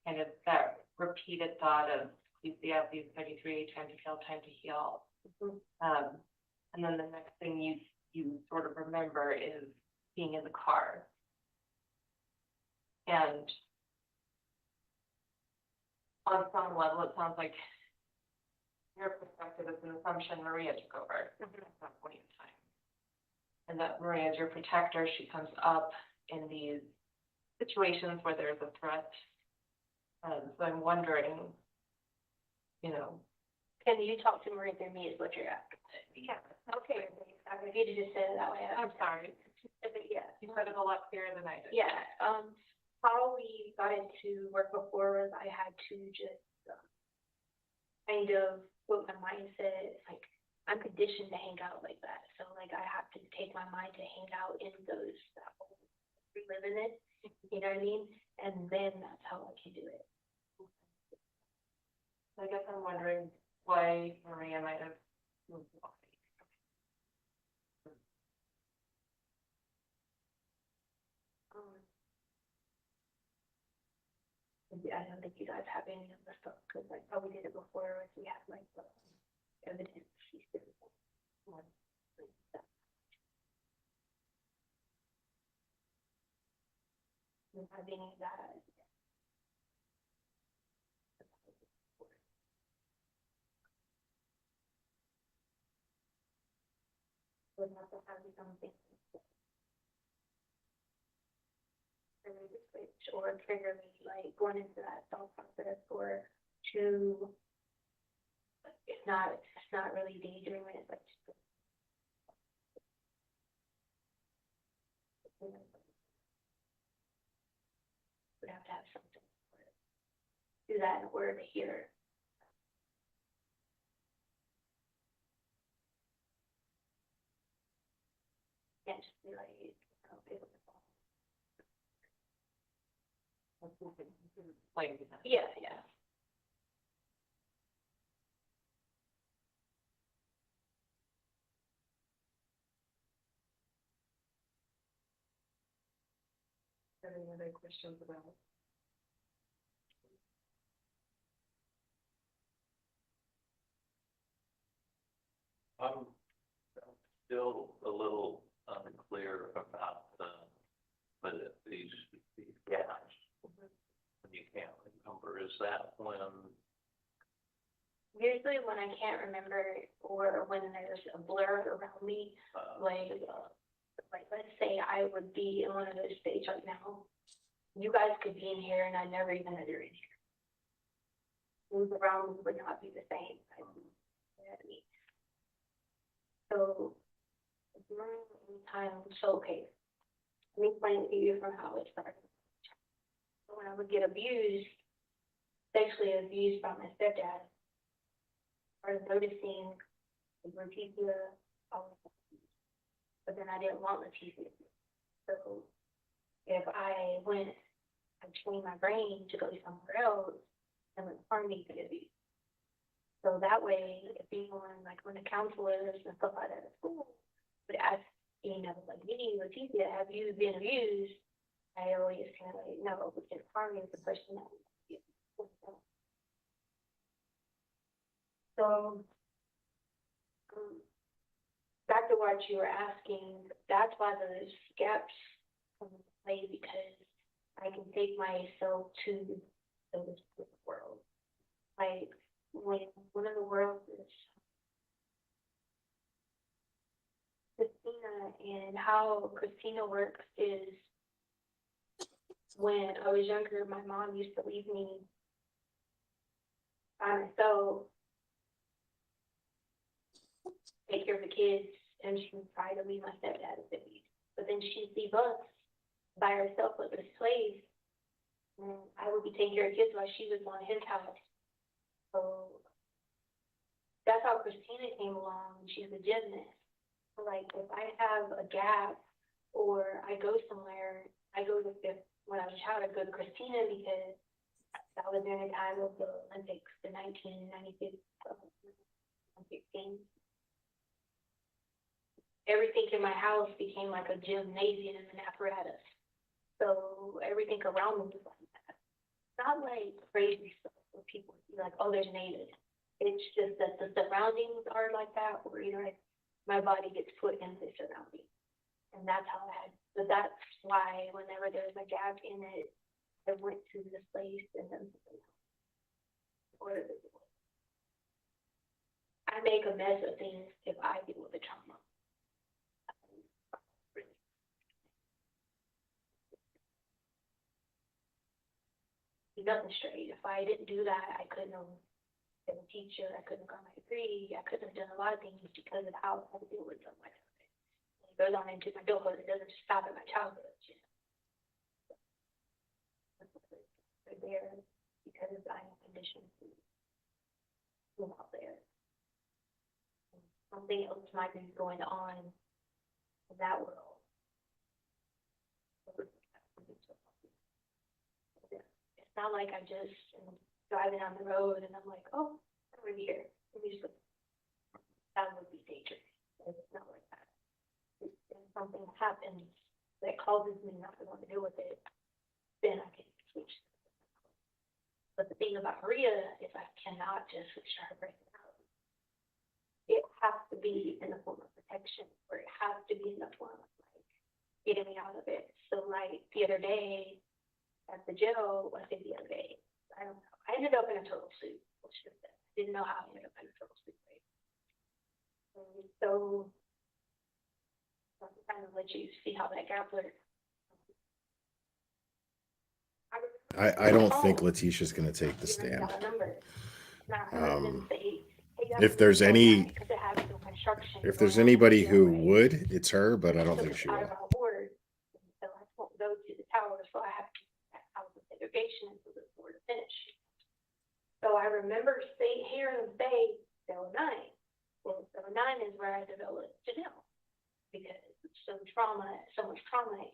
kind of that repeated thought of, please be out these 33, time to heal. Mm-hmm. And then the next thing you sort of remember is being in the car. And on some level, it sounds like your perspective is an assumption Maria took over at that point in time. And that Maria is your protector. She comes up in these situations where there's a threat. So I'm wondering, you know. Can you talk to Marie through me is what you're asking? Yeah. Okay, if you just said it that way. I'm sorry. Yeah. You said it a lot clearer than I did. Yeah, how we got into work before was I had to just kind of put my mindset, like, I'm conditioned to hang out like that. So like I have to take my mind to hang out in those, reliving it, you know what I mean? And then that's how I can do it. I guess I'm wondering why Maria might have moved on. I don't think you guys have any of the stuff, because like how we did it before, was we had like the evidence. Don't have any of that. Would have to have something. Trigger the switch or trigger me, like going into that thought process, or to, it's not really daydreaming, it's like just would have to have something do that in order to hear. Can't just be like, okay. Yeah, yeah. Any other questions about? I'm still a little unclear about these gaps. When you can't remember, is that when? Usually when I can't remember, or when there's a blur around me, like let's say I would be in one of those states right now. You guys could be in here and I never even know you're in here. Things around me would not be the same. You know what I mean? So, so okay. Let me explain it to you from how it started. So when I would get abused, sexually abused by my stepdad, I started noticing the Leticia, but then I didn't want Leticia. So if I went, I trained my brain to go somewhere else, and would harm me to get abused. So that way, if anyone, like when the counselors and stuff like that at school would ask, you know, like me, Leticia, have you been abused? I always kind of like, no, because harming is the person that would be abused. So, back to what you were asking, that's why those gaps come into play, because I can take myself to the world. Like, when one of the worlds is Christina, and how Christina works is when I was younger, my mom used to leave me by myself, take care of the kids, and she would try to leave my stepdad at the beach. But then she'd leave us by herself with a slave, and I would be taking care of kids while she was on his house. So that's how Christina came along. She's a gymnast. So like if I have a gap or I go somewhere, I go to, when I was a child, I'd go to Christina because that was during the time of the Olympics, the 1996 Olympic Games. Everything in my house became like a gymnasium and apparatus. So everything around me was like that. Not like crazy stuff where people be like, oh, there's natives. It's just that the surroundings are like that, where, you know, like my body gets put in the surroundings. And that's how I had, but that's why whenever there's a gap in it, I went to this place and then or I make a mess of things if I deal with the trauma. do nothing straight. If I didn't do that, I couldn't have been a teacher, I couldn't have got my degree, I couldn't have done a lot of things because of how I deal with them. It goes on into my adulthood, it doesn't just stop at my childhood, you know. They're there because I'm conditioned to live out there. Something else might be going on in that world. It's not like I just am driving on the road and I'm like, oh, I'm over here. Let me just look. That would be dangerous. It's not like that. If something happens that causes me not to want to deal with it, then I can switch. But the thing about Maria is I cannot just switch to her personality. It has to be in the form of protection, or it has to be in the form of like getting me out of it. So like the other day at the jail, I think the other day, I don't know. I ended up in a total suit. Didn't know how I ended up in a total suit. Right? So I'll kind of let you see how that gap works. I don't think Letitia's going to take the stand. If there's anybody who would, it's her, but I don't think she will. So I won't go to the tower, so I have to keep that out of segregation until the board is finished. So I remember hearing them say cell 9. Well, cell 9 is where I developed Janelle because so much trauma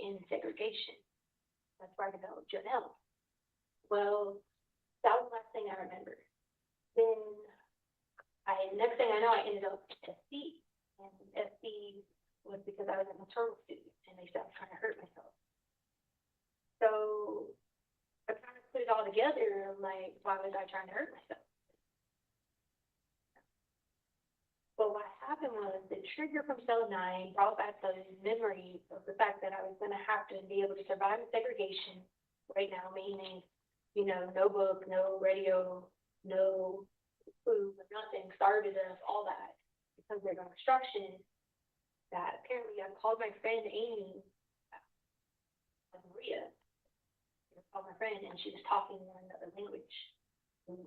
in segregation. That's where I developed Janelle. Well, that was the last thing I remember. Then next thing I know, I ended up at SC, and SC was because I was a maternal student, and they said I was trying to hurt myself. So I kind of put it all together. I'm like, why was I trying to hurt myself? But what happened was the trigger from cell 9 brought back those memories of the fact that I was going to have to be able to survive in segregation right now, meaning, you know, no book, no radio, no food, nothing, started us, all that, because there's no instruction. That apparently I called my friend Amy, Maria, I called my friend, and she was talking in another language. And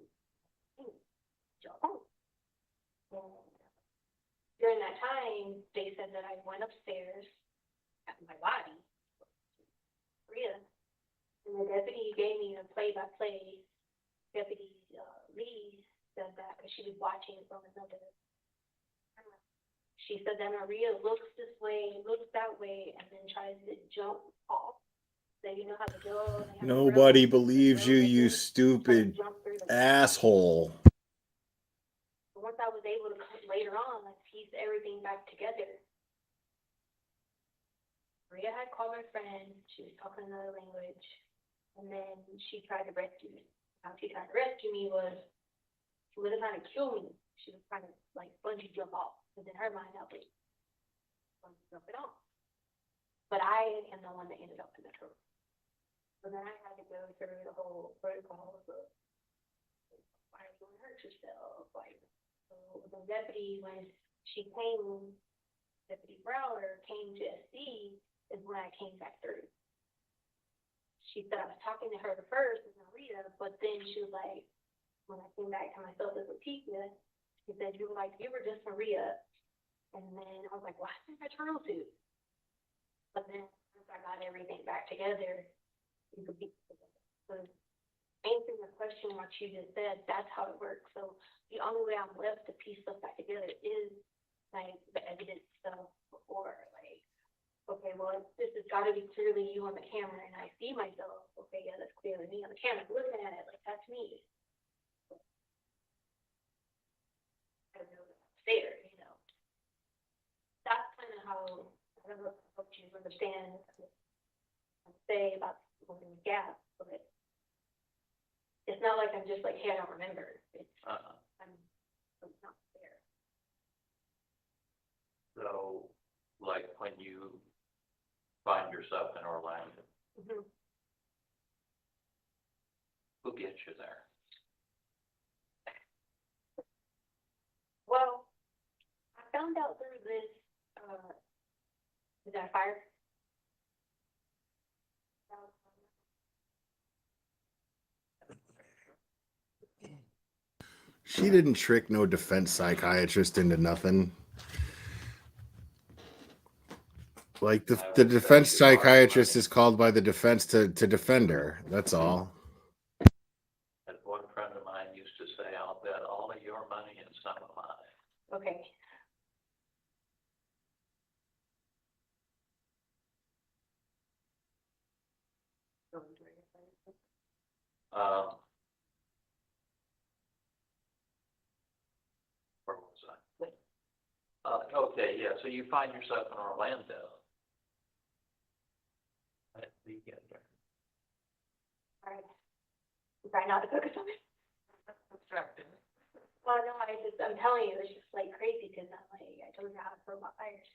during that time, they said that I went upstairs at my body, Maria, and the deputy gave me a play-by-play. Deputy Lee said that because she was watching from another camera. She said that Maria looks this way, looks that way, and then tries to jump off. So you know how the girl. Nobody believes you, you stupid asshole. Once I was able to come later on, like piece everything back together. Maria had called my friend. She was talking another language, and then she tried to rescue me. How she tried to rescue me was she wasn't trying to kill me. She was trying to like bungee jump off. Because in her mind, I was bungee jumping off. But I am the one that ended up in the truck. So then I had to go through the whole protocol of why are you going to hurt yourself? Like, so the deputy, when she came, Deputy Browder came to SC, is when I came back through. She said I was talking to her first as Maria, but then she was like, when I came back to myself as Leticia, she said, you were just Maria. And then I was like, why is my turtle suit? But then once I got everything back together, you could be together. So answering the question, what you just said, that's how it works. So the only way I'm left to piece stuff back together is like the evidence stuff, or like, okay, well, this has got to be clearly you on the camera, and I see myself. Okay, yeah, that's clearly me on the camera. Looking at it, like that's me. I don't know that's there, you know. That's kind of how I don't know if you understand what I say about the gap, but it's not like I'm just like, hey, I don't remember. It's I'm not there. So, like when you find yourself in Orlando, who gets you there? Well, I found out through this, is that fire? She didn't trick no defense psychiatrist into nothing. Like the defense psychiatrist is called by the defense to defend her. That's all. As one friend of mine used to say, I'll bet all of your money and some of mine. Okay. Um, where was I? Okay, yeah, so you find yourself in Orlando. At the end there. All right. Try not to focus on it. Distracted. Well, no, I'm telling you, it's just like crazy because I'm like, I told you how to throw my fires.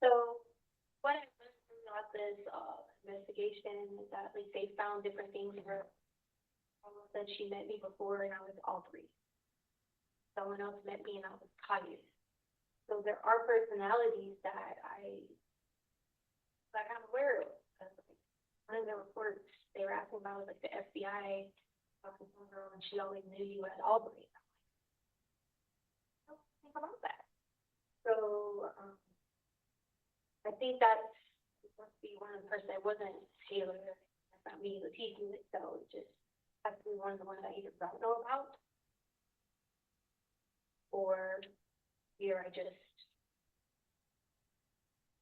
So what I learned about this, investigation is that like they found different things in her. Almost said she met me before and I was all three. Someone else met me and I was Kanye. So there are personalities that I'm aware of. One of the reports they were asking about was like the FBI talking to her and she always knew you at Albany. I don't think about that. So I think that must be one of the person that wasn't Taylor. That's not me, Leticia. So it just has to be one of the ones I either don't know about or here I just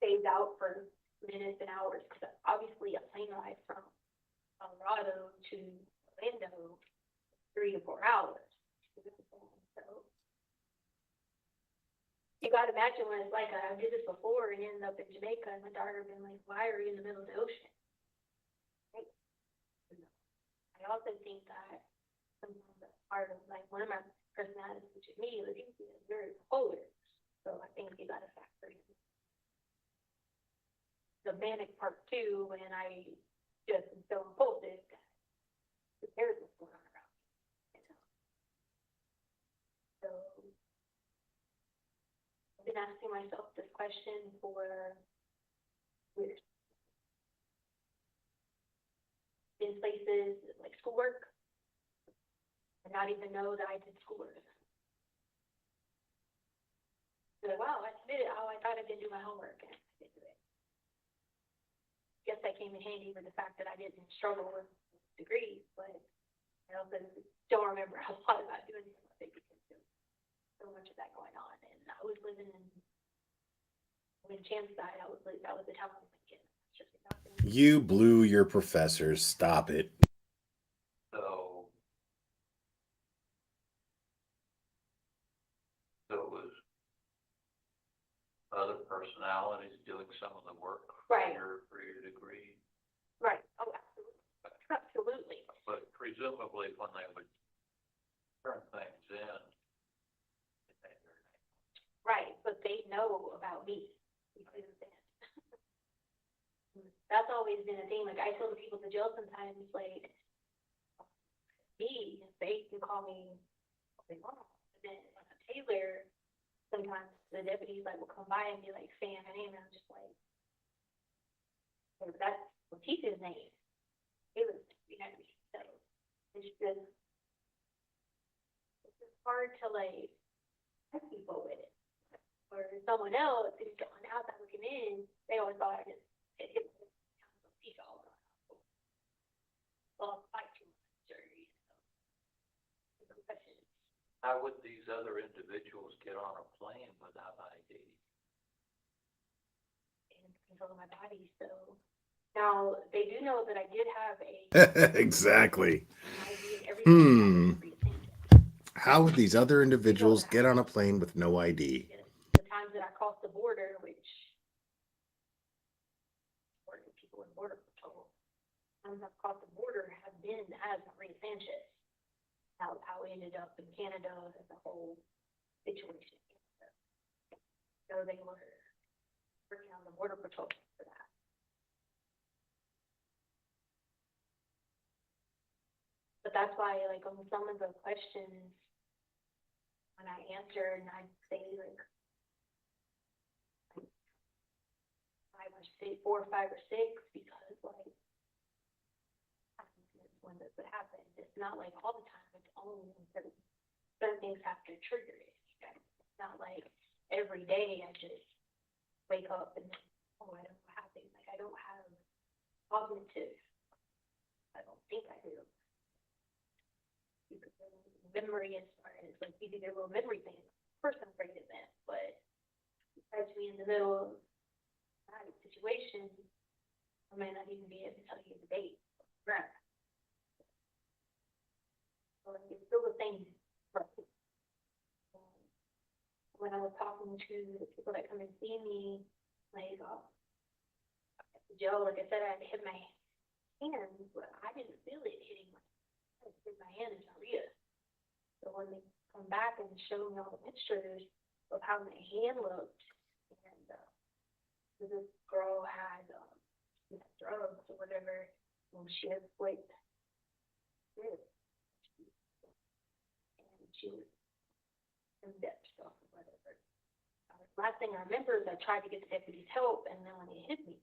stayed out for minutes and hours because obviously a plane ride from Colorado to Orlando 3 to 4 hours. So you gotta imagine what it's like. I did this before and ended up in Jamaica and my daughter been like, why are you in the middle of the ocean? Right? I also think that sometimes that's part of like one of my personalities, which is me, like, is very polar. So I think you gotta factor in the manic part too, and I just am so impulsive that who cares what's going on around me, you know? So I've been asking myself this question for years. In places like schoolwork, and not even know that I did schoolwork. Like, wow, I did it. Oh, I thought I didn't do my homework. And I didn't do it. Guess that came in handy for the fact that I didn't struggle with degrees, but I also don't remember a lot about doing it because there was so much of that going on. And I was living in Chance side. That was the town I was thinking. Just You blew your professors. Stop it. So it was other personalities doing some of the work Right. for your degree. right. Oh, absolutely. Absolutely. But presumably when they would turn things in, Right, but they know about me. You understand? That's always been a thing. Like I tell the people at the jail sometimes, like me, they can call me what they want. But then when I'm Taylor, sometimes the deputies like will come by and be like saying her name, and I'm just like, hey, but that's Letitia's name. Taylor's name, you know what I mean? So it's just hard to like help people with it. Or someone else who's on the outside looking in, they always thought I just hit Letitia all around. Well, fight too much, or you know, questions. how would these other individuals get on a plane without ID? And control of my body. So now they do know that I did have a Exactly. ID and everything. How would these other individuals get on a plane with no ID? The times that I crossed the border, which or the people in border patrol, times I've crossed the border have been as Maria Sanchez. How we ended up in Canada and the whole situation. So they were working on the border patrol for that. But that's why, like, on some of the questions, when I answer and I say like 5 or 6, 4 or 5 or 6, because like when this would happen, it's not like all the time. It only certain things have to trigger it. It's not like every day I just wake up and oh, I don't have things. Like I don't have cognitive. I don't think I do. Memory as far as like you do their little memory thing. Of course I'm great at that, but you catch me in the middle of a situation, I may not even be able to tell you the date. Right. So it's still the same. When I was talking to the people that come and see me, like Joe, like I said, I had to hit my hand, but I didn't feel it hitting my hand. It hit my hand in Maria. So when they come back and show me all the pictures of how my hand looked, and this girl had drugs or whatever, and she had like this, and she was in depth stuff or whatever. Last thing I remember is I tried to get the deputy's help, and then when they hit me.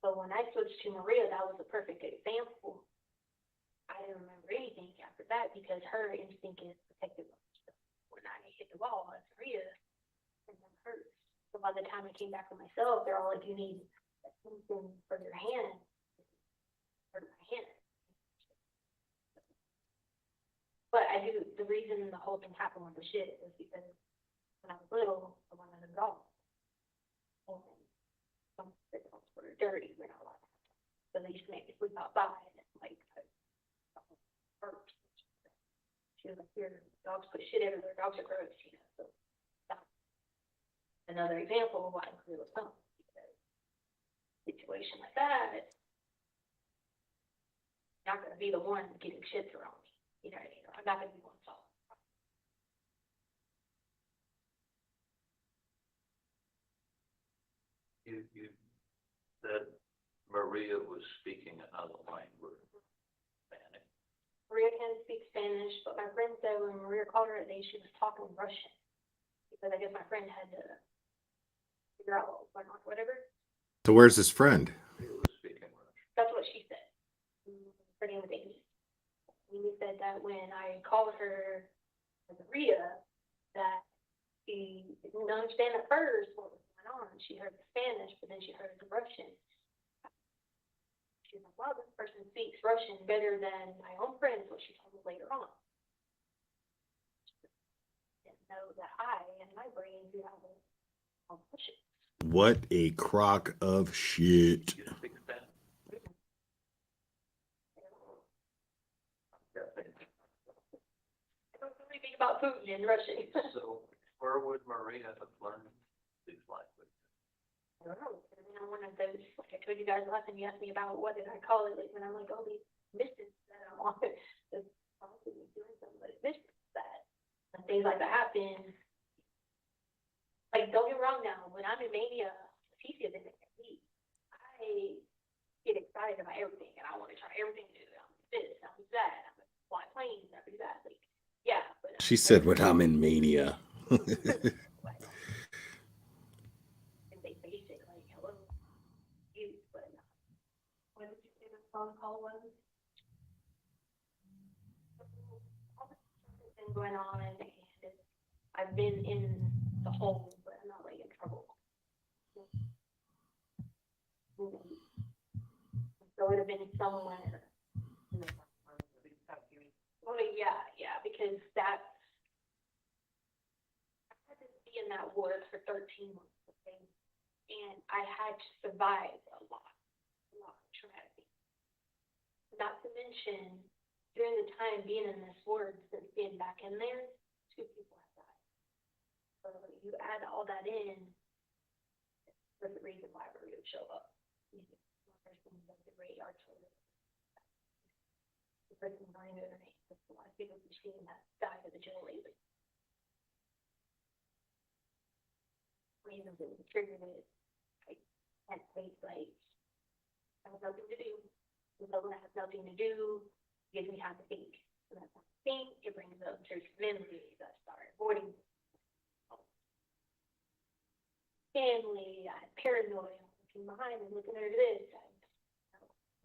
So when I switched to Maria, that was a perfect example. I didn't remember anything after that because her instinct is protective of herself. When I hit the wall, it's Maria, and then hers. So by the time I came back to myself, they're all like, "You need something for your hand." For my hand. But I do. The reason the whole thing happened with the shit is because when I was little, I wanted a dog, and some dogs were dirty. We're not allowed to have dogs. So they used to make me sleep outside, and like. She was like, "Here, dogs put shit everywhere. Dogs are gross, you know." So that's another example of why I'm clear with some situation like that. I'm not gonna be the one getting shit thrown on me. You know what I mean? I'm not gonna be one solved. You said Maria was speaking another language. Spanish. Maria can speak Spanish, but my friend said when Maria called her today, she was talking Russian. Because I guess my friend had to figure out what was going on, whatever. So where's his friend? She was speaking Russian. That's what she said. Her name was Amy. Amy said that when I called her Maria, that she didn't understand at first what was going on. She heard the Spanish, but then she heard the Russian. She's like, "Wow, this person speaks Russian better than my own friend," is what she told me later on. Didn't know that I and my brain do have a Russian. What a crock of shit. You speak Spanish? I don't know anything about Putin in Russian. So where would Maria have learned these languages? I don't know. I mean, I'm one of those, like I told you guys last time you asked me about what did I call it, like when I'm like, all these missions that I'm on, it's probably doing something, but it's missions that, when things like that happen. Like, don't get me wrong now, when I'm in Mania, Leticia didn't make me. I get excited about everything, and I want to try everything new. I'm this, I'm that, I'm gonna fly planes, I'm do that. Like, yeah, but She said when I'm in mania. and they basic, like, hello, you, but what did you say the phone call was? All this stuff has been going on, and I've been in the hole, but I'm not like in trouble. So it would have been somewhere. Oh, yeah, because that, I had to be in that ward for 13 months, okay? And I had to survive a lot of traumatic. Not to mention, during the time being in this ward, since being back in there, 2 people have died. So you add all that in, that's the reason why we would show up. The person that the radar told us. The person behind it, a lot of people we've seen that died at the jail lately. Reasons it was triggered it, I can't say, like, I have nothing to do. When I have nothing to do, it gives me time to think. And that's time to think, it brings up certain memories. I start avoiding family, I had paranoia, I'm looking behind and looking under this.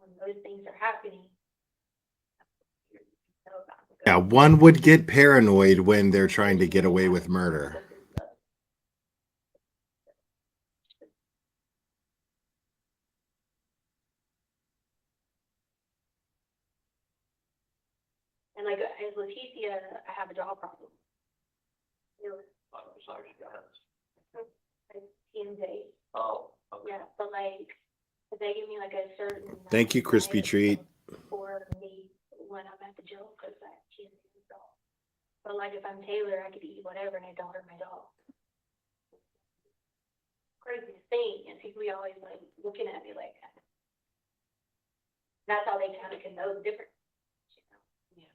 When those things are happening, you know, I'm Yeah, one would get paranoid when they're trying to get away with murder. And like, as Leticia, I have a jaw problem. You know, I'm sorry, guys. like TMJ. Oh, okay. Yeah, but like, if they give me like a certain. Thank you, crispy treat. For me, when I'm at the jail, because I can't eat the dog. But like, if I'm Taylor, I could eat whatever and it don't hurt my dog. Craziest thing, and people be always like looking at me like that. That's how they kind of can know the difference. You know? Yeah.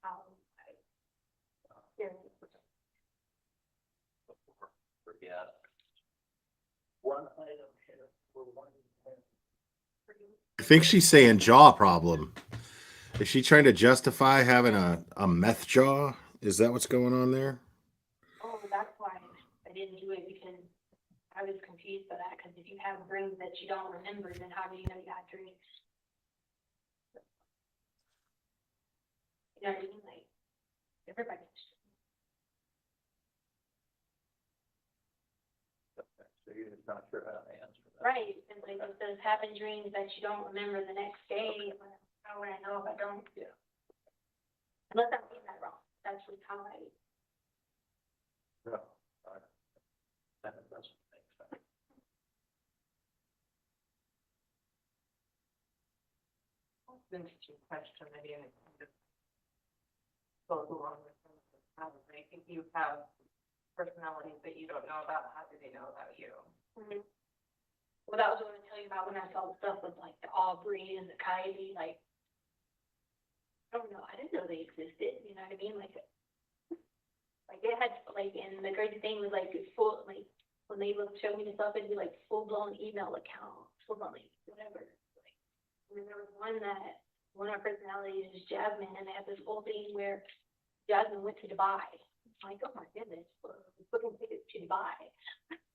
How I. Yeah. Forget. One item here for one. I think she's saying jaw problem. Is she trying to justify having a meth jaw? Is that what's going on there? Oh, that's why I didn't do it, because I was confused by that, because if you have dreams that you don't remember, then how do you know you had dreams? You know what I mean? Like, everybody. So you're just not sure how to answer that. Right, and like, it says having dreams that you don't remember the next day, how would I know if I don't? Yeah. Unless I'm reading that wrong, that's just how I. No, that doesn't make sense. Interesting question, maybe, and it kind of goes along with some of the problems. I think you have personalities that you don't know about. How do they know about you? Mhm. Well, that was what I was telling you about when I saw the stuff with like the Aubrey and the Kylie, like, I don't know, I didn't know they existed, you know what I mean? Like they had, like, and the crazy thing was like, it's full, like, when they would show me the stuff, it'd be like full-blown email accounts, full-blown, like, whatever. Like, and then there was one of our personalities is Jasmine, and they had this whole thing where Jasmine went to Dubai. I'm like, oh my goodness, booking tickets to Dubai.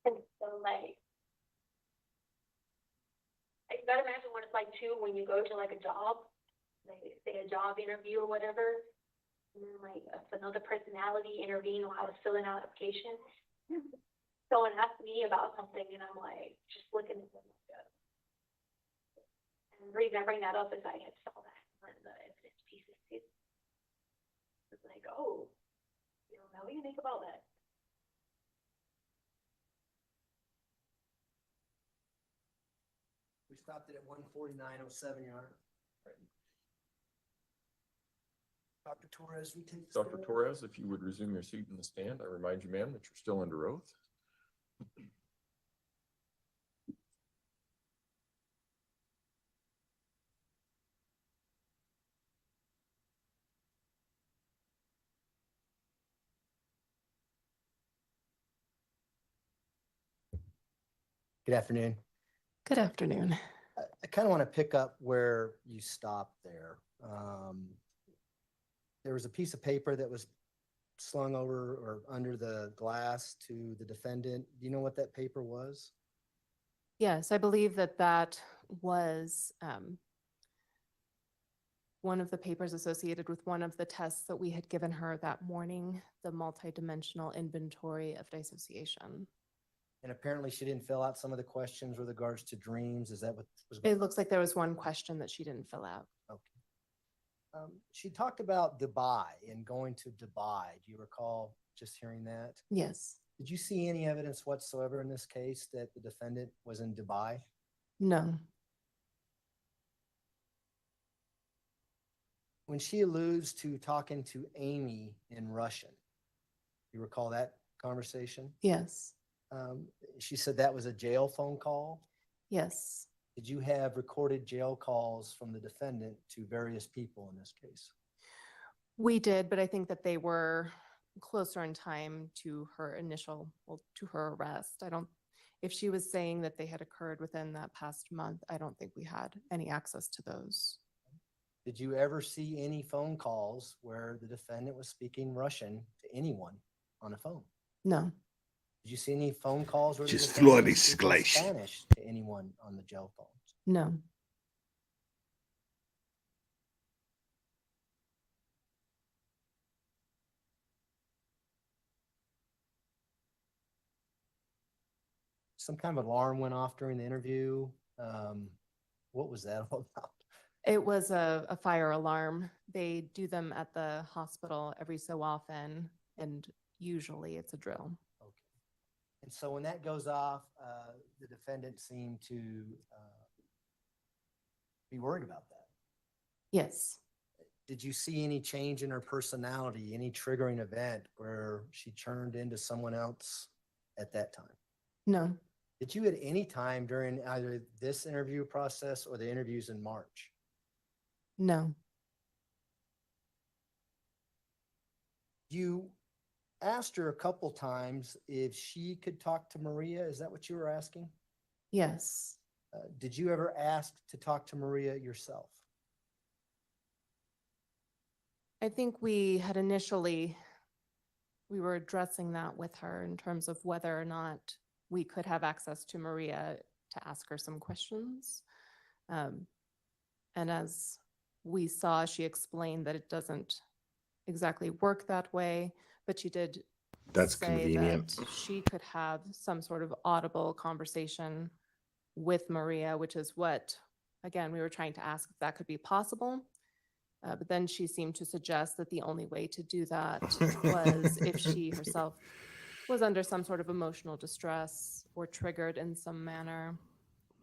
And so like, you gotta imagine what it's like too when you go to like a job, like say a job interview or whatever, and then like another personality intervened while I was filling out application. Someone asked me about something and I'm like, just looking at them like that. And the reason I bring that up is I had saw that in the evidence pieces too. It's like, oh, you know, how do you think about that? We stopped it at 149.07, Your Honor. Dr. Torres, we take. the Dr. stand. Torres, if you would resume your seat in the stand, I remind you, ma'am, that you're still under oath. Good afternoon. Good afternoon. I kind of want to pick up where you stopped there. There was a piece of paper that was slung over or under the glass to the defendant. Do you know what that paper was? Yes, I believe that that was one of the papers associated with one of the tests that we had given her that morning, the multidimensional inventory of dissociation. And apparently she didn't fill out some of the questions with regards to dreams. Is that what was? It looks like there was one question that she didn't fill out. Okay. She talked about Dubai and going to Dubai. Do you recall just hearing that? Yes. Did you see any evidence whatsoever in this case that the defendant was in Dubai? No. When she alludes to talking to Amy in Russian, you recall that conversation? Yes. She said that was a jail phone call. Yes. Did you have recorded jail calls from the defendant to various people in this case? We did, but I think that they were closer in time to her initial, well, to her arrest. If she was saying that they had occurred within that past month, I don't think we had any access to those. Did you ever see any phone calls where the defendant was speaking Russian to anyone on a phone? No. Did you see any phone calls where the Just defendant flood was is speaking glacier. Spanish to anyone on the jail phones? No. some kind of alarm went off during the interview. What was that all about? It was a fire alarm. They do them at the hospital every so often, and usually it's a drill. Okay. And so when that goes off, the defendant seemed to be worried about that. Yes. Did you see any change in her personality, any triggering event where she turned into someone else at that time? No. Did you at any time during either this interview process or the interviews in March? No. You asked her a couple times if she could talk to Maria. Is that what you were asking? Yes. Did you ever ask to talk to Maria yourself? I think we were addressing that with her in terms of whether or not we could have access to Maria to ask her some questions. And as we saw, she explained that it doesn't exactly work that way, but she did That's say convenient. that she could have some sort of audible conversation with Maria, which is what, again, we were trying to ask if that could be possible. But then she seemed to suggest that the only way to do that was if she herself was under some sort of emotional distress or triggered in some manner.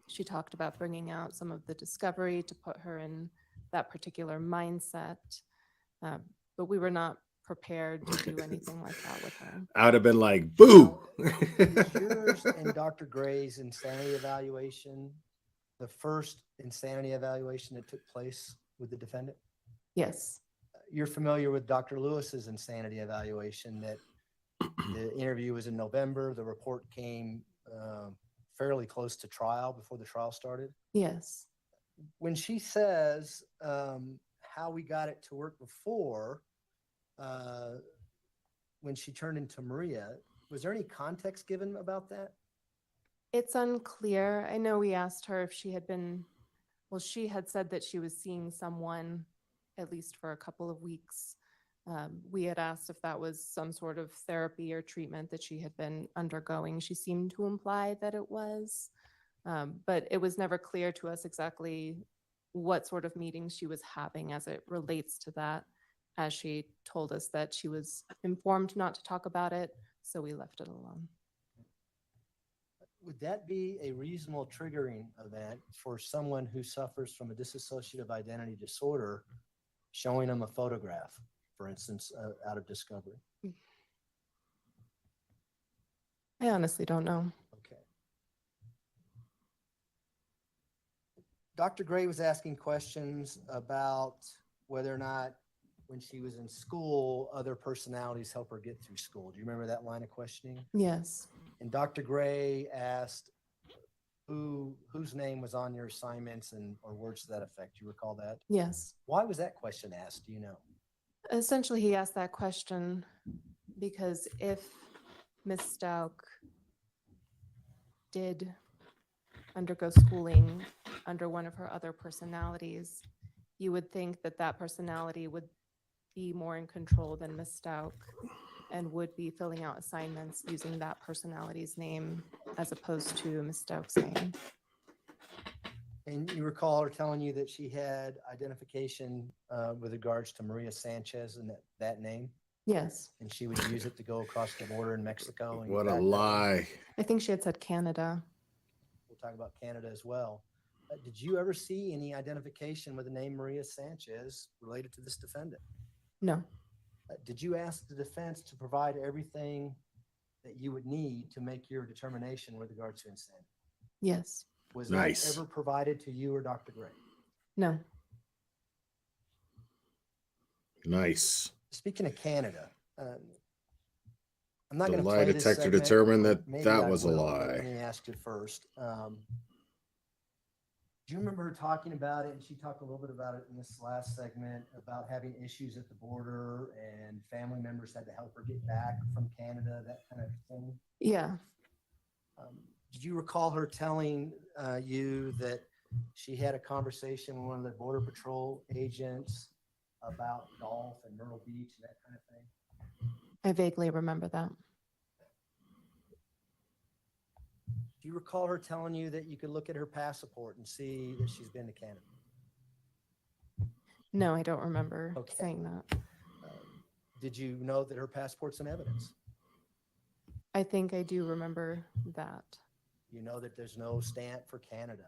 She talked about bringing out some of the discovery to put her in that particular mindset. But we were not prepared to do anything like that with her. I would have been like, boo. Is yours and Dr. Gray's insanity evaluation the first insanity evaluation that took place with the defendant? Yes. You're familiar with Dr. Lewis's insanity evaluation, that the interview was in November. The report came fairly close to trial, before the trial started. Yes. When she says how we got it to work before, when she turned into Maria, was there any context given about that? It's unclear. I know we asked her if she had been, well, she had said that she was seeing someone at least for a couple of weeks. We had asked if that was some sort of therapy or treatment that she had been undergoing. She seemed to imply that it was, but it was never clear to us exactly what sort of meetings she was having as it relates to that, as she told us that she was informed not to talk about it, so we left it alone. Would that be a reasonable triggering event for someone who suffers from a dissociative identity disorder, showing them a photograph, for instance, out of discovery? I honestly don't know. Okay. Dr. Gray was asking questions about whether or not when she was in school, other personalities help her get through school. Do you remember that line of questioning? Yes. And Dr. Gray asked whose name was on your assignments or words to that effect. You recall that? Yes. Why was that question asked? Do you know? Essentially, he asked that question because if Ms. Stauch did undergo schooling under one of her other personalities, you would think that that personality would be more in control than Ms. Stauch and would be filling out assignments using that personality's name as opposed to Ms. Stauch's name. And you recall her telling you that she had identification with regards to Maria Sanchez and that name, Yes. and she would use it to go across the border in Mexico. And What get a back that way? lie. I think she had said Canada. We'll talk about Canada as well. Did you ever see any identification with the name Maria Sanchez related to this defendant? No. Did you ask the defense to provide everything that you would need to make your determination with regard to insanity? Yes. Was Nice. that ever provided to you or Dr. Gray? No. Nice. Speaking of Canada, I'm not The going to lie play this detector segment, determined or that maybe that I was a will, but lie. Let me ask you first. Do you remember her talking about it? And she talked a little bit about it in this last segment about having issues at the border and family members had to help her get back from Canada, that kind of thing. Yeah. Did you recall her telling you that she had a conversation with one of the Border Patrol agents about golf and Myrtle Beach and that kind of thing? I vaguely remember that. Do you recall her telling you that you could look at her passport and see that she's been to Canada? No, I don't remember Okay. saying that. Did you know that her passport's in evidence? I think I do remember that. You know that there's no stamp for Canada.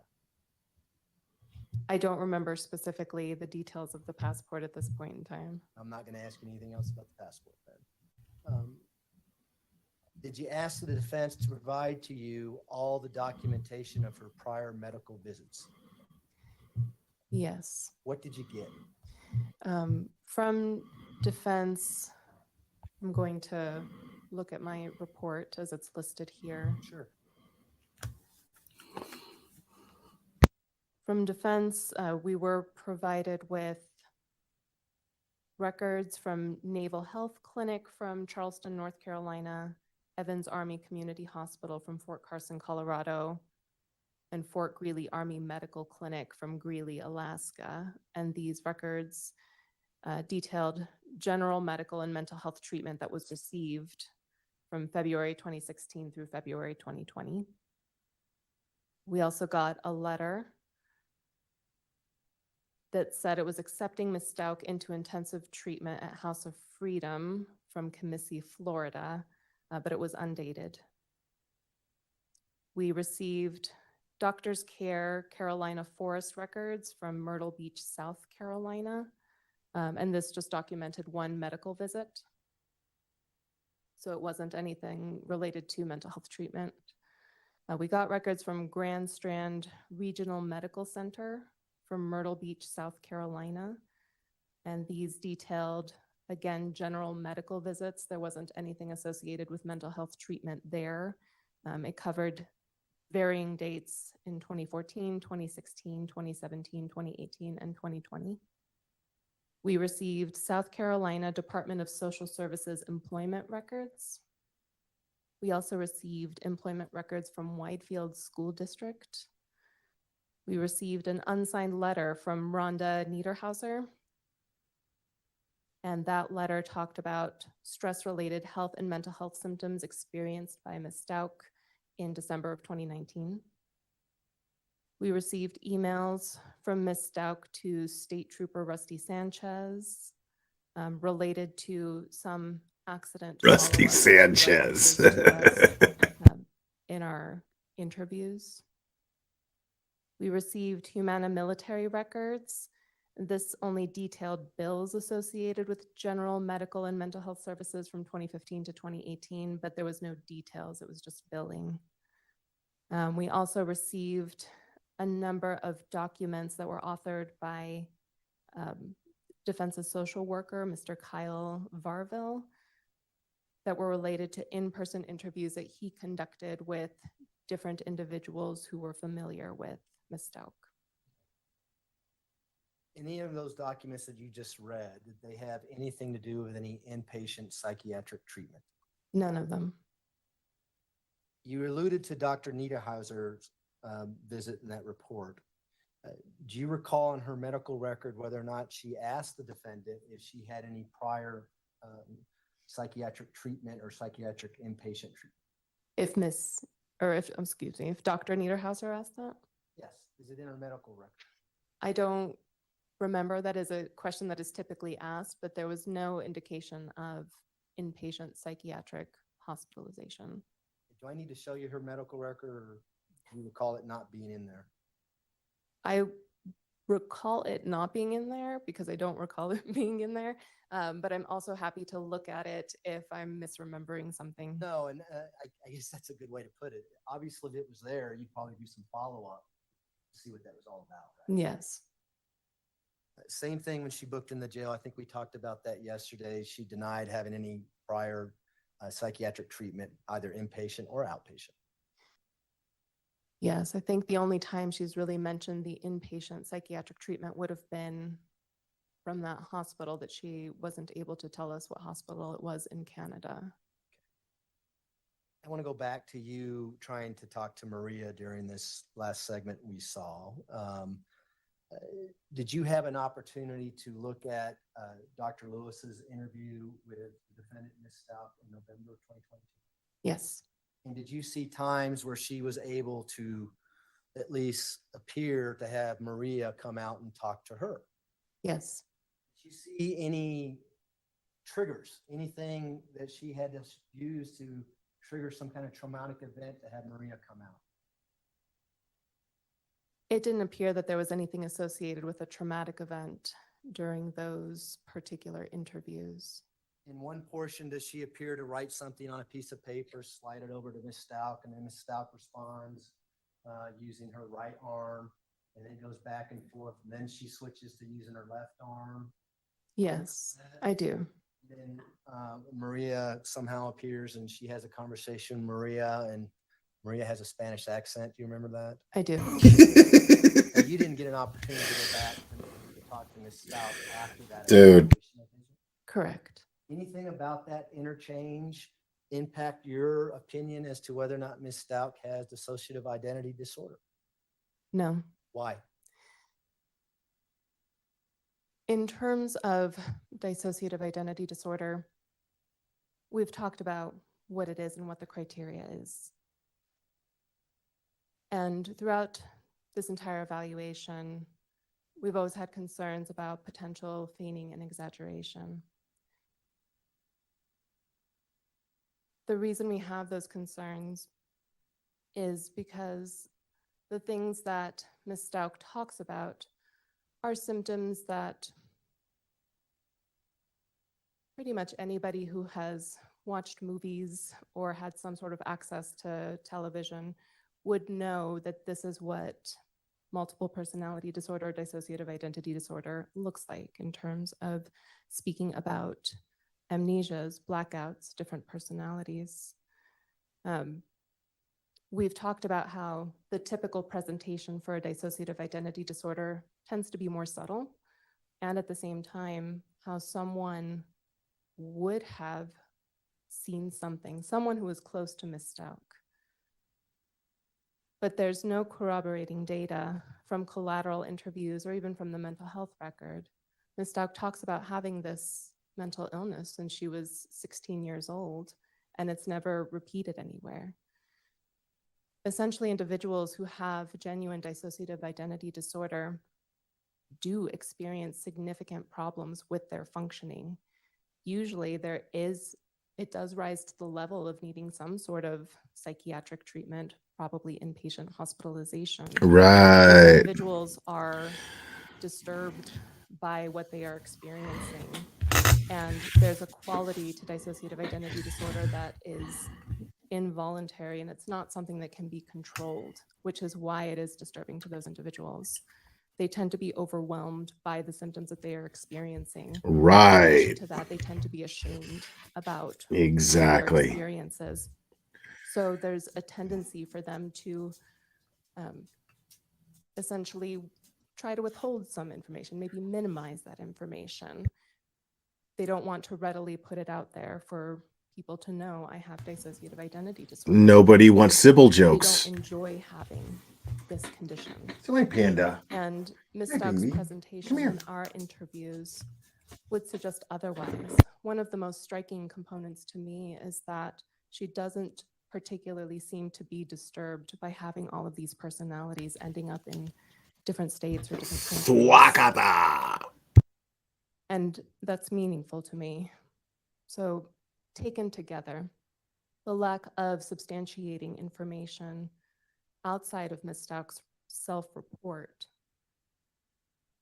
I don't remember specifically the details of the passport at this point in time. I'm not going to ask you anything else about the passport then. Did you ask the defense to provide to you all the documentation of her prior medical visits? Yes. What did you get? From defense, I'm going to look at my report as it's listed here. Sure. From defense, we were provided with records from Naval Health Clinic from Charleston, North Carolina, Evans Army Community Hospital from Fort Carson, Colorado, and Fort Greely Army Medical Clinic from Greeley, Alaska. And these records detailed general medical and mental health treatment that was received from February 2016 through February 2020. We also got a letter that said it was accepting Ms. Stauch into intensive treatment at House of Freedom from Comiskey, Florida, but it was undated. We received Doctor's Care Carolina Forest records from Myrtle Beach, South Carolina, and this just documented one medical visit. So it wasn't anything related to mental health treatment. We got records from Grand Strand Regional Medical Center from Myrtle Beach, South Carolina. And these detailed, again, general medical visits. There wasn't anything associated with mental health treatment there. It covered varying dates in 2014, 2016, 2017, 2018, and 2020. We received South Carolina Department of Social Services employment records. We also received employment records from Whitefield School District. We received an unsigned letter from Rhonda Niederhauser. And that letter talked about stress-related health and mental health symptoms experienced by Ms. Stauch in December of 2019. We received emails from Ms. Stauch to State Trooper Rusty Sanchez related to some accident. Rusty follow-up Sanchez. references to us, in our interviews. We received Humana military records. This only detailed bills associated with general medical and mental health services from 2015 to 2018, but there was no details. It was just billing. We also received a number of documents that were authored by Defense's social worker, Mr. Kyle Varville, that were related to in-person interviews that he conducted with different individuals who were familiar with Ms. Stauch. Any of those documents that you just read, did they have anything to do with any inpatient psychiatric treatment? None of them. You alluded to Dr. Niederhauser's visit in that report. Do you recall in her medical record whether or not she asked the defendant if she had any prior psychiatric treatment or psychiatric inpatient treatment? If Dr. Niederhauser asked that? Yes. Is it in her medical record? I don't remember. That is a question that is typically asked, but there was no indication of inpatient psychiatric hospitalization. Do I need to show you her medical record, or do you recall it not being in there? I recall it not being in there because I don't recall it being in there, but I'm also happy to look at it if I'm misremembering something. No, and I guess that's a good way to put it. Obviously, if it was there, you'd probably do some follow-up to see what that was all about. Right? Yes. Same thing when she booked in the jail. I think we talked about that yesterday. She denied having any prior psychiatric treatment, either inpatient or outpatient. Yes, I think the only time she's really mentioned the inpatient psychiatric treatment would have been from that hospital that she wasn't able to tell us what hospital it was in Canada. I want to go back to you trying to talk to Maria during this last segment we saw. Did you have an opportunity to look at Dr. Lewis's interview with the defendant, Ms. Stauch, in November of 2022? Yes. And did you see times where she was able to at least appear to have Maria come out and talk to her? Yes. Did you see any triggers, anything that she had to use to trigger some kind of traumatic event to have Maria come out? It didn't appear that there was anything associated with a traumatic event during those particular interviews. In one portion, does she appear to write something on a piece of paper, slide it over to Miss Stout, and then Miss Stout responds using her right arm, and it goes back and forth, and then she switches to using her left arm? Yes, I do. Then Maria somehow appears and she has a conversation with Maria, and Maria has a Spanish accent. Do you remember that? I do. And you didn't get an opportunity to go back to talk to Miss Stout after that. Dude. conversation. Correct. Anything about that interchange impact your opinion as to whether or not Miss Stout has dissociative identity disorder? No. Why? In terms of dissociative identity disorder, we've talked about what it is and what the criteria is. And throughout this entire evaluation, we've always had concerns about potential feigning and exaggeration. The reason we have those concerns is because the things that Ms. Stout talks about are symptoms that pretty much anybody who has watched movies or had some sort of access to television would know that this is what multiple personality disorder, dissociative identity disorder looks like in terms of speaking about amnesias, blackouts, different personalities. We've talked about how the typical presentation for a dissociative identity disorder tends to be more subtle, and at the same time, how someone would have seen something, someone who was close to Ms. Stout. But there's no corroborating data from collateral interviews or even from the mental health record. Ms. Stout talks about having this mental illness since she was 16 years old, and it's never repeated anywhere. Essentially, individuals who have genuine dissociative identity disorder do experience significant problems with their functioning. Usually it does rise to the level of needing some sort of psychiatric treatment, probably inpatient hospitalization. Right. Individuals are disturbed by what they are experiencing. And there's a quality to dissociative identity disorder that is involuntary, and it's not something that can be controlled, which is why it is disturbing to those individuals. They tend to be overwhelmed by the symptoms that they are experiencing. In Right. addition to that, they tend to be ashamed about their Exactly. experiences. So there's a tendency for them to essentially try to withhold some information, maybe minimize that information. They don't want to readily put it out there for people to know I have dissociative identity disorder. Nobody wants Sybil They jokes. don't enjoy having this condition. So my panda. And Ms. Hi, Stock's baby. presentation here. in our interviews would suggest otherwise. One of the most striking components to me is that she doesn't particularly seem to be disturbed by having all of these personalities ending up in different states or different countries. Swakata. And that's meaningful to me. So taken together, the lack of substantiating information outside of Ms. Stock's self-report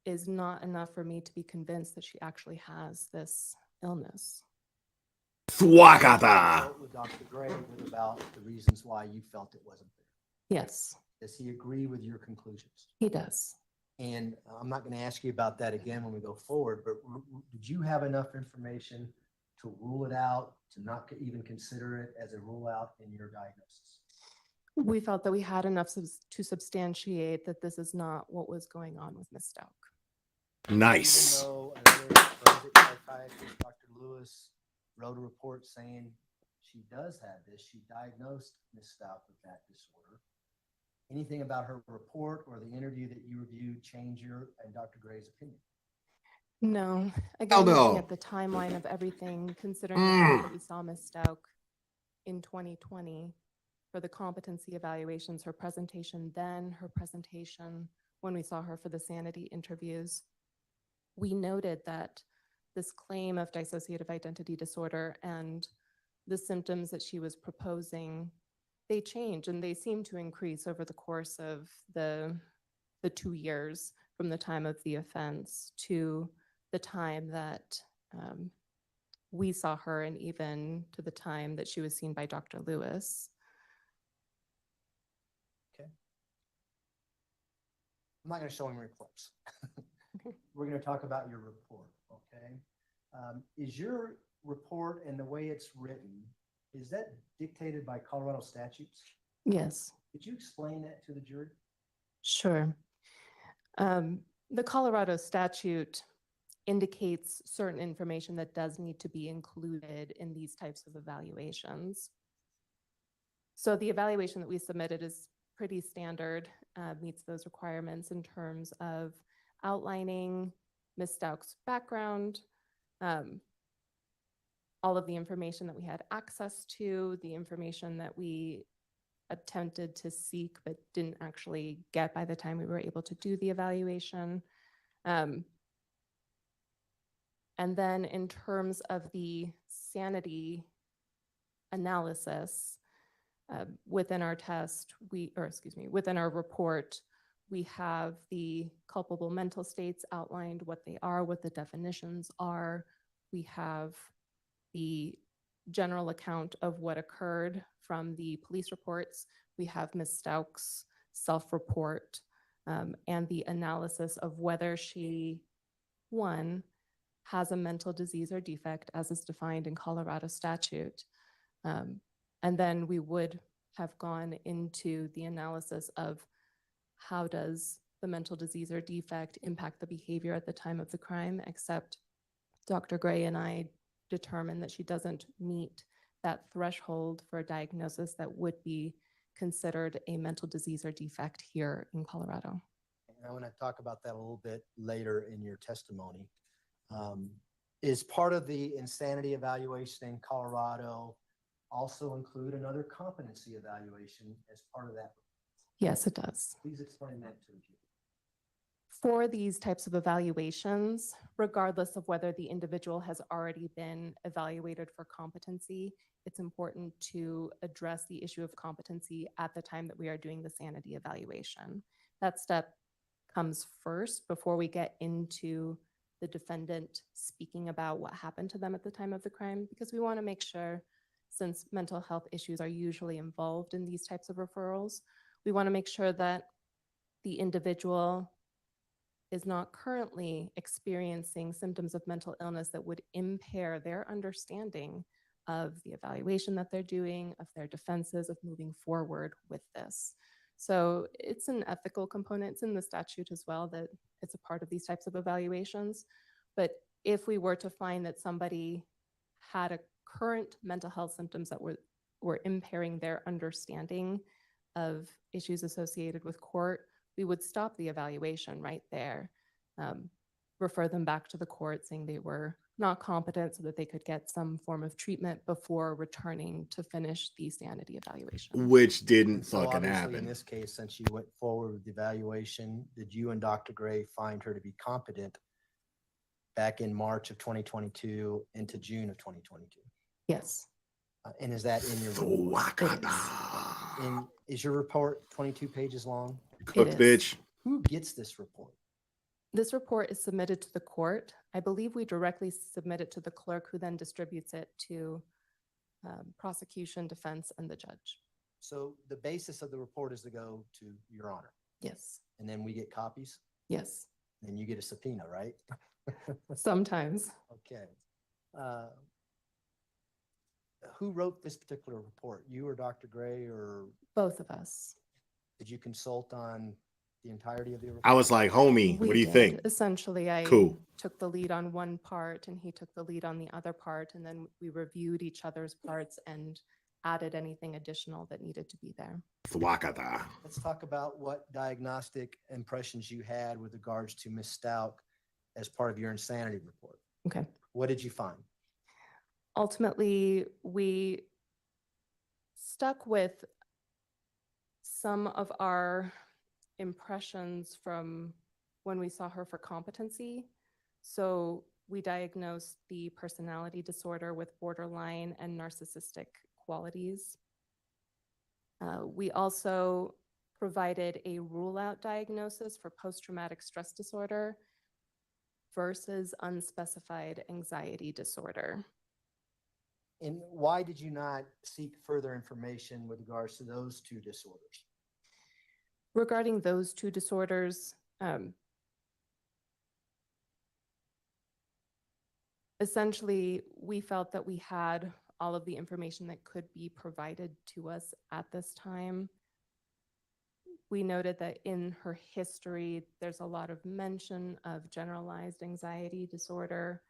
is not enough for me to be convinced that she actually has this illness. Swakata. Consult with Dr. Gray about the reasons why you felt it wasn't there. Yes, Does he agree with your conclusions? he does. And I'm not going to ask you about that again when we go forward, but did you have enough information to rule it out, to not even consider it as a rule out in your diagnosis? We felt that we had enough to substantiate that this is not what was going on with Ms. Stout. Nice. Even though another forensic psychiatrist, Dr. Lewis, wrote a report saying she does have this, she diagnosed Ms. Stout with that disorder. Anything about her report or the interview that you reviewed change your and Dr. Gray's opinion? No, Hell again, no. looking at the timeline of everything, considering the fact that we saw Ms. Stout in 2020, for the competency evaluations, her presentation then, her presentation when we saw her for the sanity interviews, we noted that this claim of dissociative identity disorder and the symptoms that she was proposing, they change and they seem to increase over the course of the 2 years from the time of the offense to the time that we saw her and even to the time that she was seen by Dr. Lewis. Okay. I'm not going to show him your clips. Okay. We're going to talk about your report, okay? Is your report and the way it's written, is that dictated by Colorado statutes? Yes, Could you explain that to the jury? sure. The Colorado statute indicates certain information that does need to be included in these types of evaluations. So the evaluation that we submitted is pretty standard, meets those requirements in terms of outlining Ms. Stauch's background, all of the information that we had access to, the information that we attempted to seek but didn't actually get by the time we were able to do the evaluation. And then in terms of the sanity analysis, within our test, within our report, we have the culpable mental states outlined, what they are, what the definitions are. We have the general account of what occurred from the police reports. We have Ms. Stauch's self-report and the analysis of whether she, one, has a mental disease or defect as is defined in Colorado statute. And then we would have gone into the analysis of how does the mental disease or defect impact the behavior at the time of the crime, except Dr. Gray and I determined that she doesn't meet that threshold for a diagnosis that would be considered a mental disease or defect here in Colorado. And I want to talk about that a little bit later in your testimony. Is part of the insanity evaluation in Colorado also include another competency evaluation as part of that? Yes, it does. Please explain that to you. For these types of evaluations, regardless of whether the individual has already been evaluated for competency, it's important to address the issue of competency at the time that we are doing the sanity evaluation. That step comes first before we get into the defendant speaking about what happened to them at the time of the crime, because we want to make sure, since mental health issues are usually involved in these types of referrals, we want to make sure that the individual is not currently experiencing symptoms of mental illness that would impair their understanding of the evaluation that they're doing, of their defenses, of moving forward with this. So it's an ethical component. It's in the statute as well that it's a part of these types of evaluations. But if we were to find that somebody had a current mental health symptoms that were impairing their understanding of issues associated with court, we would stop the evaluation right there, refer them back to the court saying they were not competent so that they could get some form of treatment before returning to finish the sanity evaluation. Which didn't And so fucking obviously happen. in this case, since you went forward with the evaluation, did you and Dr. Gray find her to be competent back in March of 2022 into June of 2022? Yes. And is that in your report? And is your report 22 pages long? Cooked It is. bitch. Who gets this report? This report is submitted to the court. I believe we directly submit it to the clerk, who then distributes it to prosecution, defense, and the judge. So the basis of the report is to go to Your Honor, Yes. and then we get copies, Yes. and you get a subpoena, right? Sometimes. Okay. Who wrote this particular report? You or Dr. Gray, or Both of us. did you consult on the entirety of the report? I was like, homie, We what do you did. think? Essentially, I Cool. took the lead on one part and he took the lead on the other part, and then we reviewed each other's parts and added anything additional that needed to be there. Thwakata. Let's talk about what diagnostic impressions you had with regards to Ms. Stauch as part of your insanity report. Okay. What did you find? Ultimately, we stuck with some of our impressions from when we saw her for competency. So we diagnosed the personality disorder with borderline and narcissistic qualities. We also provided a rule-out diagnosis for post-traumatic stress disorder versus unspecified anxiety disorder. And why did you not seek further information with regards to those two disorders? Regarding those two disorders, essentially, we felt that we had all of the information that could be provided to us at this time. We noted that in her history, there's a lot of mention of generalized anxiety disorder.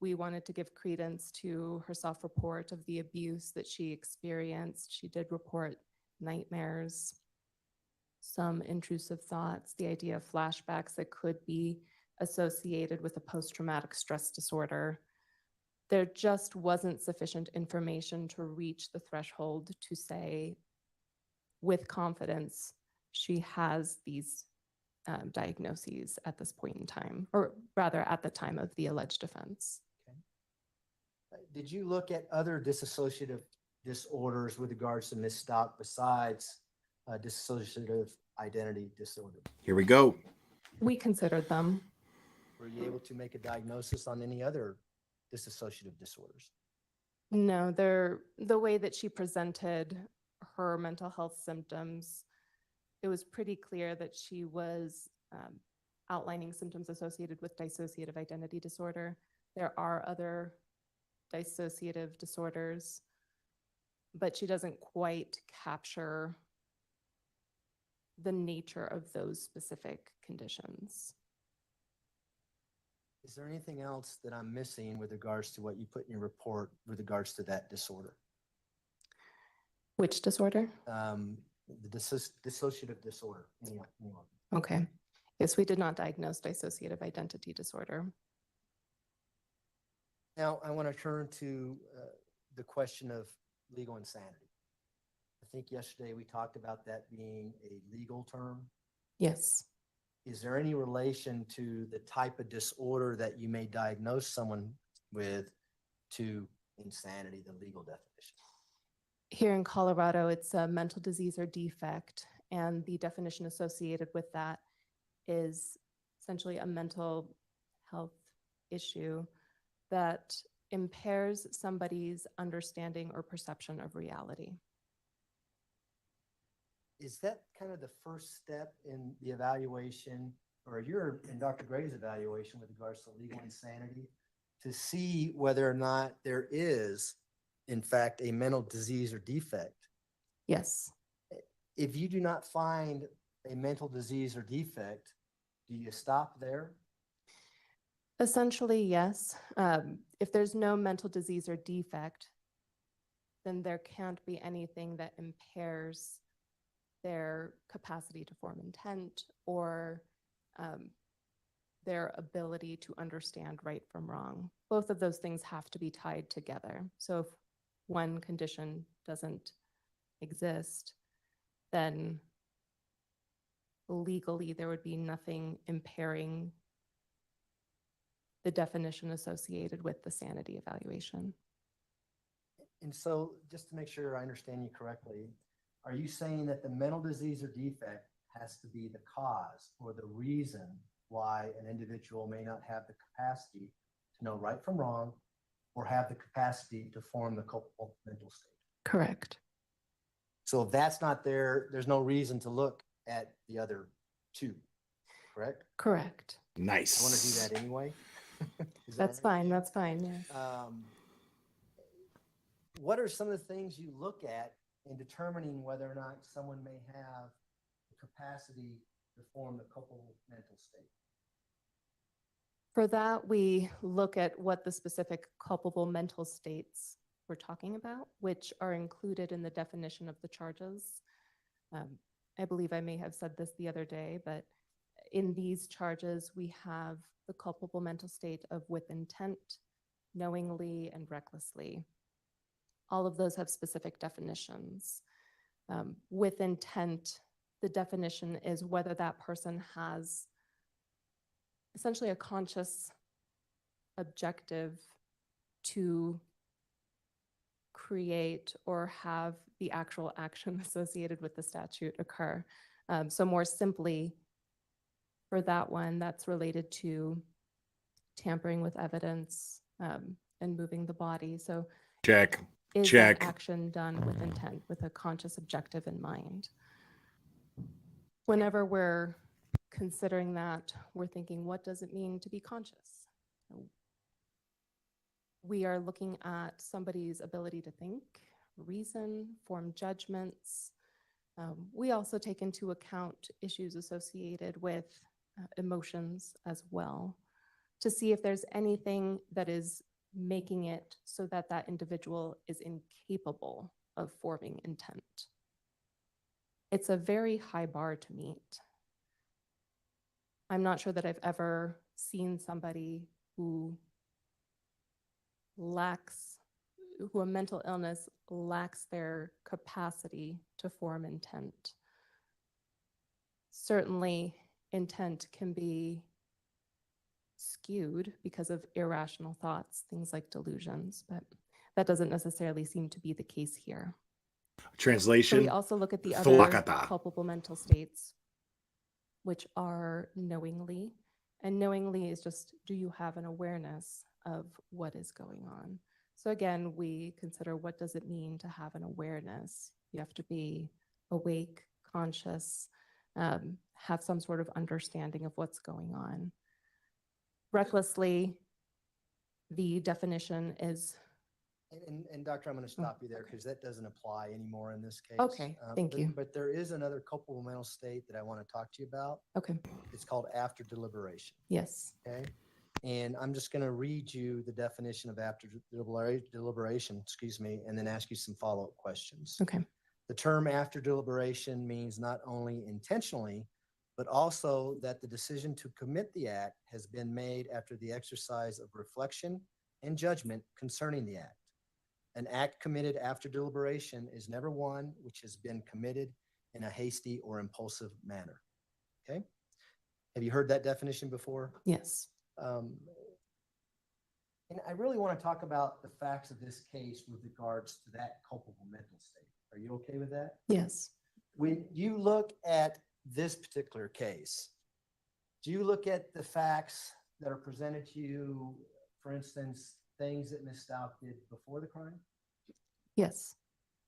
We wanted to give credence to her self-report of the abuse that she experienced. She did report nightmares, some intrusive thoughts, the idea of flashbacks that could be associated with a post-traumatic stress disorder. There just wasn't sufficient information to reach the threshold to say with confidence she has these diagnoses at this point in time, or rather at the time of the alleged offense. Okay. Did you look at other dissociative disorders with regards to Ms. Stout besides dissociative identity disorder? Here we go. We considered them. Were you able to make a diagnosis on any other dissociative disorders? No, the way that she presented her mental health symptoms, it was pretty clear that she was outlining symptoms associated with dissociative identity disorder. There are other dissociative disorders, but she doesn't quite capture the nature of those specific conditions. Is there anything else that I'm missing with regards to what you put in your report with regards to that disorder? Which disorder? The dissociative disorder. Anyone. Okay. Yes, we did not diagnose dissociative identity disorder. Now, I want to turn to the question of legal insanity. I think yesterday we talked about that being a legal term. Yes. Is there any relation to the type of disorder that you may diagnose someone with to insanity, the legal definition? Here in Colorado, it's a mental disease or defect, and the definition associated with that is essentially a mental health issue that impairs somebody's understanding or perception of reality. Is that kind of the first step in the evaluation, or in Dr. Gray's evaluation with regards to legal insanity, to see whether or not there is, in fact, a mental disease or defect? Yes. If you do not find a mental disease or defect, do you stop there? Essentially, yes. If there's no mental disease or defect, then there can't be anything that impairs their capacity to form intent or their ability to understand right from wrong. Both of those things have to be tied together. So if one condition doesn't exist, then legally there would be nothing impairing the definition associated with the sanity evaluation. And so, just to make sure I understand you correctly, are you saying that the mental disease or defect has to be the cause or the reason why an individual may not have the capacity to know right from wrong or have the capacity to form the culpable mental state? Correct. So if that's not there, there's no reason to look at the other two, correct? Correct. Nice. I want to do that anyway. Is that That's all right? fine. That's fine. Yes. What are some of the things you look at in determining whether or not someone may have the capacity to form the culpable mental state? For that, we look at what the specific culpable mental states we're talking about, which are included in the definition of the charges. I believe I may have said this the other day, but in these charges, we have the culpable mental state of with intent, knowingly, and recklessly. All of those have specific definitions. With intent, the definition is whether that person has essentially a conscious objective to create or have the actual action associated with the statute occur. So more simply, for that one, that's related to tampering with evidence and moving the body. So Check. is Check. that action done with intent, with a conscious objective in mind? Whenever we're considering that, we're thinking, what does it mean to be conscious? We are looking at somebody's ability to think, reason, form judgments. We also take into account issues associated with emotions as well, to see if there's anything that is making it so that that individual is incapable of forming intent. It's a very high bar to meet. I'm not sure that I've ever seen somebody who a mental illness lacks their capacity to form intent. Certainly, intent can be skewed because of irrational thoughts, things like delusions, but that doesn't necessarily seem to be the case here. So Translation. we also look at the other Thwakata. culpable mental states, which are knowingly. And knowingly is just, do you have an awareness of what is going on? So again, we consider, what does it mean to have an awareness? You have to be awake, conscious, have some sort of understanding of what's going on. Recklessly, the definition is, And Doctor, I'm going to stop you there because that doesn't apply anymore in this case. Okay, thank but- you. But there is another culpable mental state that I want to talk to you about. okay, It's called after deliberation. yes, Okay. And I'm just going to read you the definition of after deliberation, and then ask you some follow-up questions. okay, The term after deliberation means not only intentionally, but also that the decision to commit the act has been made after the exercise of reflection and judgment concerning the act. An act committed after deliberation is never one which has been committed in a hasty or impulsive manner. Okay? Have you heard that definition before? yes, And I really want to talk about the facts of this case with regards to that culpable mental state. Are you okay with that? yes, When you look at this particular case, do you look at the facts that are presented to you, for instance, things that Ms. Stout did before the crime? yes,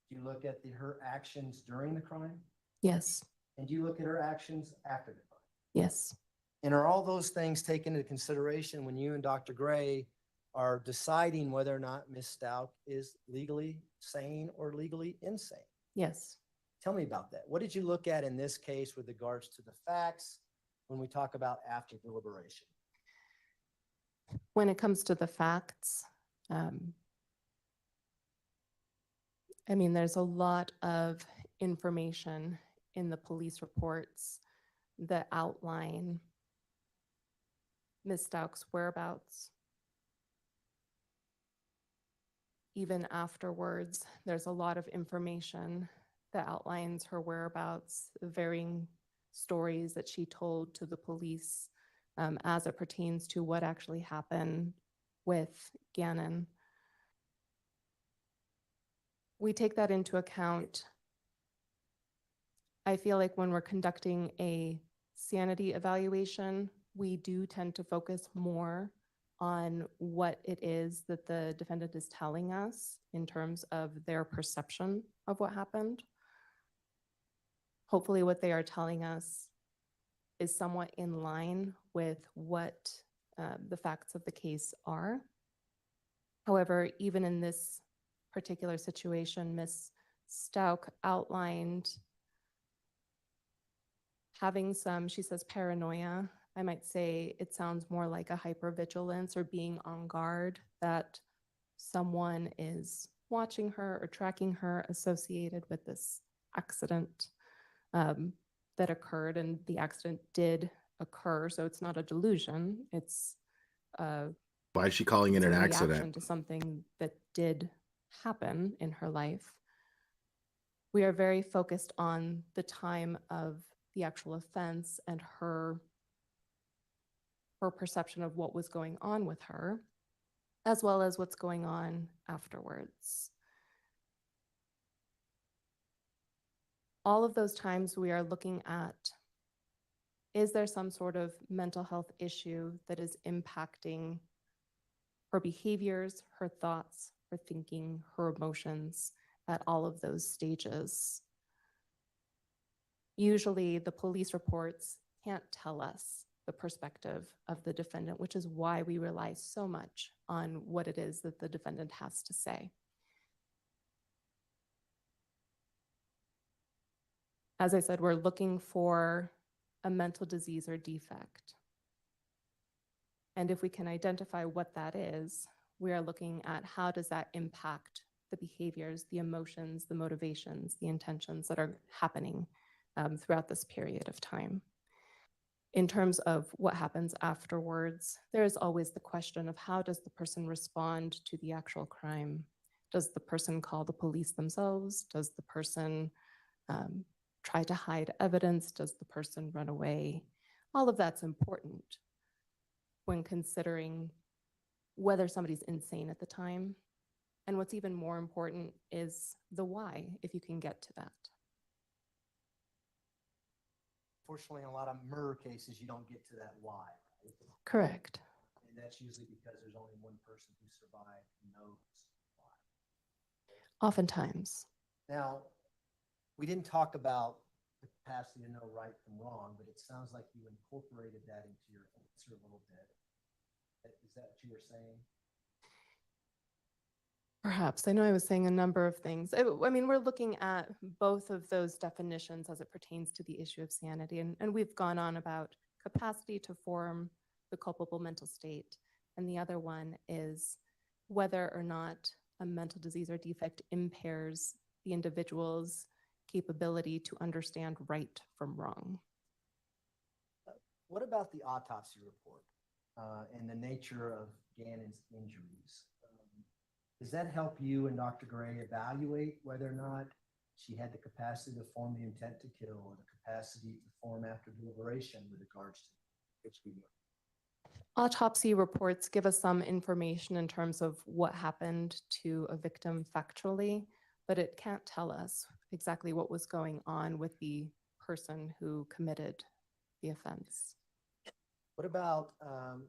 Do you look at her actions during the crime? yes, And do you look at her actions after the crime? yes, And are all those things taken into consideration when you and Dr. Gray are deciding whether or not Ms. Stout is legally sane or legally insane? yes. Tell me about that. What did you look at in this case with regards to the facts when we talk about after deliberation? When it comes to the facts, I mean, there's a lot of information in the police reports that outline Ms. Stauch's whereabouts. Even afterwards, there's a lot of information that outlines her whereabouts, varying stories that she told to the police as it pertains to what actually happened with Gannon. We take that into account. I feel like when we're conducting a sanity evaluation, we do tend to focus more on what it is that the defendant is telling us in terms of their perception of what happened. Hopefully what they are telling us is somewhat in line with what the facts of the case are. However, even in this particular situation, Ms. Stauch outlined having some, she says, paranoia. I might say it sounds more like a hypervigilance or being on guard that someone is watching her or tracking her associated with this accident that occurred. And the accident did occur, so it's not a delusion. It's Why is she calling it it's an a reaction accident? to something that did happen in her life. we are very focused on the time of the actual offense and her perception of what was going on with her, as well as what's going on afterwards. All of those times we are looking at, is there some sort of mental health issue that is impacting her behaviors, her thoughts, her thinking, her emotions at all of those stages? Usually the police reports can't tell us the perspective of the defendant, which is why we rely so much on what it is that the defendant has to say. As I said, we're looking for a mental disease or defect. And if we can identify what that is, we are looking at how does that impact the behaviors, the emotions, the motivations, the intentions that are happening throughout this period of time. In terms of what happens afterwards, there is always the question of how does the person respond to the actual crime? Does the person call the police themselves? Does the person try to hide evidence? Does the person run away? All of that's important when considering whether somebody's insane at the time. And what's even more important is the why, if you can get to that. Fortunately, in a lot of murder cases, you don't get to that why. Right? Correct. And that's usually because there's only one person who survived who knows why. Oftentimes. Now, we didn't talk about the capacity to know right from wrong, but it sounds like you incorporated that into your answer a little bit. Is that what you were saying? Perhaps. I know I was saying a number of things. I mean, we're looking at both of those definitions as it pertains to the issue of sanity. And we've gone on about capacity to form the culpable mental state. And the other one is whether or not a mental disease or defect impairs the individual's capability to understand right from wrong. What about the autopsy report and the nature of Gannon's injuries? Does that help you and Dr. Gray evaluate whether or not she had the capacity to form the intent to kill or the capacity to form after deliberation with regards to HPV? Autopsy reports give us some information in terms of what happened to a victim factually, but it can't tell us exactly what was going on with the person who committed the offense. What about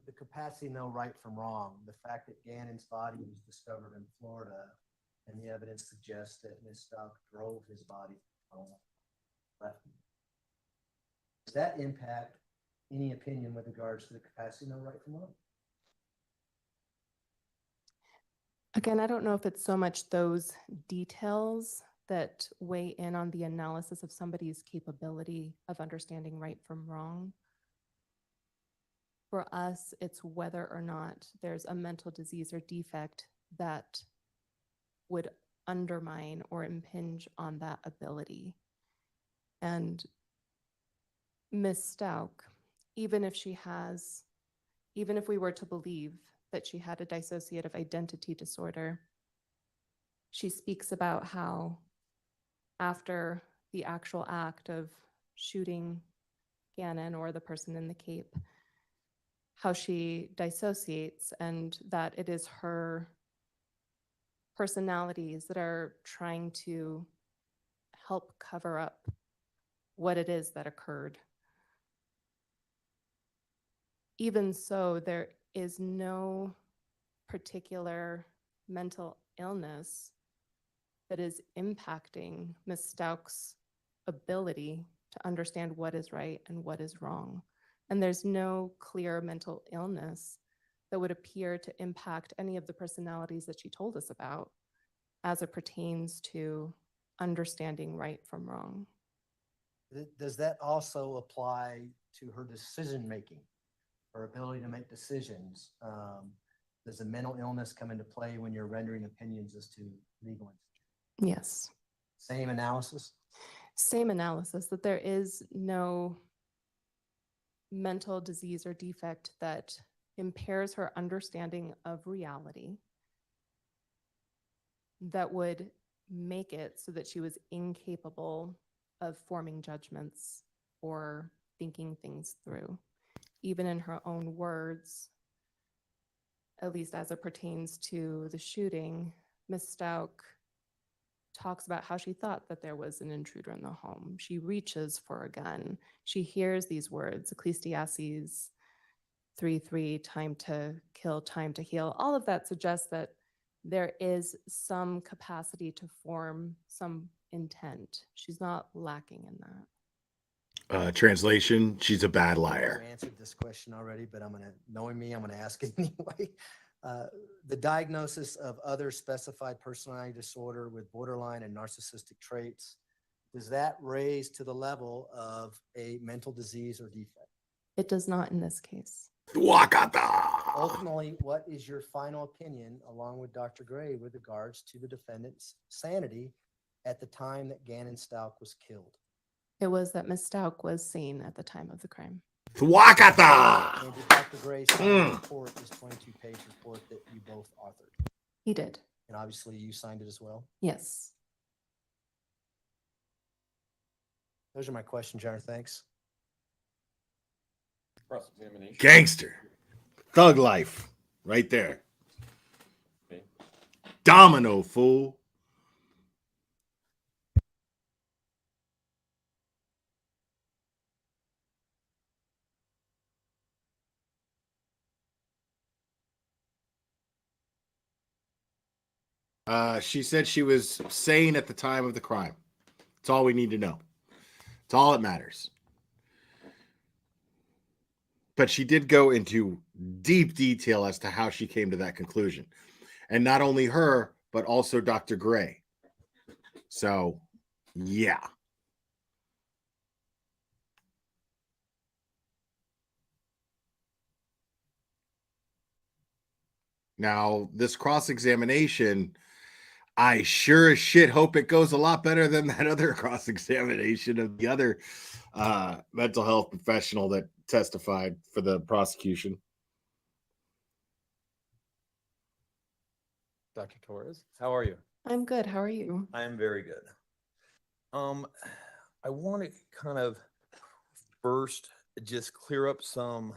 the capacity to know right from wrong? The fact that Gannon's body was discovered in Florida and the evidence suggests that Ms. Stout drove his body left. Does that impact any opinion with regards to the capacity to know right from wrong? Again, I don't know if it's so much those details that weigh in on the analysis of somebody's capability of understanding right from wrong. For us, it's whether or not there's a mental disease or defect that would undermine or impinge on that ability. And Ms. Stout, even if we were to believe that she had a dissociative identity disorder, she speaks about how after the actual act of shooting Gannon or the person in the cape, how she dissociates and that it is her personalities that are trying to help cover up what it is that occurred. Even so, there is no particular mental illness that is impacting Ms. Stout's ability to understand what is right and what is wrong. And there's no clear mental illness that would appear to impact any of the personalities that she told us about as it pertains to understanding right from wrong. Does that also apply to her decision-making, her ability to make decisions? Does a mental illness come into play when you're rendering opinions as to legal institutions? Yes. Same analysis? Same analysis, that there is no mental disease or defect that impairs her understanding of reality that would make it so that she was incapable of forming judgments or thinking things through. Even in her own words, at least as it pertains to the shooting, Miss Stout talks about how she thought that there was an intruder in the home. She reaches for a gun. She hears these words, Ecclesiastes 3:3, time to kill, time to heal. All of that suggests that there is some capacity to form some intent. She's not lacking in that. Translation, she's a bad You liar. answered this question already, but knowing me, I'm gonna ask it anyway. The diagnosis of other specified personality disorder with borderline and narcissistic traits, does that raise to the level of a mental disease or defect? It does not in this case. Wakata. Ultimately, what is your final opinion, along with Dr. Gray, with regards to the defendant's sanity at the time that Gannon Stout was killed? It was that Miss Stout was sane at the time of the crime. Wakata. And did Dr. Gray sign the report, this 22-page report that you both authored? He did. And obviously you signed it as well? Yes. Those are my questions, Your Honor. Thanks. Cross-examination. Gangster. Thug life. Right there. Okay. Domino, fool. She said she was sane at the time of the crime. That's all we need to know. It's all that matters. But she did go into deep detail as to how she came to that conclusion. And not only her, but also Dr. Gray. So, yeah. Now, this cross-examination, I sure as shit hope it goes a lot better than that other cross-examination of the other mental health professional that testified for the prosecution. Dr. Torres, how are you? I'm good. How are you? I am very good. I want to kind of first just clear up some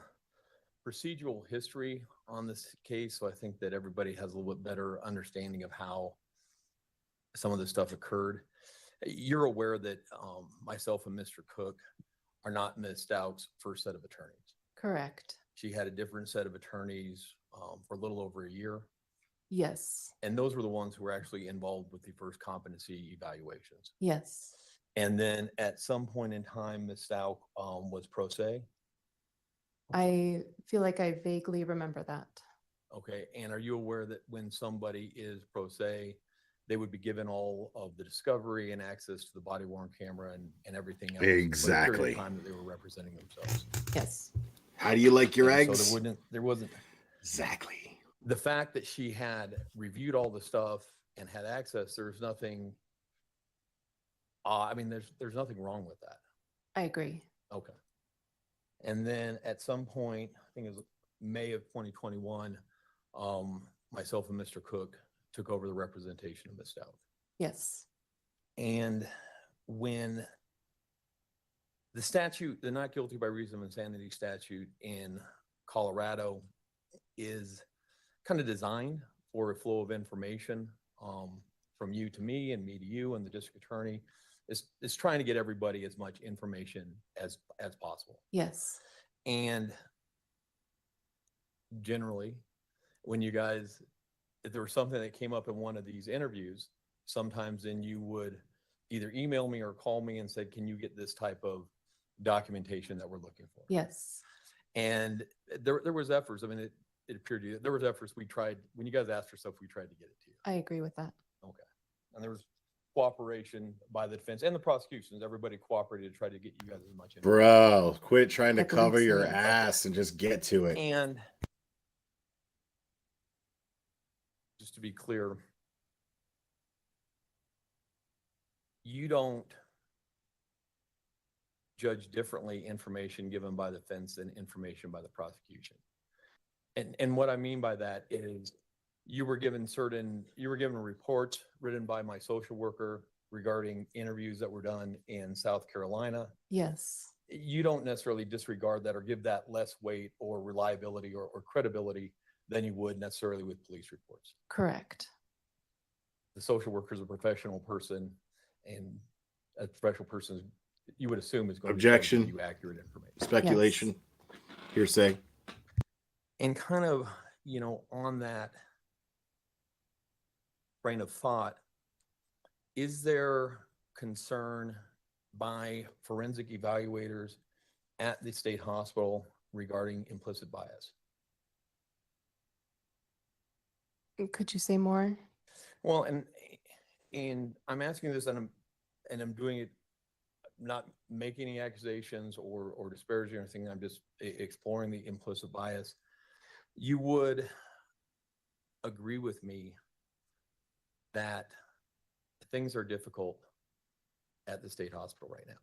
procedural history on this case, so I think that everybody has a little bit better understanding of how some of this stuff occurred. You're aware that myself and Mr. Cook are not Ms. Stout's first set of attorneys. Correct. She had a different set of attorneys for a little over a year. Yes. And those were the ones who were actually involved with the first competency evaluations. Yes. And then at some point in time, Ms. Stout was pro se. I feel like I vaguely remember that. Okay. And are you aware that when somebody is pro se, they would be given all of the discovery and access to the body worn camera and everything else? For the period of Exactly. time that they were representing themselves. Yes. How do you like your And eggs? so there wasn't Exactly. the fact that she had reviewed all the stuff and had access. There's nothing. I mean, there's nothing wrong with that. I agree. Okay. And then at some point, I think it was May of 2021, myself and Mr. Cook took over the representation of Ms. Stout. Yes. And when the statute, the not guilty by reason of insanity statute in Colorado is kind of designed for a flow of information from you to me and me to you and the district attorney, is trying to get everybody as much information as possible. Yes. And generally, when you guys, if there was something that came up in one of these interviews, sometimes then you would either email me or call me and said, can you get this type of documentation that we're looking for? Yes. And there was efforts. I mean, it appeared to you, there was efforts we tried, when you guys asked for stuff, we tried to get it to you. I agree with that. Okay. And there was cooperation by the defense and the prosecutions. Everybody cooperated to try to get you guys as much information. Bro, quit trying to I believe cover so, your yes. ass and just get to it. And just to be clear, you don't judge differently information given by the defense than information by the prosecution. And what I mean by that is you were given reports written by my social worker regarding interviews that were done in South Carolina. Yes, You don't necessarily disregard that or give that less weight or reliability or credibility than you would necessarily with police reports. correct. The social worker is a professional person, and a professional person, you would assume, is going to try to Objection. give you accurate information. Speculation, hearsay. And kind of, on that train of thought, is there concern by forensic evaluators at the state hospital regarding implicit bias? Could you say more? Well, and I'm asking this, and I'm doing it, not making any accusations or disparaging or anything. I'm just exploring the implicit bias. You would agree with me that things are difficult at the state hospital right now,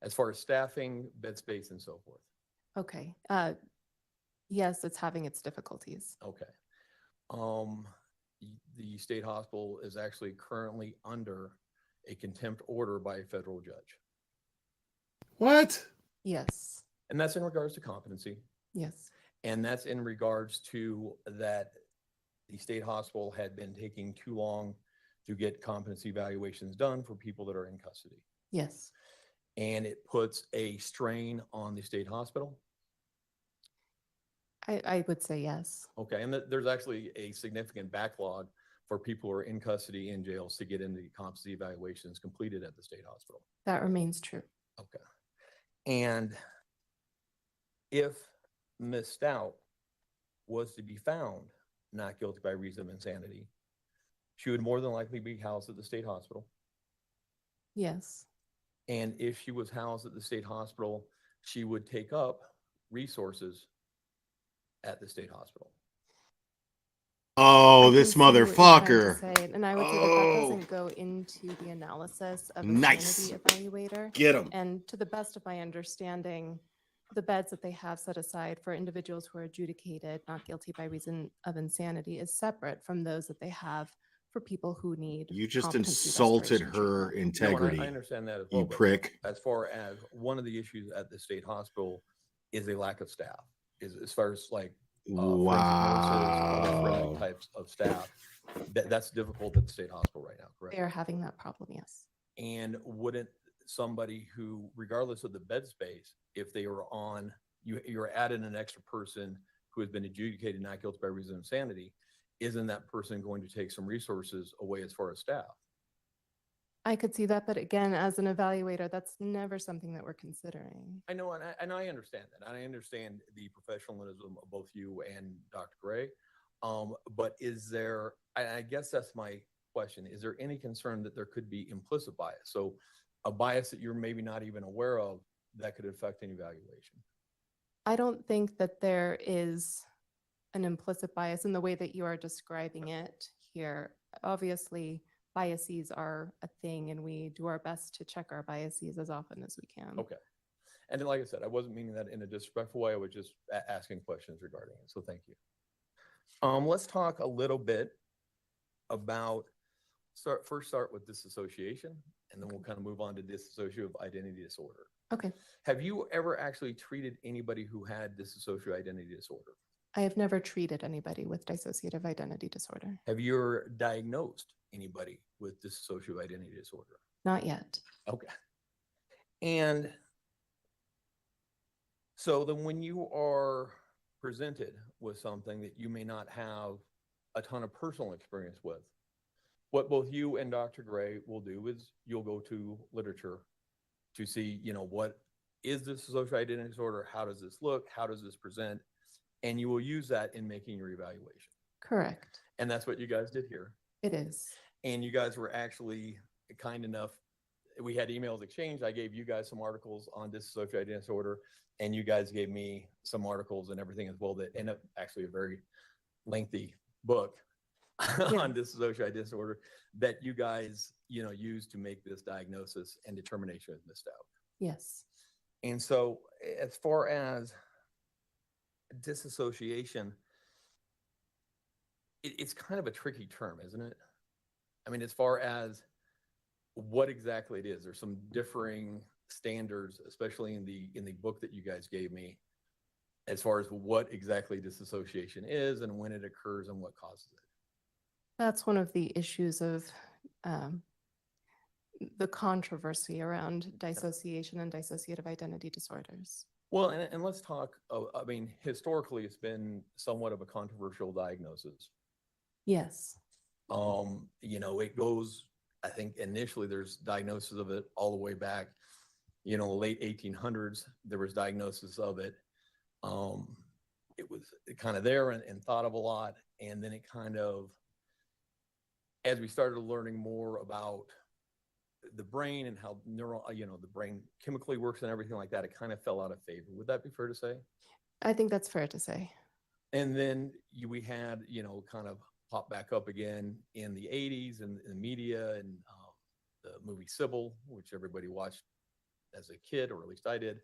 as far as staffing, bed space, and so forth. Okay. Yes, it's having its difficulties. Okay. The state hospital is actually currently under a contempt order by a federal judge. What? Yes, And that's in regards to competency. yes, And that's in regards to that the state hospital had been taking too long to get competency evaluations done for people that are in custody. yes. And it puts a strain on the state hospital. I would say yes. Okay. And there's actually a significant backlog for people who are in custody in jails to get into the competency evaluations completed at the state hospital. That remains true. Okay. And if Ms. Stout was to be found not guilty by reason of insanity, she would more than likely be housed at the state hospital. Yes, And if she was housed at the state hospital, she would take up resources at the state hospital. Oh, I this can see what you're trying to motherfucker. say, and I would say that that doesn't go into the analysis of a Nice. sanity evaluator. Get him. And to the best of my understanding, the beds that they have set aside for individuals who are adjudicated not guilty by reason of insanity is separate from those that they have for people who need. You just competency insulted restoration her treatment. No, and integrity, I understand that as well. you but prick. As far as one of the issues at the state hospital is a lack of staff, is as far as like forensic nurses or other forensic Wow. types of staff. That's difficult at the state hospital right now, correct? They are having that problem, yes. And wouldn't somebody who, regardless of the bed space, if they were on, you're adding an extra person who has been adjudicated not guilty by reason of insanity, isn't that person going to take some resources away as far as staff? I could see that, but again, as an evaluator, that's never something that we're considering. I know, and I understand that. And I understand the professionalism of both you and Dr. Gray. But is there, I guess that's my question, is there any concern that there could be implicit bias? So a bias that you're maybe not even aware of that could affect an evaluation? I don't think that there is an implicit bias in the way that you are describing it here. Obviously, biases are a thing, and we do our best to check our biases as often as we can. Okay. And then, like I said, I wasn't meaning that in a disrespectful way. I was just asking questions regarding it. So thank you. Let's talk a little bit about, first start with disassociation, and then we'll kind of move on to dissociative identity disorder. Okay. Have you ever actually treated anybody who had dissociative identity disorder? I have never treated anybody with dissociative identity disorder. Have you ever diagnosed anybody with dissociative identity disorder? Not yet. Okay. And so then when you are presented with something that you may not have a ton of personal experience with, what both you and Dr. Gray will do is you'll go to literature to see, what is this dissociative identity disorder? How does this look? How does this present? And you will use that in making your evaluation. Correct. And that's what you guys did here. It is. And you guys were actually kind enough. We had emails exchanged. I gave you guys some articles on dissociative identity disorder, and you guys gave me some articles and everything as well that end up actually a very lengthy book on dissociative identity disorder that you guys, used to make this diagnosis and determination of missed out. Yes. And so as far as disassociation, it's kind of a tricky term, isn't it? I mean, as far as what exactly it is, there's some differing standards, especially in the book that you guys gave me, as far as what exactly disassociation is and when it occurs and what causes it. That's one of the issues of um, the controversy around dissociation and dissociative identity disorders. Well, and let's talk, I mean, historically, it's been somewhat of a controversial diagnosis. Yes. It goes, I think initially there's diagnosis of it all the way back, late 1800s, there was diagnosis of it. It was kind of there and thought of a lot. And then it kind of, as we started learning more about the brain and how the brain chemically works and everything like that, it kind of fell out of favor. Would that be fair to say? I think that's fair to say. And then we had, kind of pop back up again in the 80s and in the media and the movie Sybil, which everybody watched as a kid, or at least I did.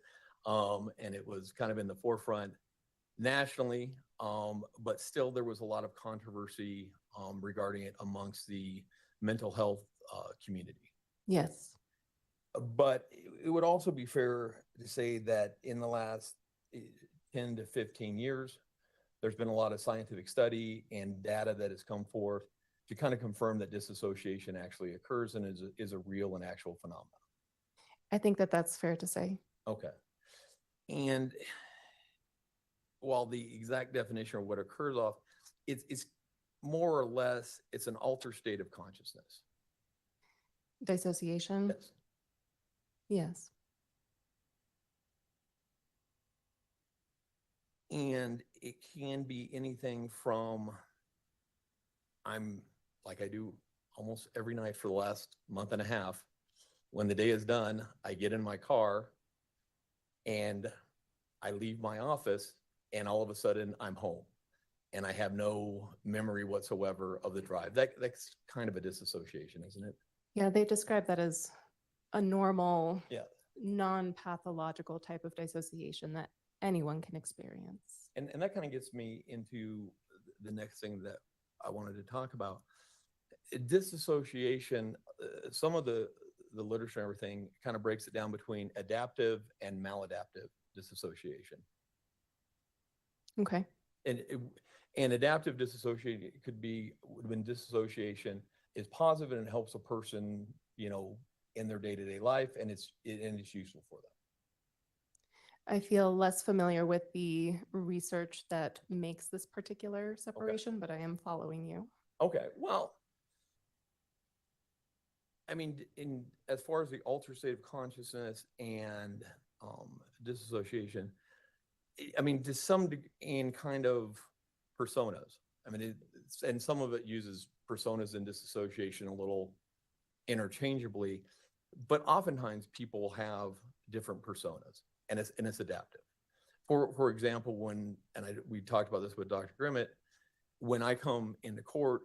And it was kind of in the forefront nationally, but still there was a lot of controversy regarding it amongst the mental health community. Yes. But it would also be fair to say that in the last 10 to 15 years, there's been a lot of scientific study and data that has come forth to kind of confirm that disassociation actually occurs and is a real and actual phenomenon. I think that that's fair to say. Okay. And while the exact definition of what occurs off, it's more or less, it's an altered state of consciousness. Dissociation? Yes. Yes. And it can be anything from, I'm like I do almost every night for the last month and a half. When the day is done, I get in my car and I leave my office, and all of a sudden I'm home and I have no memory whatsoever of the drive. That's kind of a disassociation, isn't it? Yeah, they describe that as a normal, Yeah. non-pathological type of dissociation that anyone can experience. And that kind of gets me into the next thing that I wanted to talk about. Disassociation, some of the literature and everything kind of breaks it down between adaptive and maladaptive disassociation. Okay. And adaptive disassociation could be when disassociation is positive and it helps a person, in their day-to-day life, and it's useful for them. I feel less familiar with the research that makes this particular separation, but I am following you. Okay, well, I mean, as far as the altered state of consciousness and disassociation, I mean, to some degree, in kind of personas. I mean, and some of it uses personas and disassociation a little interchangeably, but oftentimes people have different personas, and it's adaptive. For example, we talked about this with Dr. Grimmett, when I come into court,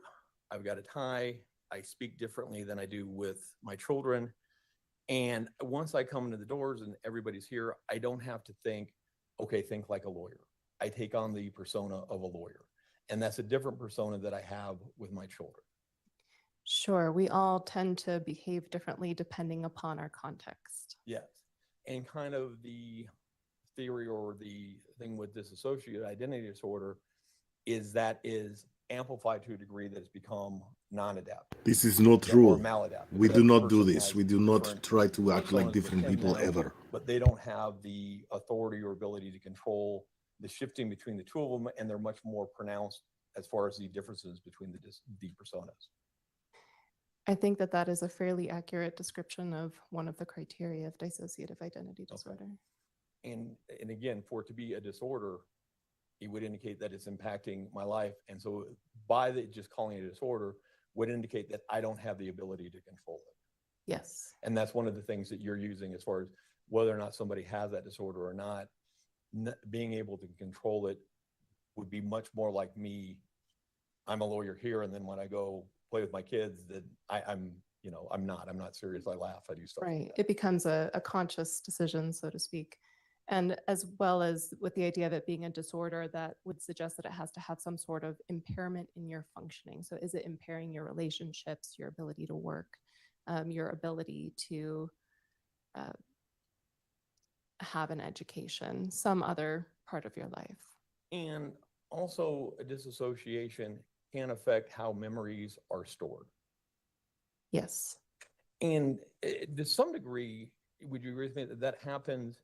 I've got a tie. I speak differently than I do with my children. And once I come into the doors and everybody's here, I don't have to think like a lawyer. I take on the persona of a lawyer. And that's a different persona that I have with my children. Sure. We all tend to behave differently depending upon our context. Yes. And kind of the theory or the thing with dissociative identity disorder is that is amplified to a degree that it's become non-adaptive. This is not or true. maladaptive. We That do not do person this. has We do not different try to act like personas different within people them, ever. But they don't have the authority or ability to control the shifting between the two of them, and they're much more pronounced as far as the differences between the personas. I think that that is a fairly accurate description of one of the criteria of dissociative identity disorder. And again, for it to be a disorder, it would indicate that it's impacting my life. And so by just calling it a disorder would indicate that I don't have the ability to control it. Yes. And that's one of the things that you're using as far as whether or not somebody has that disorder or not, being able to control it would be much more like me. I'm a lawyer here, and then when I go play with my kids, that I'm not serious. I laugh. I do stuff. Right. Like that. It becomes a conscious decision, so to speak. And as well as with the idea of it being a disorder, that would suggest that it has to have some sort of impairment in your functioning. So is it impairing your relationships, your ability to work, your ability to uh, have an education, some other part of your life? And also, a disassociation can affect how memories are stored. Yes. And to some degree, would you agree with me that that happens,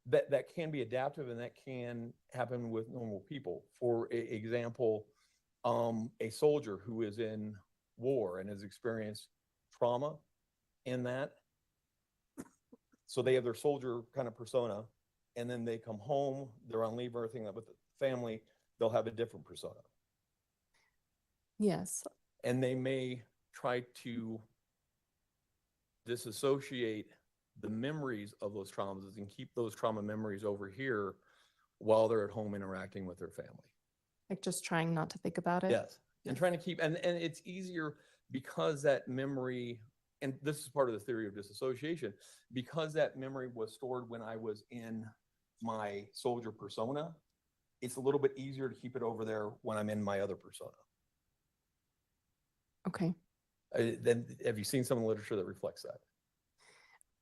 that can be adaptive and that can happen with normal people? For example, a soldier who is in war and has experienced trauma in that. So they have their soldier kind of persona, and then they come home, they're on leave or everything with the family, they'll have a different persona. Yes. And they may try to disassociate the memories of those traumas and keep those trauma memories over here while they're at home interacting with their family. Like just trying not to think about it. Yes. And trying to keep, and it's easier because that memory, and this is part of the theory of disassociation, because that memory was stored when I was in my soldier persona, it's a little bit easier to keep it over there when I'm in my other persona. Okay. Then have you seen some of the literature that reflects that?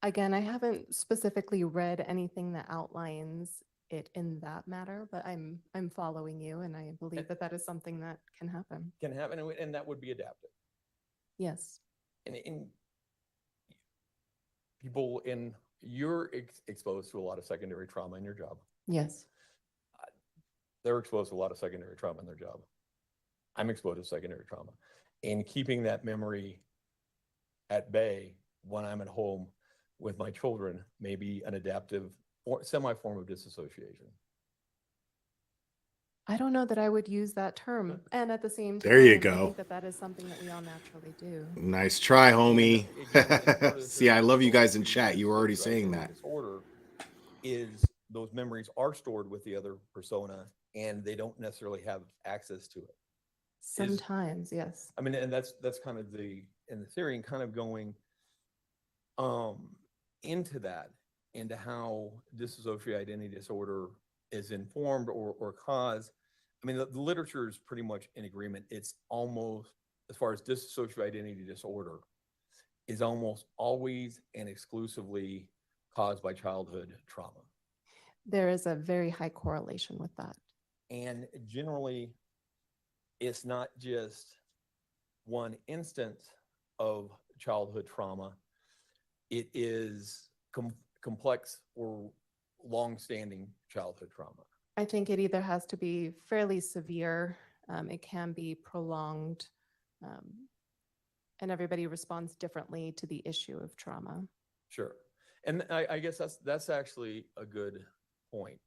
Again, I haven't specifically read anything that outlines it in that matter, but I'm following you, and I believe that that is something that can happen. Can happen, and that would be adaptive. Yes. And people in, you're exposed to a lot of secondary trauma in your job. Yes. They're exposed to a lot of secondary trauma in their job. I'm exposed to secondary trauma. And keeping that memory at bay when I'm at home with my children may be an adaptive or semi-form of disassociation. I don't know that I would use that term. And at the same time, There you I go. think that that is something that we all naturally do. Nice try, homie. And again, part of the See, theory I of love you guys in disassociative chat. You were already saying that. Disorder is those memories are stored with the other persona and they don't necessarily have access to it. Sometimes, yes. I mean, and that's kind of the, in the theory, and kind of going into that, into how dissociative identity disorder is informed or caused. I mean, the literature is pretty much in agreement. It's almost, as far as dissociative identity disorder, is almost always and exclusively caused by childhood trauma. There is a very high correlation with that. And generally, it's not just one instance of childhood trauma. It is complex or long-standing childhood trauma. I think it either has to be fairly severe, it can be prolonged, and everybody responds differently to the issue of trauma. Sure. And I guess that's actually a good point.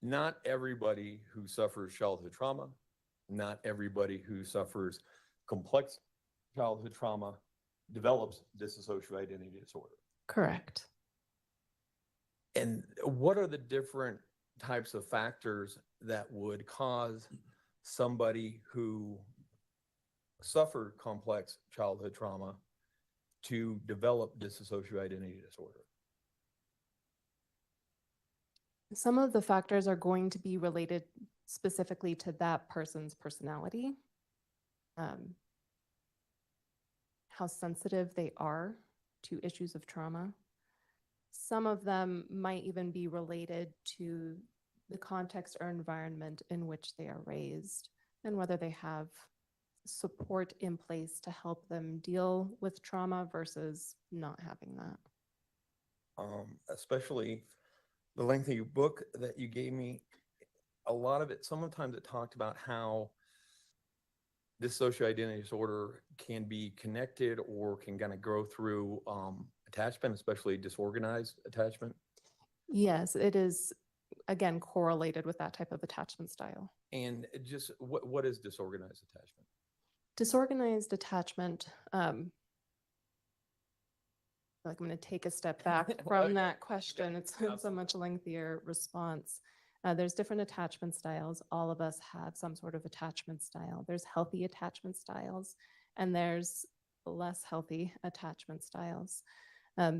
Not everybody who suffers childhood trauma, not everybody who suffers complex childhood trauma develops dissociative identity disorder. Correct. And what are the different types of factors that would cause somebody who suffered complex childhood trauma to develop dissociative identity disorder? Some of the factors are going to be related specifically to that person's personality, how sensitive they are to issues of trauma. Some of them might even be related to the context or environment in which they are raised and whether they have support in place to help them deal with trauma versus not having that. Especially the lengthy book that you gave me, a lot of it, sometimes it talked about how dissociative identity disorder can be connected or can kind of grow through attachment, especially disorganized attachment. Yes, it is, again, correlated with that type of attachment style. And just what is disorganized attachment? Disorganized attachment, like I'm going to take a step back from that question. It's a much lengthier response. There's different attachment styles. All of us have some sort of attachment style. There's healthy attachment styles, and there's less healthy attachment styles.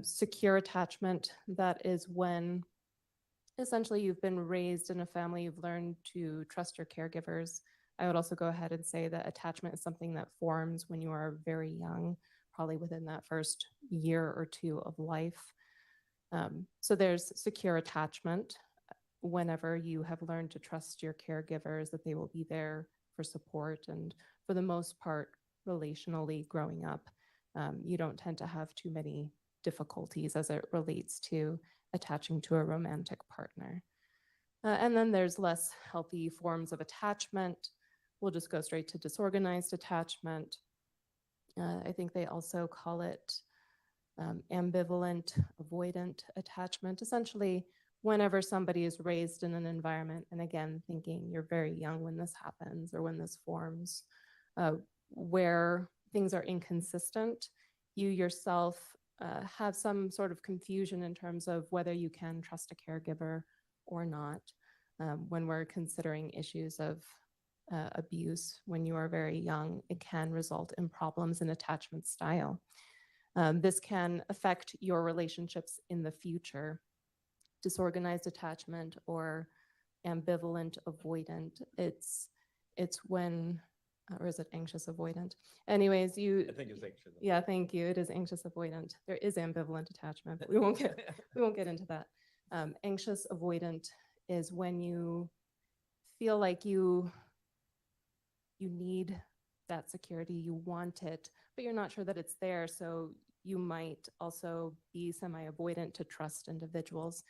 Secure attachment, that is when essentially you've been raised in a family, you've learned to trust your caregivers. I would also go ahead and say that attachment is something that forms when you are very young, probably within that first year or two of life. So there's secure attachment whenever you have learned to trust your caregivers, that they will be there for support, and for the most part, relationally growing up, you don't tend to have too many difficulties as it relates to attaching to a romantic partner. And then there's less healthy forms of attachment. We'll just go straight to disorganized attachment. I think they also call it ambivalent, avoidant attachment. Essentially, whenever somebody is raised in an environment, and again, thinking you're very young when this happens or when this forms, where things are inconsistent, you yourself have some sort of confusion in terms of whether you can trust a caregiver or not. When we're considering issues of abuse when you are very young, it can result in problems in attachment style. This can affect your relationships in the future. Disorganized attachment or ambivalent avoidant, it's when, or is it anxious avoidant? Anyways, I think it's anxious. yeah, thank you. It is anxious avoidant. There is ambivalent attachment, but we won't get into that. Anxious avoidant is when you feel like you need that security, you want it, but you're not sure that it's there. So you might also be semi-avoidant to trust individuals.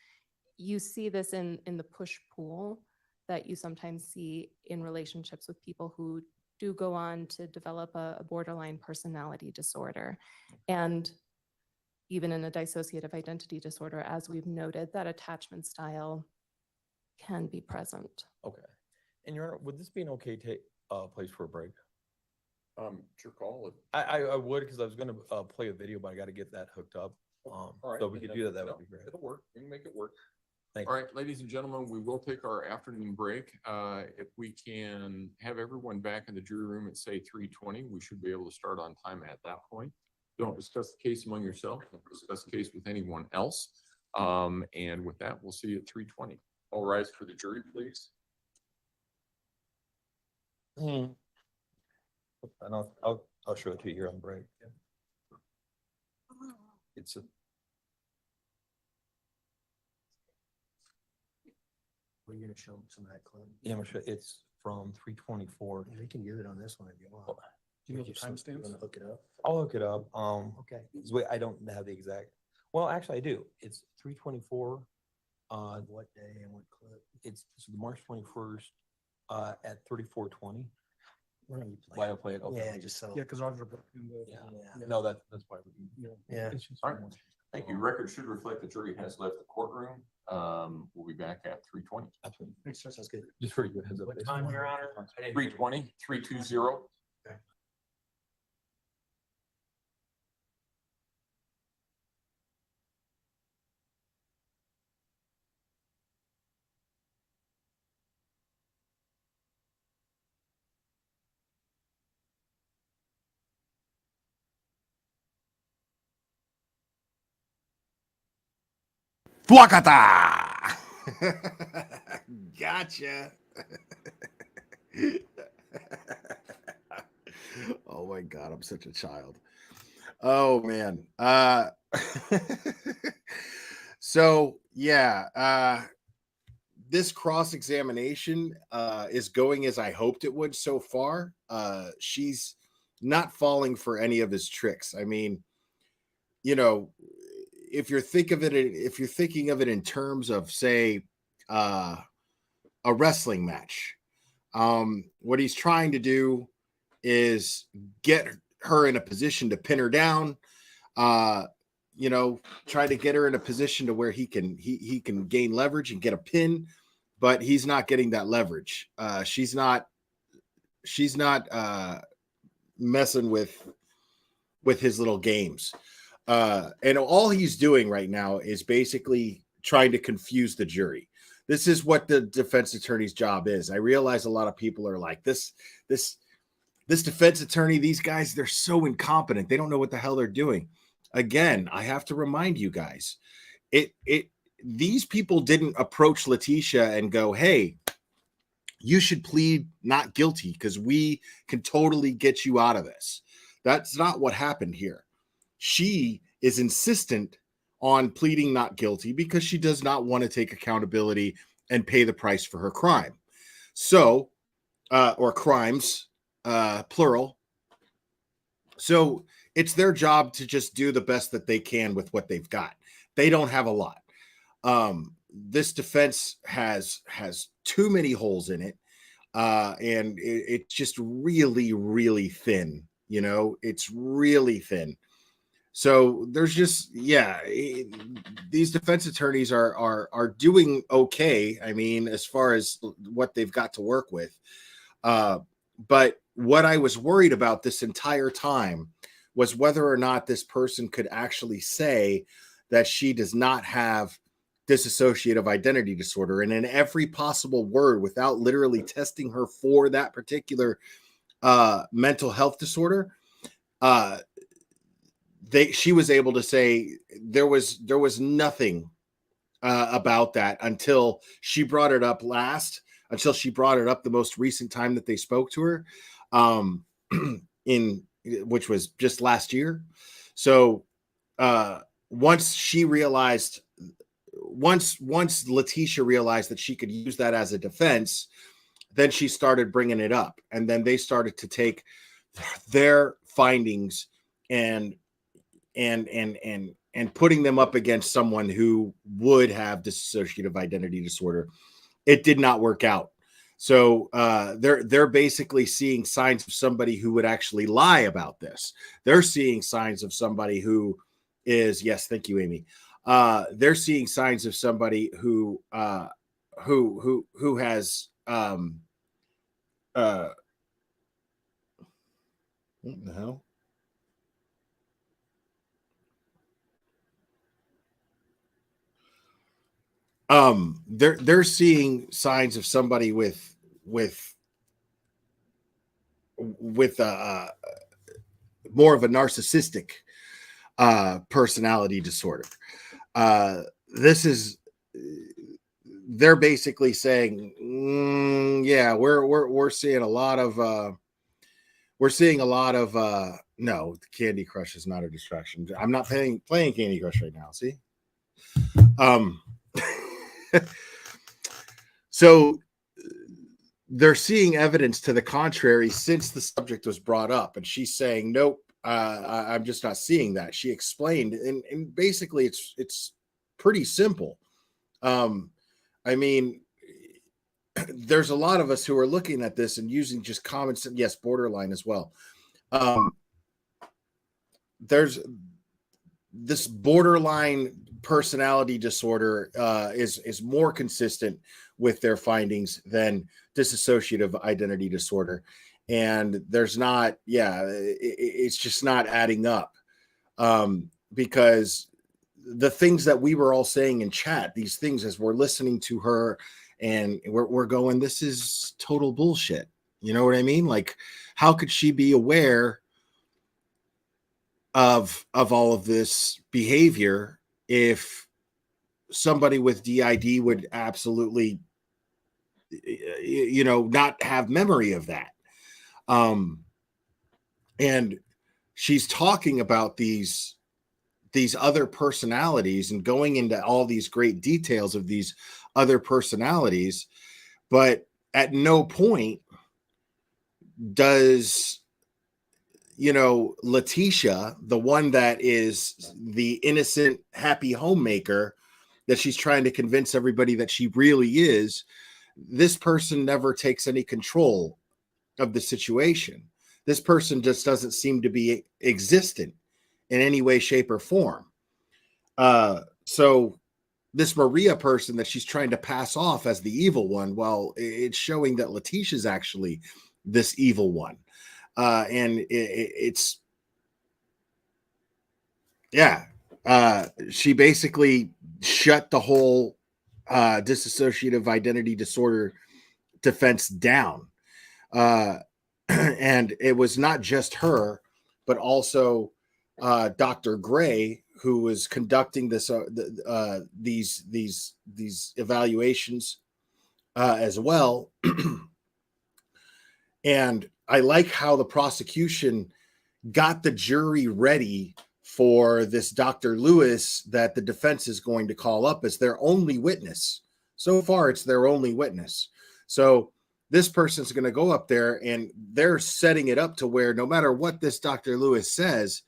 You see this in the push-pull that you sometimes see in relationships with people who do go on to develop a borderline personality disorder. And even in a dissociative identity disorder, as we've noted, that attachment style can be present. Okay. And Your Honor, would this be an okay place for a break? It's your call. I would, because I was going to play a video, but I got to get that hooked up. All right. So if we could do that, that would be great. It'll work. We can make it work. Thank All you. right, ladies and gentlemen, we will take our afternoon break. If we can have everyone back in the jury room at say 3:20, we should be able to start on time at that point. Don't discuss the case among yourself. Don't discuss the case with anyone else. And with that, we'll see you at 3:20. All rise for the jury, please. And I'll show it to you here on break. It's a. We're gonna show them some of that clip. Yeah, I'm sure it's from 3:24. We can do it on this one if you want. Do you know the Just- timestamps? wanna Look it up. I'll look it up. Okay. Wait, I don't have the exact. Well, actually, I do. It's 3:24. On what day and what clip? It's March 21st. At 34:20. Why don't you play? Why I play it? Okay. Yeah, just so. Yeah, because ours are both in the. Yeah. No, that's why. Yeah. It's just- All right. Thank you. Record should reflect the jury has left the courtroom. We'll be back at 3:20. Absolutely. Makes sense. Sounds good. Just for you, heads up. What time, Your Honor? 3:20, 3:20. Fuakata! Gotcha. Oh my God, I'm such a child. Oh man. So yeah, this cross-examination is going as I hoped it would so far. She's not falling for any of his tricks. I mean, you know, if you're thinking of it in terms of, say, a wrestling match, what he's trying to do is get her in a position to pin her down, try to get her in a position to where he can gain leverage and get a pin, but he's not getting that leverage. She's not messing with his little games. And all he's doing right now is basically trying to confuse the jury. This is what the defense attorney's job is. I realize a lot of people are like, this defense attorney, these guys, they're so incompetent. They don't know what the hell they're doing. again, I have to remind you guys, these people didn't approach Letitia and go, hey, you should plead not guilty because we can totally get you out of this. That's not what happened here. She is insistent on pleading not guilty because she does not want to take accountability and pay the price for her crime. So, or crimes, plural. So it's their job to just do the best that they can with what they've got. They don't have a lot. This defense has too many holes in it, and it's just really, really thin. You know, it's really thin. So there's just these defense attorneys are doing okay. I mean, as far as what they've got to work with, but what I was worried about this entire time was whether or not this person could actually say that she does not have dissociative identity disorder, and in every possible word, without literally testing her for that particular mental health disorder, she was able to say there was nothing about that until she brought it up until she brought it up the most recent time that they spoke to her, in which was just last year. So once Letitia realized that she could use that as a defense, then she started bringing it up, and then they started to take their findings and putting them up against someone who would have dissociative identity disorder. It did not work out. So they're basically seeing signs of somebody who would actually lie about this. They're seeing signs of somebody who is, yes, thank you, Amy. They're seeing signs of somebody who has what the hell? They're seeing signs of somebody with more of a narcissistic personality disorder. This is, they're basically saying, yeah, we're seeing a lot of no, Candy Crush is not a distraction. I'm not playing Candy Crush right now. See, so they're seeing evidence to the contrary since the subject was brought up, and she's saying, nope, I'm just not seeing that. She explained, and basically it's pretty simple. I mean, there's a lot of us who are looking at this and using just common sense. Yes, borderline as well. There's this borderline personality disorder is more consistent with their findings than dissociative identity disorder, and there's not, it's just not adding up, because the things that we were all saying in chat, these things as we're listening to her, and we're going, this is total bullshit. You know what I mean? Like, how could she be aware of all of this behavior if somebody with DID would absolutely, not have memory of that? And she's talking about these other personalities and going into all these great details of these other personalities, but at no point does Letitia, the one that is the innocent, happy homemaker that she's trying to convince everybody that she really is, this person never takes any control of the situation. This person just doesn't seem to be existent in any way, shape, or form. So this Maria person that she's trying to pass off as the evil one, well, it's showing that Letitia's actually this evil one. And it's she basically shut the whole dissociative identity disorder defense down. And it was not just her, but also Dr. Gray, who was conducting this these evaluations as well. And I like how the prosecution got the jury ready for this Dr. Lewis that the defense is going to call up as their only witness. So far, it's their only witness. So this person's going to go up there, and they're setting it up to where no matter what this Dr. Lewis says,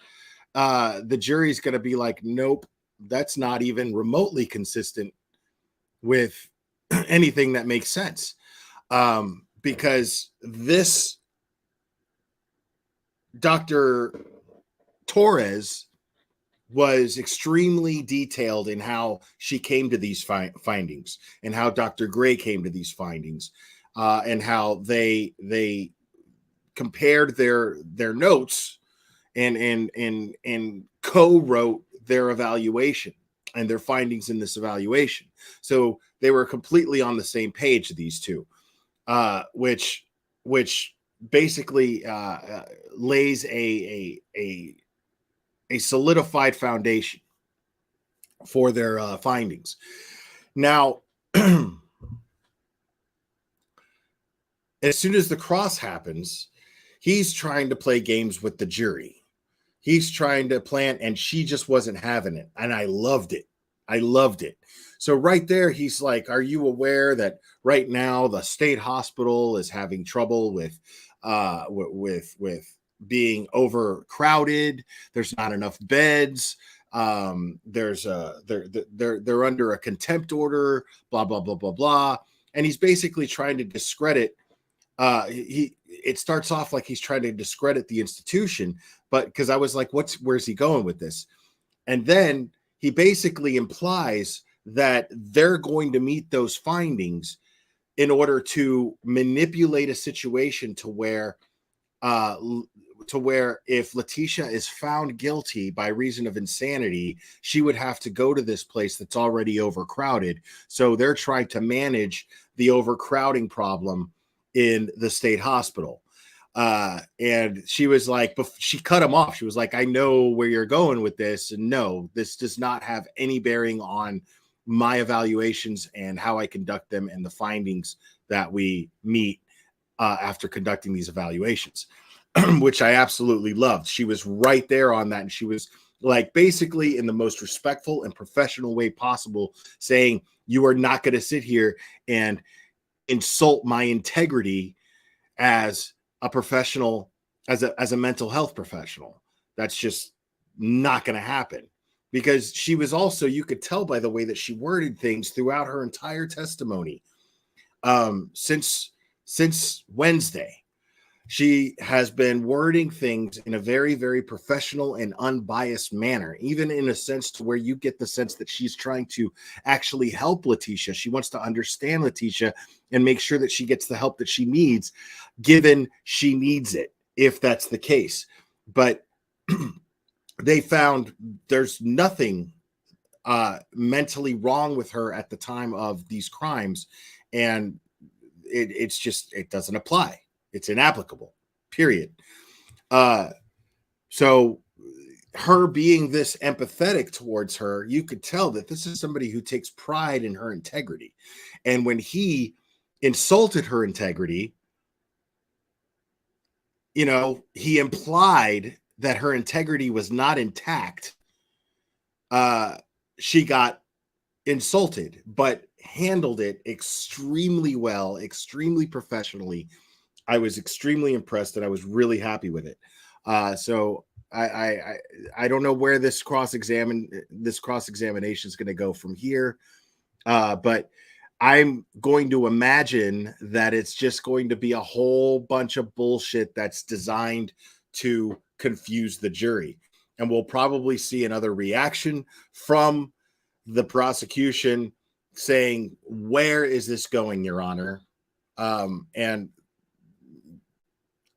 the jury's going to be like, nope, that's not even remotely consistent with anything that makes sense. Because this Dr. Torres was extremely detailed in how she came to these findings, and how Dr. Gray came to these findings, and how they compared their notes and co-wrote their evaluation and their findings in this evaluation. So they were completely on the same page, these two, which basically lays a solidified foundation for their findings. Now, as soon as the cross happens, he's trying to play games with the jury. He's trying to plan, and she just wasn't having it. And I loved it. I loved it. So right there, he's like, are you aware that right now the state hospital is having trouble with being overcrowded? There's not enough beds. They're under a contempt order, blah, blah, blah, blah, blah. And he's basically trying to discredit. It starts off like he's trying to discredit the institution, but because I was like, where's he going with this? And then he basically implies that they're going to meet those findings in order to manipulate a situation to where if Letitia is found guilty by reason of insanity, she would have to go to this place that's already overcrowded. So they're trying to manage the overcrowding problem in the state hospital. And she was like, she cut him off. She was like, I know where you're going with this. And no, this does not have any bearing on my evaluations and how I conduct them and the findings that we meet after conducting these evaluations, which I absolutely loved. She was right there on that. And she was like, basically in the most respectful and professional way possible, saying, you are not going to sit here and insult my integrity as a professional, as a mental health professional. That's just not going to happen. Because she was also, you could tell by the way that she worded things throughout her entire testimony. Since Wednesday, she has been wording things in a very, very professional and unbiased manner, even in a sense to where you get the sense that she's trying to actually help Letitia. She wants to understand Letitia and make sure that she gets the help that she needs, given she needs it, if that's the case. But they found there's nothing mentally wrong with her at the time of these crimes. And it's just, it doesn't apply. It's inapplicable, period. So her being this empathetic towards her, you could tell that this is somebody who takes pride in her integrity. And when he insulted her integrity, you know, he implied that her integrity was not intact. She got insulted, but handled it extremely well, extremely professionally. I was extremely impressed, and I was really happy with it. So I don't know where this cross examination is going to go from here, but I'm going to imagine that it's just going to be a whole bunch of bullshit that's designed to confuse the jury, and we'll probably see another reaction from the prosecution saying, "Where is this going, Your Honor?" And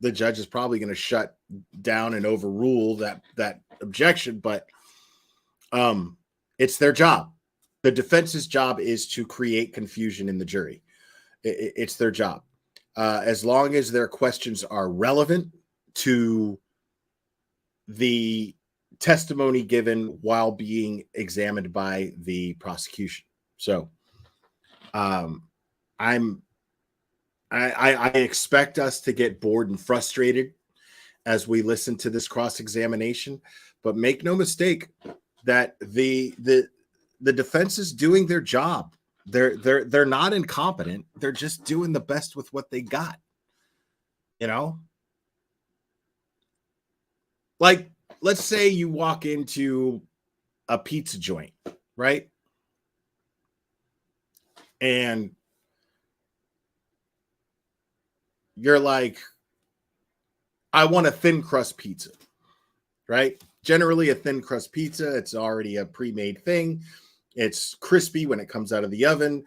the judge is probably going to shut down and overrule that objection, but it's their job. The defense's job is to create confusion in the jury. It's their job. As long as their questions are relevant to the testimony given while being examined by the prosecution. So I expect us to get bored and frustrated as we listen to this cross-examination, but make no mistake that the defense is doing their job. They're not incompetent. They're just doing the best with what they got. You know? Like, let's say you walk into a pizza joint, right? And you're like, I want a thin crust pizza, right? Generally, a thin crust pizza, it's already a pre-made thing. It's crispy when it comes out of the oven.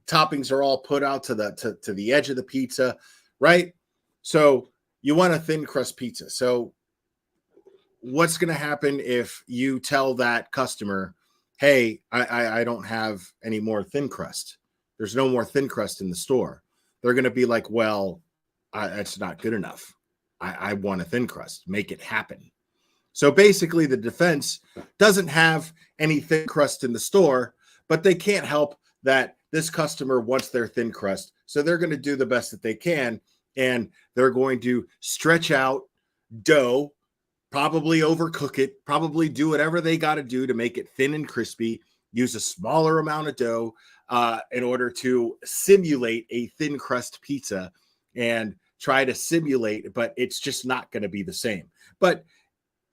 Toppings are all put out to the edge of the pizza, right? So you want a thin crust pizza. So what's going to happen if you tell that customer, hey, I don't have any more thin crust. There's no more thin crust in the store. They're going to be like, well, that's not good enough. I want a thin crust. Make it happen. So basically, the defense doesn't have any thin crust in the store, but they can't help that this customer wants their thin crust. So they're going to do the best that they can. And they're going to stretch out dough, probably overcook it, probably do whatever they got to do to make it thin and crispy, use a smaller amount of dough in order to simulate a thin crust pizza and try to simulate, but it's just not going to be the same. But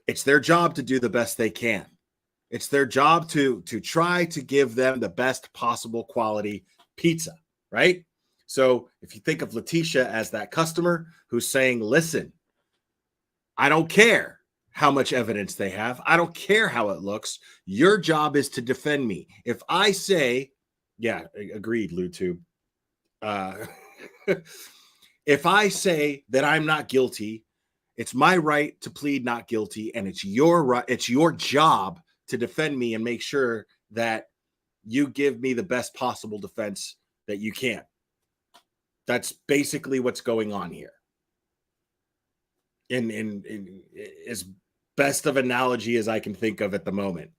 it's their job to do the best they can. It's their job to try to give them the best possible quality pizza, right? So if you think of Letitia as that customer who's saying, listen, I don't care how much evidence they have. I don't care how it looks. Your job is to defend me. If I say, yeah, agreed, LouTube. If I say that I'm not guilty, it's my right to plead not guilty, and it's your right, it's your job to defend me and make sure that you give me the best possible defense that you can. That's basically what's going on here. In as best of analogy as I can think of at the moment.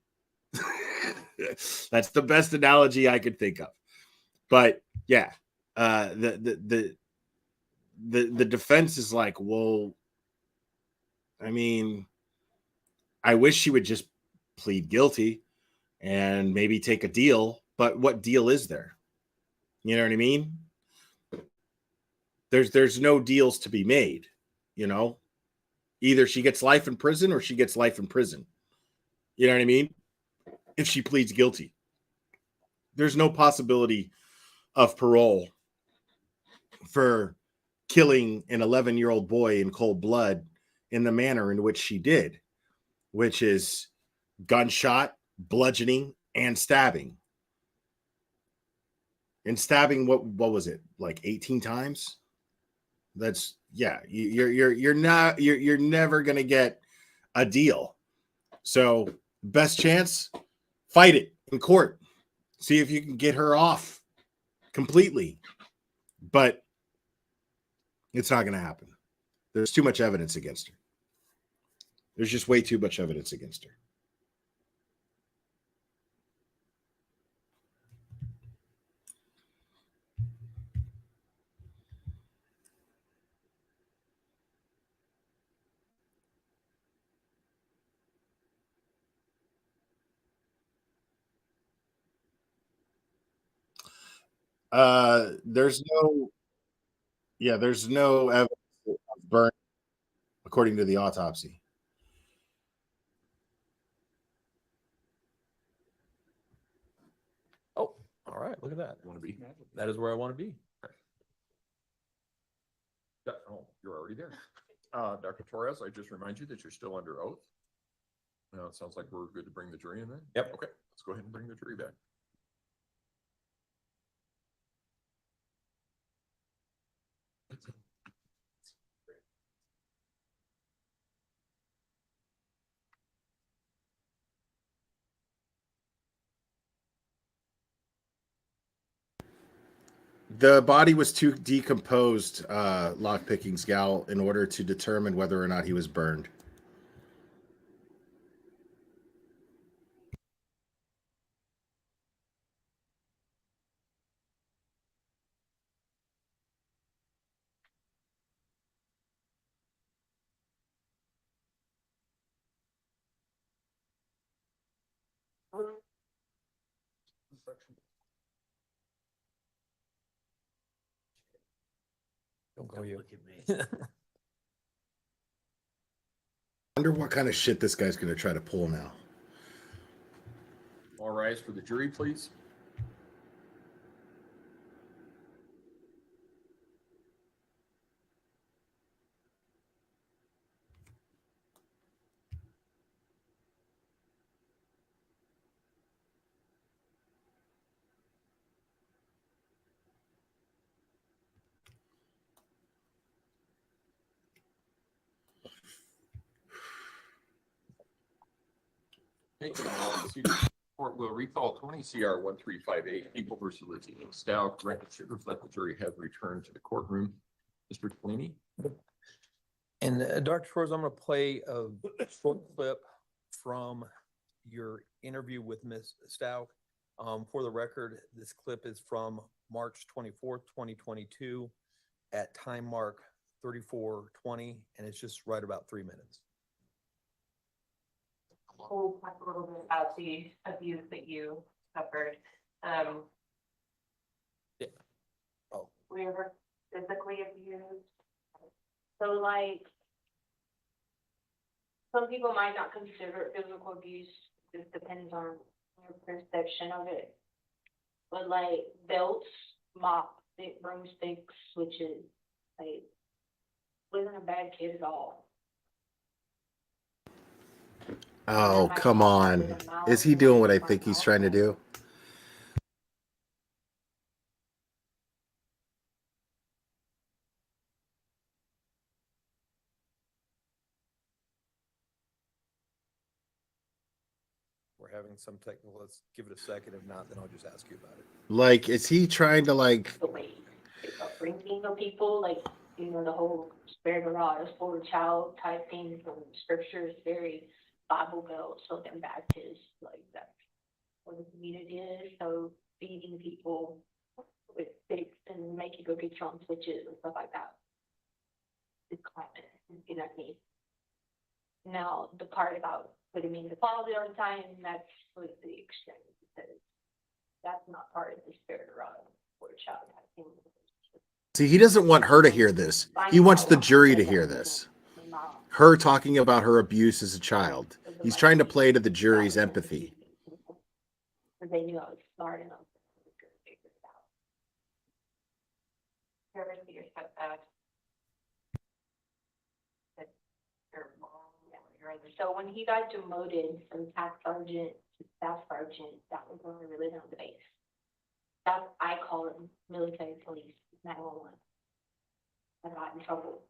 That's the best analogy I could think of. But yeah, the defense is like, well, I mean, I wish she would just plead guilty and maybe take a deal, but what deal is there? You know what I mean? There's no deals to be made, you know? Either she gets life in prison or she gets life in prison. You know what I mean? If she pleads guilty. There's no possibility of parole for killing an 11-year-old boy in cold blood in the manner in which she did, which is gunshot, bludgeoning, and stabbing. And stabbing, what was it? Like 18 times? That's, yeah, you're never gonna get a deal. So best chance, fight it in court. See if you can get her off completely. But it's not gonna happen. There's too much evidence against her. There's just way too much evidence against her. There's no evidence of burn according to the autopsy. Oh, all right, look at that. Want to be? That is where I want to be. Oh, you're already there. Dr. Torres, I just remind you that you're still under oath. Now it sounds like we're good to bring the jury in then? Yep. Okay, let's go ahead and bring the jury back. The body was too decomposed, lockpickings gal, in order to determine whether or not he was burned. Don't go you. Wonder what kind of shit this guy's gonna try to pull now. All rise for the jury, please. Court will recall 20 CR 1358, People versus Latina Stout. Record should reflect the jury have returned to the courtroom. Mr. Delaney. And Dr. Schwartz, I'm going to play a short clip from your interview with Ms. Stout. For the record, this clip is from March 24th, 2022 at time mark 34:20, and it's just right about 3 minutes. We'll talk a little bit about the abuse that you suffered. Yeah. Oh. Were you ever physically abused? So like, some people might not consider it physical abuse. It depends on your perception of it. But like belts, mop, broomsticks, switches, like, wasn't a bad kid at all. Oh, come on. Is he doing what I think he's trying to do? We're having some technical, let's give it a second. If not, then I'll just ask you about it. Like, is he trying to like? The way upbringing of people, like, you know, the whole spirit of God is for a child type thing from scripture is very Bible Belt, so then Baptist, like that's what the community is. So feeding people with sticks and make you go get your own switches and stuff like that. It's common, you know what I mean? Now, the part about putting me in the closet all the time, that's with the extreme, because that's not part of the spirit of God for a child type thing. See, he doesn't want her to hear this. He wants the jury to hear this. Her talking about her abuse as a child. He's trying to play to the jury's empathy. Because they knew I was smart enough to figure it out. You ever see your stepdad? So when he got demoted from tax sergeant to staff sergeant, that was when we were living on the base. That's, I call it military police, 911. I got in trouble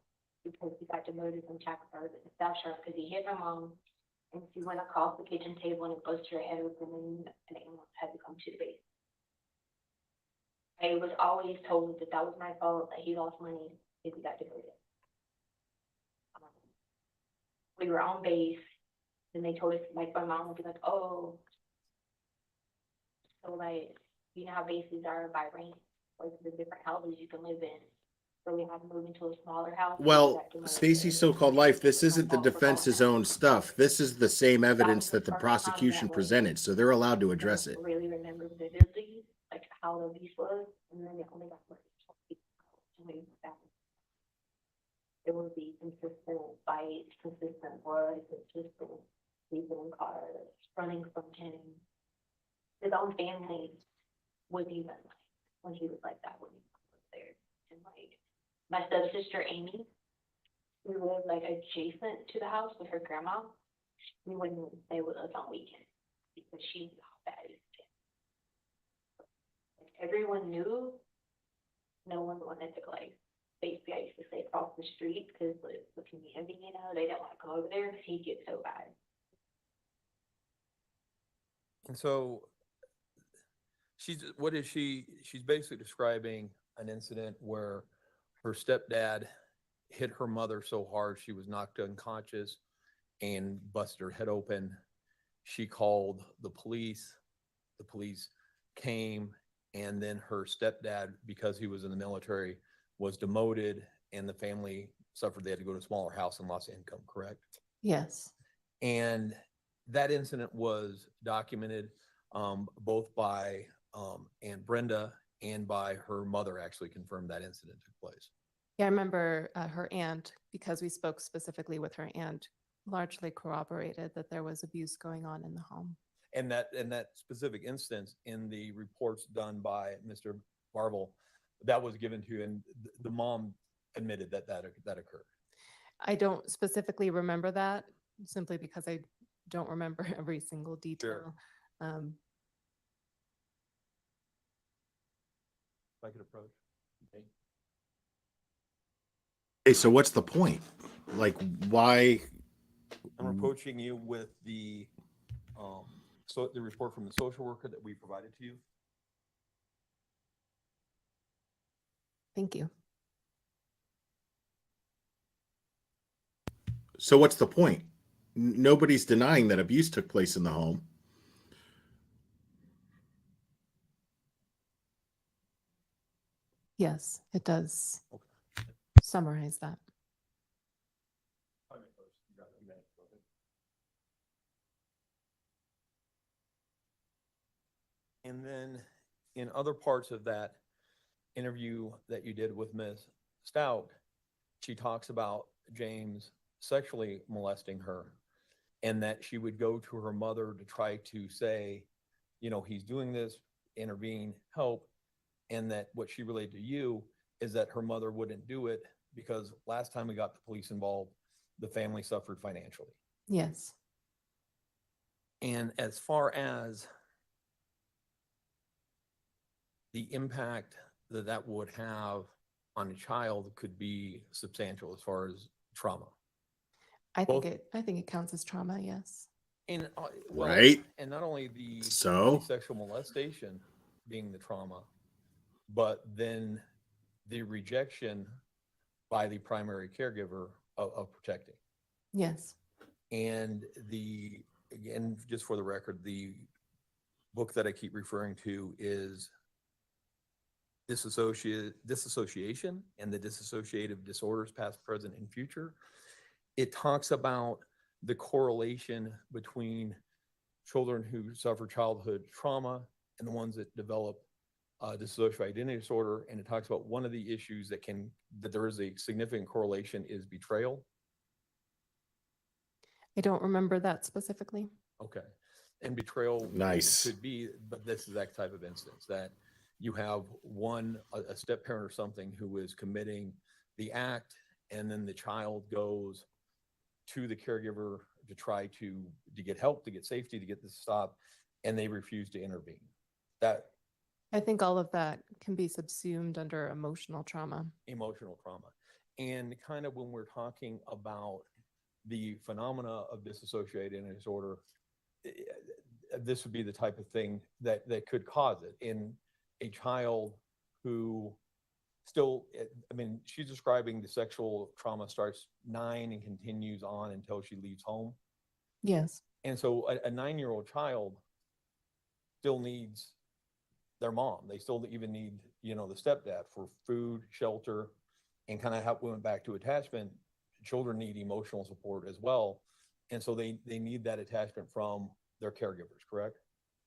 because he got demoted from tax sergeant to staff sergeant because he hit my mom and she went across the kitchen table and it busted her head open and an ambulance had to come to the base. I was always told that that was my fault, that he lost money if he got demoted. We were on base, and they told us, like, my mom would be like, oh, so, like, you know how bases are by range, like, the different houses you can live in. So we had to move into a smaller house. Well, Stacy's so-called life, this isn't the defense's own stuff. This is the same evidence that the prosecution presented, so they're allowed to address it. I really remember vividly, like, how the abuse was, and then they only got like 20 back. It would be consistent fights, consistent blood, consistent sleeping in cars, running from him. His own family would even like when he was like that when he was there. And like my stepsister Amy, we lived like adjacent to the house with her grandma. We wouldn't stay with us on weekends because she knew how bad it was. Like, everyone knew, no one wanted to like. Basically, I used to stay across the street because the community, you know, they didn't want to come over there because he'd get so bad. And so she's basically describing an incident where her stepdad hit her mother so hard she was knocked unconscious and busted her head open. She called the police. The police came, and then her stepdad, because he was in the military, was demoted, and the family suffered. They had to go to a smaller house and lost income, correct? Yes. And that incident was documented both by Aunt Brenda and by her mother actually confirmed that incident took place. Yeah, I remember her aunt, because we spoke specifically with her aunt, largely corroborated that there was abuse going on in the home. And that specific instance in the reports done by Mr. Marvel, that was given to, and the mom admitted that occurred. I don't specifically remember that simply because I don't remember every single detail. Um, If I could approach. Okay. Hey, so what's the point? Like, why? I'm approaching you with the report from the social worker that we provided to you. Thank you. So what's the point? Nobody's denying that abuse took place in the home. Yes, it does summarize that. And then in other parts of that interview that you did with Ms. Stout, she talks about James sexually molesting her and that she would go to her mother to try to say, you know, he's doing this, intervene, help. And that what she relayed to you is that her mother wouldn't do it because last time we got the police involved, the family suffered financially. Yes. And as far as the impact that that would have on a child could be substantial as far as trauma. I Both- think it counts as trauma, yes. And Right. And not only the So? sexual molestation being the trauma, but then the rejection by the primary caregiver of protecting. Yes. And again, just for the record, the book that I keep referring to is Disassociation and the Dissociative Disorders, Past, Present, and Future. It talks about the correlation between children who suffer childhood trauma and the ones that develop dissociative identity disorder. And it talks about one of the issues that there is a significant correlation is betrayal. I don't remember that specifically. Okay. And betrayal Nice. could be, but this is that type of instance that you have a step parent or something who is committing the act, and then the child goes to the caregiver to try to get help, to get safety, to get this stopped, and they refuse to intervene. That I think all of that can be subsumed under emotional trauma. emotional trauma. And kind of when we're talking about the phenomena of dissociative identity disorder, this would be the type of thing that could cause it in a child who still, I mean, she's describing the sexual trauma starts 9 and continues on until she leaves home. Yes. And so a 9-year-old child still needs their mom. They still even need, the stepdad for food, shelter, and kind of how we went back to attachment. Children need emotional support as well. And so they need that attachment from their caregivers, correct?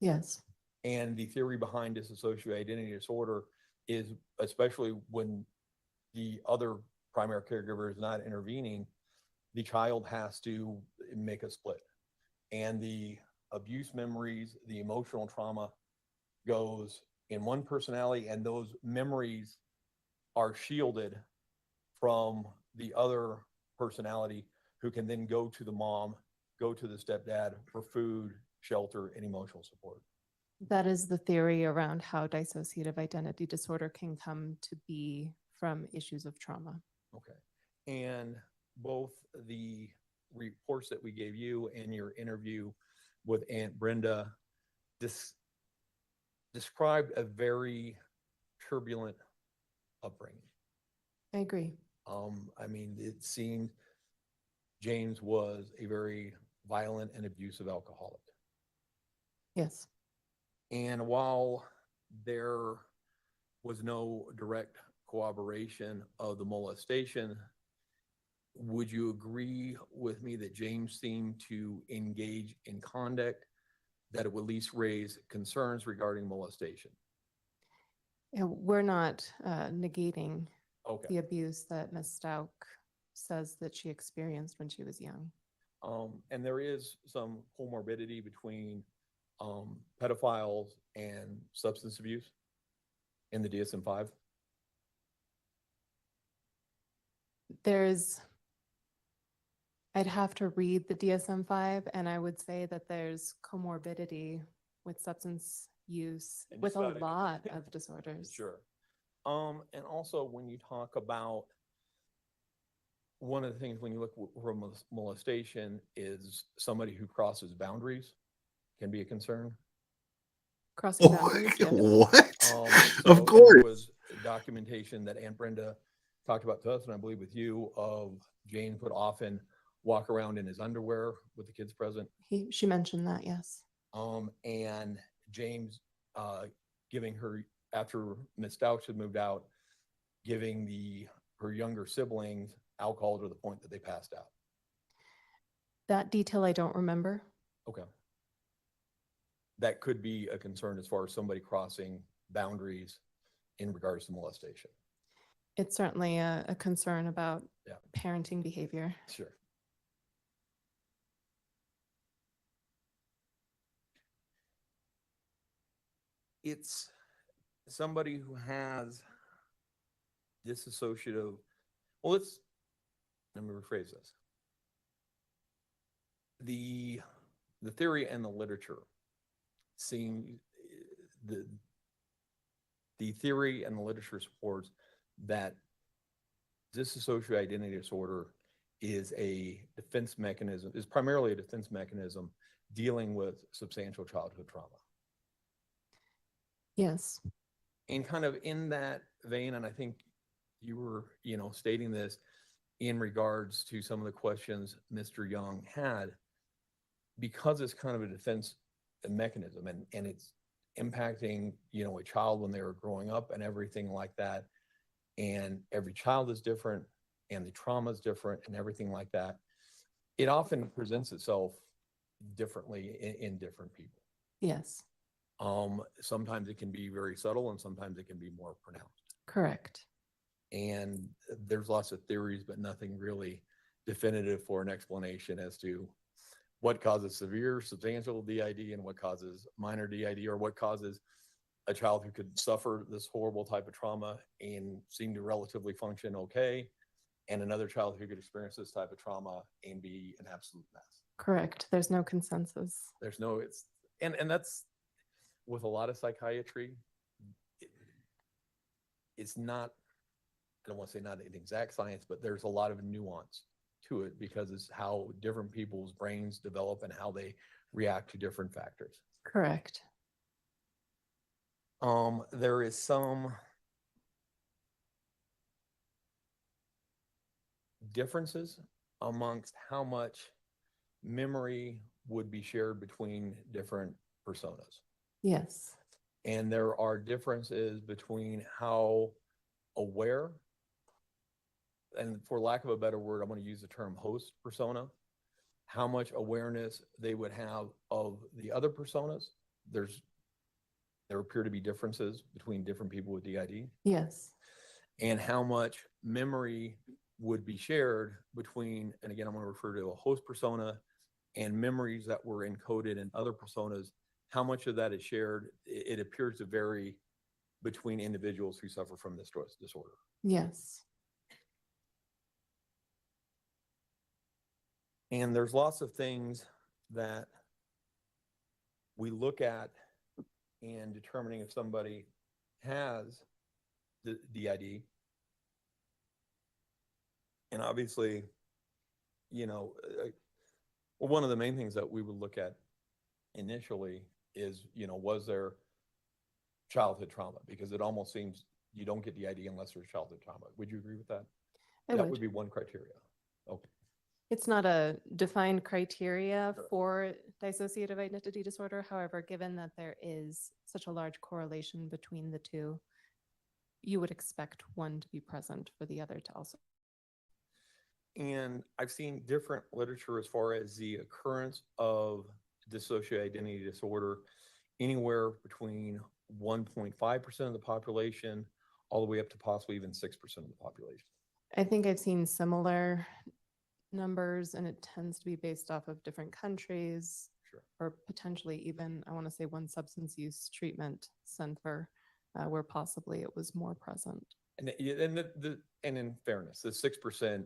Yes. And the theory behind dissociative identity disorder is, especially when the other primary caregiver is not intervening, the child has to make a split. And the abuse memories, the emotional trauma goes in one personality, and those memories are shielded from the other personality who can then go to the mom, go to the stepdad for food, shelter, and emotional support. That is the theory around how dissociative identity disorder can come to be from issues of trauma. Okay. And both the reports that we gave you and your interview with Aunt Brenda described a very turbulent upbringing. I agree. I mean, it seemed James was a very violent and abusive alcoholic. Yes. And while there was no direct corroboration of the molestation, would you agree with me that James seemed to engage in conduct that it would at least raise concerns regarding molestation. And we're not negating the Okay. abuse that Ms. Stauk says that she experienced when she was young. And there is some comorbidity between pedophiles and substance abuse in the DSM-5. I'd have to read the DSM-5, and I would say that there's comorbidity with substance use And with just a about lot of disorders. Sure. And also when you talk about, one of the things when you look for molestation is somebody who crosses boundaries can be a concern. Crossing boundaries, yes. What? So- Of and course. there was documentation that Aunt Brenda talked about to us, and I believe with you, of James would often walk around in his underwear with the kids present. She mentioned that, yes. And James giving her, after Miss Stouch had moved out, giving her younger siblings alcohol to the point that they passed out. That detail I don't remember. Okay. That could be a concern as far as somebody crossing boundaries in regards to molestation. It's certainly a concern about Yeah. parenting behavior. Sure. It's somebody who has disassociative, well, let me rephrase this. The theory and the literature seem, the theory and the literature supports that dissociative identity disorder is a defense mechanism, is primarily a defense mechanism dealing with substantial childhood trauma. Yes. And kind of in that vein, and I think you were, stating this in regards to some of the questions Mr. Young had, because it's kind of a defense mechanism and it's impacting, a child when they were growing up and everything like that. And every child is different and the trauma is different and everything like that. It often presents itself differently in different people. Yes. Sometimes it can be very subtle and sometimes it can be more pronounced. Correct. And there's lots of theories, but nothing really definitive for an explanation as to what causes severe substantial DID and what causes minor DID, or what causes a child who could suffer this horrible type of trauma and seem to relatively function okay, and another child who could experience this type of trauma and be an absolute mess. Correct. There's no consensus. There's no, and that's with a lot of psychiatry. It's not, I don't want to say not an exact science, but there's a lot of nuance to it because it's how different people's brains develop and how they react to different factors. Correct. There is some differences amongst how much memory would be shared between different personas. Yes. And there are differences between how aware, and for lack of a better word, I'm going to use the term host persona, how much awareness they would have of the other personas. There appear to be differences between different people with DID. Yes. And how much memory would be shared between, and again, I'm going to refer to a host persona and memories that were encoded in other personas. How much of that is shared? It appears to vary between individuals who suffer from this disorder. Yes. And there's lots of things that we look at in determining if somebody has the DID. And obviously, one of the main things that we would look at initially is, was there childhood trauma? Because it almost seems you don't get DID unless there's childhood trauma. Would you agree with that? That would be one criteria. Okay. It's not a defined criteria for dissociative identity disorder. However, given that there is such a large correlation between the two, you would expect one to be present for the other to also. And I've seen different literature as far as the occurrence of dissociative identity disorder, anywhere between 1.5% of the population all the way up to possibly even 6% of the population. I think I've seen similar numbers, and it tends to be based off of different countries. Sure. Or potentially even, I want to say, one substance use treatment center where possibly it was more present. And and in fairness, the 6%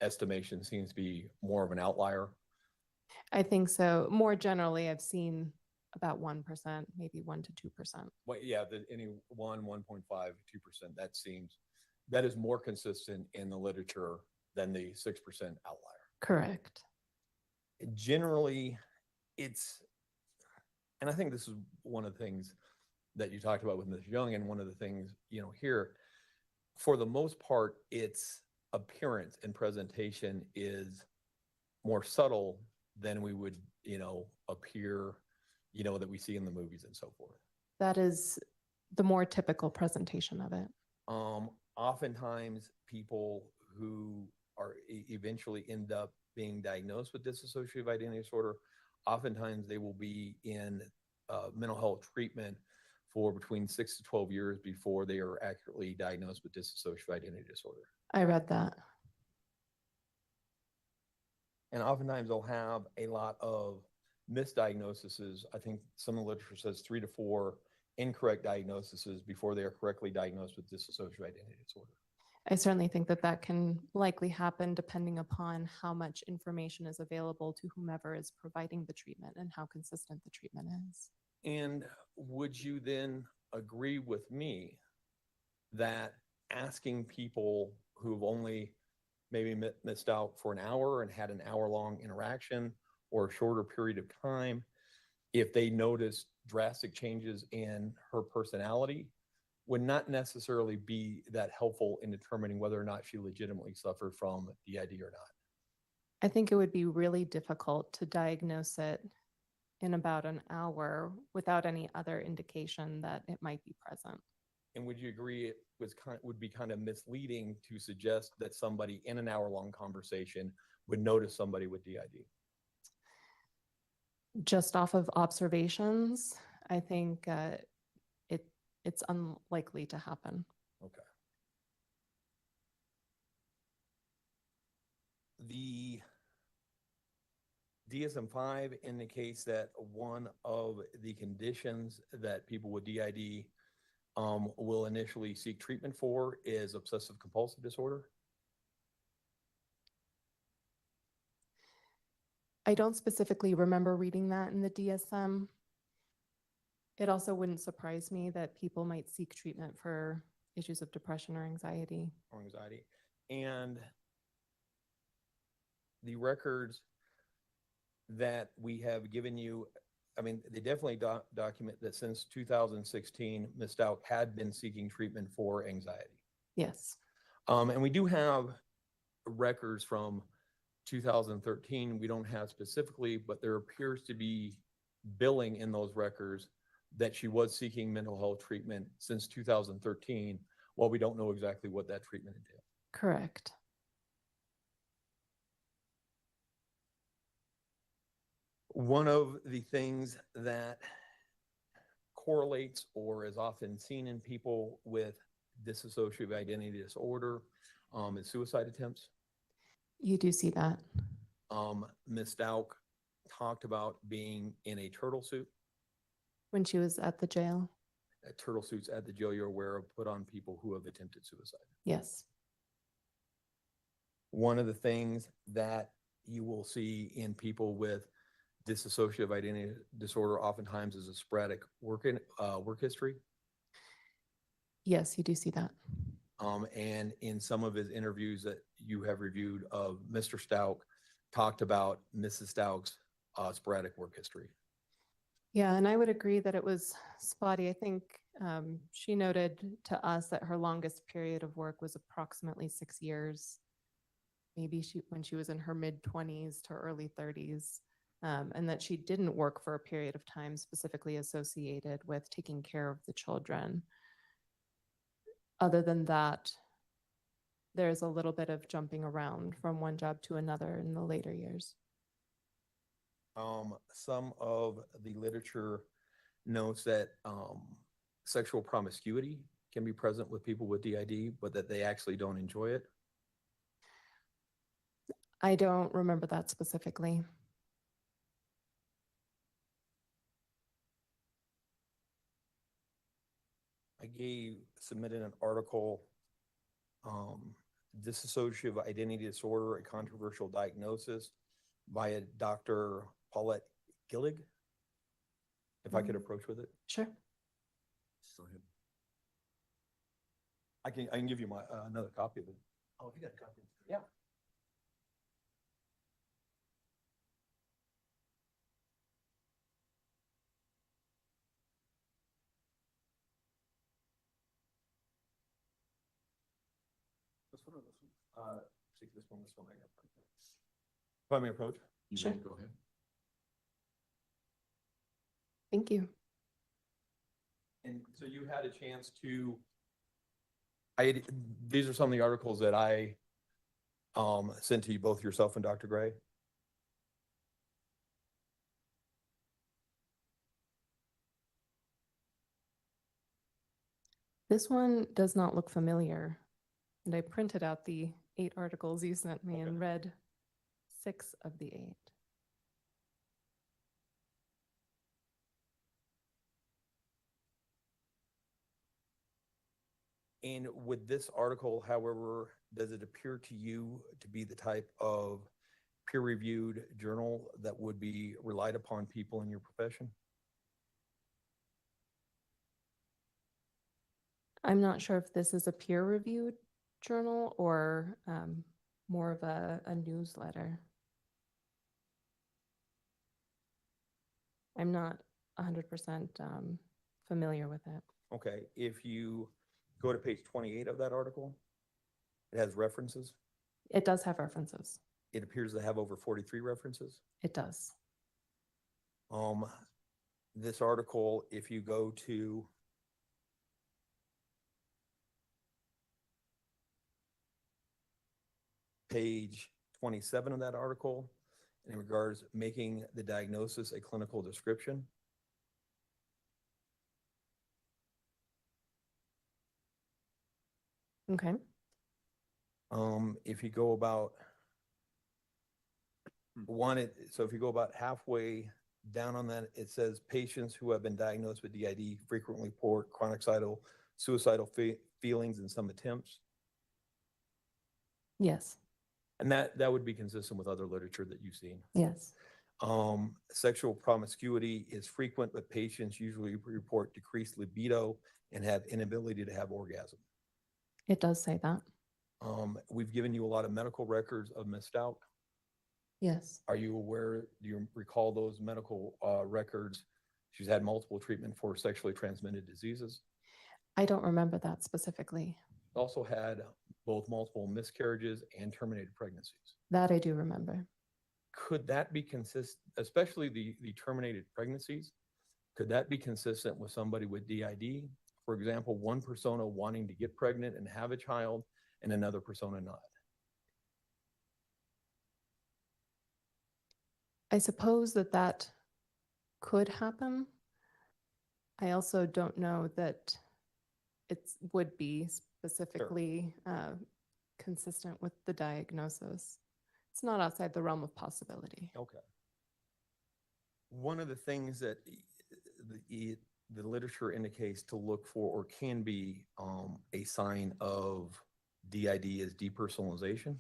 estimation seems to be more of an outlier. I think so. More generally, I've seen about 1%, maybe 1 to 2%. Well, yeah, any 1.5, 2%, that is more consistent in the literature than the 6% outlier. Correct. Generally, and I think this is one of the things that you talked about with Ms. Young, and one of the things, here, for the most part, its appearance and presentation is more subtle than we would, appear, that we see in the movies and so forth. That is the more typical presentation of it. Oftentimes people who are eventually end up being diagnosed with dissociative identity disorder, oftentimes they will be in mental health treatment for between 6 to 12 years before they are accurately diagnosed with dissociative identity disorder. I read that. And oftentimes they'll have a lot of misdiagnoses. I think some of the literature says 3 to 4 incorrect diagnoses before they are correctly diagnosed with dissociative identity disorder. I certainly think that that can likely happen depending upon how much information is available to whomever is providing the treatment and how consistent the treatment is. And would you then agree with me that asking people who've only maybe missed out for an hour and had an hour-long interaction or a shorter period of time, if they notice drastic changes in her personality, would not necessarily be that helpful in determining whether or not she legitimately suffered from DID or not? I think it would be really difficult to diagnose it in about an hour without any other indication that it might be present. And would you agree it would be kind of misleading to suggest that somebody in an hour-long conversation would notice somebody with DID? Just off of observations, I think it's unlikely to happen. Okay. The DSM-5 indicates that one of the conditions that people with DID will initially seek treatment for is obsessive compulsive disorder. I don't specifically remember reading that in the DSM. It also wouldn't surprise me that people might seek treatment for issues of depression or anxiety. And the records that we have given you, I mean, they definitely document that since 2016, Ms. Stout had been seeking treatment for anxiety. Yes. And we do have records from 2013. We don't have specifically, but there appears to be billing in those records that she was seeking mental health treatment since 2013, while we don't know exactly what that treatment entailed. Correct. One of the things that correlates or is often seen in people with dissociative identity disorder is suicide attempts. You do see that. Ms. Stout talked about being in a turtle suit. When she was at the jail? Turtle suits at the jail you're aware of put on people who have attempted suicide. Yes. One of the things that you will see in people with dissociative identity disorder oftentimes is a sporadic work history. Yes, you do see that. And in some of his interviews that you have reviewed of Mr. Stout, talked about Mrs. Stout's sporadic work history. Yeah, and I would agree that it was spotty. I think she noted to us that her longest period of work was approximately 6 years, maybe when she was in her mid-20s to early 30s, and that she didn't work for a period of time specifically associated with taking care of the children. Other than that, there's a little bit of jumping around from one job to another in the later years. Some of the literature notes that sexual promiscuity can be present with people with DID, but that they actually don't enjoy it. I don't remember that specifically. Submitted an article, dissociative identity disorder, a controversial diagnosis by Dr. Paulette Gillig. If I could approach with it. Sure. Go ahead. I can give you my, another copy of it. Oh, you got a copy? Yeah. This one or this one? See this one, I got. If I may approach? Sure. Go ahead. Thank you. And so you had a chance to, these are some of the articles that I sent to you, both yourself and Dr. Gray. This one does not look familiar. And I printed out the 8 articles you sent me and read 6 of the 8. And with this article, however, does it appear to you to be the type of peer-reviewed journal that would be relied upon people in your profession? I'm not sure if this is a peer-reviewed journal or more of a newsletter. I'm not 100% familiar with it. Okay, if you go to page 28 of that article, it has references. It does have references. It appears to have over 43 references. It does. This article, if you go to page 27 of that article, in regards making the diagnosis a clinical description. Okay. If you go about so if you go about halfway down on that, it says patients who have been diagnosed with DID frequently report chronic suicidal feelings and some attempts. Yes. And that would be consistent with other literature that you've seen. Yes. Sexual promiscuity is frequent, but patients usually report decreased libido and have inability to have orgasm. It does say that. We've given you a lot of medical records of Ms. Stout. Yes. Are you aware, do you recall those medical records? She's had multiple treatment for sexually transmitted diseases. I don't remember that specifically. Also had both multiple miscarriages and terminated pregnancies. That I do remember. Could that be consistent, especially the terminated pregnancies? Could that be consistent with somebody with DID? For example, one persona wanting to get pregnant and have a child and another persona not. I suppose that could happen. I also don't know that it would be specifically consistent with the diagnosis. It's not outside the realm of possibility. Okay. One of the things that the literature indicates to look for or can be a sign of DID is depersonalization.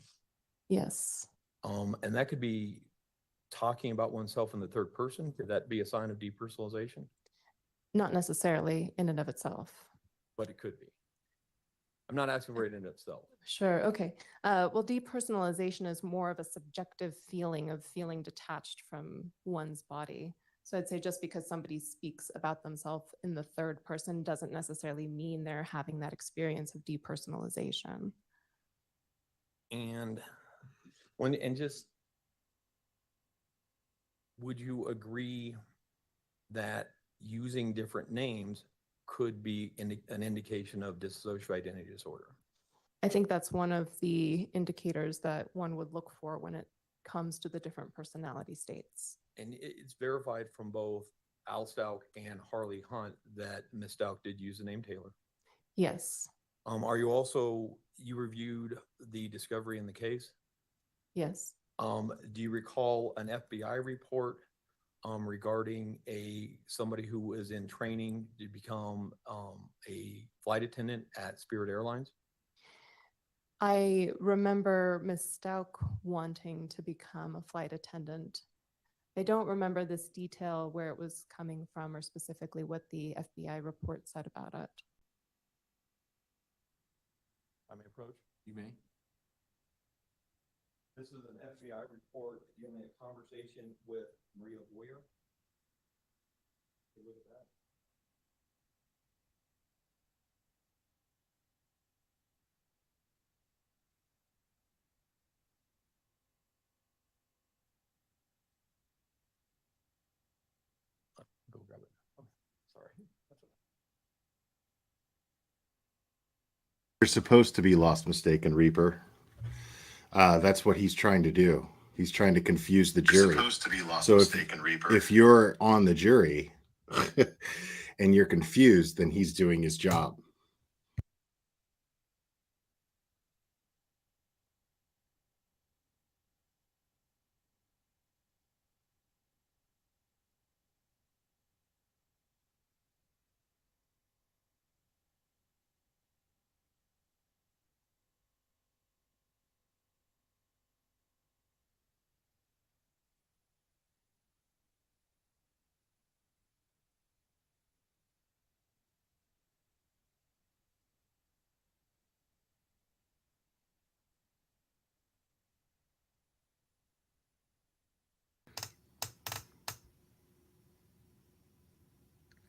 Yes. And that could be talking about oneself in the third person. Could that be a sign of depersonalization? Not necessarily in and of itself. But it could be. I'm not asking for it in itself. Sure. Okay. Well, depersonalization is more of a subjective feeling of feeling detached from one's body. So I'd say just because somebody speaks about themselves in the third person doesn't necessarily mean they're having that experience of depersonalization. And just, would you agree that using different names could be an indication of dissociative identity disorder? I think that's one of the indicators that one would look for when it comes to the different personality states. and it's verified from both Al Stout and Harley Hunt that Ms. Stout did use the name Taylor. Yes, Are you also, you reviewed the discovery in the case? yes. Do you recall an FBI report regarding somebody who was in training to become a flight attendant at Spirit Airlines? I remember Ms. Stauk wanting to become a flight attendant. I don't remember this detail where it was coming from or specifically what the FBI report said about it. I may approach. You may. This is an FBI report dealing a conversation with Maria Boyer. Take a look at that. Go grab it. Oh, sorry. That's okay. You're supposed to be lost, mistaken, Reaper. That's what he's trying to do. He's trying to confuse the jury. Supposed to be lost, So mistaken, Reaper. if you're on the jury and you're confused, then he's doing his job.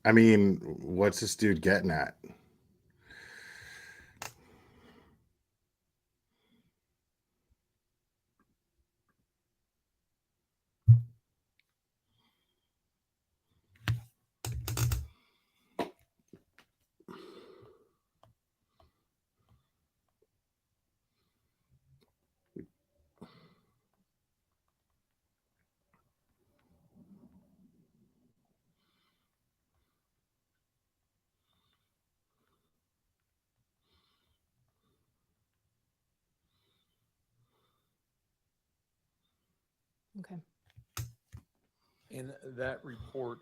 I mean, what's this dude getting at? Okay. In that report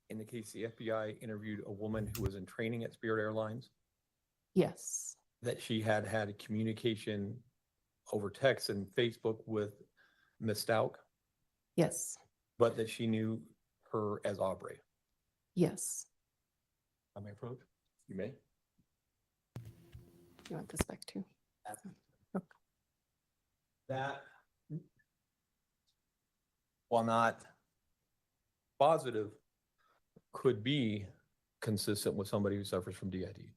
indicates the FBI interviewed a woman who was in training at Spirit Airlines, Yes. that she had had communication over text and Facebook with Ms. Stout, Yes. but that she knew her as Aubrey. Yes. I may approach? You may. You want this back too? Okay. That, while not positive, could be consistent with somebody who suffers from DID.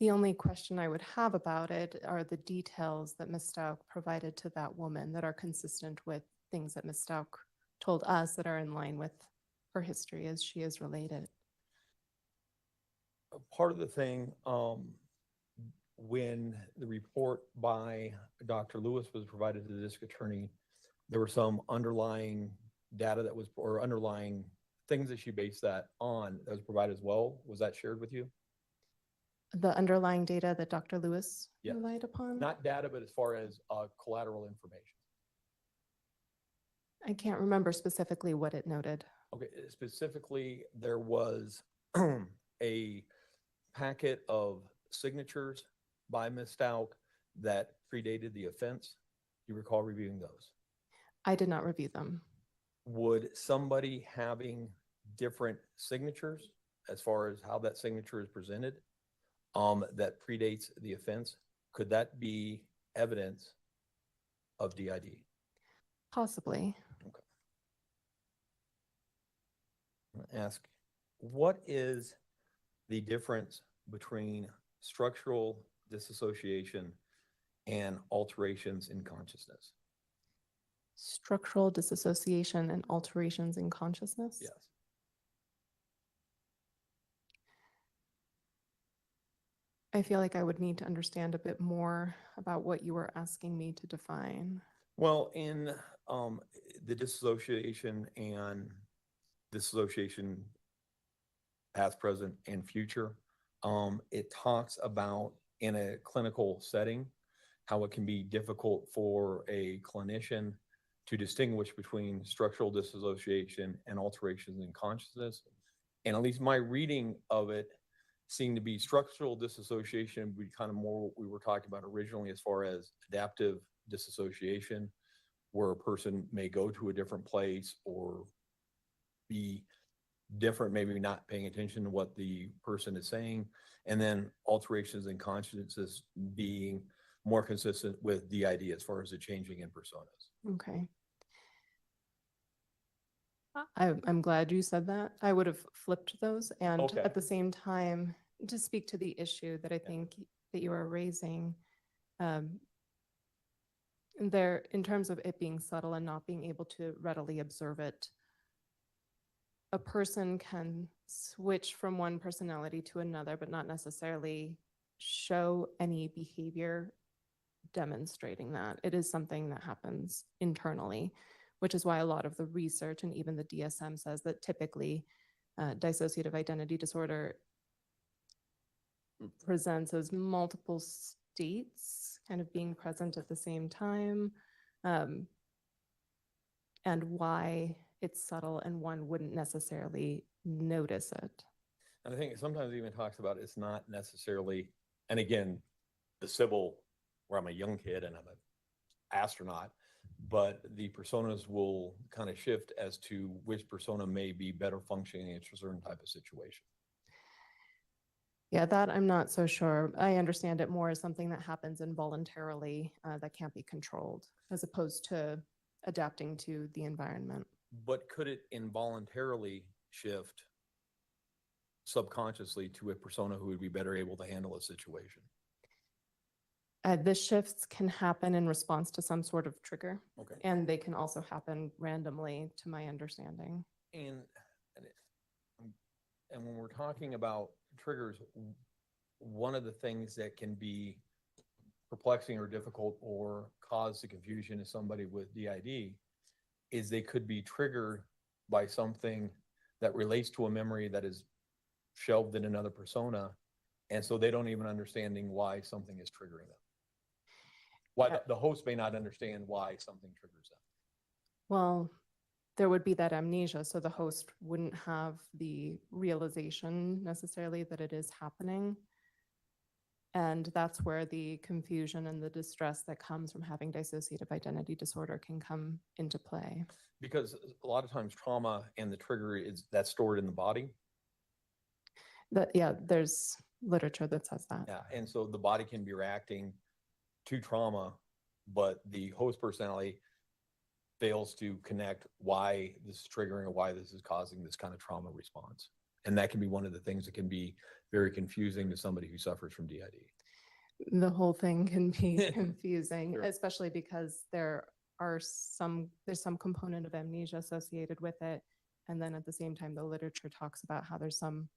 The only question I would have about it are the details that Ms. Stauk provided to that woman that are consistent with things that Ms. Stauk told us that are in line with her history as she is related. Part of the thing, when the report by Dr. Lewis was provided to the district attorney, there were some underlying data that was, or underlying things that she based that on that was provided as well. Was that shared with you? The underlying data that Dr. Lewis Yes. relied upon? Not data, but as far as collateral information. I can't remember specifically what it noted. Okay, specifically, there was a packet of signatures by Ms. Stout that predated the offense. You recall reviewing those? I did not review them. Would somebody having different signatures as far as how that signature is presented, that predates the offense, could that be evidence of DID? Possibly. Ask, what is the difference between structural disassociation and alterations in consciousness? Structural disassociation and alterations in consciousness? Yes. I feel like I would need to understand a bit more about what you were asking me to define. Well, in The dissociation past, present, and future. It talks about in a clinical setting, how it can be difficult for a clinician to distinguish between structural dissociation and alterations in consciousness. And at least my reading of it seemed to be structural dissociation would be kind of more what we were talking about originally as far as adaptive dissociation, where a person may go to a different place or be different, maybe not paying attention to what the person is saying. And then alterations in consciousness being more consistent with DID as far as the changing in personas. Okay. I'm glad you said that. I would have flipped those. And Okay. at the same time, to speak to the issue that I think that you are raising, there, in terms of it being subtle and not being able to readily observe it, a person can switch from one personality to another, but not necessarily show any behavior demonstrating that. It is something that happens internally, which is why a lot of the research and even the DSM says that typically dissociative identity disorder presents as multiple states kind of being present at the same time, and why it's subtle and one wouldn't necessarily notice it. And I think it sometimes even talks about it's not necessarily, and again, the Sybil, where I'm a young kid and I'm an astronaut, but the personas will kind of shift as to which persona may be better functioning in a certain type of situation. Yeah, that I'm not so sure. I understand it more as something that happens involuntarily that can't be controlled, as opposed to adapting to the environment. But could it involuntarily shift subconsciously to a persona who would be better able to handle a situation? The shifts can happen in response to some sort of trigger, Okay. and they can also happen randomly, to my understanding. And when we're talking about triggers, one of the things that can be perplexing or difficult or cause the confusion of somebody with DID is they could be triggered by something that relates to a memory that is shelved in another persona, and so they don't even understanding why something is triggering them. Why the host may not understand why something triggers them. Well, there would be that amnesia, so the host wouldn't have the realization necessarily that it is happening. And that's where the confusion and the distress that comes from having dissociative identity disorder can come into play. Because a lot of times trauma and the trigger is that's stored in the body. Yeah, there's literature that says that. Yeah, and so the body can be reacting to trauma, but the host personality fails to connect why this is triggering or why this is causing this kind of trauma response. And that can be one of the things that can be very confusing to somebody who suffers from DID. The whole thing can be confusing, Sure. especially because there's some component of amnesia associated with it. And then at the same time, the literature talks about how there's some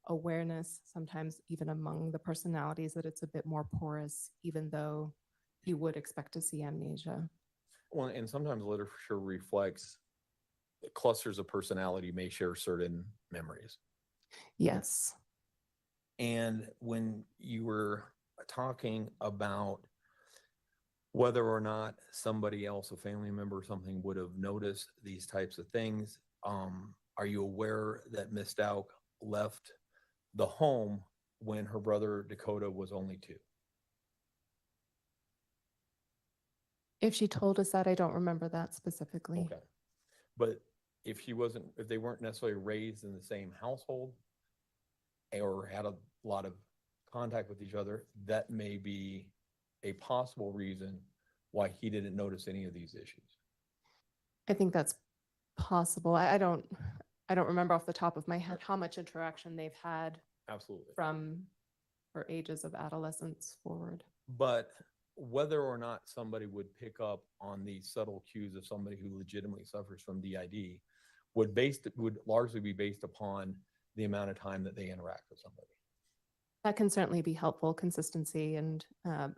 awareness, sometimes even among the personalities, that it's a bit more porous, even though you would expect to see amnesia. Well, and sometimes literature reflects that clusters of personality may share certain memories. Yes. And when you were talking about whether or not somebody else, a family member or something, would have noticed these types of things, are you aware that Miss Dowk left the home when her brother Dakota was only 2? If she told us that, I don't remember that specifically. Okay. But if they weren't necessarily raised in the same household or had a lot of contact with each other, that may be a possible reason why he didn't notice any of these issues. I think that's possible. I don't remember off the top of my head how much interaction they've had Absolutely. from her ages of adolescence forward. But whether or not somebody would pick up on these subtle cues of somebody who legitimately suffers from DID would largely be based upon the amount of time that they interact with somebody. That can certainly be helpful, consistency and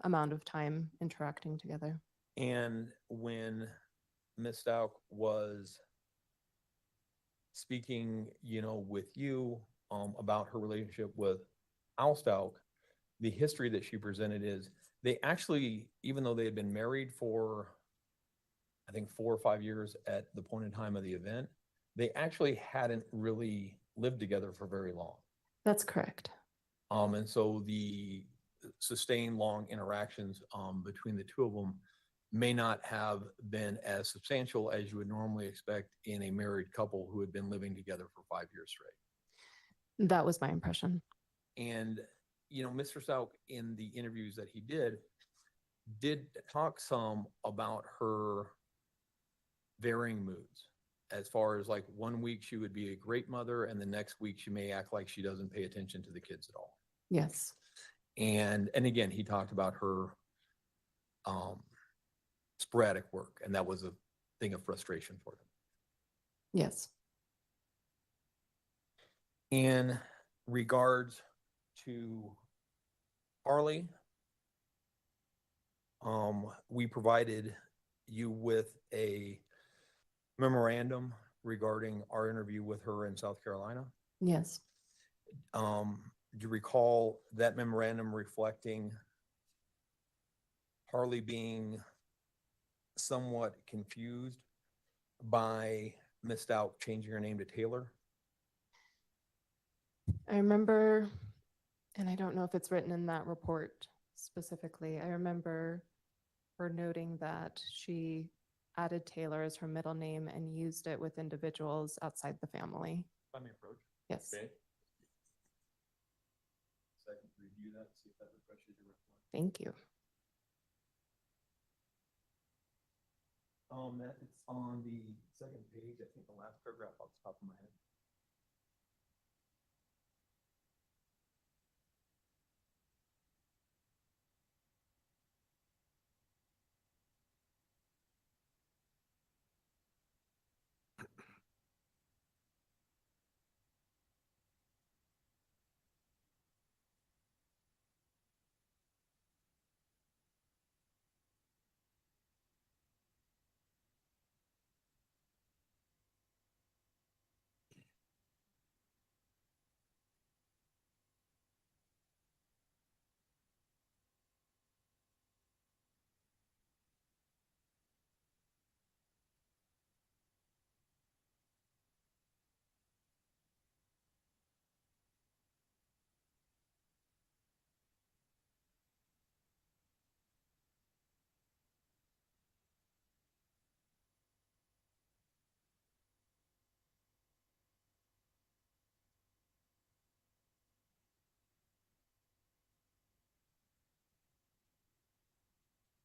amount of time interacting together. And when Ms. Stout was speaking, with you, about her relationship with Al Stout, the history that she presented is they actually, even though they had been married for, I think, 4 or 5 years at the point in time of the event, they actually hadn't really lived together for very long. That's correct. And so the sustained long interactions between the two of them may not have been as substantial as you would normally expect in a married couple who had been living together for 5 years straight. That was my impression. And, Mr. Stout, in the interviews that he did talk some about her varying moods, as far as like 1 week she would be a great mother and the next week she may act like she doesn't pay attention to the kids at all. Yes. And again, he talked about her sporadic work, and that was a thing of frustration for them. Yes. In regards to Harley, we provided you with a memorandum regarding our interview with her in South Carolina. Yes. Do you recall that memorandum reflecting Harley being somewhat confused by Miss Stout changing her name to Taylor? I remember, and I don't know if it's written in that report specifically, I remember her noting that she added Taylor as her middle name and used it with individuals outside the family. Let me approach. Yes. Okay. So I can review that, see if that refreshes your report. Thank you. It's on the second page, I think the last paragraph off the top of my head.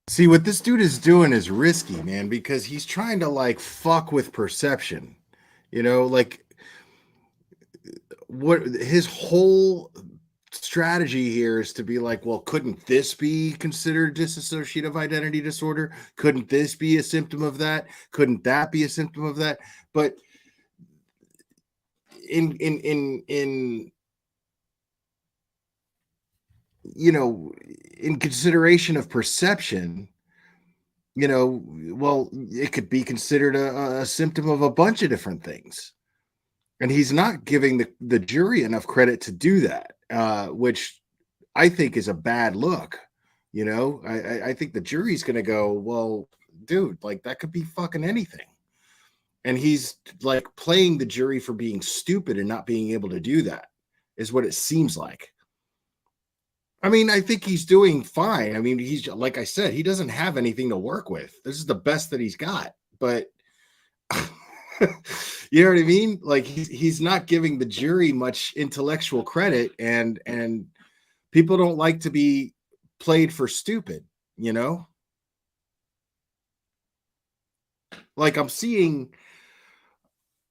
See, what this dude is doing is risky, man, because he's trying to like fuck with perception. Like what his whole strategy here is to be like, well, couldn't this be considered dissociative identity disorder? Couldn't this be a symptom of that? Couldn't that be a symptom of that? But in in consideration of perception, well, it could be considered a symptom of a bunch of different things. And he's not giving the jury enough credit to do that, which I think is a bad look. I think the jury's going to go, well, dude, like that could be fucking anything. And he's like playing the jury for being stupid and not being able to do that is what it seems like. I mean, I think he's doing fine. I mean, he's, like I said, he doesn't have anything to work with. This is the best that he's got, but you know what I mean? Like he's not giving the jury much intellectual credit, and people don't like to be played for stupid, Like I'm seeing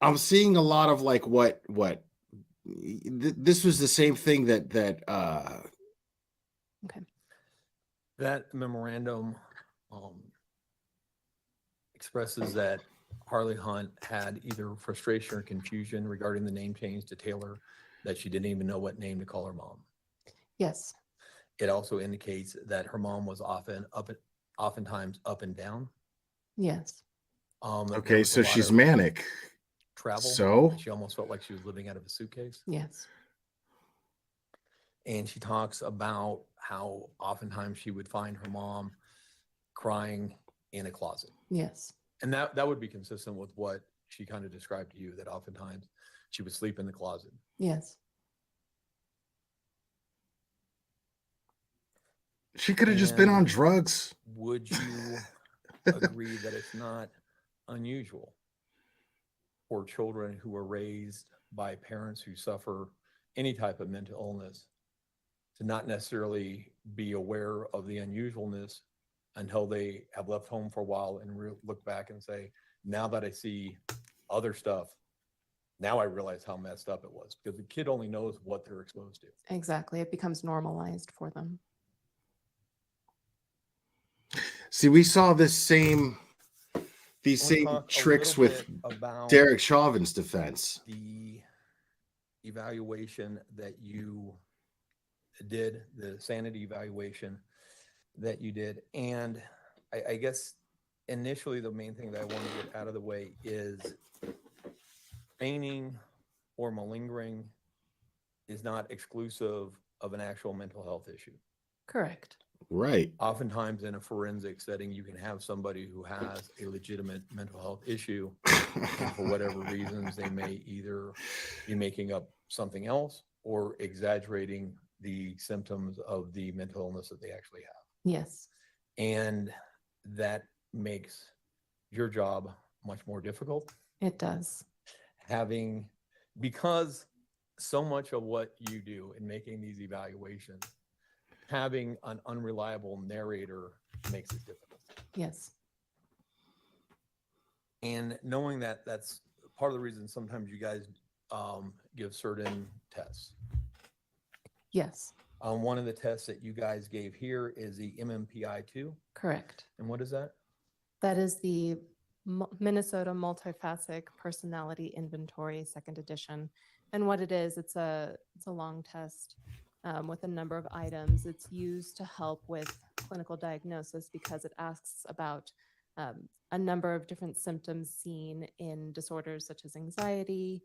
a lot of like what this was the same thing that Okay. That memorandum expresses that Harley Hunt had either frustration or confusion regarding the name change to Taylor, that she didn't even know what name to call her mom. Yes. It also indicates that her mom was oftentimes up and down. Yes. There Okay, was a so lot she's of manic. travel. So? She almost felt like she was living out of a suitcase. Yes. And she talks about how oftentimes she would find her mom crying in a closet. Yes. And that would be consistent with what she kind of described to you, that oftentimes she would sleep in the closet. Yes. She could have just been And on drugs. would you agree that it's not unusual for children who are raised by parents who suffer any type of mental illness to not necessarily be aware of the unusualness until they have left home for a while and look back and say, now that I see other stuff, now I realize how messed up it was, because the kid only knows what they're exposed to. Exactly. It becomes normalized for them. See, we saw these I wanna same talk a tricks little with bit about Derek Chauvin's defense. the evaluation that you did, the sanity evaluation that you did. And I guess initially the main thing that I want to get out of the way is feigning or malingering is not exclusive of an actual mental health issue. Correct. Right. Oftentimes in a forensic setting, you can have somebody who has a legitimate mental health issue, and for whatever reasons, they may either be making up something else or exaggerating the symptoms of the mental illness that they actually have. Yes. And that makes your job much more difficult. It does. Because so much of what you do in making these evaluations, having an unreliable narrator makes it difficult. Yes. And knowing that, that's part of the reason sometimes you guys give certain tests. Yes. One of the tests that you guys gave here is the MMPI-2. Correct. And what is that? That is the Minnesota Multifaceted Personality Inventory, second edition. And what it is, it's a long test with a number of items. It's used to help with clinical diagnosis because it asks about a number of different symptoms seen in disorders such as anxiety,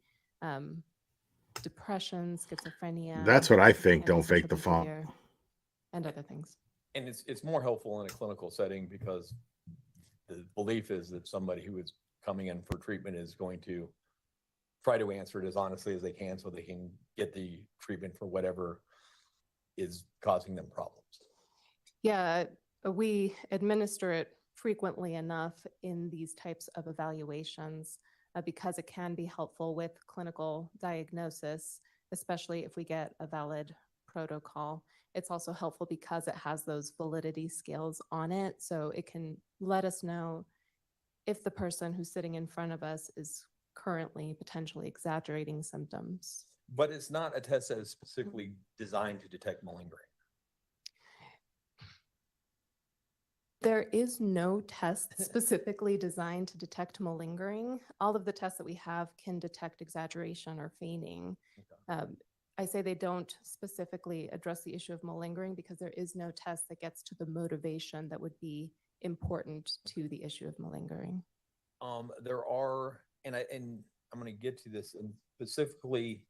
depression, schizophrenia. That's what I think. Don't antisocial fake the funk. behavior, and other things. And it's more helpful in a clinical setting because the belief is that somebody who is coming in for treatment is going to try to answer it as honestly as they can so they can get the treatment for whatever is causing them problems. Yeah, we administer it frequently enough in these types of evaluations because it can be helpful with clinical diagnosis, especially if we get a valid protocol. It's also helpful because it has those validity scales on it. So it can let us know if the person who's sitting in front of us is currently potentially exaggerating symptoms. But it's not a test that is specifically designed to detect malingering. There is no test specifically designed to detect malingering. All of the tests that we have can detect exaggeration or feigning. I say they don't specifically address the issue of malingering because there is no test that gets to the motivation that would be important to the issue of malingering. There are, and I'm going to get to this, and specifically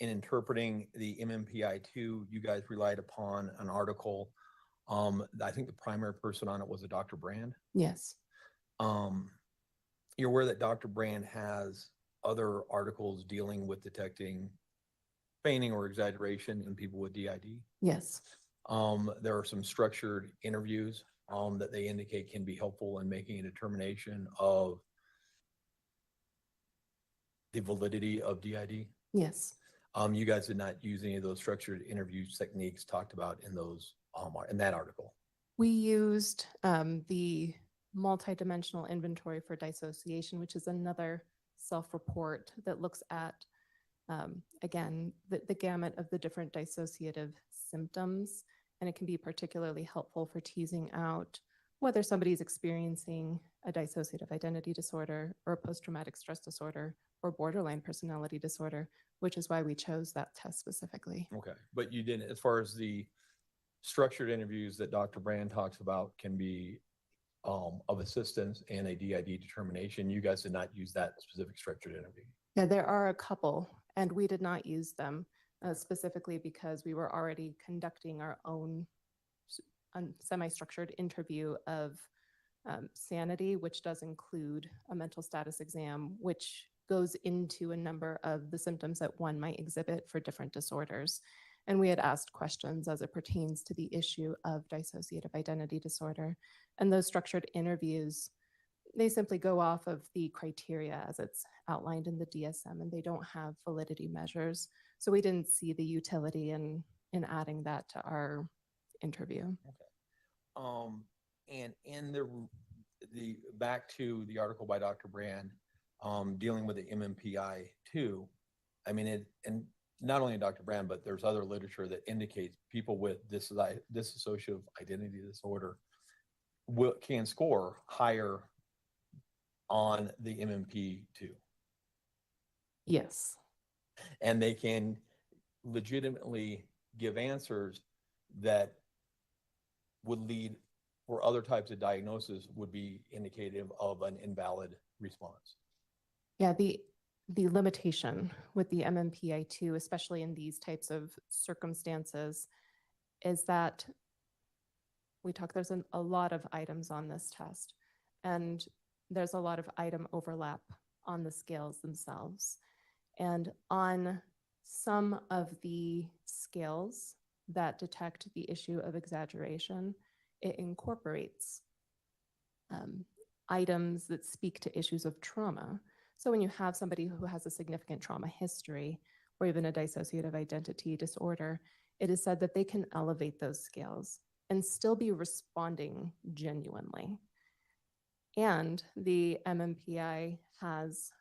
in interpreting the MMPI-2, you guys relied upon an article. I think the primary person on it was a Dr. Brand. Yes. You're aware that Dr. Brand has other articles dealing with detecting feigning or exaggeration in people with DID. Yes. There are some structured interviews that they indicate can be helpful in making a determination of the validity of DID. Yes. You guys did not use any of those structured interview techniques talked about in those in that article. We used the multidimensional inventory for dissociation, which is another self-report that looks at, again, the gamut of the different dissociative symptoms. And it can be particularly helpful for teasing out whether somebody's experiencing a dissociative identity disorder or a post-traumatic stress disorder or borderline personality disorder, which is why we chose that test specifically. Okay, but you didn't, as far as the structured interviews that Dr. Brand talks about, can be of assistance and a DID determination. You guys did not use that specific structured interview. Yeah, there are a couple, and we did not use them specifically because we were already conducting our own semi-structured interview of sanity, which does include a mental status exam, which goes into a number of the symptoms that one might exhibit for different disorders. And we had asked questions as it pertains to the issue of dissociative identity disorder. And those structured interviews, they simply go off of the criteria as it's outlined in the DSM, and they don't have validity measures. So we didn't see the utility in adding that to our interview. And in the back to the article by Dr. Brand, dealing with the MMPI too, I mean, and not only Dr. Brand, but there's other literature that indicates people with dissociative identity disorder can score higher on the MMP2. Yes. And they can legitimately give answers that would lead, or other types of diagnosis would be indicative of an invalid response. Yeah, the limitation with the MMPI2, especially in these types of circumstances, is that there's a lot of items on this test, and there's a lot of item overlap on the scales themselves. And on some of the scales that detect the issue of exaggeration, it incorporates items that speak to issues of trauma. So when you have somebody who has a significant trauma history or even a dissociative identity disorder, it is said that they can elevate those scales and still be responding genuinely. And the MMPI has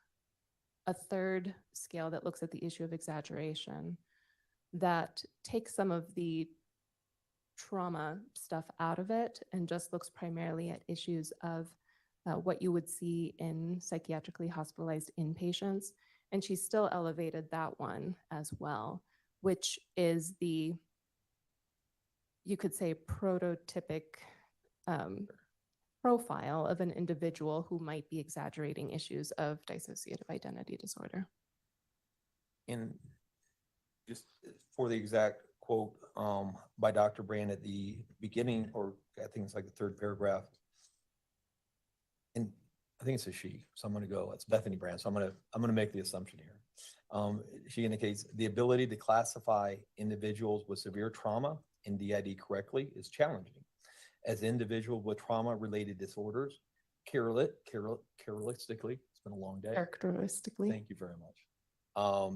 a third scale that looks at the issue of exaggeration that takes some of the trauma stuff out of it and just looks primarily at issues of what you would see in psychiatrically hospitalized inpatients. And she still elevated that one as well, which is the, you could say, prototypic profile of an individual who might be exaggerating issues of dissociative identity disorder. And just for the exact quote by Dr. Brand at the beginning, or I think it's like the third paragraph, and I think it's a she, so I'm going to go, it's Bethany Brand, so I'm going to make the assumption here. She indicates the ability to classify individuals with severe trauma in DID correctly is challenging, as individuals with trauma-related disorders, characteristically, it's been a long day. Characteristically. Thank you very much.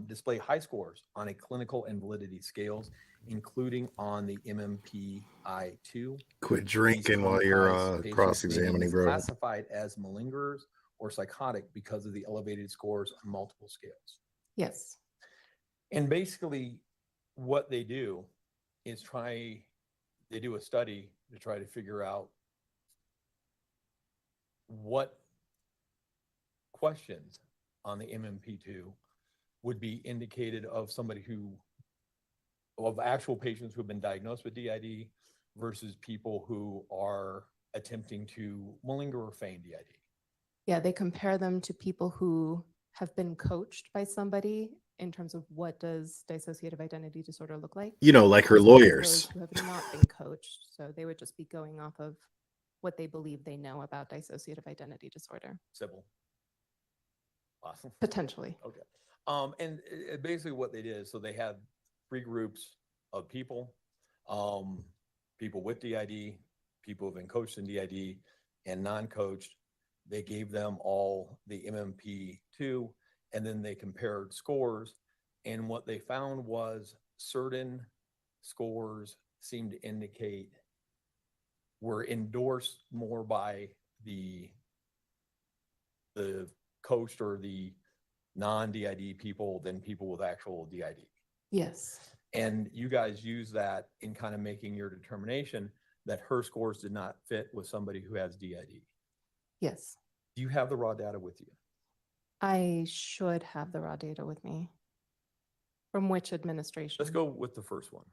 Display high scores on a clinical and validity scales, including on the MMPI2. Quit drinking while you're cross-examining, bro. Classified as malingerers or psychotic because of the elevated scores on multiple scales. Yes. And basically what they do is they do a study to try to figure out what questions on the MMP2 would be indicated of actual patients who have been diagnosed with DID versus people who are attempting to malinger or feign DID. Yeah, they compare them to people who have been coached by somebody in terms of what does dissociative identity disorder look like. You know, like her versus lawyers. those who have not been coached. So they would just be going off of what they believe they know about dissociative identity disorder. Civil. Awesome. Potentially. Okay. And basically what they did is, so they had 3 groups of people, people with DID, people who've been coached in DID, and non-coached. They gave them all the MMP2, and then they compared scores. And what they found was certain scores seemed to indicate were endorsed more by the coached or the non-DID people than people with actual DID. Yes. And you guys use that in kind of making your determination that her scores did not fit with somebody who has DID. Yes. Do you have the raw data with you? I should have the raw data with me. From which administration? Let's go with the first one.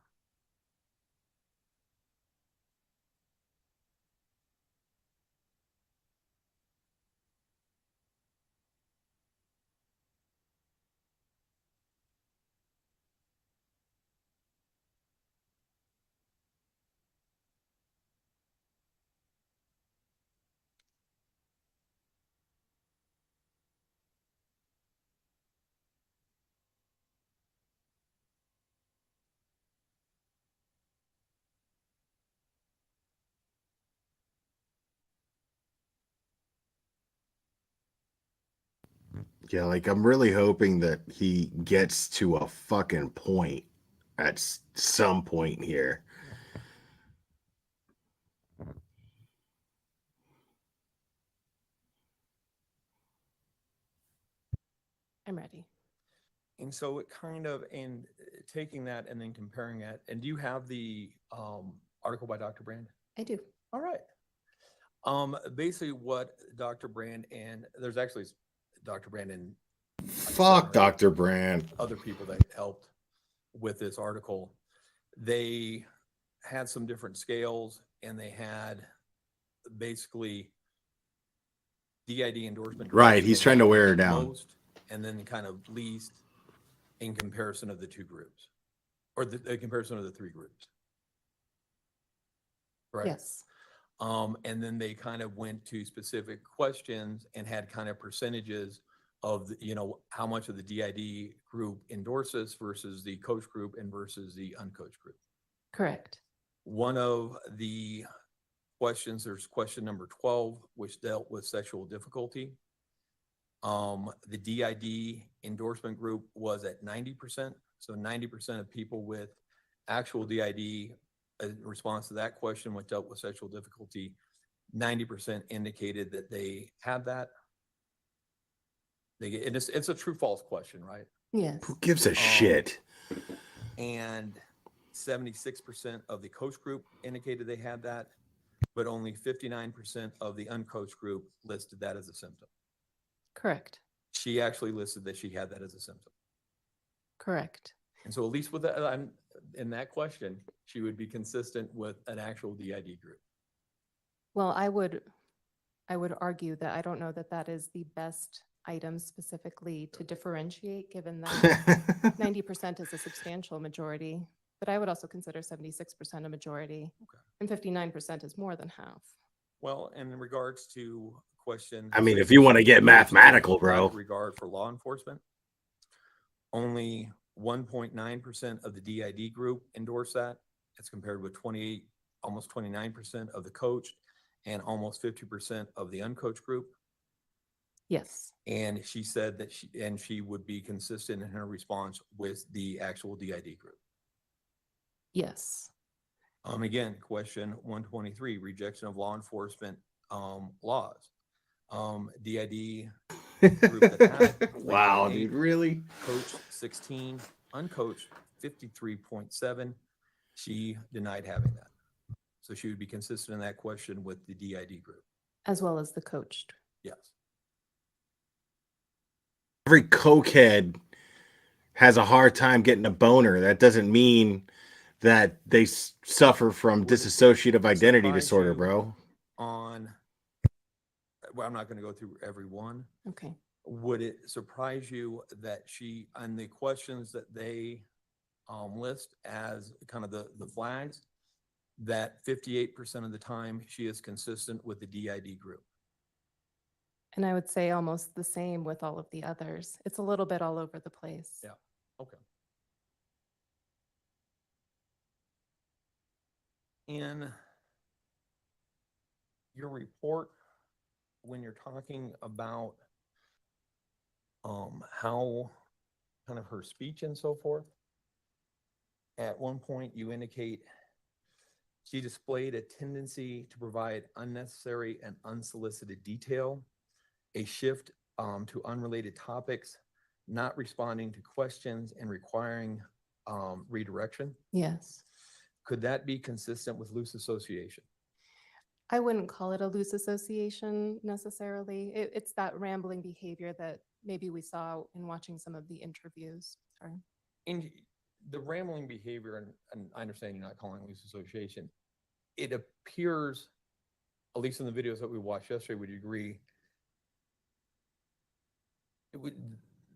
Yeah, like I'm really hoping that he gets to a fucking point at some point here. I'm ready. And so it kind of, and taking that and then comparing it, and do you have the article by Dr. Brand? I do. All right. Basically what Dr. Brand, and there's actually Dr. Brand and Fuck Dr. Brand. other people that helped with this article, they had some different scales, and they had basically DID endorsement. Right, he's trying to wear her down. Most, and then kind of least in comparison of the two groups, or the comparison of the three groups. Right. Yes. And then they kind of went to specific questions and had kind of percentages of, how much of the DID group endorses versus the coach group and versus the uncoached group. Correct. One of the questions, there's question number 12, which dealt with sexual difficulty. The DID endorsement group was at 90%. So 90% of people with actual DID in response to that question, which dealt with sexual difficulty, 90% indicated that they had that. And it's a true false question, right? Yes. Who gives a shit? And 76% of the coach group indicated they had that, but only 59% of the uncoached group listed that as a symptom. Correct. She actually listed that she had that as a symptom. Correct. And so at least with that, in that question, she would be consistent with an actual DID group. Well, I would argue that I don't know that that is the best item specifically to differentiate, given that 90% is a substantial majority, but I would also consider 76% a majority. Okay. And 59% is more than half. Well, and in regards to question, I mean, if you want to get mathematical, bro. Regard for law enforcement, only 1.9% of the DID group endorsed that. It's compared with 28, almost 29% of the coached and almost 50% of the uncoached group. Yes. And she said that she would be consistent in her response with the actual DID group. Yes. Again, question 123, rejection of law enforcement laws. DID group that had Wow, 3.8, dude, really? coached 16, uncoached 53.7. She denied having that. So she would be consistent in that question with the DID group. As well as the coached. Yes. Every cokehead has a hard time getting a boner. That doesn't mean that they suffer from dissociative identity Surprise disorder, you bro. Well, I'm not going to go through every one. Okay. Would it surprise you that she, on the questions that they list as kind of the flags, that 58% of the time she is consistent with the DID group? And I would say almost the same with all of the others. It's a little bit all over the place. Yeah. Okay. In your report, when you're talking about how kind of her speech and so forth, at one point you indicate she displayed a tendency to provide unnecessary and unsolicited detail, a shift to unrelated topics, not responding to questions, and requiring redirection. Yes. Could that be consistent with loose association? I wouldn't call it a loose association necessarily. It's that rambling behavior that maybe we saw in watching some of the interviews. Sorry. In the rambling behavior, and I understand you're not calling it loose association, it appears, at least in the videos that we watched yesterday, would you agree,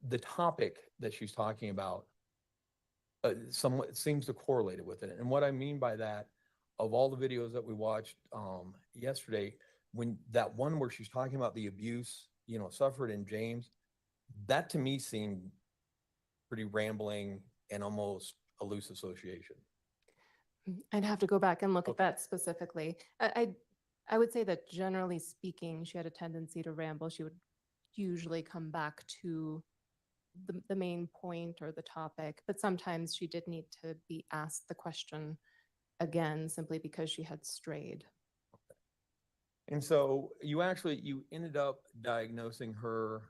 the topic that she's talking about somewhat seems to correlate it with it. And what I mean by that, of all the videos that we watched yesterday, when that one where she's talking about the abuse, suffered in James, that to me seemed pretty rambling and almost a loose association. I'd have to go back and look at Okay. that specifically. I would say that generally speaking, she had a tendency to ramble. She usually come back to the main point or the topic, but sometimes she did need to be asked the question again simply because she had strayed. And so you ended up diagnosing her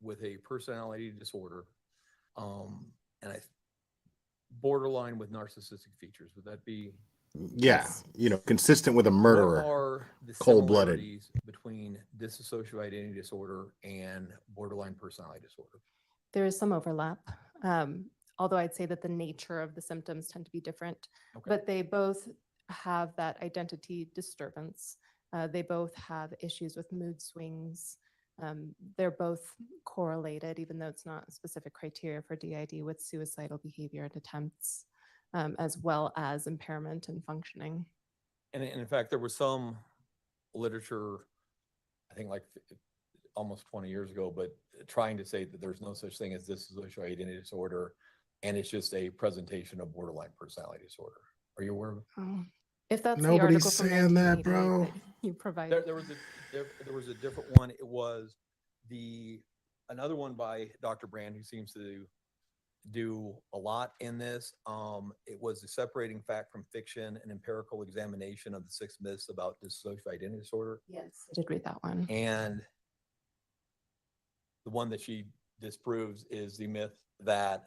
with a personality disorder, and borderline with narcissistic features. Would that be? Yeah, consistent with a murderer. What are the Cold-blooded. similarities between dissociative identity disorder and borderline personality disorder? There is some overlap, although I'd say that the nature of the symptoms tend to be different, Okay. but they both have that identity disturbance. They both have issues with mood swings. They're both correlated, even though it's not specific criteria for DID, with suicidal behavior and attempts, as well as impairment in functioning. And in fact, there was some literature, I think almost 20 years ago, but trying to say that there's no such thing as dissociative identity disorder, and it's just a presentation of borderline personality disorder. Are you aware of it? If that's the Nobody's article from saying that, 1988 bro. that you provided. There was a different one. It was another one by Dr. Brand, who seems to do a lot in this. It was the separating fact from fiction, an empirical examination of the 6 myths about dissociative identity disorder. Yes, I did read that one. And the one that she disproves is the myth that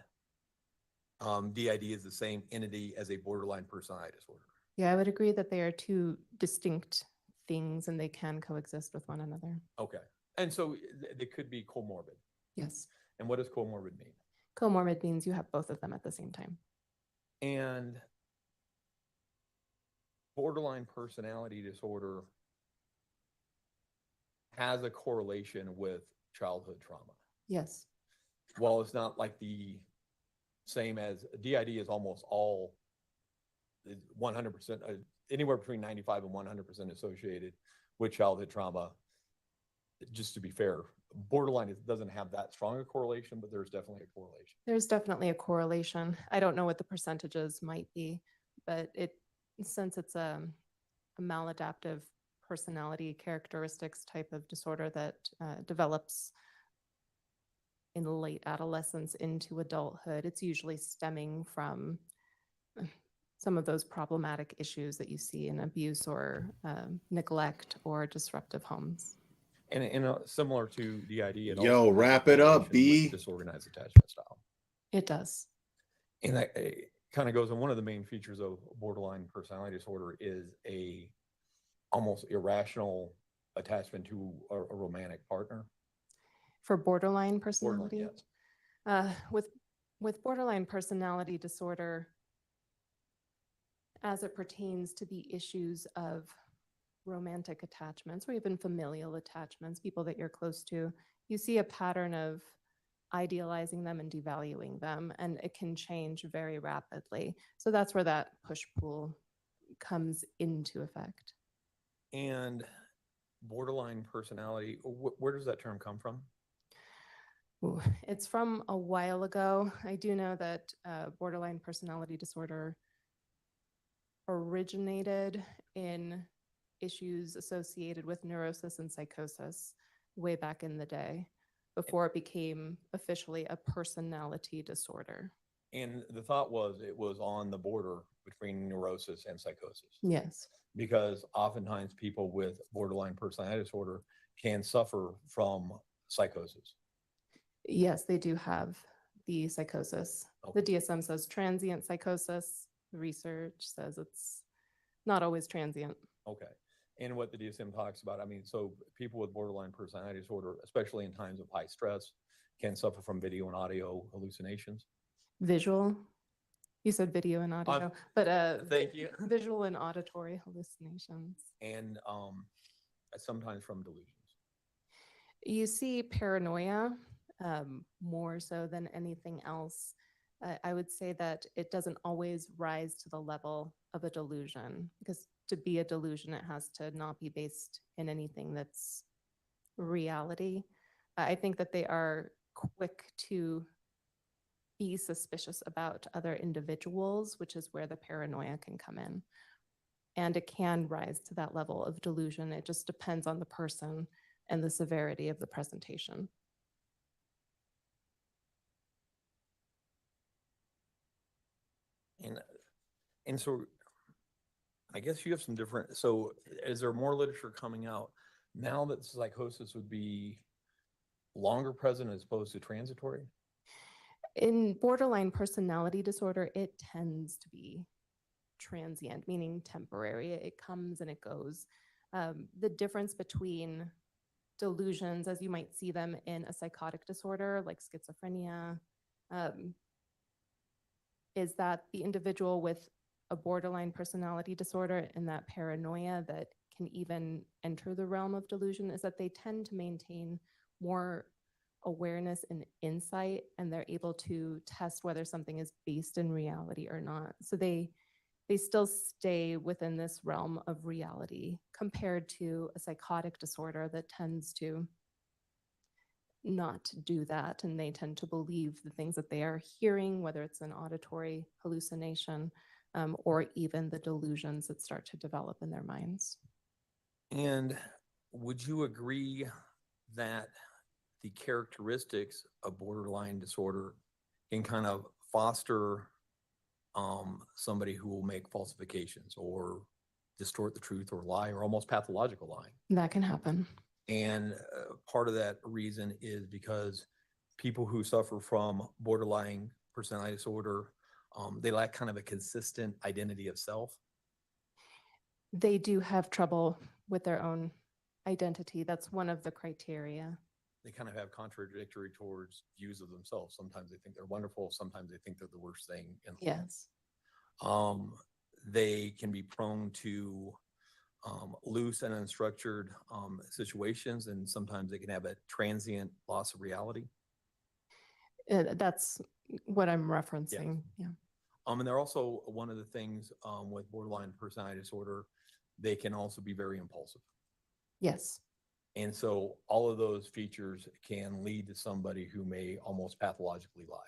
DID is the same entity as a borderline personality disorder. Yeah, I would agree that they are two distinct things and they can coexist with one another. Okay. And so they could be comorbid. Yes. And what does comorbid mean? Comorbid means you have both of them at the same time. And borderline personality disorder has a correlation with childhood trauma. Yes. While it's not like the same as DID is almost all 100%, anywhere between 95 and 100% associated with childhood trauma. Just to be fair, borderline doesn't have that strong a correlation, but there's definitely a correlation. There's definitely a correlation. I don't know what the percentages might be, but since it's a maladaptive personality characteristics type of disorder that develops in late adolescence into adulthood, it's usually stemming from some of those problematic issues that you see in abuse or neglect or disruptive homes. And similar to DID, it Yo, also has a wrap it up, correlation B. with disorganized attachment style. It does. And that kind of goes on. One of the main features of borderline personality disorder is a almost irrational attachment to a romantic partner. For borderline personality? Borderline, yes. With borderline personality disorder, as it pertains to the issues of romantic attachments or even familial attachments, people that you're close to, you see a pattern of idealizing them and devaluing them, and it can change very rapidly. So that's where that push-pull comes into effect. And borderline personality, where does that term come from? Ooh, it's from a while ago. I do know that borderline personality disorder originated in issues associated with neurosis and psychosis way back in the day, before it became officially a personality disorder. And the thought was it was on the border between neurosis and psychosis. Yes. Because oftentimes people with borderline personality disorder can suffer from psychosis. Yes, they do have the psychosis. Okay. The DSM says transient psychosis. The research says it's not always transient. Okay. And what the DSM talks about, I mean, so people with borderline personality disorder, especially in times of high stress, can suffer from video and audio hallucinations. Visual. You said video and audio, but Thank you. visual and auditory hallucinations. And sometimes from delusions. You see paranoia more so than anything else. I would say that it doesn't always rise to the level of a delusion, because to be a delusion, it has to not be based in anything that's reality. I think that they are quick to be suspicious about other individuals, which is where the paranoia can come in. And it can rise to that level of delusion. It just depends on the person. and the severity of the presentation. And so I guess you have some different, so is there more literature coming out now that psychosis would be longer present as opposed to transitory? In borderline personality disorder, it tends to be transient, meaning temporary. It comes and it goes. The difference between delusions, as you might see them in a psychotic disorder like schizophrenia, is that the individual with a borderline personality disorder and that paranoia that can even enter the realm of delusion is that they tend to maintain more awareness and insight, and they're able to test whether something is based in reality or not. So they still stay within this realm of reality compared to a psychotic disorder that tends to not do that, and they tend to believe the things that they are hearing, whether it's an auditory hallucination or even the delusions that start to develop in their minds. And would you agree that the characteristics of borderline disorder can kind of foster somebody who will make falsifications or distort the truth or lie or almost pathological lying? That can happen. And part of that reason is because people who suffer from borderline personality disorder, they lack kind of a consistent identity of self. They do have trouble with their own identity. That's one of the criteria. They kind of have contradictory towards views of themselves. Sometimes they think they're wonderful. Sometimes they think they're the worst thing in the world. Yes. They can be prone to loose and unstructured situations, and sometimes they can have a transient loss of reality. That's what I'm referencing. Yeah. And they're also one of the things with borderline personality disorder, they can also be very impulsive. Yes. And so all of those features can lead to somebody who may almost pathologically lie.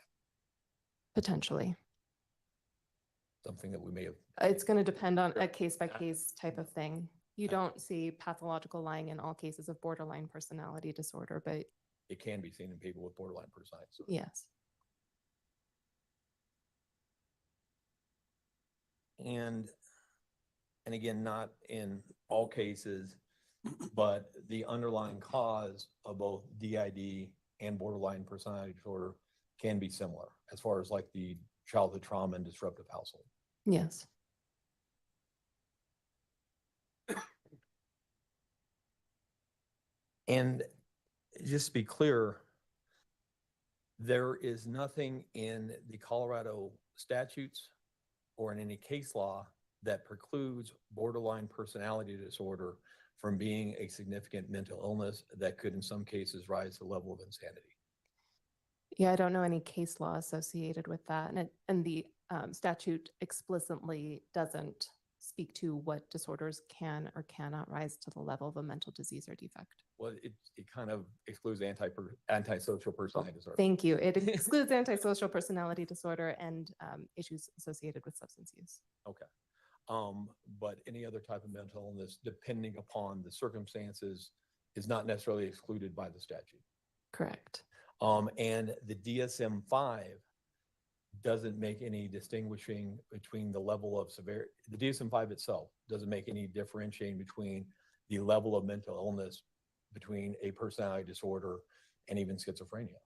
Potentially. Something that we may have. It's going to depend on a case by case type of thing. You don't see pathological lying in all cases of borderline personality disorder, but It can be seen in people with borderline personality disorder. yes. And again, not in all cases, but the underlying cause of both DID and borderline personality disorder can be similar as far as like the childhood trauma and disruptive household. Yes. And just to be clear, there is nothing in the Colorado statutes or in any case law that precludes borderline personality disorder from being a significant mental illness that could in some cases rise to the level of insanity. Yeah, I don't know any case law associated with that. And the statute explicitly doesn't speak to what disorders can or cannot rise to the level of a mental disease or defect. Well, it kind of excludes antisocial personality disorder. Thank you. It excludes antisocial personality disorder and issues associated with substance use. Okay. But any other type of mental illness, depending upon the circumstances, is not necessarily excluded by the statute. Correct. And the DSM-5 doesn't make any distinguishing between the level of severity. The DSM-5 itself doesn't make any differentiating between the level of mental illness between a personality disorder and even schizophrenia.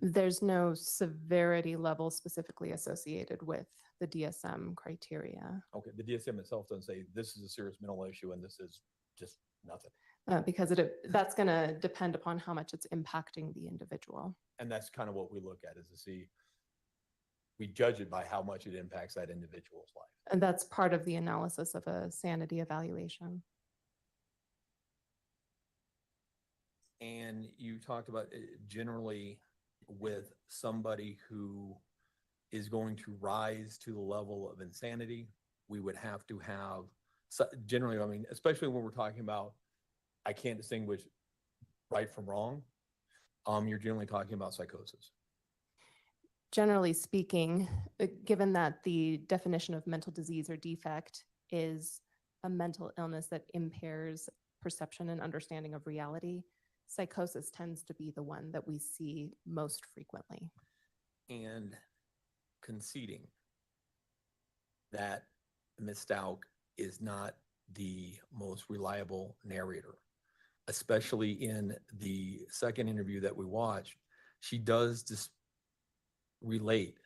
There's no severity level specifically associated with the DSM criteria. Okay, the DSM itself doesn't say this is a serious mental issue and this is just nothing. Because that's going to depend upon how much it's impacting the individual. And that's kind of what we look at, is to see, we judge it by how much it impacts that individual's life. And that's part of the analysis of a sanity evaluation. And you talked about generally with somebody who is going to rise to the level of insanity, we would have to have, generally, I mean, especially when we're talking about, I can't distinguish right from wrong, you're generally talking about psychosis. Generally speaking, given that the definition of mental disease or defect is a mental illness that impairs perception and understanding of reality, psychosis tends to be the one that we see most frequently. And conceding that Ms. Stauk is not the most reliable narrator, especially in the second interview that we watched. She does just relate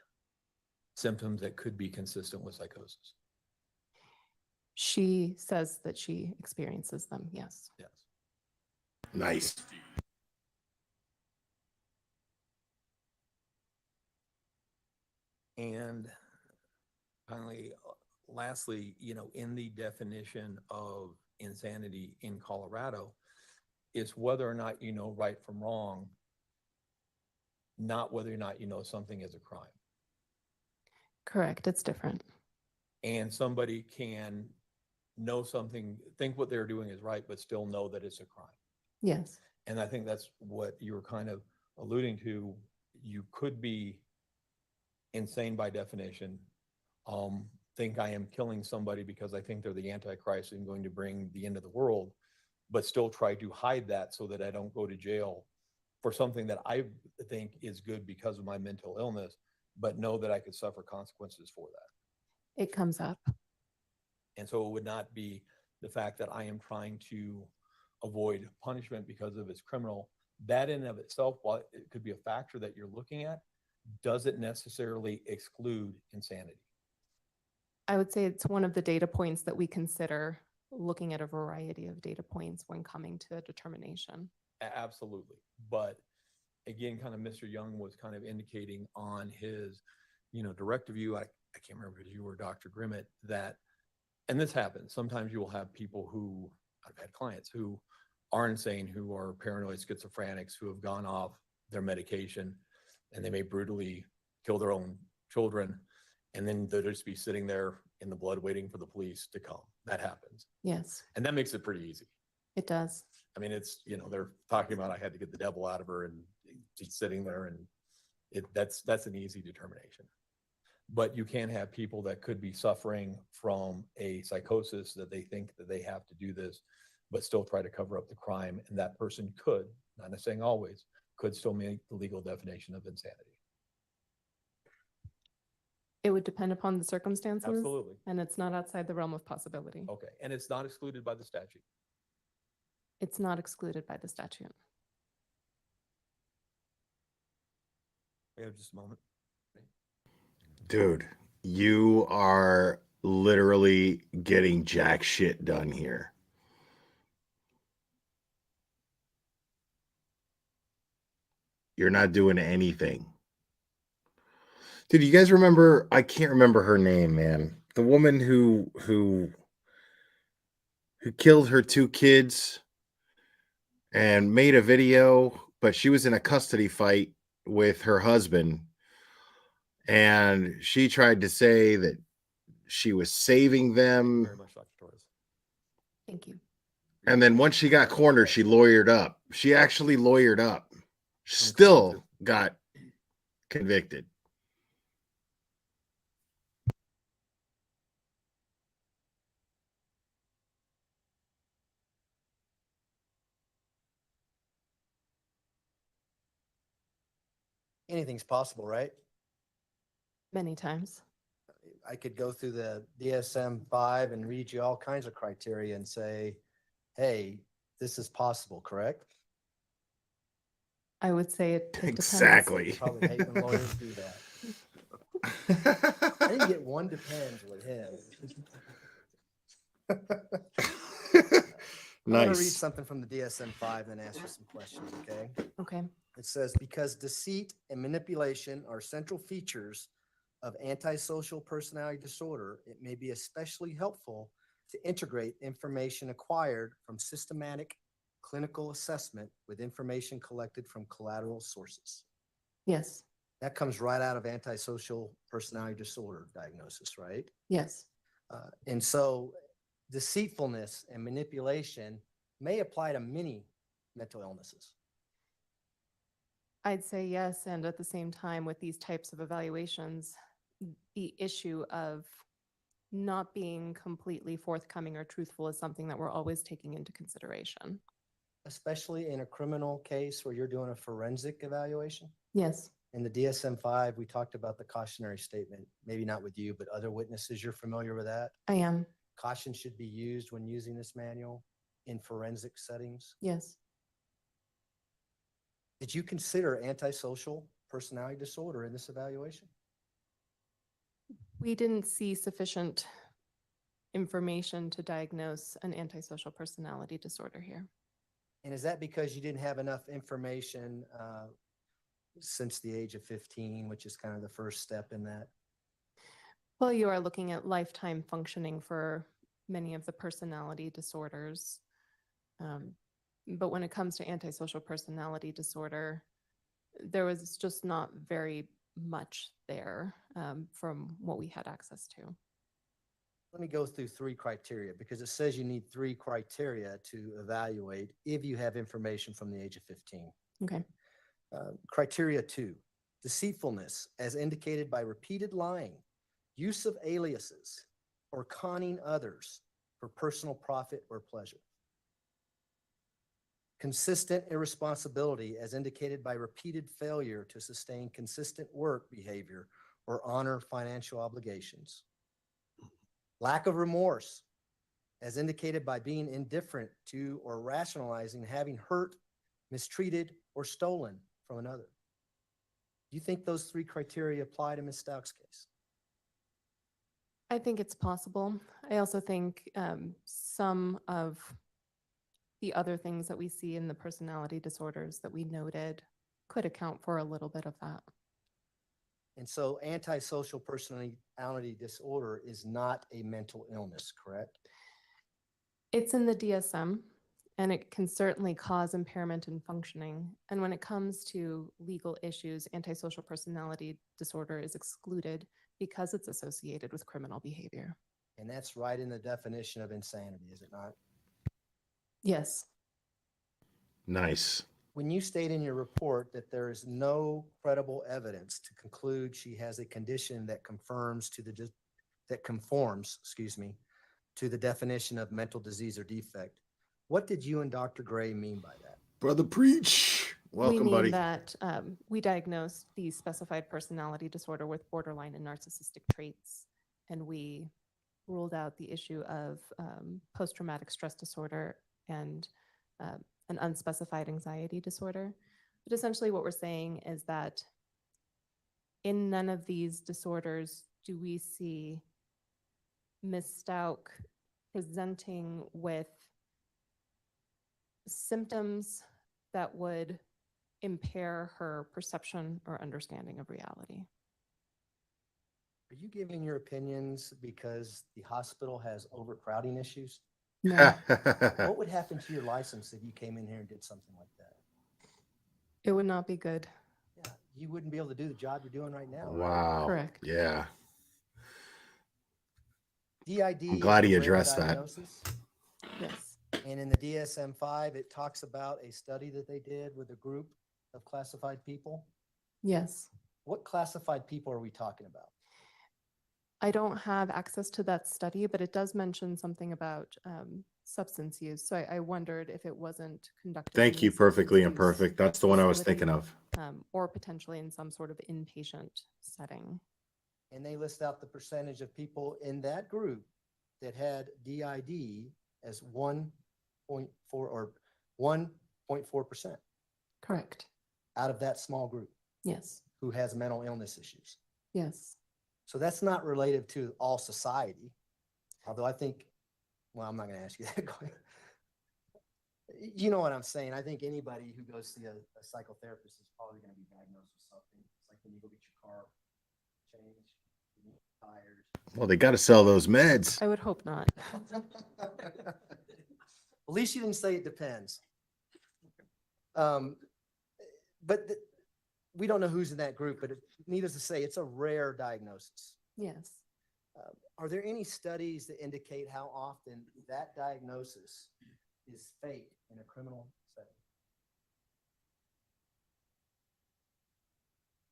symptoms that could be consistent with psychosis. She says that she experiences them, yes. Yes. Nice. And finally, lastly, in the definition of insanity in Colorado, is whether or not you know right from wrong, not whether or not you know something is a crime. Correct, it's different. And somebody can know something, think what they're doing is right, but still know that it's a crime. Yes, And I think that's what you were kind of alluding to. You could be insane by definition, think I am killing somebody because I think they're the Antichrist and going to bring the end of the world, but still try to hide that so that I don't go to jail for something that I think is good because of my mental illness, but know that I could suffer consequences for that. it comes up. And so it would not be the fact that I am trying to avoid punishment because of it's criminal. That in and of itself, while it could be a factor that you're looking at, doesn't necessarily exclude insanity. I would say it's one of the data points that we consider looking at a variety of data points when coming to a determination. Absolutely. But again, kind of Mr. Young was kind of indicating on his, direct view, I can't remember if you or Dr. Grimmett, that, and this happens, sometimes you will have people who, I've had clients who are insane, who are paranoid schizophrenics, who have gone off their medication, and they may brutally kill their own children. And then they'll just be sitting there in the blood waiting for the police to come. That happens. Yes, And that makes it pretty easy. it does. I mean, it's, they're talking about, I had to get the devil out of her, and she's sitting there, and that's an easy determination. But you can have people that could be suffering from a psychosis that they think that they have to do this, but still try to cover up the crime. And that person could, not saying always, could still meet the legal definition of insanity. It would depend upon the circumstances. Absolutely. And it's not outside the realm of possibility. Okay. And it's not excluded by the statute. It's not excluded by the statute. We have just a moment. Dude, you are literally getting jack shit done here. You're not doing anything. Dude, you guys remember, I can't remember her name, man. The woman who killed her 2 kids and made a video, but she was in a custody fight with her husband. And she tried to say that she was saving them. Very much, Dr. Torres. Thank you. And then once she got cornered, she lawyered up. She actually lawyered up. Still got convicted. Anything's possible, right? Many times. I could go through the DSM-5 and read you all kinds of criteria and say, hey, this is possible, correct? I would say it depends. Exactly. Probably hate when lawyers do that. I didn't get one depends with him. I'm going to read Nice. something from the DSM-5 and answer some questions, okay? Okay. It says, because deceit and manipulation are central features of antisocial personality disorder, it may be especially helpful to integrate information acquired from systematic clinical assessment with information collected from collateral sources. Yes. That comes right out of antisocial personality disorder diagnosis, right? Yes. And so deceitfulness and manipulation may apply to many mental illnesses. I'd say yes. And at the same time, with these types of evaluations, the issue of not being completely forthcoming or truthful is something that we're always taking into consideration. Especially in a criminal case where you're doing a forensic evaluation? Yes. In the DSM-5, we talked about the cautionary statement, maybe not with you, but other witnesses, you're familiar with that? I am. Caution should be used when using this manual in forensic settings. Yes. Did you consider antisocial personality disorder in this evaluation? We didn't see sufficient information to diagnose an antisocial personality disorder here. And is that because you didn't have enough information since the age of 15, which is kind of the first step in that? Well, you are looking at lifetime functioning for many of the personality disorders. But when it comes to antisocial personality disorder, there was just not very much there from what we had access to. Let me go through 3 criteria because it says you need 3 criteria to evaluate if you have information from the age of 15. Okay. Criteria 2, deceitfulness as indicated by repeated lying, use of aliases, or conning others for personal profit or pleasure. Consistent irresponsibility as indicated by repeated failure to sustain consistent work behavior or honor financial obligations. Lack of remorse as indicated by being indifferent to or rationalizing having hurt, mistreated, or stolen from another. Do you think those 3 criteria apply to Ms. Stauch's case? I think it's possible. I also think some of the other things that we see in the personality disorders that we noted could account for a little bit of that. And so antisocial personality disorder is not a mental illness, correct? It's in the DSM, and it can certainly cause impairment in functioning. And when it comes to legal issues, antisocial personality disorder is excluded because it's associated with criminal behavior. And that's right in the definition of insanity, is it not? Yes. Nice. When you state in your report that there is no credible evidence to conclude she has a condition that conforms, to the definition of mental disease or defect, what did you and Dr. Gray mean by that? Brother Preach. Welcome, we mean buddy. that we diagnosed the specified personality disorder with borderline and narcissistic traits, and we ruled out the issue of post-traumatic stress disorder and an unspecified anxiety disorder. But essentially what we're saying is that in none of these disorders do we see Ms. Stauch presenting with symptoms that would impair her perception or understanding of reality. Are you giving your opinions because the hospital has overcrowding issues? No, What would happen to your license if you came in here and did something like that? it would not be good. Yeah, you wouldn't be able to do the job you're doing right now. Right? Wow. Correct. Yeah. DID. I'm glad is he a rare addressed that. diagnosis, Yes. And in the DSM-5, it talks about a study that they did with a group of classified people. Yes. What classified people are we talking about? I don't have access to that study, but it does mention something about substance use. So I wondered if it wasn't conducted. Thank in you, the Perfectly substance use Imperfect. That's the one I was facility, thinking of. or potentially in some sort of inpatient setting. And they list out the percentage of people in that group that had DID as 1.4 or 1.4% Correct. out of that small group Yes. who has mental illness issues. Yes. So that's not related to all society, although I think, well, I'm not going to ask you that. You know what I'm saying? I think anybody who goes to a psychotherapist is probably going to be diagnosed with something. It's like when you go get your car changed, you need tires. Well, they got to sell those meds. I would hope not. At least you didn't say it depends. We don't know who's in that group, but needless to say, it's a rare diagnosis. Yes. Are there any studies that indicate how often that diagnosis is faked in a criminal setting?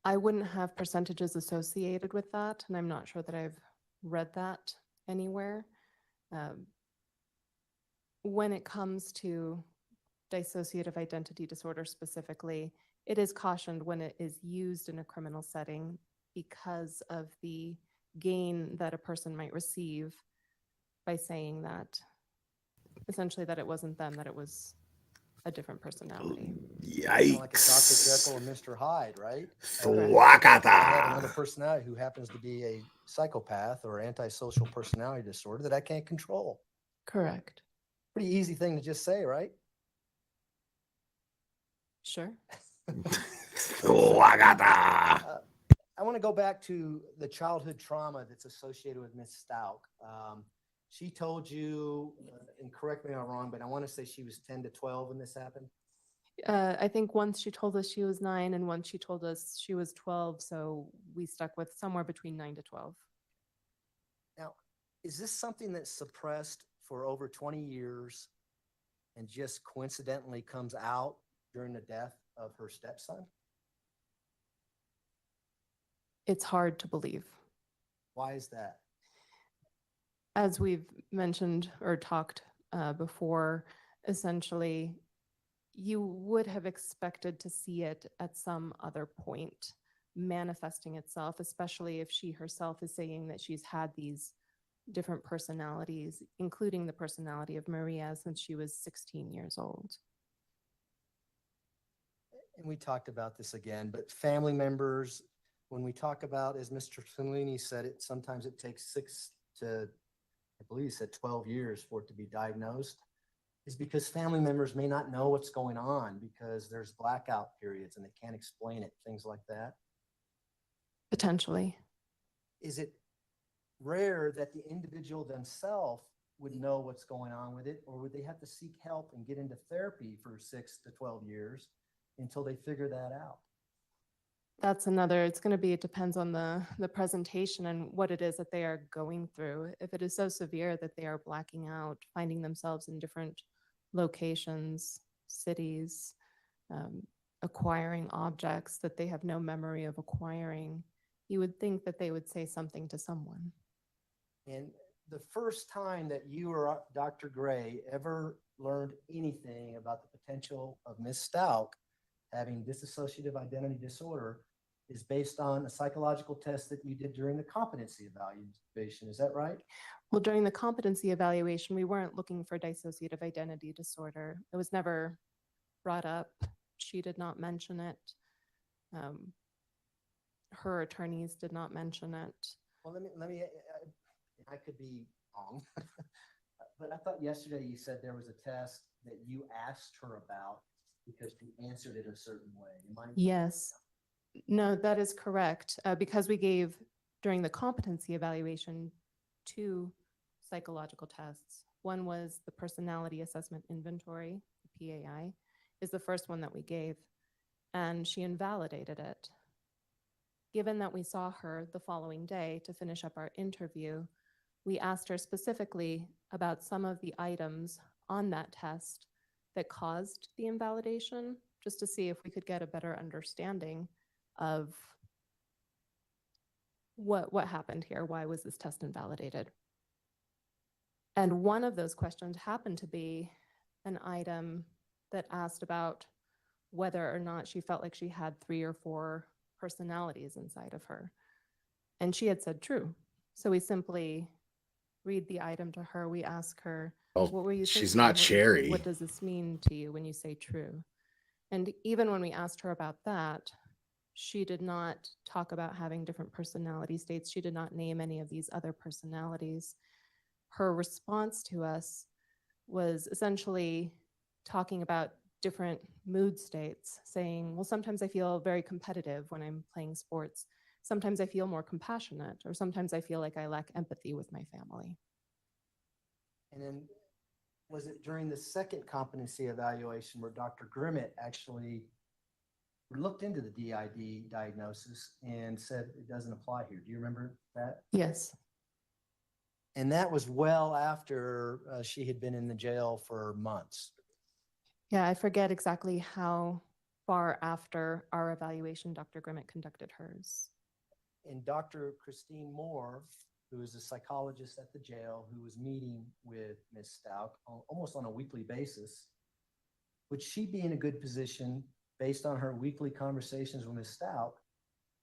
I wouldn't have percentages associated with that, and I'm not sure that I've read that. anywhere. Um, when it comes to dissociative identity disorder specifically, it is cautioned when it is used in a criminal setting because of the gain that a person might receive by saying that, essentially, that it wasn't them, that it was a different personality. Kinda like a Dr. Jekyll and Mr. Hyde, right? Correct. I have another personality who happens to be a psychopath or antisocial personality disorder that I can't control. Correct. Pretty easy thing to just say, right? Sure. I want to go back to the childhood trauma that's associated with Miss Stout. She told you, and correct me if I'm wrong, but I want to say she was 10 to 12 when this happened. I think once she told us she was 9 and once she told us she was 12. So we stuck with somewhere between 9 to 12. Now, is this something that's suppressed for over 20 years and just coincidentally comes out during the death of her stepson? It's hard to believe. Why is that? As we've mentioned or talked before, essentially, you would have expected to see it at some other point manifesting itself, especially if she herself is saying that she's had these different personalities, including the personality of Maria since she was 16 years old. And we talked about this again, but family members, when we talk about, as Mr. Cellini said it, sometimes it takes 6 to, I believe he said 12 years for it to be diagnosed, is because family members may not know what's going on because there's blackout periods and they can't explain it, things like that. Potentially. Is it rare that the individual themselves would know what's going on with it, or would they have to seek help and get into therapy for 6 to 12 years until they figure that out? That's another, it's going to be, it depends on the presentation and what it is that they are going through. If it is so severe that they are blacking out, finding themselves in different locations, cities, acquiring objects that they have no memory of acquiring, you would think that they would say something to someone. And the first time that you or Dr. Gray ever learned anything about the potential of Miss Stout having dissociative identity disorder is based on a psychological test that you did during the competency evaluation. Is that right? Well, during the competency evaluation, we weren't looking for dissociative identity disorder. It was never brought up. She did not mention it. Her attorneys did not mention it. Well, let me, I could be wrong, but I thought yesterday you said there was a test that you asked her about because she answered it a certain way. Yes. No, that is correct. Because we gave, during the competency evaluation, 2 psychological tests. One was the personality assessment inventory, the PAI, is the first one that we gave, and she invalidated it. Given that we saw her the following day to finish up our interview, we asked her specifically about some of the items on that test that caused the invalidation, just to see if we could get a better understanding of what happened here. Why was this test invalidated? And one of those questions happened to be an item that asked about whether or not she felt like she had 3 or 4 personalities inside of her. And she had said true. So we simply read the item to her. We ask her, Well, what were you she's thinking? not Cherry. What does this mean to you when you say true? And even when we asked her about that, she did not talk about having different personality states. She did not name any of these other personalities. Her response to us was essentially talking about different mood states, saying, well, sometimes I feel very competitive when I'm playing sports. Sometimes I feel more compassionate, or sometimes I feel like I lack empathy with my family. And then was it during the second competency evaluation where Dr. Grimmett actually looked into the DID diagnosis and said it doesn't apply here? Do you remember that? Yes. And that was well after she had been in the jail for months. Yeah, I forget exactly how far after our evaluation Dr. Grimmett conducted hers. And Dr. Christine Moore, who is a psychologist at the jail, who was meeting with Ms. Stout almost on a weekly basis, would she be in a good position, based on her weekly conversations with Ms. Stout,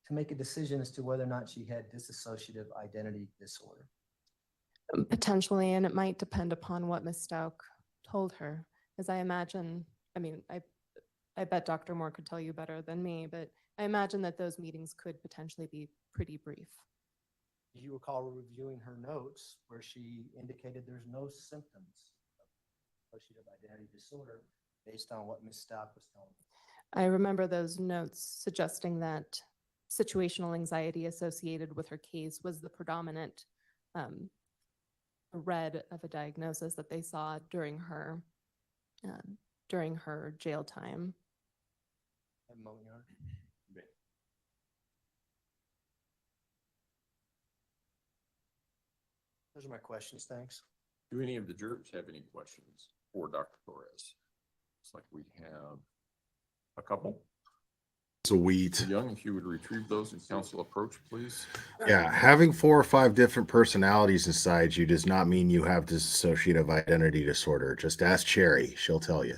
to make a decision as to whether or not she had dissociative identity disorder? Potentially, and it might depend upon what Ms. Stauch told her. As I imagine, I bet Dr. Moore could tell you better than me, but I imagine that those meetings could potentially be pretty brief. Do you recall reviewing her notes where she indicated there's no symptoms of dissociative identity disorder based on what Ms. Stout was telling her? I remember those notes suggesting that situational anxiety associated with her case was the predominant read of a diagnosis that they saw during her jail time. Those are my questions. Thanks. Do any of the jurors have any questions for Dr. Torres? Looks like we have a couple. Sweet. Young, if you would retrieve those in council approach, please. Yeah, having 4 or 5 different personalities inside you does not mean you have dissociative identity disorder. Just ask Cherry, she'll tell you.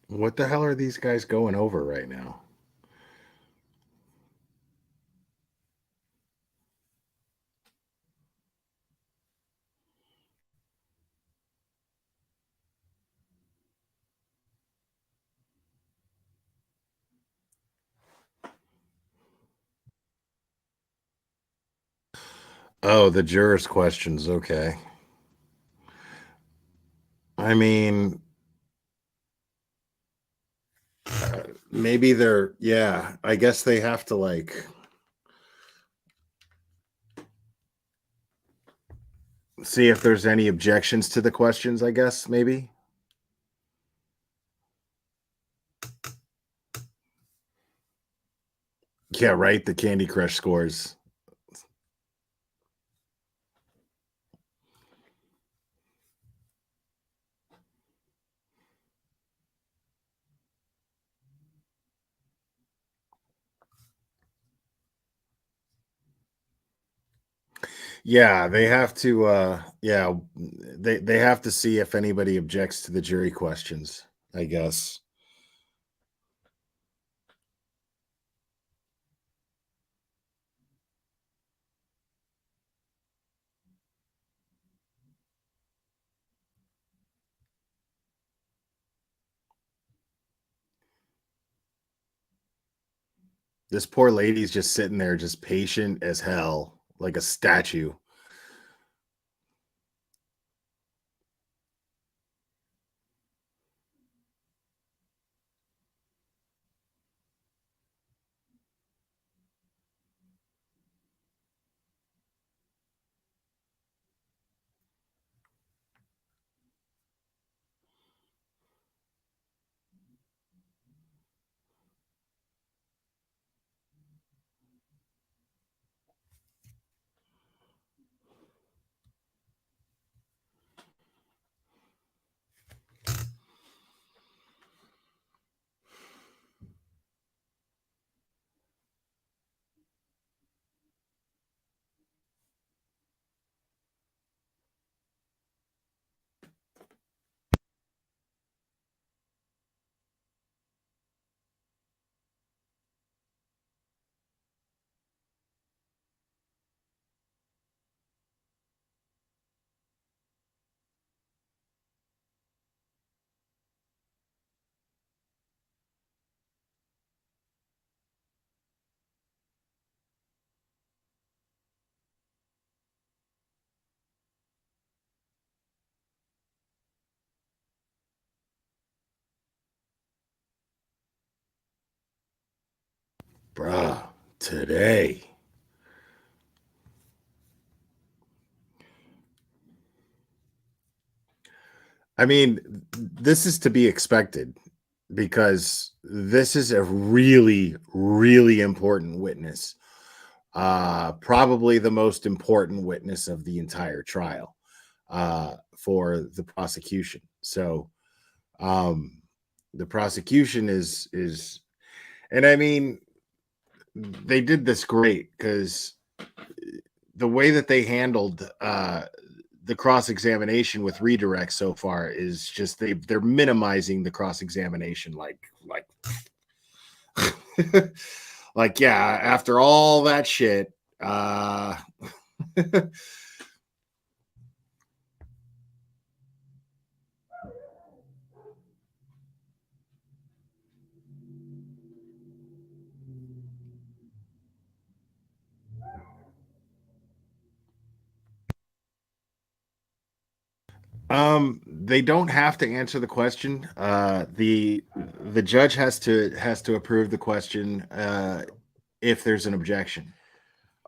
What the hell are these guys going over right now? Oh, the jurors' questions. Okay. I mean, maybe yeah, I guess they have to like see if there's any objections to the questions, I guess, maybe. Yeah, right. The Candy Crush scores. Yeah, they have to they have to see if anybody objects to the jury questions, I guess. This poor lady's just sitting there, just patient as hell, like a statue. Bruh, today. I mean, this is to be expected because this is a really, really important witness. Probably the most important witness of the entire trial for the prosecution. So the prosecution is, and I mean, they did this great because the way that they handled the cross-examination with redirect so far is just they're minimizing the cross-examination like like yeah, after all that shit they don't have to answer the question. The judge has to approve the question if there's an objection.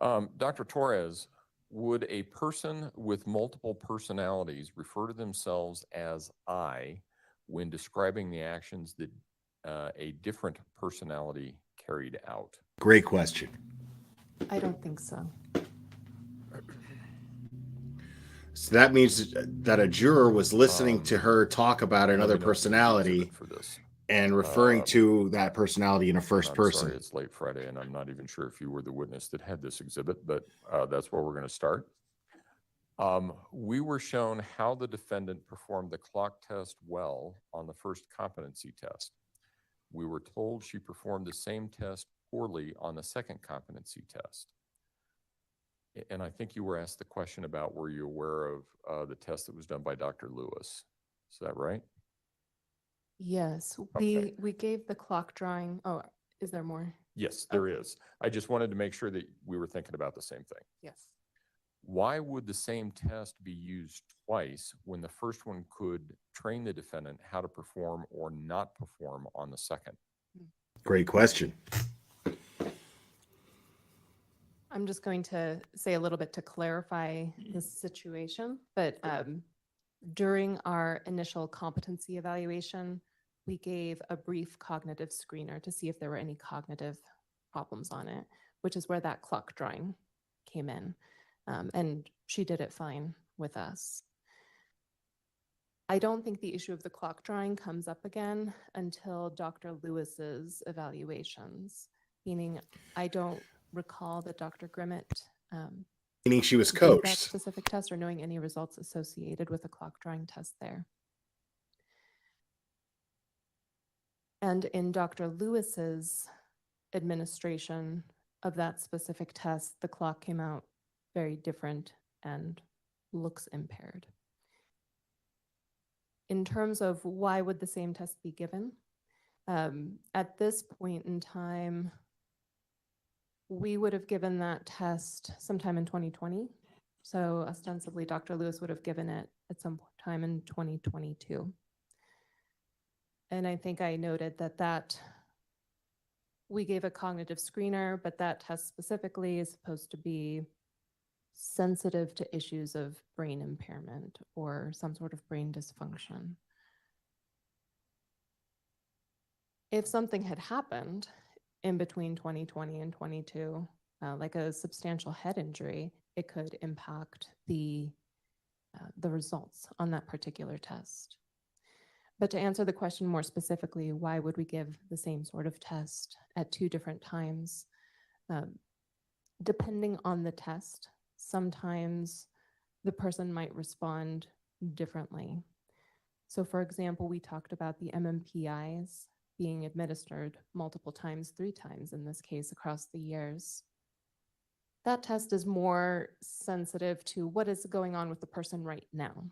Dr. Torres, would a person with multiple personalities refer to themselves as I when describing the actions that a different personality carried out? Great question. I don't think so. So that means that a juror was listening to her talk about Let another me know if there's an personality exhibit for this. and referring to that personality in a first I'm person. sorry, it's late Friday, and I'm not even sure if you were the witness that had this exhibit, but that's where we're going to start. We were shown how the defendant performed the clock test well on the first competency test. We were told she performed the same test poorly on the second competency test. And I think you were asked the question about, were you aware of the test that was done by Dr. Lewis? Is that right? Yes, Okay. we gave the clock drawing. Oh, is there more? Yes, there is. I just wanted to make sure that we were thinking about the same thing. Yes. Why would the same test be used twice when the first one could train the defendant how to perform or not perform on the second? Great question. I'm just going to say a little bit to clarify this situation, but during our initial competency evaluation, we gave a brief cognitive screener to see if there were any cognitive problems on it, which is where that clock drawing came in. And she did it fine with us. I don't think the issue of the clock drawing comes up again until Dr. Lewis's evaluations, meaning I don't recall that Dr. Grimmett Meaning she was gave that coached. specific test or knowing any results associated with a clock drawing test there. And in Dr. Lewis's administration of that specific test, the clock came out very different and looks impaired. In terms of why would the same test be given, at this point in time, We would have given that test sometime in 2020. So ostensibly, Dr. Lewis would have given it at some time in 2022. And I think I noted that we gave a cognitive screener, but that test specifically is supposed to be sensitive to issues of brain impairment or some sort of brain dysfunction. If something had happened in between 2020 and 22, like a substantial head injury, it could impact the results on that particular test. But to answer the question more specifically, why would we give the same sort of test at 2 different times? Depending on the test, sometimes the person might respond differently. So for example, we talked about the MMPIs being administered multiple times, 3 times in this case across the years. That test is more sensitive to what is going on with the person right now.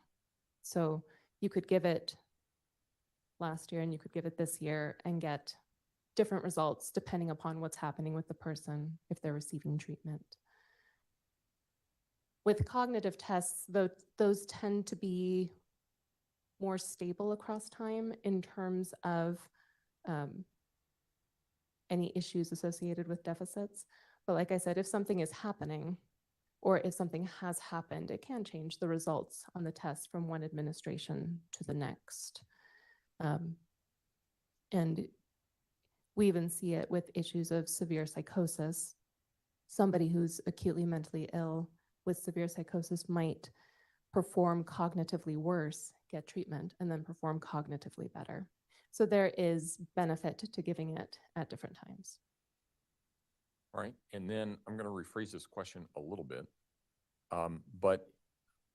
So you could give it last year and you could give it this year and get different results depending upon what's happening with the person if they're receiving treatment. With cognitive tests, those tend to be more stable across time in terms of any issues associated with deficits. But like I said, if something is happening or if something has happened, it can change the results on the test from one administration to the next. And we even see it with issues of severe psychosis. Somebody who's acutely mentally ill with severe psychosis might perform cognitively worse, get treatment, and then perform cognitively better. So there is benefit to giving it at different times. All right, and then I'm going to rephrase this question a little bit. But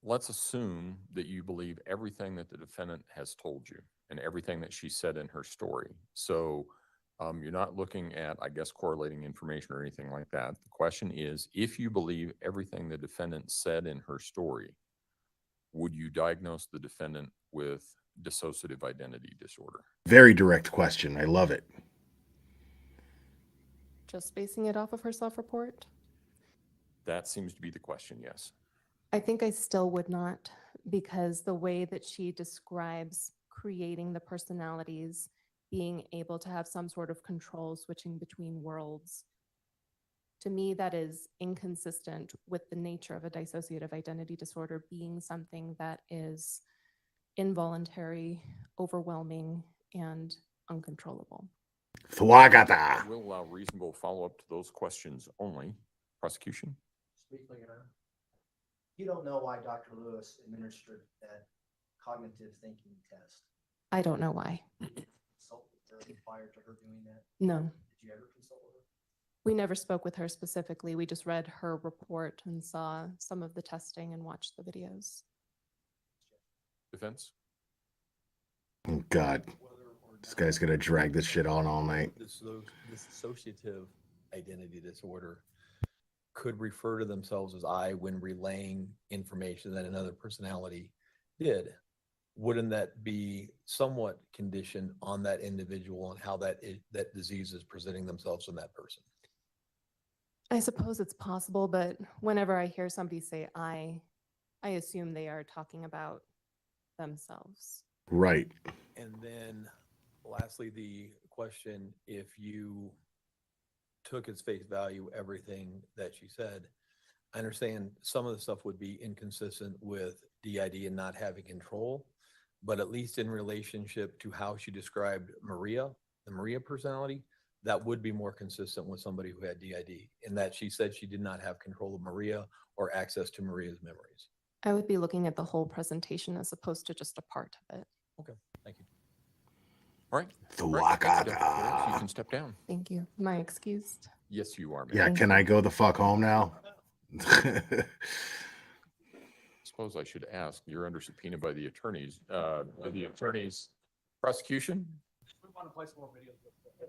let's assume that you believe everything that the defendant has told you and everything that she said in her story. So you're not looking at, I guess, correlating information or anything like that. The question is, if you believe everything the defendant said in her story, would you diagnose the defendant with dissociative identity disorder? Very direct question. I love it. Just basing it off of her self-report? That seems to be the question, yes. I think I still would not, because the way that she describes creating the personalities, being able to have some sort of control switching between worlds, to me, that is inconsistent with the nature of a dissociative identity disorder being something that is involuntary, overwhelming, and uncontrollable. Thwagata. We'll allow reasonable follow-up to those questions only. Prosecution? Briefly, Your Honor. You don't know why Dr. Lewis administered that cognitive thinking test. I don't know why. Consult with her prior to her doing that? No. Did you ever consult with her? We never spoke with her specifically. We just read her report and saw some of the testing and watched the videos. Defense? Oh, God. This guy's going to drag this shit on all night. This dissociative identity disorder could refer to themselves as I when relaying information that another personality did. Wouldn't that be somewhat conditioned on that individual and how that disease is presenting themselves in that person? I suppose it's possible, but whenever I hear somebody say I assume they are talking about themselves. Right. And then lastly, the question, if you took its face value, everything that she said, I understand some of the stuff would be inconsistent with DID and not having control, but at least in relationship to how she described Maria, the Maria personality, that would be more consistent with somebody who had DID, in that she said she did not have control of Maria or access to Maria's memories. I would be looking at the whole presentation as opposed to just a part of it. Okay, thank you. All right. Thwagata. You can step down. Thank you. Am I excused? Yes, you are, ma'am. Yeah, can I go the fuck home now? Suppose I should ask, you're under subpoena by the attorneys. Prosecution? We want to play some more videos.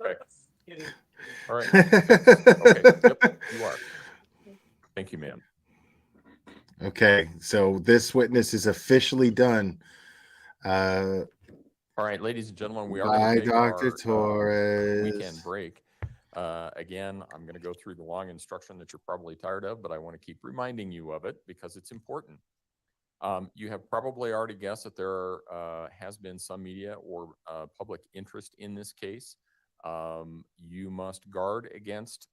Okay. Kidding. All right. Okay, yep, you are. Thank you, ma'am. Okay, so this witness is officially done. All right, ladies and gentlemen, we are Bye, going to take Dr. our Torres. weekend break. Again, I'm going to go through the long instruction that you're probably tired of, but I want to keep reminding you of it because it's important. You have probably already guessed that there has been some media or public interest in this case. You must guard against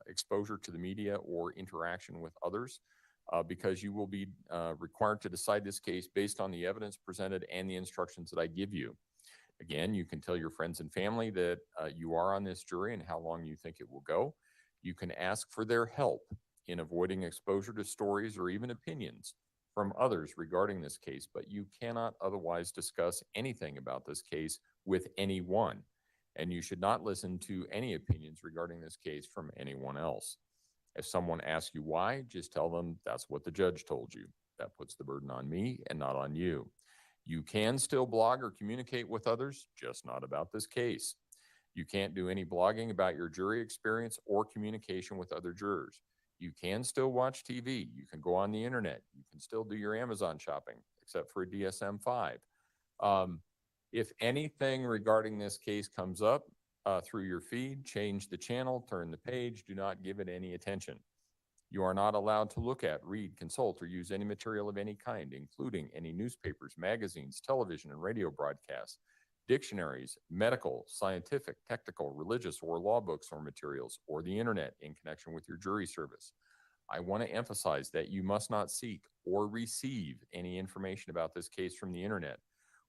exposure to the media or interaction with others because you will be required to decide this case based on the evidence presented and the instructions that I give you. Again, you can tell your friends and family that you are on this jury and how long you think it will go. You can ask for their help in avoiding exposure to stories or even opinions from others regarding this case, but you cannot otherwise discuss anything about this case with anyone. And you should not listen to any opinions regarding this case from anyone else. If someone asks you why, just tell them that's what the judge told you. That puts the burden on me and not on you. You can still blog or communicate with others, just not about this case. You can't do any blogging about your jury experience or communication with other jurors. You can still watch TV. You can go on the internet. You can still do your Amazon shopping, except for a DSM-5. If anything regarding this case comes up through your feed, change the channel, turn the page, do not give it any attention. You are not allowed to look at, read, consult, or use any material of any kind, including any newspapers, magazines, television, and radio broadcasts, dictionaries, medical, scientific, technical, religious, or law books or materials, or the internet in connection with your jury service. I want to emphasize that you must not seek or receive any information about this case from the internet,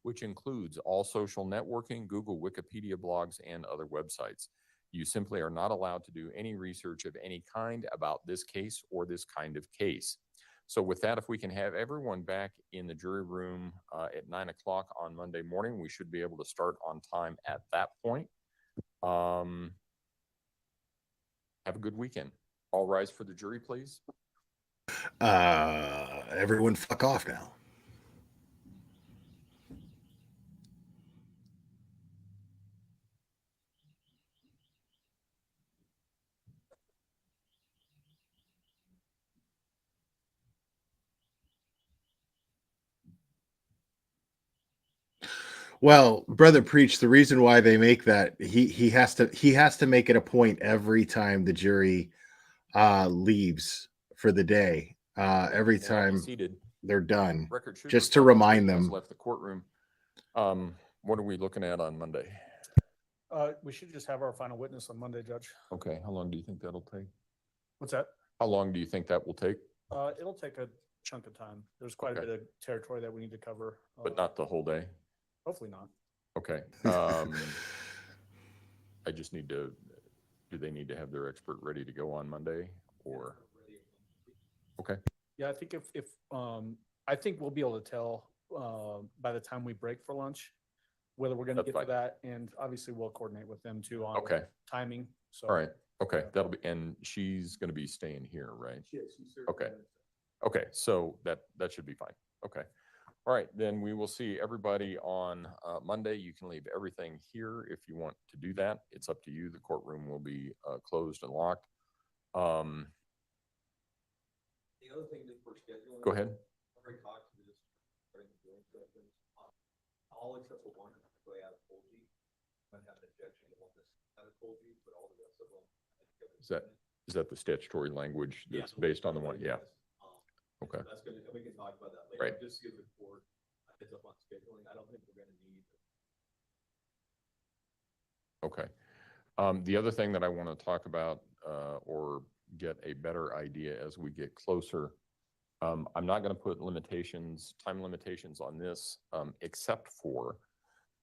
which includes all social networking, Google, Wikipedia blogs, and other websites. You simply are not allowed to do any research of any kind about this case or this kind of case. So with that, if we can have everyone back in the jury room at 9 o'clock on Monday morning, we should be able to start on time at that point. Have a good weekend. All rise for the jury, please. Everyone fuck off now. Well, brother preach, the reason why they make that he has to make it a point every time the jury leaves for the day. Every They will be time seated. they're done. Record should Just to reflect the remind jury has them. left the courtroom. What are we looking at on Monday? We should just have our final witness on Monday, Judge. Okay, how long do you think that'll take? What's that? How long do you think that will take? It'll take a chunk of time. There's quite a Okay. bit of territory that we need to cover. But not the whole day? Hopefully not. Okay. I just need to, do they need to have their expert ready to go on Monday or? Okay, Yeah, I think I think we'll be able to tell by the time we break for lunch whether we're going to That's get to fine. that, and obviously we'll coordinate with them too on okay, timing. So all right, okay, that'll be, and she's gonna be staying here, right? Okay. Okay, so that should be fine, okay. All right, then we will see everybody on Monday. You can leave everything here if you want to do that. It's up to you. The courtroom will be closed and locked. The other thing that we're scheduling. Go ahead. I've already talked to this, all except for one, the way out of Colby. Might have an objection to one that's out of Colby, but all the rest of them. Is that the statutory language that's Yeah. based on the one? Yeah, So okay. that's gonna, we can talk about that later. Right. Just to give the court a heads up on scheduling. I don't think we're gonna need. Okay. The other thing that I want to talk about or get a better idea as we get closer, I'm not going to put limitations, time limitations on this, except for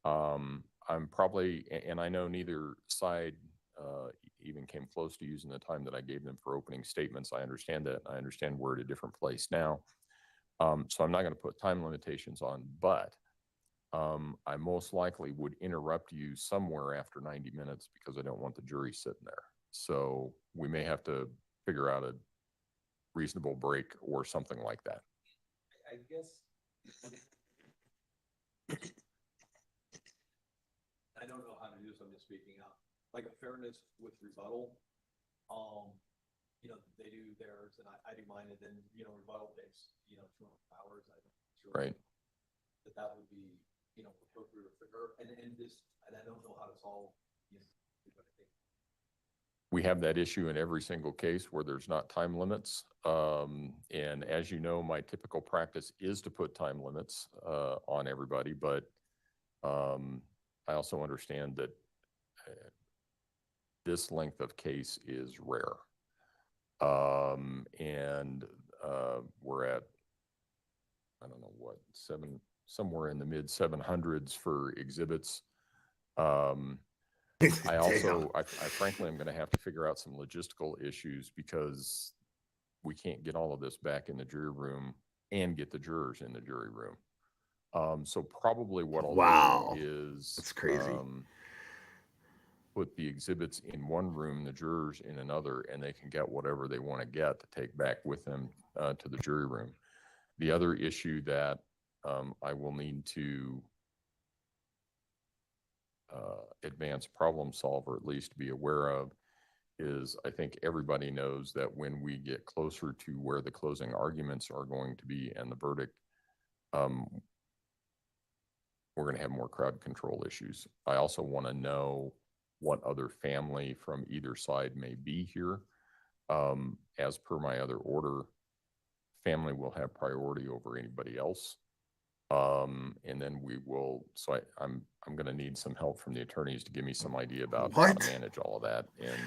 I'm probably, and I know neither side even came close to using the time that I gave them for opening statements. I understand that. I understand we're at a different place now. So I'm not going to put time limitations on, but I most likely would interrupt you somewhere after 90 minutes because I don't want the jury sitting there. So we may have to figure out a reasonable break or something like that. I guess. I don't know how to do this, I'm just speaking out, like a fairness with rebuttal. They do theirs and I do mine, and then, rebuttal takes, 2 hours, I'm sure. Right. That would be, appropriate for her, and I don't know how to solve, but I think we have that issue in every single case where there's not time limits. And as you know, my typical practice is to put time limits on everybody, but I also understand that this length of case is rare. And we're at, I don't know what, somewhere in the mid 700s for exhibits. I frankly am going to have to figure out some logistical issues because we can't get all of this back in the jury room and get the jurors in the jury room. So probably what I'll do is That's crazy. put the exhibits in one room, the jurors in another, and they can get whatever they want to get to take back with them to the jury room. The other issue that I will need to advanced problem solve, or at least be aware of, is I think everybody knows that when we get closer to where the closing arguments are going to be and the verdict, we're going to have more crowd control issues. I also want to know what other family from either side may be here. As per my other order, family will have priority over anybody else. And then we will, so I'm going to need some help from the attorneys to give me some idea about how to manage all of that, and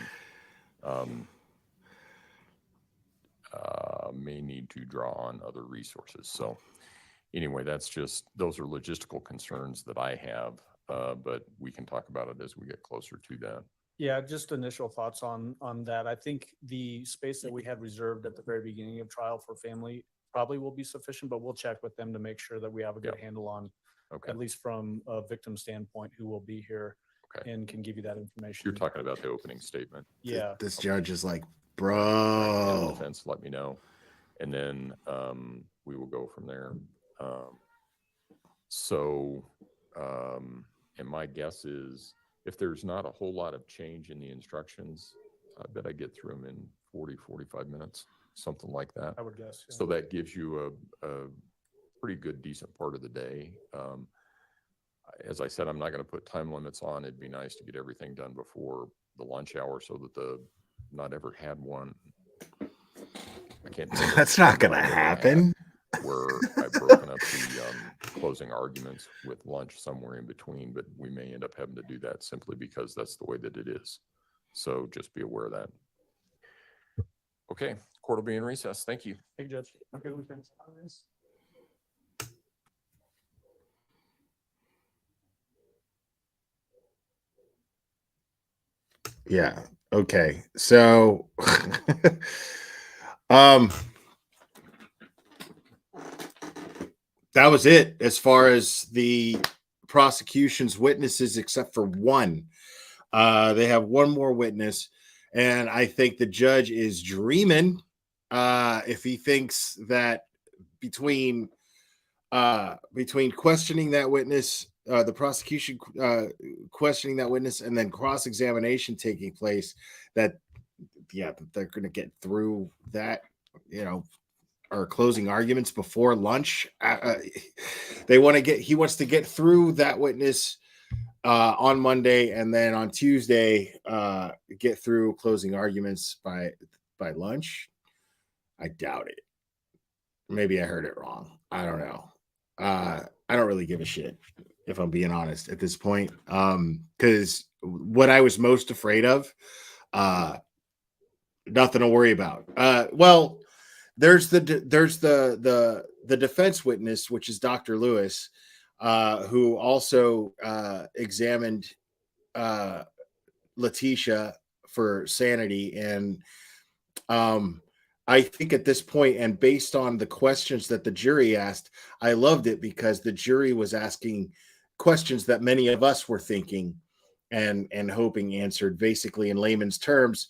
may need to draw on other resources. So anyway, those are logistical concerns that I have, but we can talk about it as we get closer to that. Yeah, just initial thoughts on that. I think the space that we had reserved at the very beginning of trial for family probably will be sufficient, but we'll check with them to make sure that we have a good handle on, at least from a victim standpoint, who will be here and can give you that information. You're talking about the opening statement. Yeah. This judge is like, And bro. defense, let me know. And then we will go from there. And my guess is if there's not a whole lot of change in the instructions, I bet I get through them in 40, 45 minutes, something like that. I would guess. Yeah. So that gives you a pretty good, decent part of the day. As I said, I'm not going to put time limits on. It'd be nice to get everything done before the lunch hour so that not ever had one. I can't. That's not going to happen. Where I've broken up the closing arguments with lunch somewhere in between, but we may end up having to do that simply because that's the way that it is. So just be aware of that. Okay, court will be in recess. Thank you. Thank you, Judge. Okay, we finished on this. Yeah. Okay. So, that was it as far as the prosecution's witnesses, except for one. They have one more witness, and I think the judge is dreaming if he thinks that between questioning that witness, the prosecution questioning that witness, and then cross-examination taking place, that they're going to get through that, or closing arguments before lunch. He wants to get through that witness on Monday, and then on Tuesday get through closing arguments by lunch. I doubt it. Maybe I heard it wrong. I don't know. I don't really give a shit, if I'm being honest at this point. Because what I was most afraid of, nothing to worry about. Well, there's the defense witness, which is Dr. Lewis, who also examined Letitia for sanity. And I think at this point, and based on the questions that the jury asked, I loved it because the jury was asking questions that many of us were thinking and hoping answered, basically in layman's terms,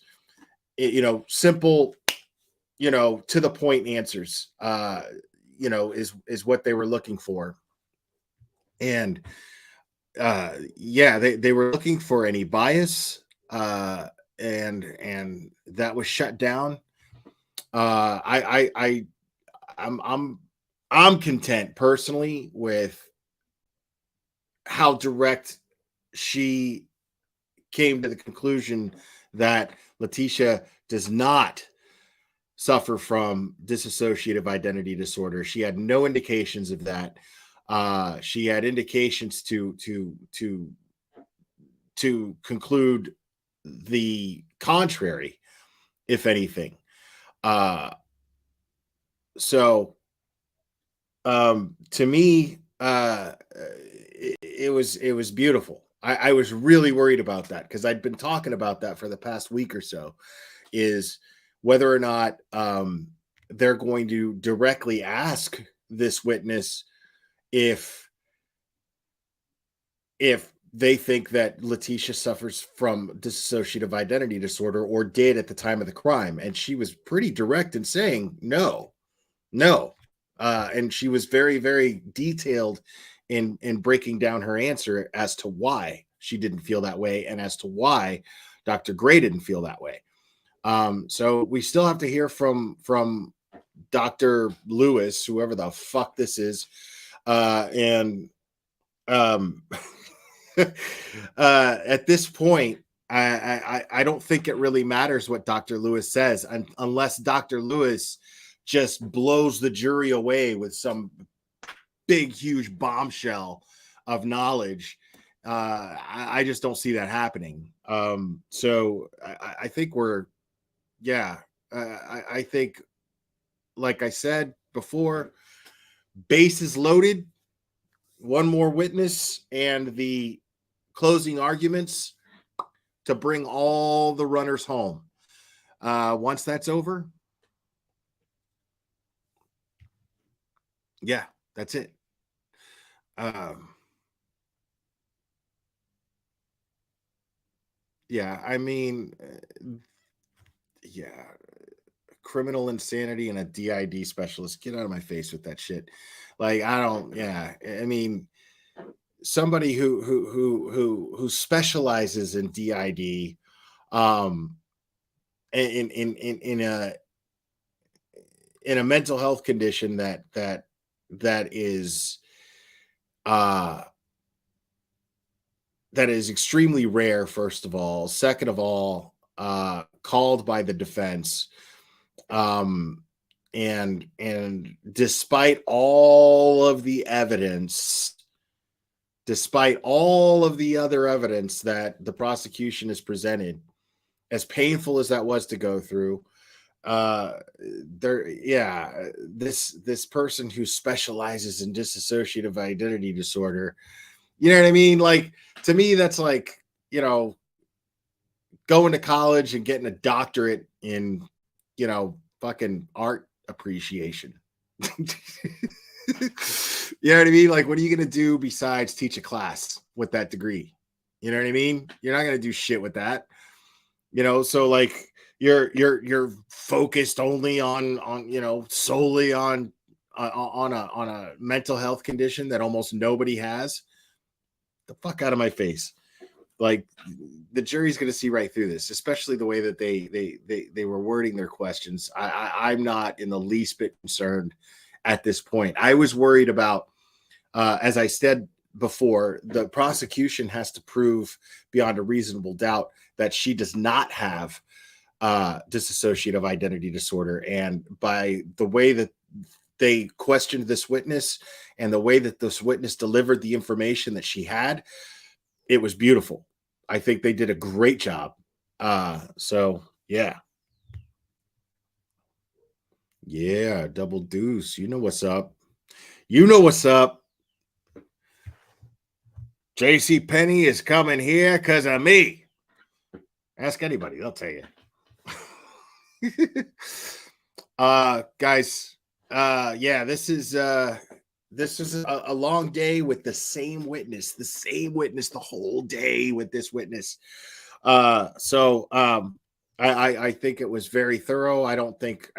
simple, to the point answers, is what they were looking for. And they were looking for any bias, and that was shut down. I'm content personally with how direct she came to the conclusion that Letitia does not suffer from dissociative identity disorder. She had no indications of that. She had indications to conclude the contrary, if anything. So to me, it was beautiful. I was really worried about that because I'd been talking about that for the past week or so, is whether or not they're going to directly ask this witness if they think that Letitia suffers from dissociative identity disorder or did at the time of the crime. And she was pretty direct in saying no. And she was very, very detailed in breaking down her answer as to why she didn't feel that way and as to why Dr. Gray didn't feel that way. So we still have to hear from Dr. Lewis, whoever the fuck this is. And at this point, I don't think it really matters what Dr. Lewis says unless Dr. Lewis just blows the jury away with some big, huge bombshell of knowledge. I just don't see that happening. So I think I think, like I said before, base is loaded. One more witness and the closing arguments to bring all the runners home. Once that's over, yeah, that's it. Yeah, I mean, yeah, criminal insanity and a DID specialist. Get out of my face with that shit. Like, I don't. Yeah, I mean, somebody who specializes in DID, in a mental health condition that is that is extremely rare, first of all. Second of all, called by the defense. And despite all of the evidence, despite all of the other evidence that the prosecution has presented, as painful as that was to go through, this person who specializes in dissociative identity disorder, you know what I mean? Like, to me, that's like, going to college and getting a doctorate in, fucking art appreciation. You know what I mean? Like, what are you going to do besides teach a class with that degree? You know what I mean? You're not going to do shit with that. So like you're focused only on solely on a mental health condition that almost nobody has. The fuck out of my face. Like, the jury's going to see right through this, especially the way that they were wording their questions. I'm not in the least bit concerned at this point. I was worried about, as I said before, the prosecution has to prove beyond a reasonable doubt that she does not have dissociative identity disorder. And by the way that they questioned this witness and the way that this witness delivered the information that she had, it was beautiful. I think they did a great job. So yeah. Yeah, Double Deuce. You know what's up. JC Penny is coming here because of me. Ask anybody, they'll tell you. Guys, this is a long day with the same witness the whole day with this witness. I think it was very thorough. I don't think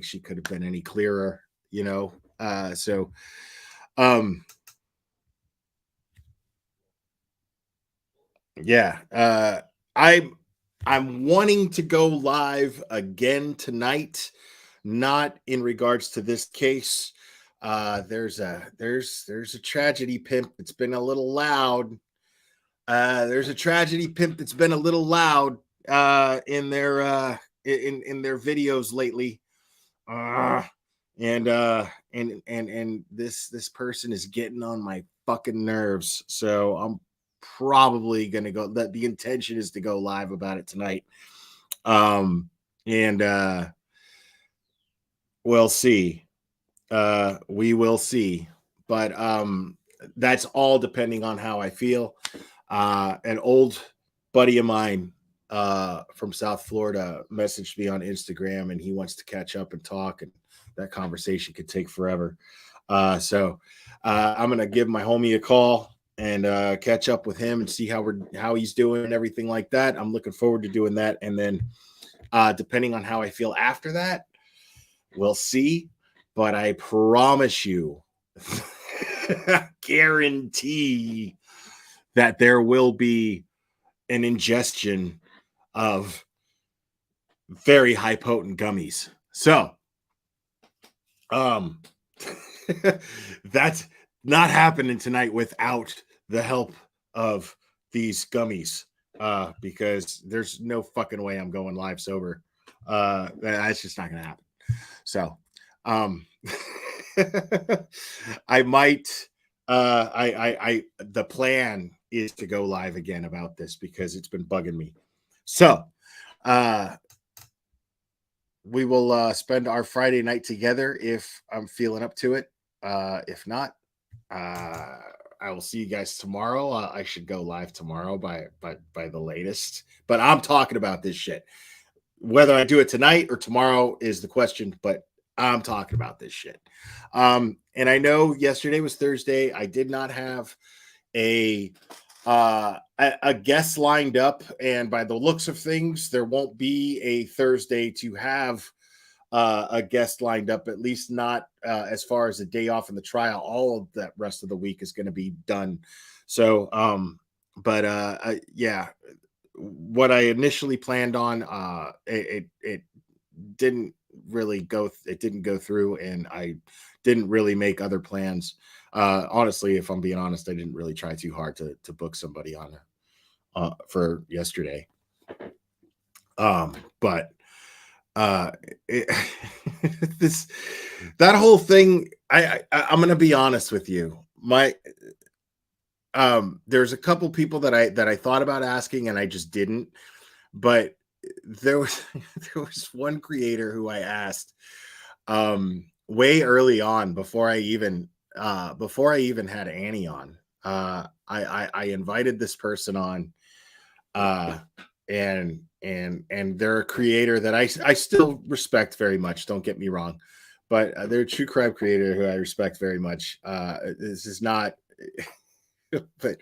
she could have been any clearer, I'm wanting to go live again tonight, not in regards to this case. There's a tragedy pimp that's been a little loud. in their videos lately. And this person is getting on my fucking nerves. So I'm probably gonna go. That the intention is to go live about it tonight. And we'll see. We will see. But that's all depending on how I feel. An old buddy of mine from South Florida messaged me on Instagram, and he wants to catch up and talk, and that conversation could take forever. So I'm gonna give my homie a call and catch up with him and see how he's doing and everything like that. I'm looking forward to doing that, and then depending on how I feel after that, we'll see. But I promise you, guarantee that there will be an ingestion of very high potent gummies. So that's not happening tonight without the help of these gummies, because there's no fucking way I'm going live sober. That's just not gonna happen. So I might I the plan is to go live again about this because it's been bugging me. So we will spend our Friday night together if I'm feeling up to it. If not, I will see you guys tomorrow. I should go live tomorrow by the latest. But I'm talking about this shit. Whether I do it tonight or tomorrow is the question, but I'm talking about this shit. And I know yesterday was Thursday. I did not have a guest lined up, and by the looks of things, there won't be a Thursday to have a guest lined up, at least not as far as the day off in the trial. All of that rest of the week is going to be done. So, yeah, what I initially planned on, it didn't really go. It didn't go through, and I didn't really make other plans. Honestly, if I'm being honest, I didn't really try too hard to book somebody on for yesterday. But this that whole thing, I'm gonna be honest with you. There's a couple people that I thought about asking and I just didn't. But there was one creator who I asked way early on before I even had Annie on. I invited this person on, and they're a creator that I still respect very much. Don't get me wrong, but they're a true crime creator who I respect very much. This is not, but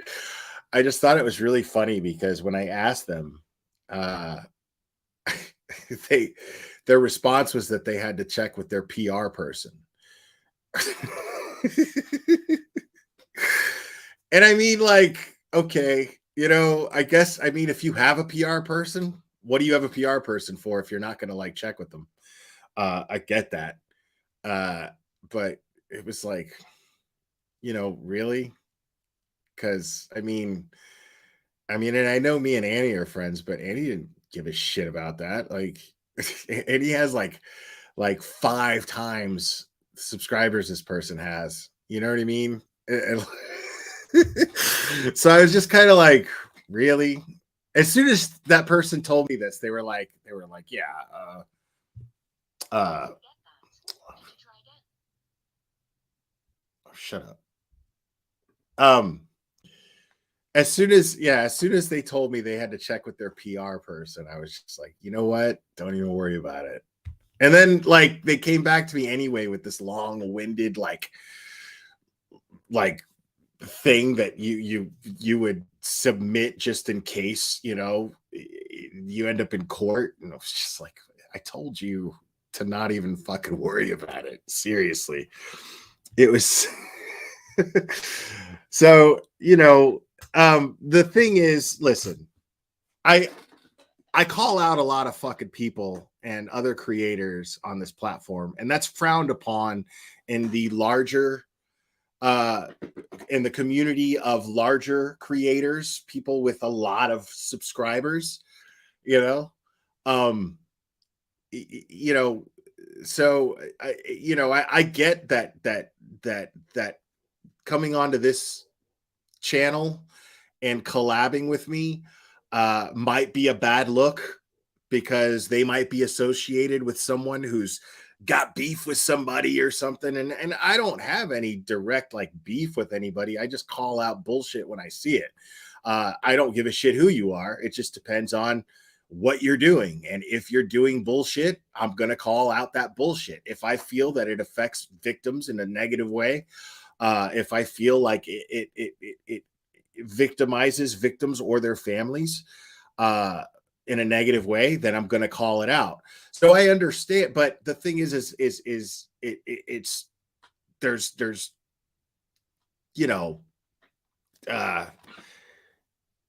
I just thought it was really funny because when I asked them, their response was that they had to check with their PR person. And I mean, like, okay, I guess, I mean, if you have a PR person, what do you have a PR person for if you're not going to like check with them? I get that. But it was like, really? Because I mean, and I know me and Annie are friends, but Annie didn't give a shit about that. Like, Annie has like 5 times subscribers this person has. You know what I mean? So I was just kind of like, really? As soon as that person told me this, they were like, yeah, shut up. As soon as they told me they had to check with their PR person, I was just like, you know what? Don't even worry about it. And then like they came back to me anyway with this long-winded like thing that you would submit just in case, you end up in court. And I was just like, I told you to not even fucking worry about it. Seriously. It was so, the thing is, listen, I call out a lot of fucking people and other creators on this platform, and that's frowned upon in the larger in the community of larger creators, people with a lot of subscribers. you know, um, you know, so I get that coming onto this channel and collabing with me might be a bad look because they might be associated with someone who's got beef with somebody or something. And I don't have any direct like beef with anybody. I just call out bullshit when I see it. I don't give a shit who you are. It just depends on what you're doing. And if you're doing bullshit, I'm going to call out that bullshit. If I feel that it affects victims in a negative way, if I feel like it victimizes victims or their families in a negative way, then I'm going to call it out. So I understand, but the thing is it's there's you know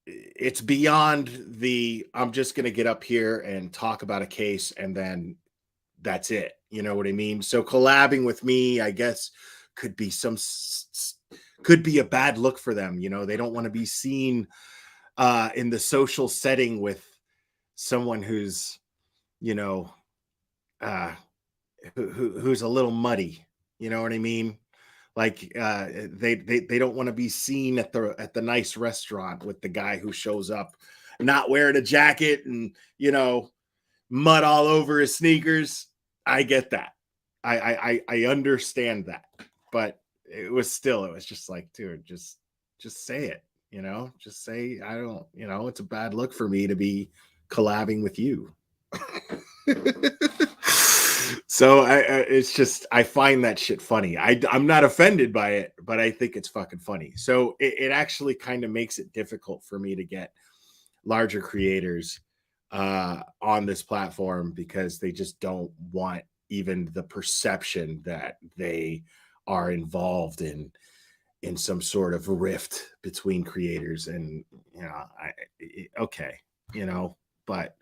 it's beyond the I'm just going to get up here and talk about a case and then that's it. You know what I mean? So collabing with me, I guess, could be could be a bad look for them. You know, they don't want to be seen in the social setting with someone who's, you know, who's a little muddy. You know what I mean? Like they don't want to be seen at the nice restaurant with the guy who shows up not wearing a jacket and, you know, mud all over his sneakers. I get that. I understand that, but it was just like, dude, just say it, you know, just say, I don't, you know, it's a bad look for me to be collabing with you. So it's just, I find that shit funny. I'm not offended by it, but I think it's fucking funny. So it actually kind of makes it difficult for me to get larger creators on this platform because they just don't want even the perception that they are involved in some sort of rift between creators. And you know, okay, you know, but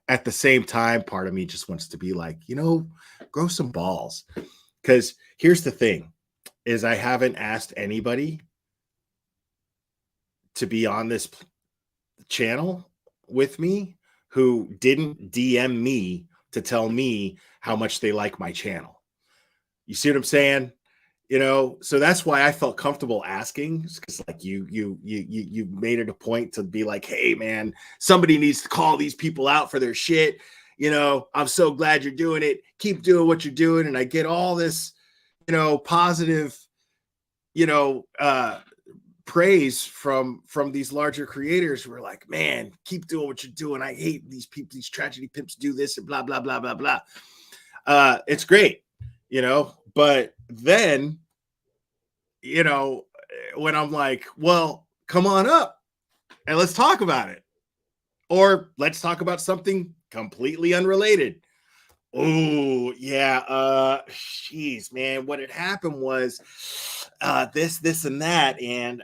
at the same time, part of me just wants to be like, you know, grow some balls. Because here's the thing is I haven't asked anybody to be on this channel with me who didn't DM me to tell me how much they like my channel. You see what I'm saying? You know, so that's why I felt comfortable asking, because like you made it a point to be like, hey man, somebody needs to call these people out for their shit. You know, I'm so glad you're doing it. Keep doing what you're doing. And I get all this, you know, positive, you know, praise from these larger creators who are like, man, keep doing what you're doing. I hate these people, these tragedy pimps do this and blah, blah, blah, blah, blah. It's great, you know, but then, you know, when I'm like, well, come on up and let's talk about it. Or let's talk about something completely unrelated. Oh, yeah. Jeez, man, what had happened was this, and that. And,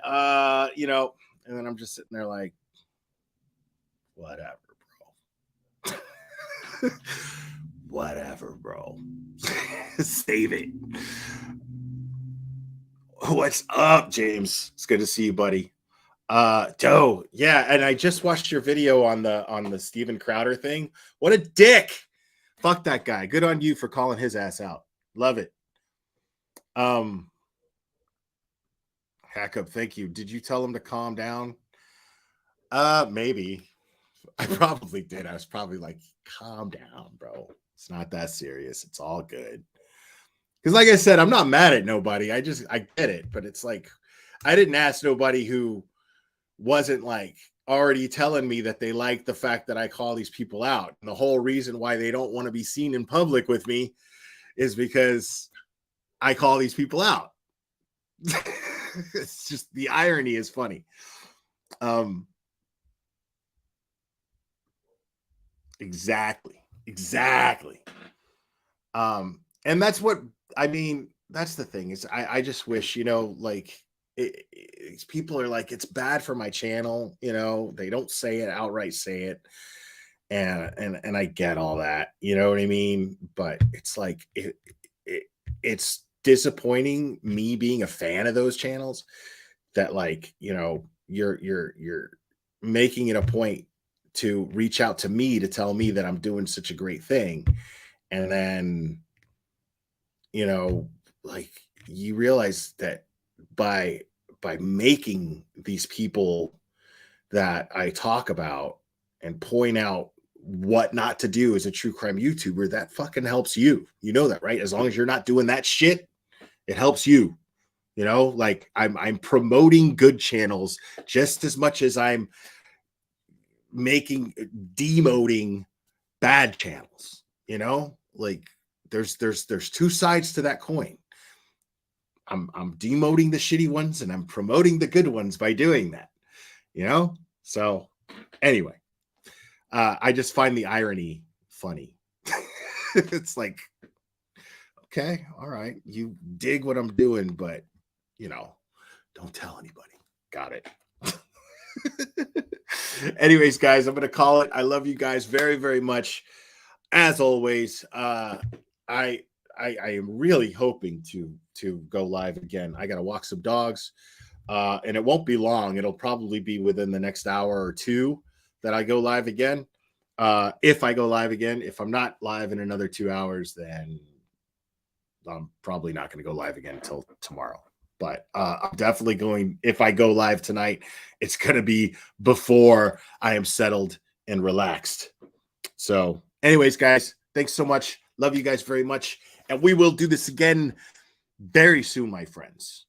you know, and then I'm just sitting there like, whatever, bro. Whatever, bro. Save it. What's up, James? It's good to see you, buddy. Joe, yeah, and I just watched your video on the Steven Crowder thing. What a dick. Fuck that guy. Good on you for calling his ass out. Love it. Hack up, thank you. Did you tell him to calm down? Maybe. I probably did. I was probably like, calm down, bro. It's not that serious. It's all good. Because like I said, I'm not mad at nobody. I get it, but it's like I didn't ask nobody who wasn't like already telling me that they like the fact that I call these people out. And the whole reason why they don't want to be seen in public with me is because I call these people out. It's just the irony is funny. Exactly. And that's what I mean. That's the thing is I just wish, you know, like people are like, it's bad for my channel. You know, they don't say it outright, say it. And I get all that, you know what I mean? But it's like, it's disappointing me being a fan of those channels that like, you know, you're making it a point to reach out to me to tell me that I'm doing such a great thing. And then, you know, like you realize that by making these people that I talk about and point out what not to do as a true crime YouTuber, that fucking helps you. You know that, right? As long as you're not doing that shit, it helps you. You know, like I'm promoting good channels just as much as I'm demoting bad channels. You know, like there's two sides to that coin. I'm demoting the shitty ones and I'm promoting the good ones by doing that. You know? So anyway, I just find the irony funny. It's like, okay, all right, you dig what I'm doing, but you know, don't tell anybody. Got it. Anyways, guys, I'm gonna call it. I love you guys very, very much. As always, I am really hoping to go live again. I gotta walk some dogs, and it won't be long. It'll probably be within the next hour or two that I go live again. If I go live again, if I'm not live in another 2 hours, then I'm probably not going to go live again until tomorrow. But I'm definitely going. If I go live tonight, it's going to be before I am settled and relaxed. So, anyways, guys, thanks so much. Love you guys very much, and we will do this again very soon, my friends.